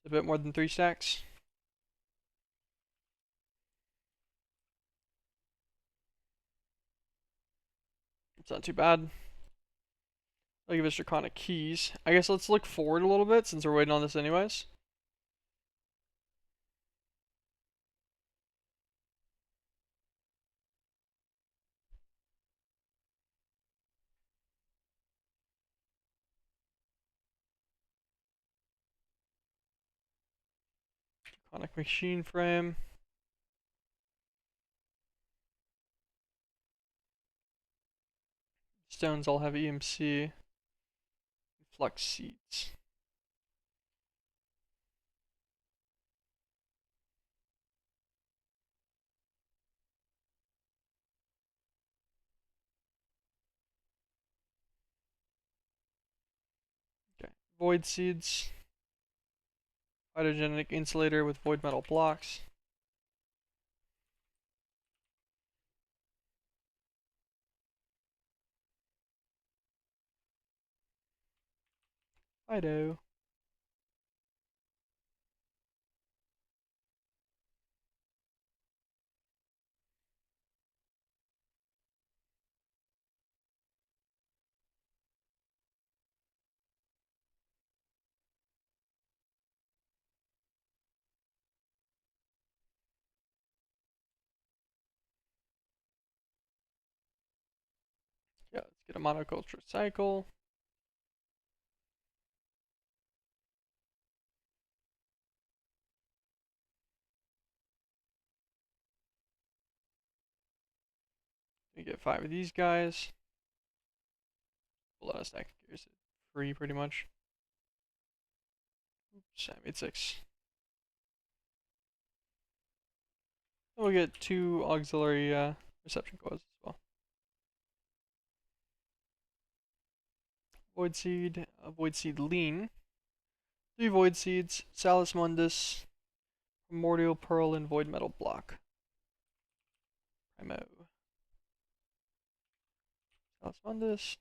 A bit more than 3 stacks. It's not too bad. I'll give us draconic keys. I guess let's look forward a little bit since we're waiting on this anyways. Draconic machine frame. Stones all have EMC. Flux seeds. Okay. Void seeds. Phytogenic insulator with void metal blocks. Phyto. Yeah, let's get a monoculture cycle. We get 5 of these guys. Pull out a stack of gears. Free pretty much. Oops, I made 6. And we'll get 2 auxiliary reception coils as well. Void seed lean. 3 void seeds, Salus Mundus, Primordial Pearl, and Void Metal Block. Primo. Salus Mundus.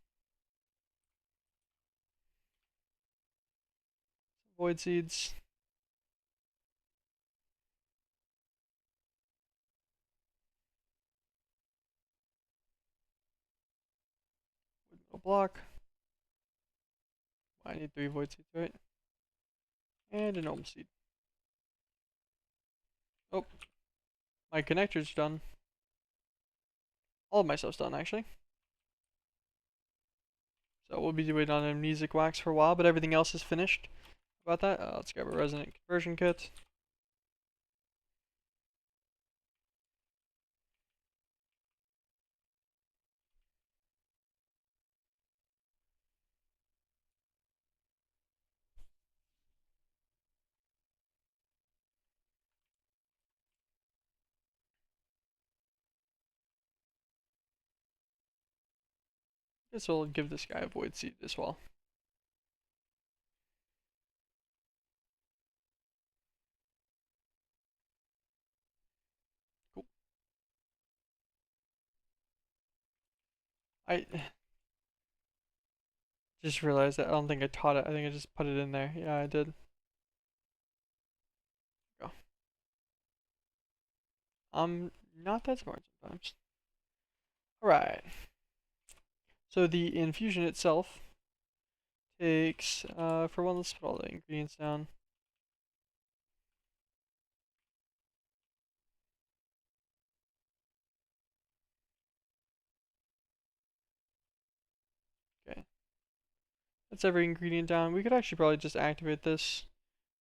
Void seeds. Void Metal Block. I need 3 void seeds, right? And an Olm seed. Oh, my connector's done. All of my stuff's done, actually. So we'll be waiting on amnesic wax for a while, but everything else is finished. About that, let's grab a resonant conversion kit. Guess we'll give this guy a void seed as well. Cool. I just realized that I don't think I taught it. I think I just put it in there. Yeah, I did. I'm not that smart sometimes. Alright. So the infusion itself takes, for one, let's put all the ingredients down. Okay. That's every ingredient down. We could actually probably just activate this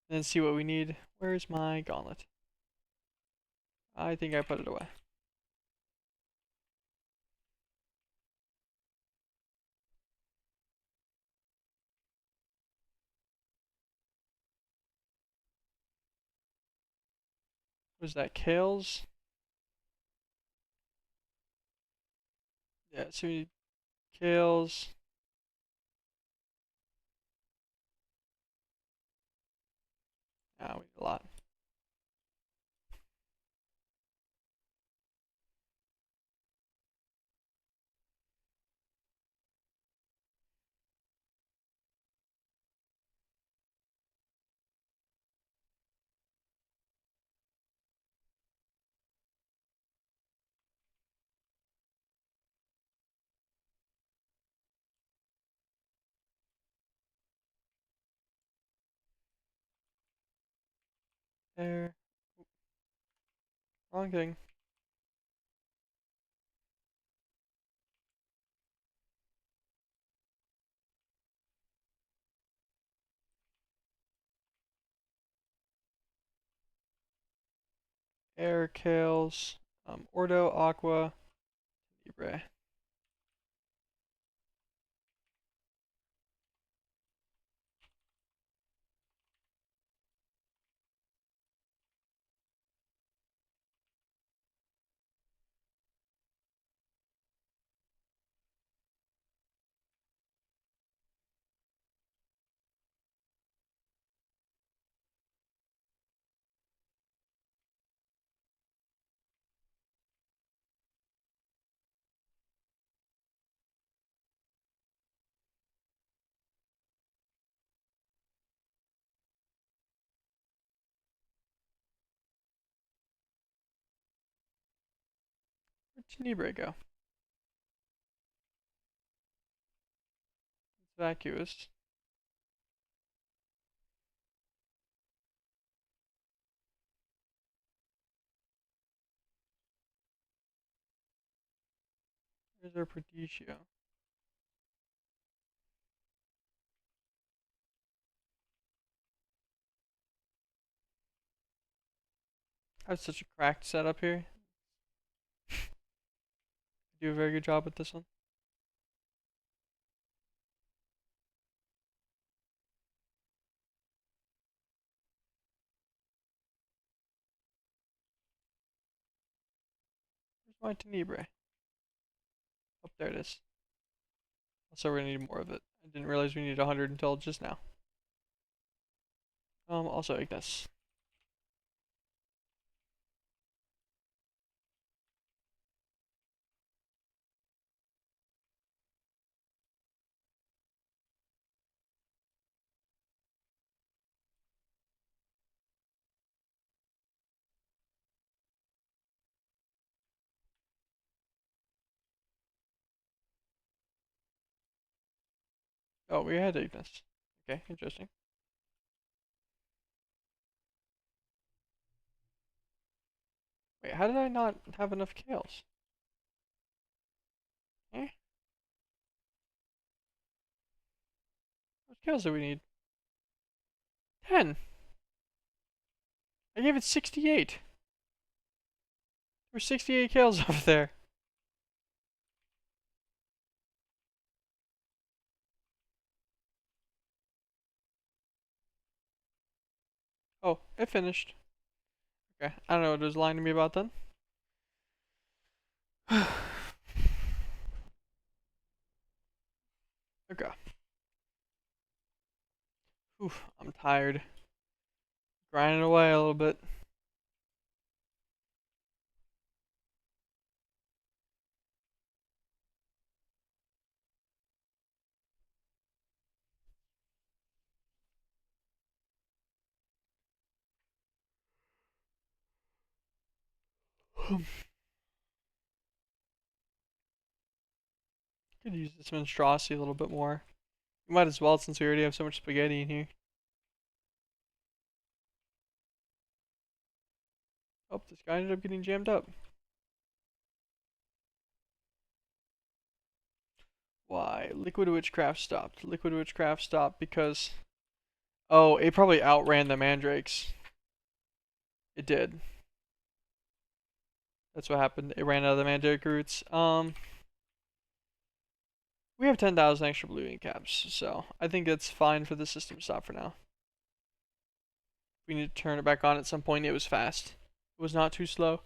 and then see what we need. Where's my gauntlet? I think I put it away. Was that kales? Yeah, so we need kales. Ah, we need a lot. There. Wrong thing. Air, kales, Ordo, Aqua, Libre. Where'd Libre go? It's vacuous. Where's our Proditio? I have such a cracked setup here. Do a very good job with this one. Where's my Tenebrae? Oh, there it is. So we're gonna need more of it. I didn't realize we needed 100 until just now. Also Ignis. Oh, we had Ignis. Okay, interesting. Wait, how did I not have enough kales? Eh? What kales do we need? 10! I gave it 68! There were 68 kales over there. Oh, it finished. Okay, I don't know what it was lying to me about then. Okay. Oof, I'm tired. Grinding away a little bit. Could use this monstrosity a little bit more. Might as well since we already have so much spaghetti in here. Oh, this guy ended up getting jammed up. Why? Liquid Witchcraft stopped. Liquid Witchcraft stopped because... Oh, it probably outran the mandrakes. It did. That's what happened. It ran out of the mandrake roots. We have 10,000 extra blue ink caps, so I think that's fine for the system to stop for now. We need to turn it back on at some point. It was fast. It was not too slow.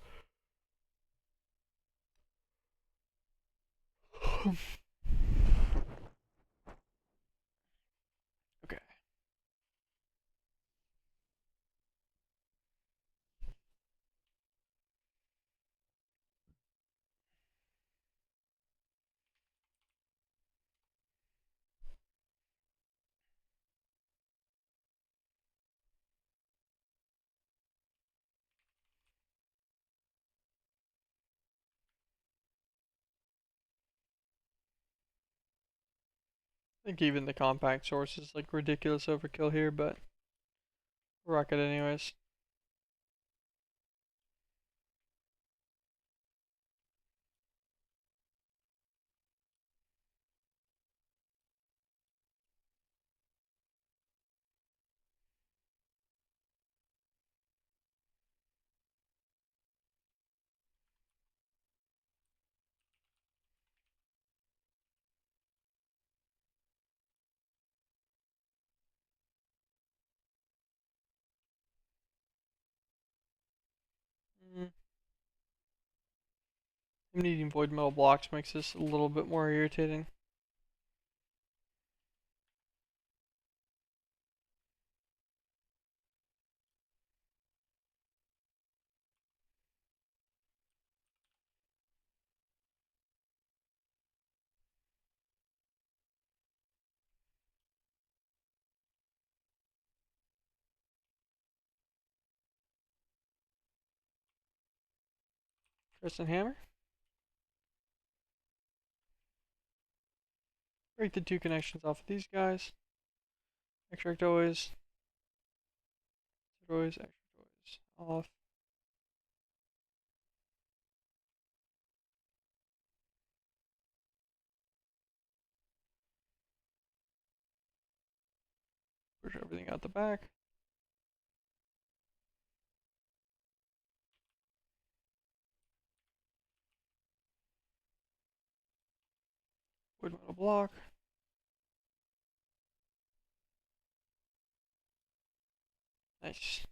Okay. I think even the compact source is like ridiculous overkill here, but we'll rock it anyways. Mm. Needing void metal blocks makes this a little bit more irritating. Crescent hammer. Break the two connections off of these guys. Extract always. Always. Extract always. Off. Push everything out the back. Wood metal block. Nice.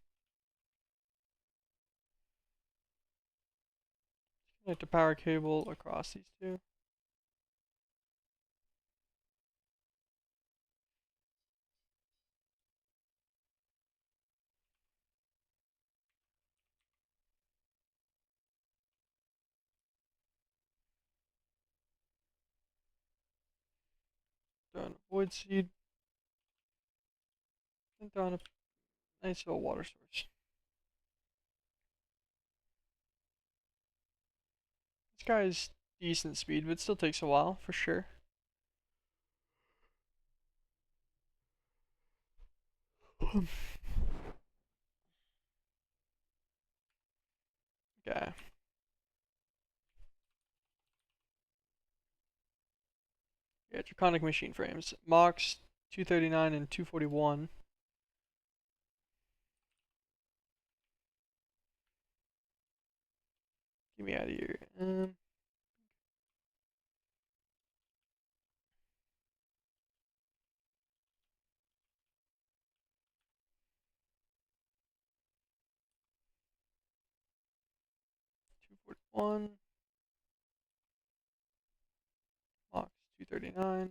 Connect the power cable across these two. Throw in a void seed. And throw in a nice little water source. This guy's decent speed, but it still takes a while for sure. Okay. Yeah, Draconic machine frames. Mox 239 and 241. Get me out of here. 241. Mox 239.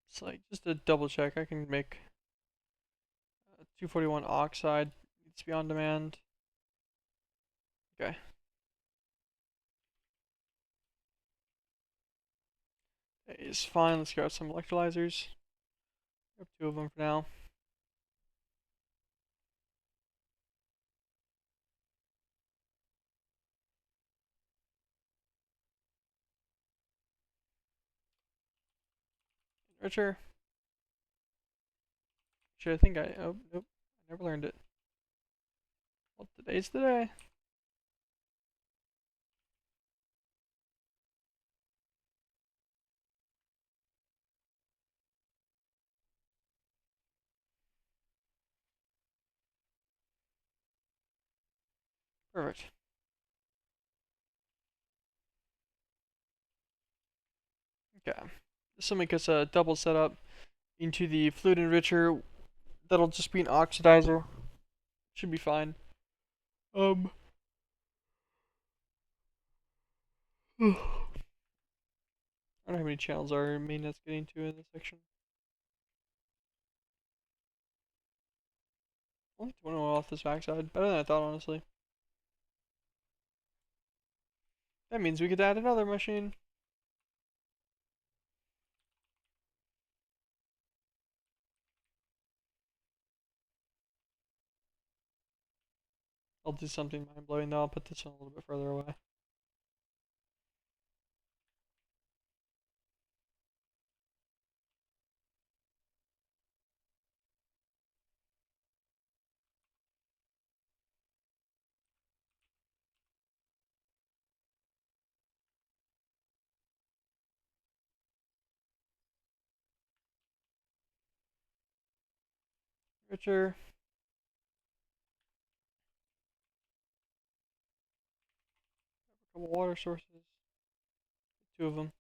It's like just a double check. I can make 241 oxide. It's beyond demand. Okay. is fine. Let's grab some electrolyzers. Grab 2 of them for now. Richer. Actually, I think oh, nope. I never learned it. Well, today's the day. Perfect. Okay. This will make us a double setup into the fluid enricher. That'll just be an oxidizer. Should be fine. Um. I don't know how many channels our mainnet's getting to in this section. Only 20 off this backside. Better than I thought, honestly. That means we could add another machine. I'll do something mind blowing though. I'll put this one a little bit further away. Richer. A couple water sources. 2 of them.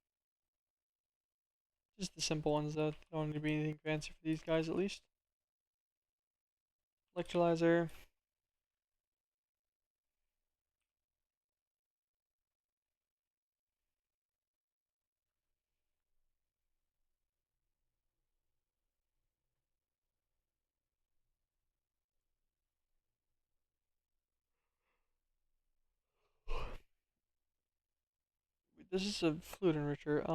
Just the simple ones though. Don't need to be anything fancy for these guys at least. Electrolyzer. This is a fluid enricher.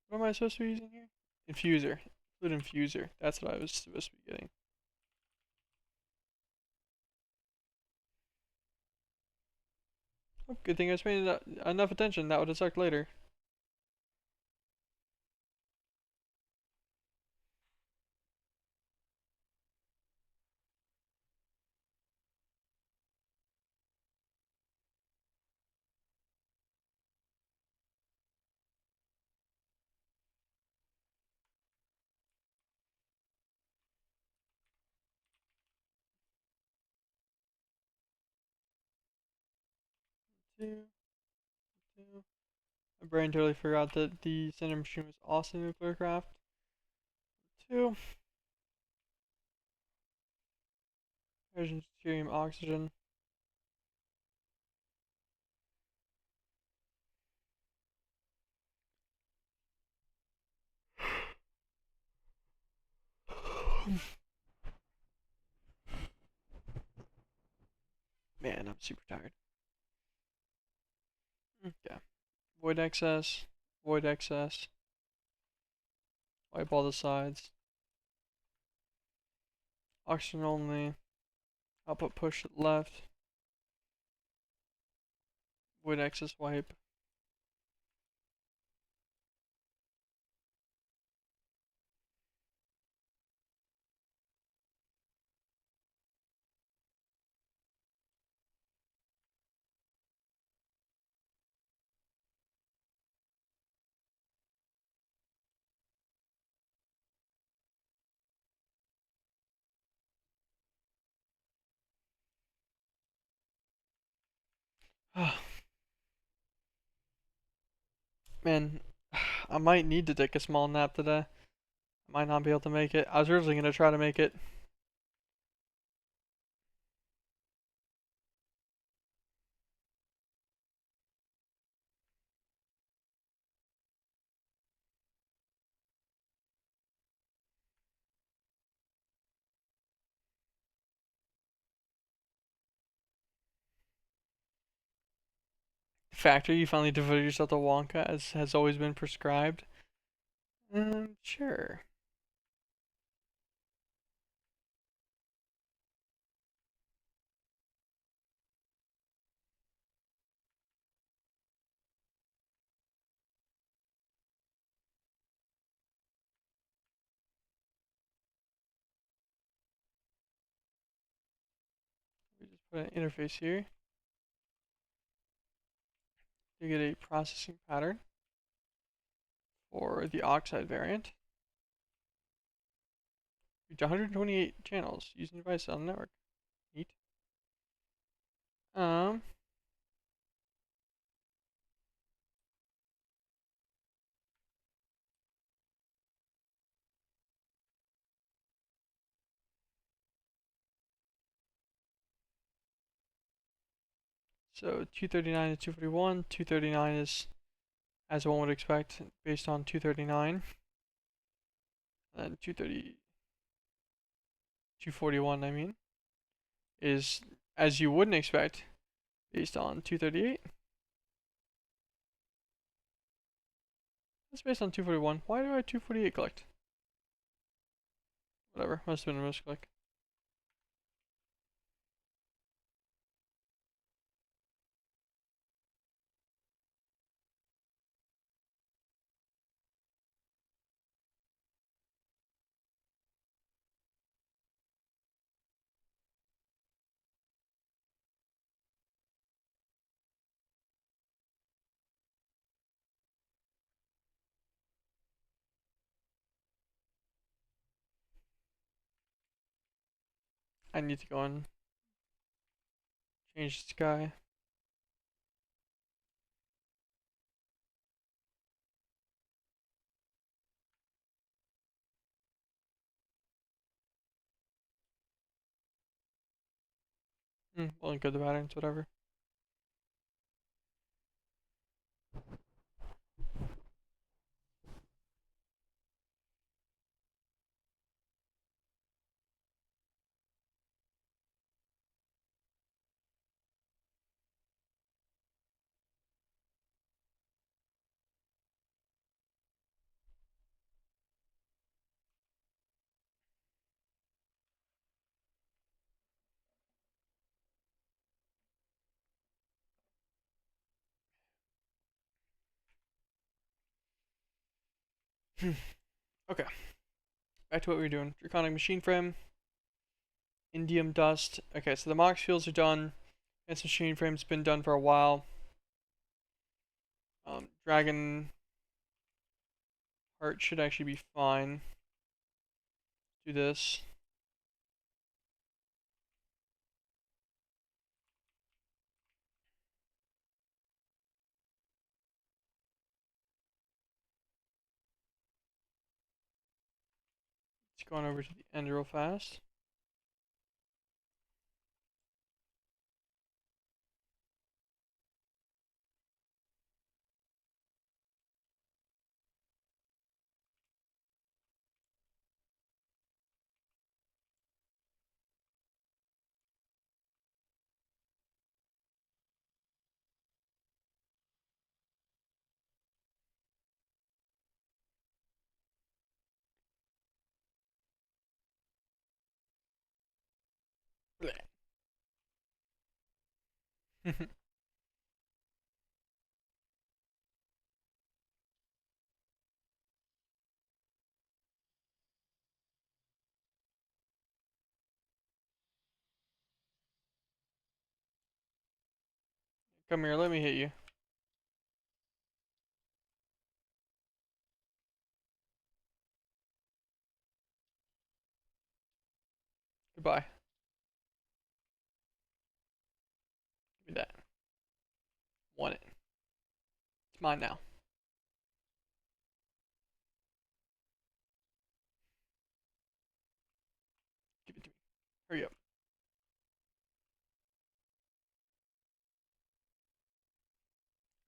What am I supposed to be using here? Infuser. Fluid infuser. That's what I was supposed to be getting. Oh, good thing I was paying enough attention. That would have sucked later. Two, two. My brain totally forgot that the center machine was also MeatBallCraft. 2. Hydrogen, deuterium, oxygen. Man, I'm super tired. Okay. Void excess. Void excess. Wipe all the sides. Oxygen only. Output push to the left. Void excess wipe. Man, I might need to take a small nap today. I might not be able to make it. I was originally going to try to make it. factory. You finally devoted yourself to Wonka, as has always been prescribed. Sure. We just put an interface here to get a processing pattern for the oxide variant. Reach 128 channels using devices on the network. Neat. Um, so 239 to 241. 239 is, as one would expect, based on 239. And then 230, 241, I mean, is, as you wouldn't expect, based on 238. That's based on 241. Why do I 248 collect? Whatever, must have been a misclick. I need to go and change the sky. We'll encode the patterns, whatever. Okay, back to what we were doing. Draconic machine frame, indium dust. Okay, so the Mox fields are done. This machine frame's been done for a while. Dragon heart should actually be fine. Do this. Just going over to the end real fast. Come here, let me hit you. Goodbye. Give me that. Want it. It's mine now. Give it to me. Hurry up.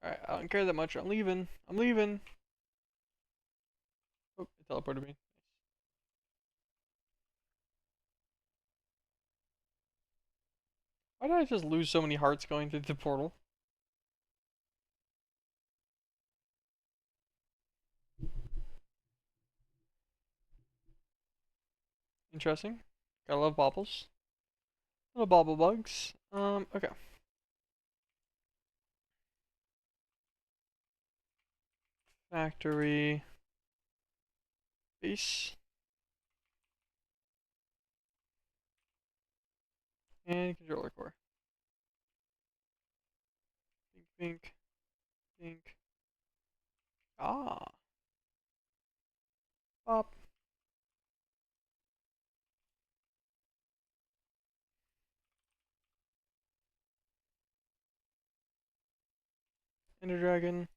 Alright, I don't care that much. I'm leaving. I'm leaving. Oh, it teleported me. Why did I just lose so many hearts going through the portal? Interesting. Gotta love baubles. Little bauble bugs. Okay. Factory. Base. And controller core. Pink, pink, pink. Ah. Pop. Ender Dragon.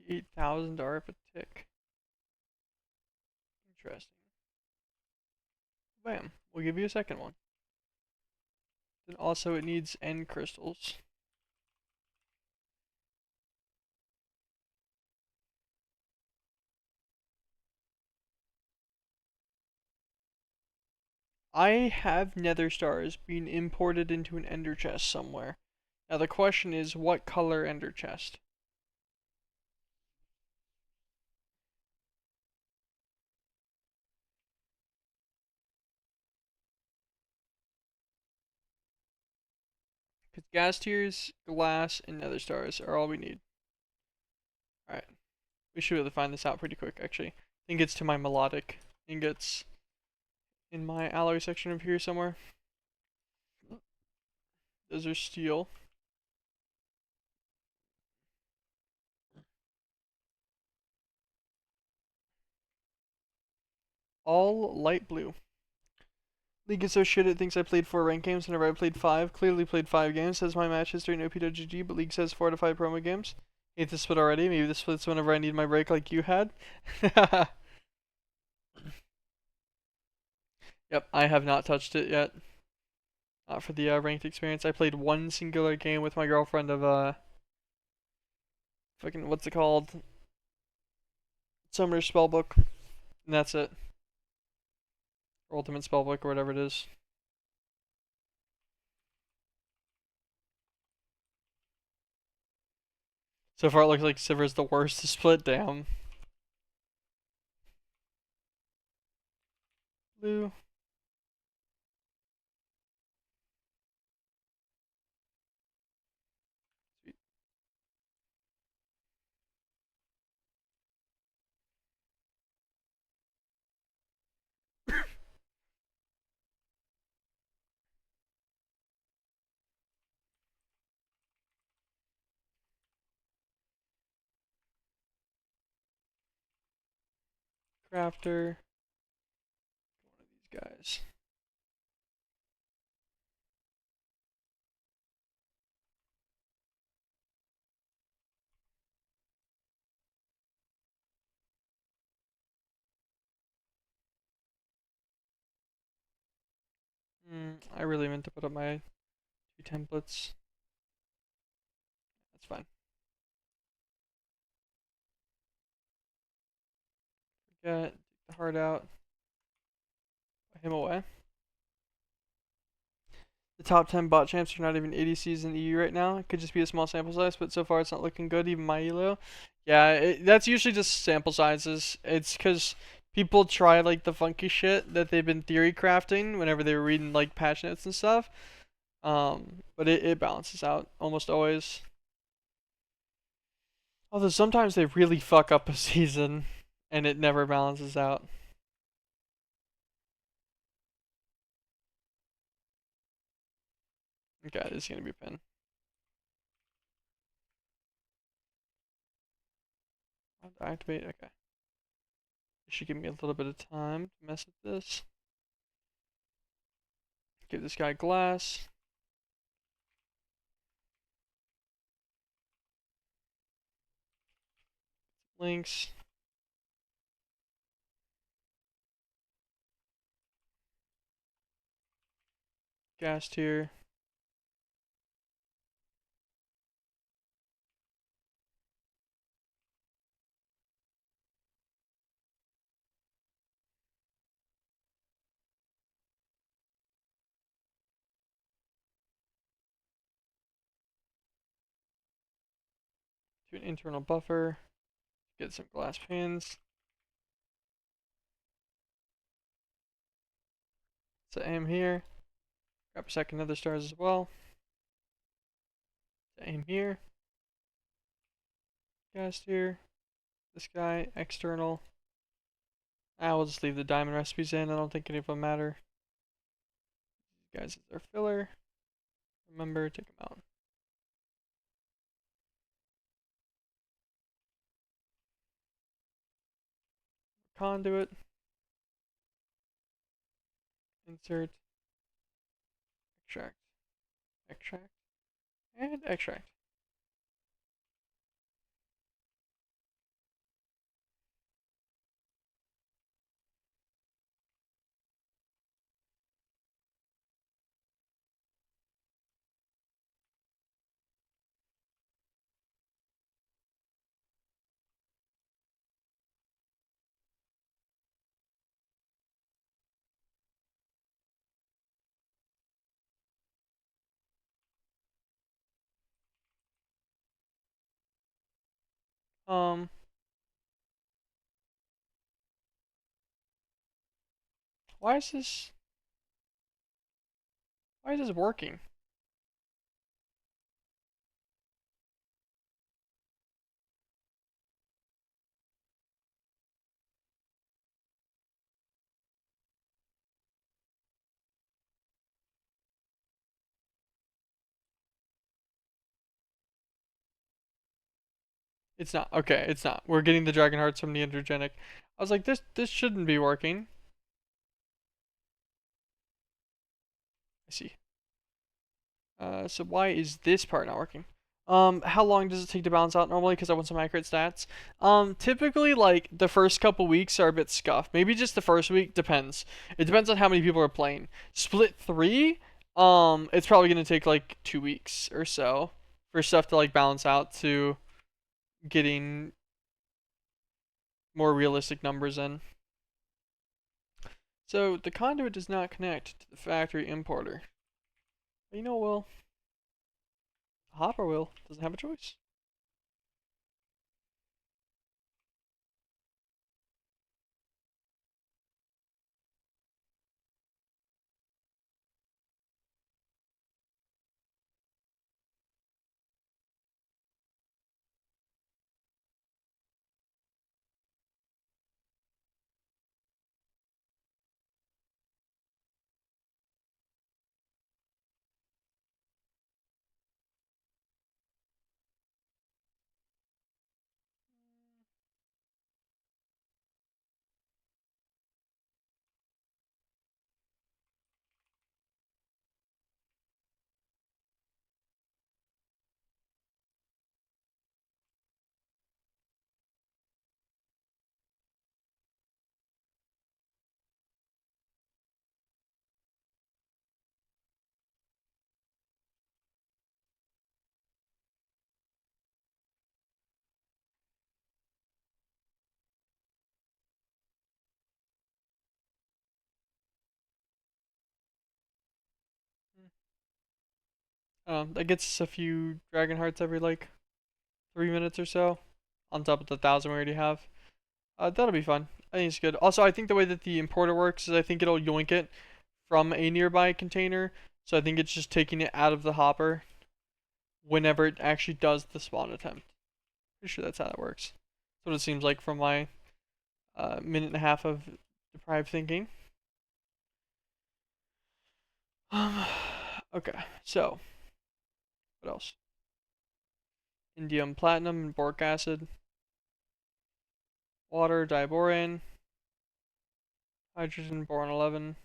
$8,000 per tick. Interesting. Bam. We'll give you a second one. Then also it needs end crystals. I have nether stars being imported into an ender chest somewhere. Now the question is, what color ender chest? Because gas tiers, glass, and nether stars are all we need. Alright. We should be able to find this out pretty quick, actually. I think it's to my melodic ingots in my alloy section of here somewhere. Those are steel. All light blue. League is so shit it thinks I played 4 ranked games whenever I played 5. Clearly played 5 games. Says my match history in OPWG, but League says 4 to 5 promo games. Hate this split already. Maybe this splits whenever I need my break like you had. Yep, I have not touched it yet. Not for the ranked experience. I played one singular game with my girlfriend of fucking what's it called? Summoner Spellbook. And that's it. Or Ultimate Spellbook or whatever it is. So far it looks like Sivir's the worst to split down. Blue. Crafter. One of these guys. I really meant to put up my 2 templates. That's fine. Forget. Take the heart out. Put him away. The top 10 bot champs are not even ADCs in the EU right now. It could just be a small sample size, but so far it's not looking good, even my elo. Yeah, that's usually just sample sizes. It's because people try like the funky shit that they've been theory crafting whenever they were reading like patch notes and stuff. But it balances out almost always. Although sometimes they really fuck up a season and it never balances out. Okay, this is gonna be a pin. Activate, okay. It should give me a little bit of time to mess with this. Give this guy glass. Links. gas tier. To an internal buffer. Get some glass pans. Set aim here. Grab a second nether stars as well. Set aim here. Gas tier. This guy, external. We'll just leave the diamond recipes in. I don't think any of them matter. These guys is our filler. Remember, take them out. Conduit. Insert. Extract. Extract. And extract. Um, why is this? Why is this working? It's not. Okay, it's not. We're getting the dragon hearts from the Neandergenic. I was like, this shouldn't be working. I see. So why is this part not working? How long does it take to balance out normally? Because I want some accurate stats. Typically, like, the first couple weeks are a bit scuffed. Maybe just the first week, depends. It depends on how many people are playing. Split 3, it's probably gonna take, like, 2 weeks or so for stuff to, like, balance out to getting more realistic numbers in. So, the conduit does not connect to the factory importer. But you know, Will, Hopper will. Doesn't have a choice. That gets us a few dragon hearts every like 3 minutes or so, on top of the 1,000 we already have. That'll be fun. I think it's good. Also, I think the way that the importer works is I think it'll yoink it from a nearby container. So I think it's just taking it out of the hopper whenever it actually does the spawn attempt. Pretty sure that's how that works. That's what it seems like from my minute and a half of deprived thinking. Okay, so what else? Indium platinum and boric acid, water, diborane, hydrogen, boron 11.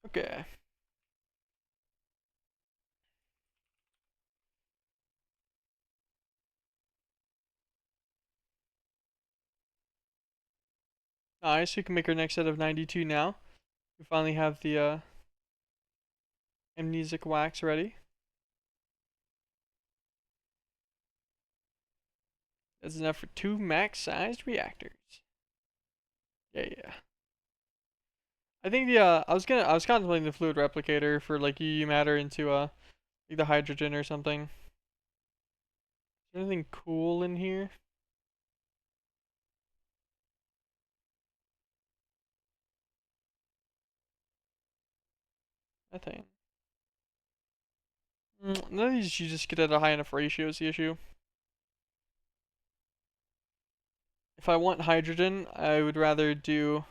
Okay. Nice, we can make our next set of 92 now. We finally have the amnesic wax ready. That's enough for 2 max-sized reactors. Yeah. I think the I was contemplating the fluid replicator for like UU matter into like the hydrogen or something. Is there anything cool in here? I think. None of these you just get at a high enough ratio is the issue. If I want hydrogen, I would rather do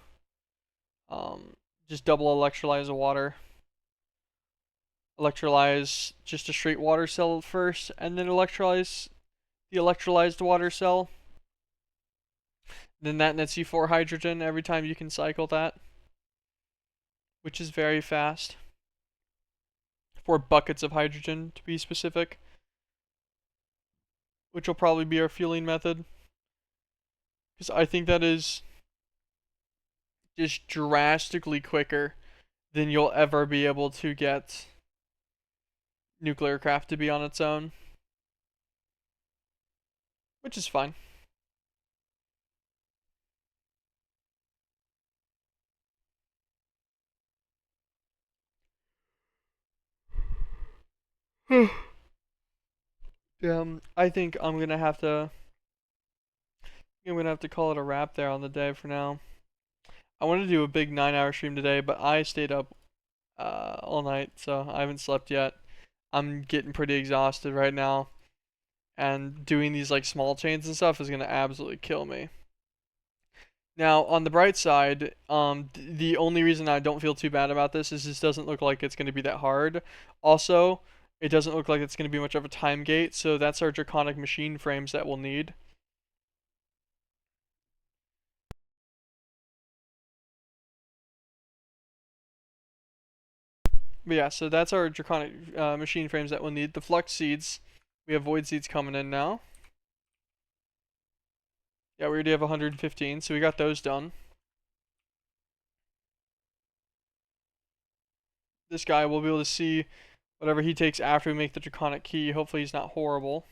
just double electrolyze the water. Electrolyze just a straight water cell first, and then electrolyze the electrolyzed water cell. Then that nets you 4 hydrogen every time you can cycle that, which is very fast. 4 buckets of hydrogen to be specific, which will probably be our fueling method. Because I think that is just drastically quicker than you'll ever be able to get nuclear craft to be on its own, which is fine. I think I'm gonna have to call it a wrap there on the day for now. I wanted to do a big 9-hour stream today, but I stayed up all night, so I haven't slept yet. I'm getting pretty exhausted right now, and doing these like small chains and stuff is gonna absolutely kill me. Now, on the bright side, the only reason I don't feel too bad about this is this doesn't look like it's going to be that hard. Also, it doesn't look like it's going to be much of a time gate, so that's our draconic machine frames that we'll need. But yeah, so that's our draconic machine frames that we'll need. The flux seeds, we have void seeds coming in now. Yeah, we already have 115, so we got those done. This guy, we'll be able to see whatever he takes after we make the draconic key. Hopefully he's not horrible.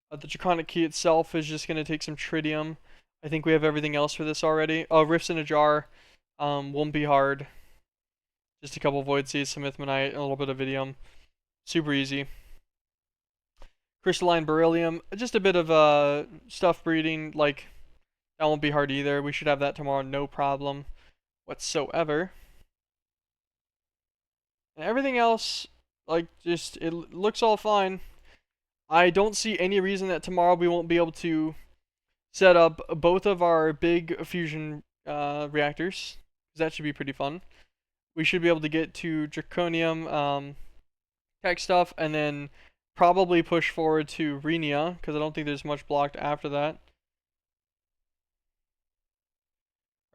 The draconic key itself is just going to take some tritium. I think we have everything else for this already. Oh, rifts in a jar won't be hard. Just a couple void seeds, some mythmonite, a little bit of vidium. Super easy. Crystalline beryllium, just a bit of stuff breeding. Like, that won't be hard either. We should have that tomorrow, no problem whatsoever. And everything else, like, just, it looks all fine. I don't see any reason that tomorrow we won't be able to set up both of our big fusion reactors. That should be pretty fun. We should be able to get to draconium tech stuff, and then probably push forward to Rhenia, because I don't think there's much blocked after that.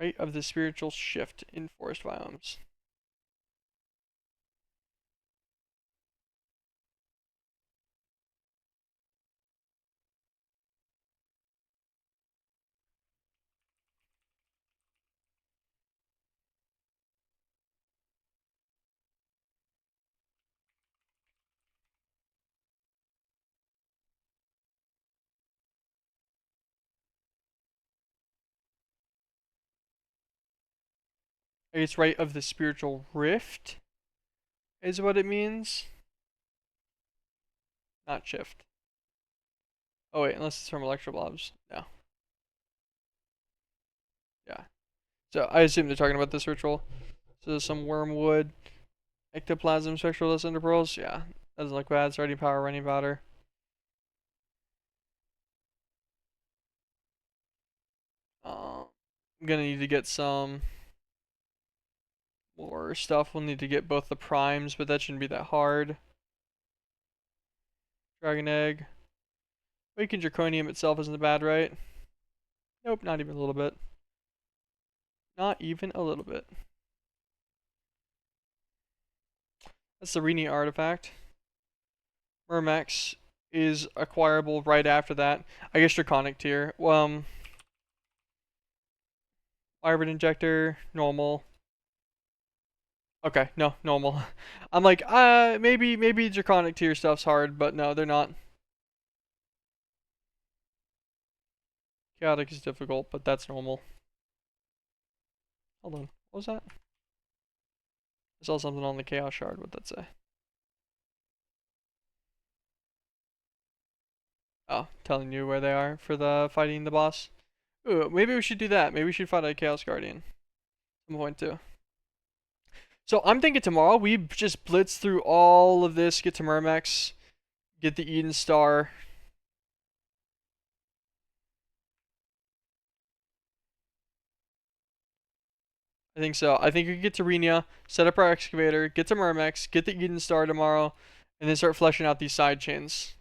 Right, of the spiritual shift in forest biomes. It's right of the spiritual rift, is what it means. Not shift. Oh wait, unless it's from electroblobs. No. Yeah. So I assume they're talking about this ritual. So some wormwood, ectoplasm, spectralist underpearls. Yeah, doesn't look bad. Starting power, running powder. I'm gonna need to get some more stuff. We'll need to get both the primes, but that shouldn't be that hard. Dragon egg. Awakened draconium itself isn't bad, right? Nope, not even a little bit. Not even a little bit. That's the Rini artifact. Mermax is acquirable right after that. I guess Draconic tier. Wyvern Injector, normal. Okay, no, normal. I'm like, maybe Draconic tier stuff's hard, but no, they're not. Chaotic is difficult, but that's normal. Hold on, what was that? I saw something on the Chaos Shard, what'd that say? Oh, telling you where they are for the fighting the boss. Ooh, maybe we should do that. Maybe we should fight a Chaos Guardian. At some point too. So I'm thinking tomorrow we just blitz through all of this, get to Myrmex, get the Eden Star. I think so. I think we can get to Renia, set up our excavator, get to Myrmex, get the Eden Star tomorrow, and then start fleshing out these side chains.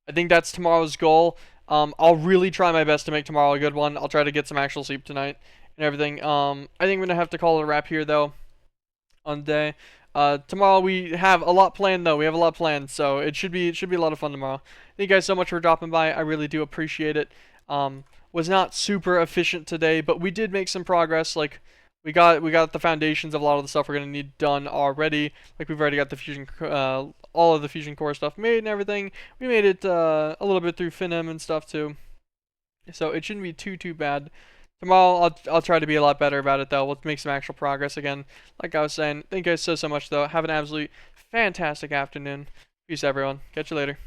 I think that's tomorrow's goal. I'll really try my best to make tomorrow a good one. I'll try to get some actual sleep tonight and everything. I think I'm gonna have to call it a wrap here though on the day. Tomorrow we have a lot planned though. We have a lot planned, so it should be a lot of fun tomorrow. Thank you guys so much for dropping by. I really do appreciate it. Was not super efficient today, but we did make some progress. Like we got the foundations of a lot of the stuff we're gonna need done already. Like we've already got the fusion, all of the fusion core stuff made and everything. We made it a little bit through Finnem and stuff too, so it shouldn't be too bad. Tomorrow I'll try to be a lot better about it though. We'll make some actual progress again. Like I was saying, thank you guys so much though. Have an absolute fantastic afternoon. Peace everyone. Catch you later.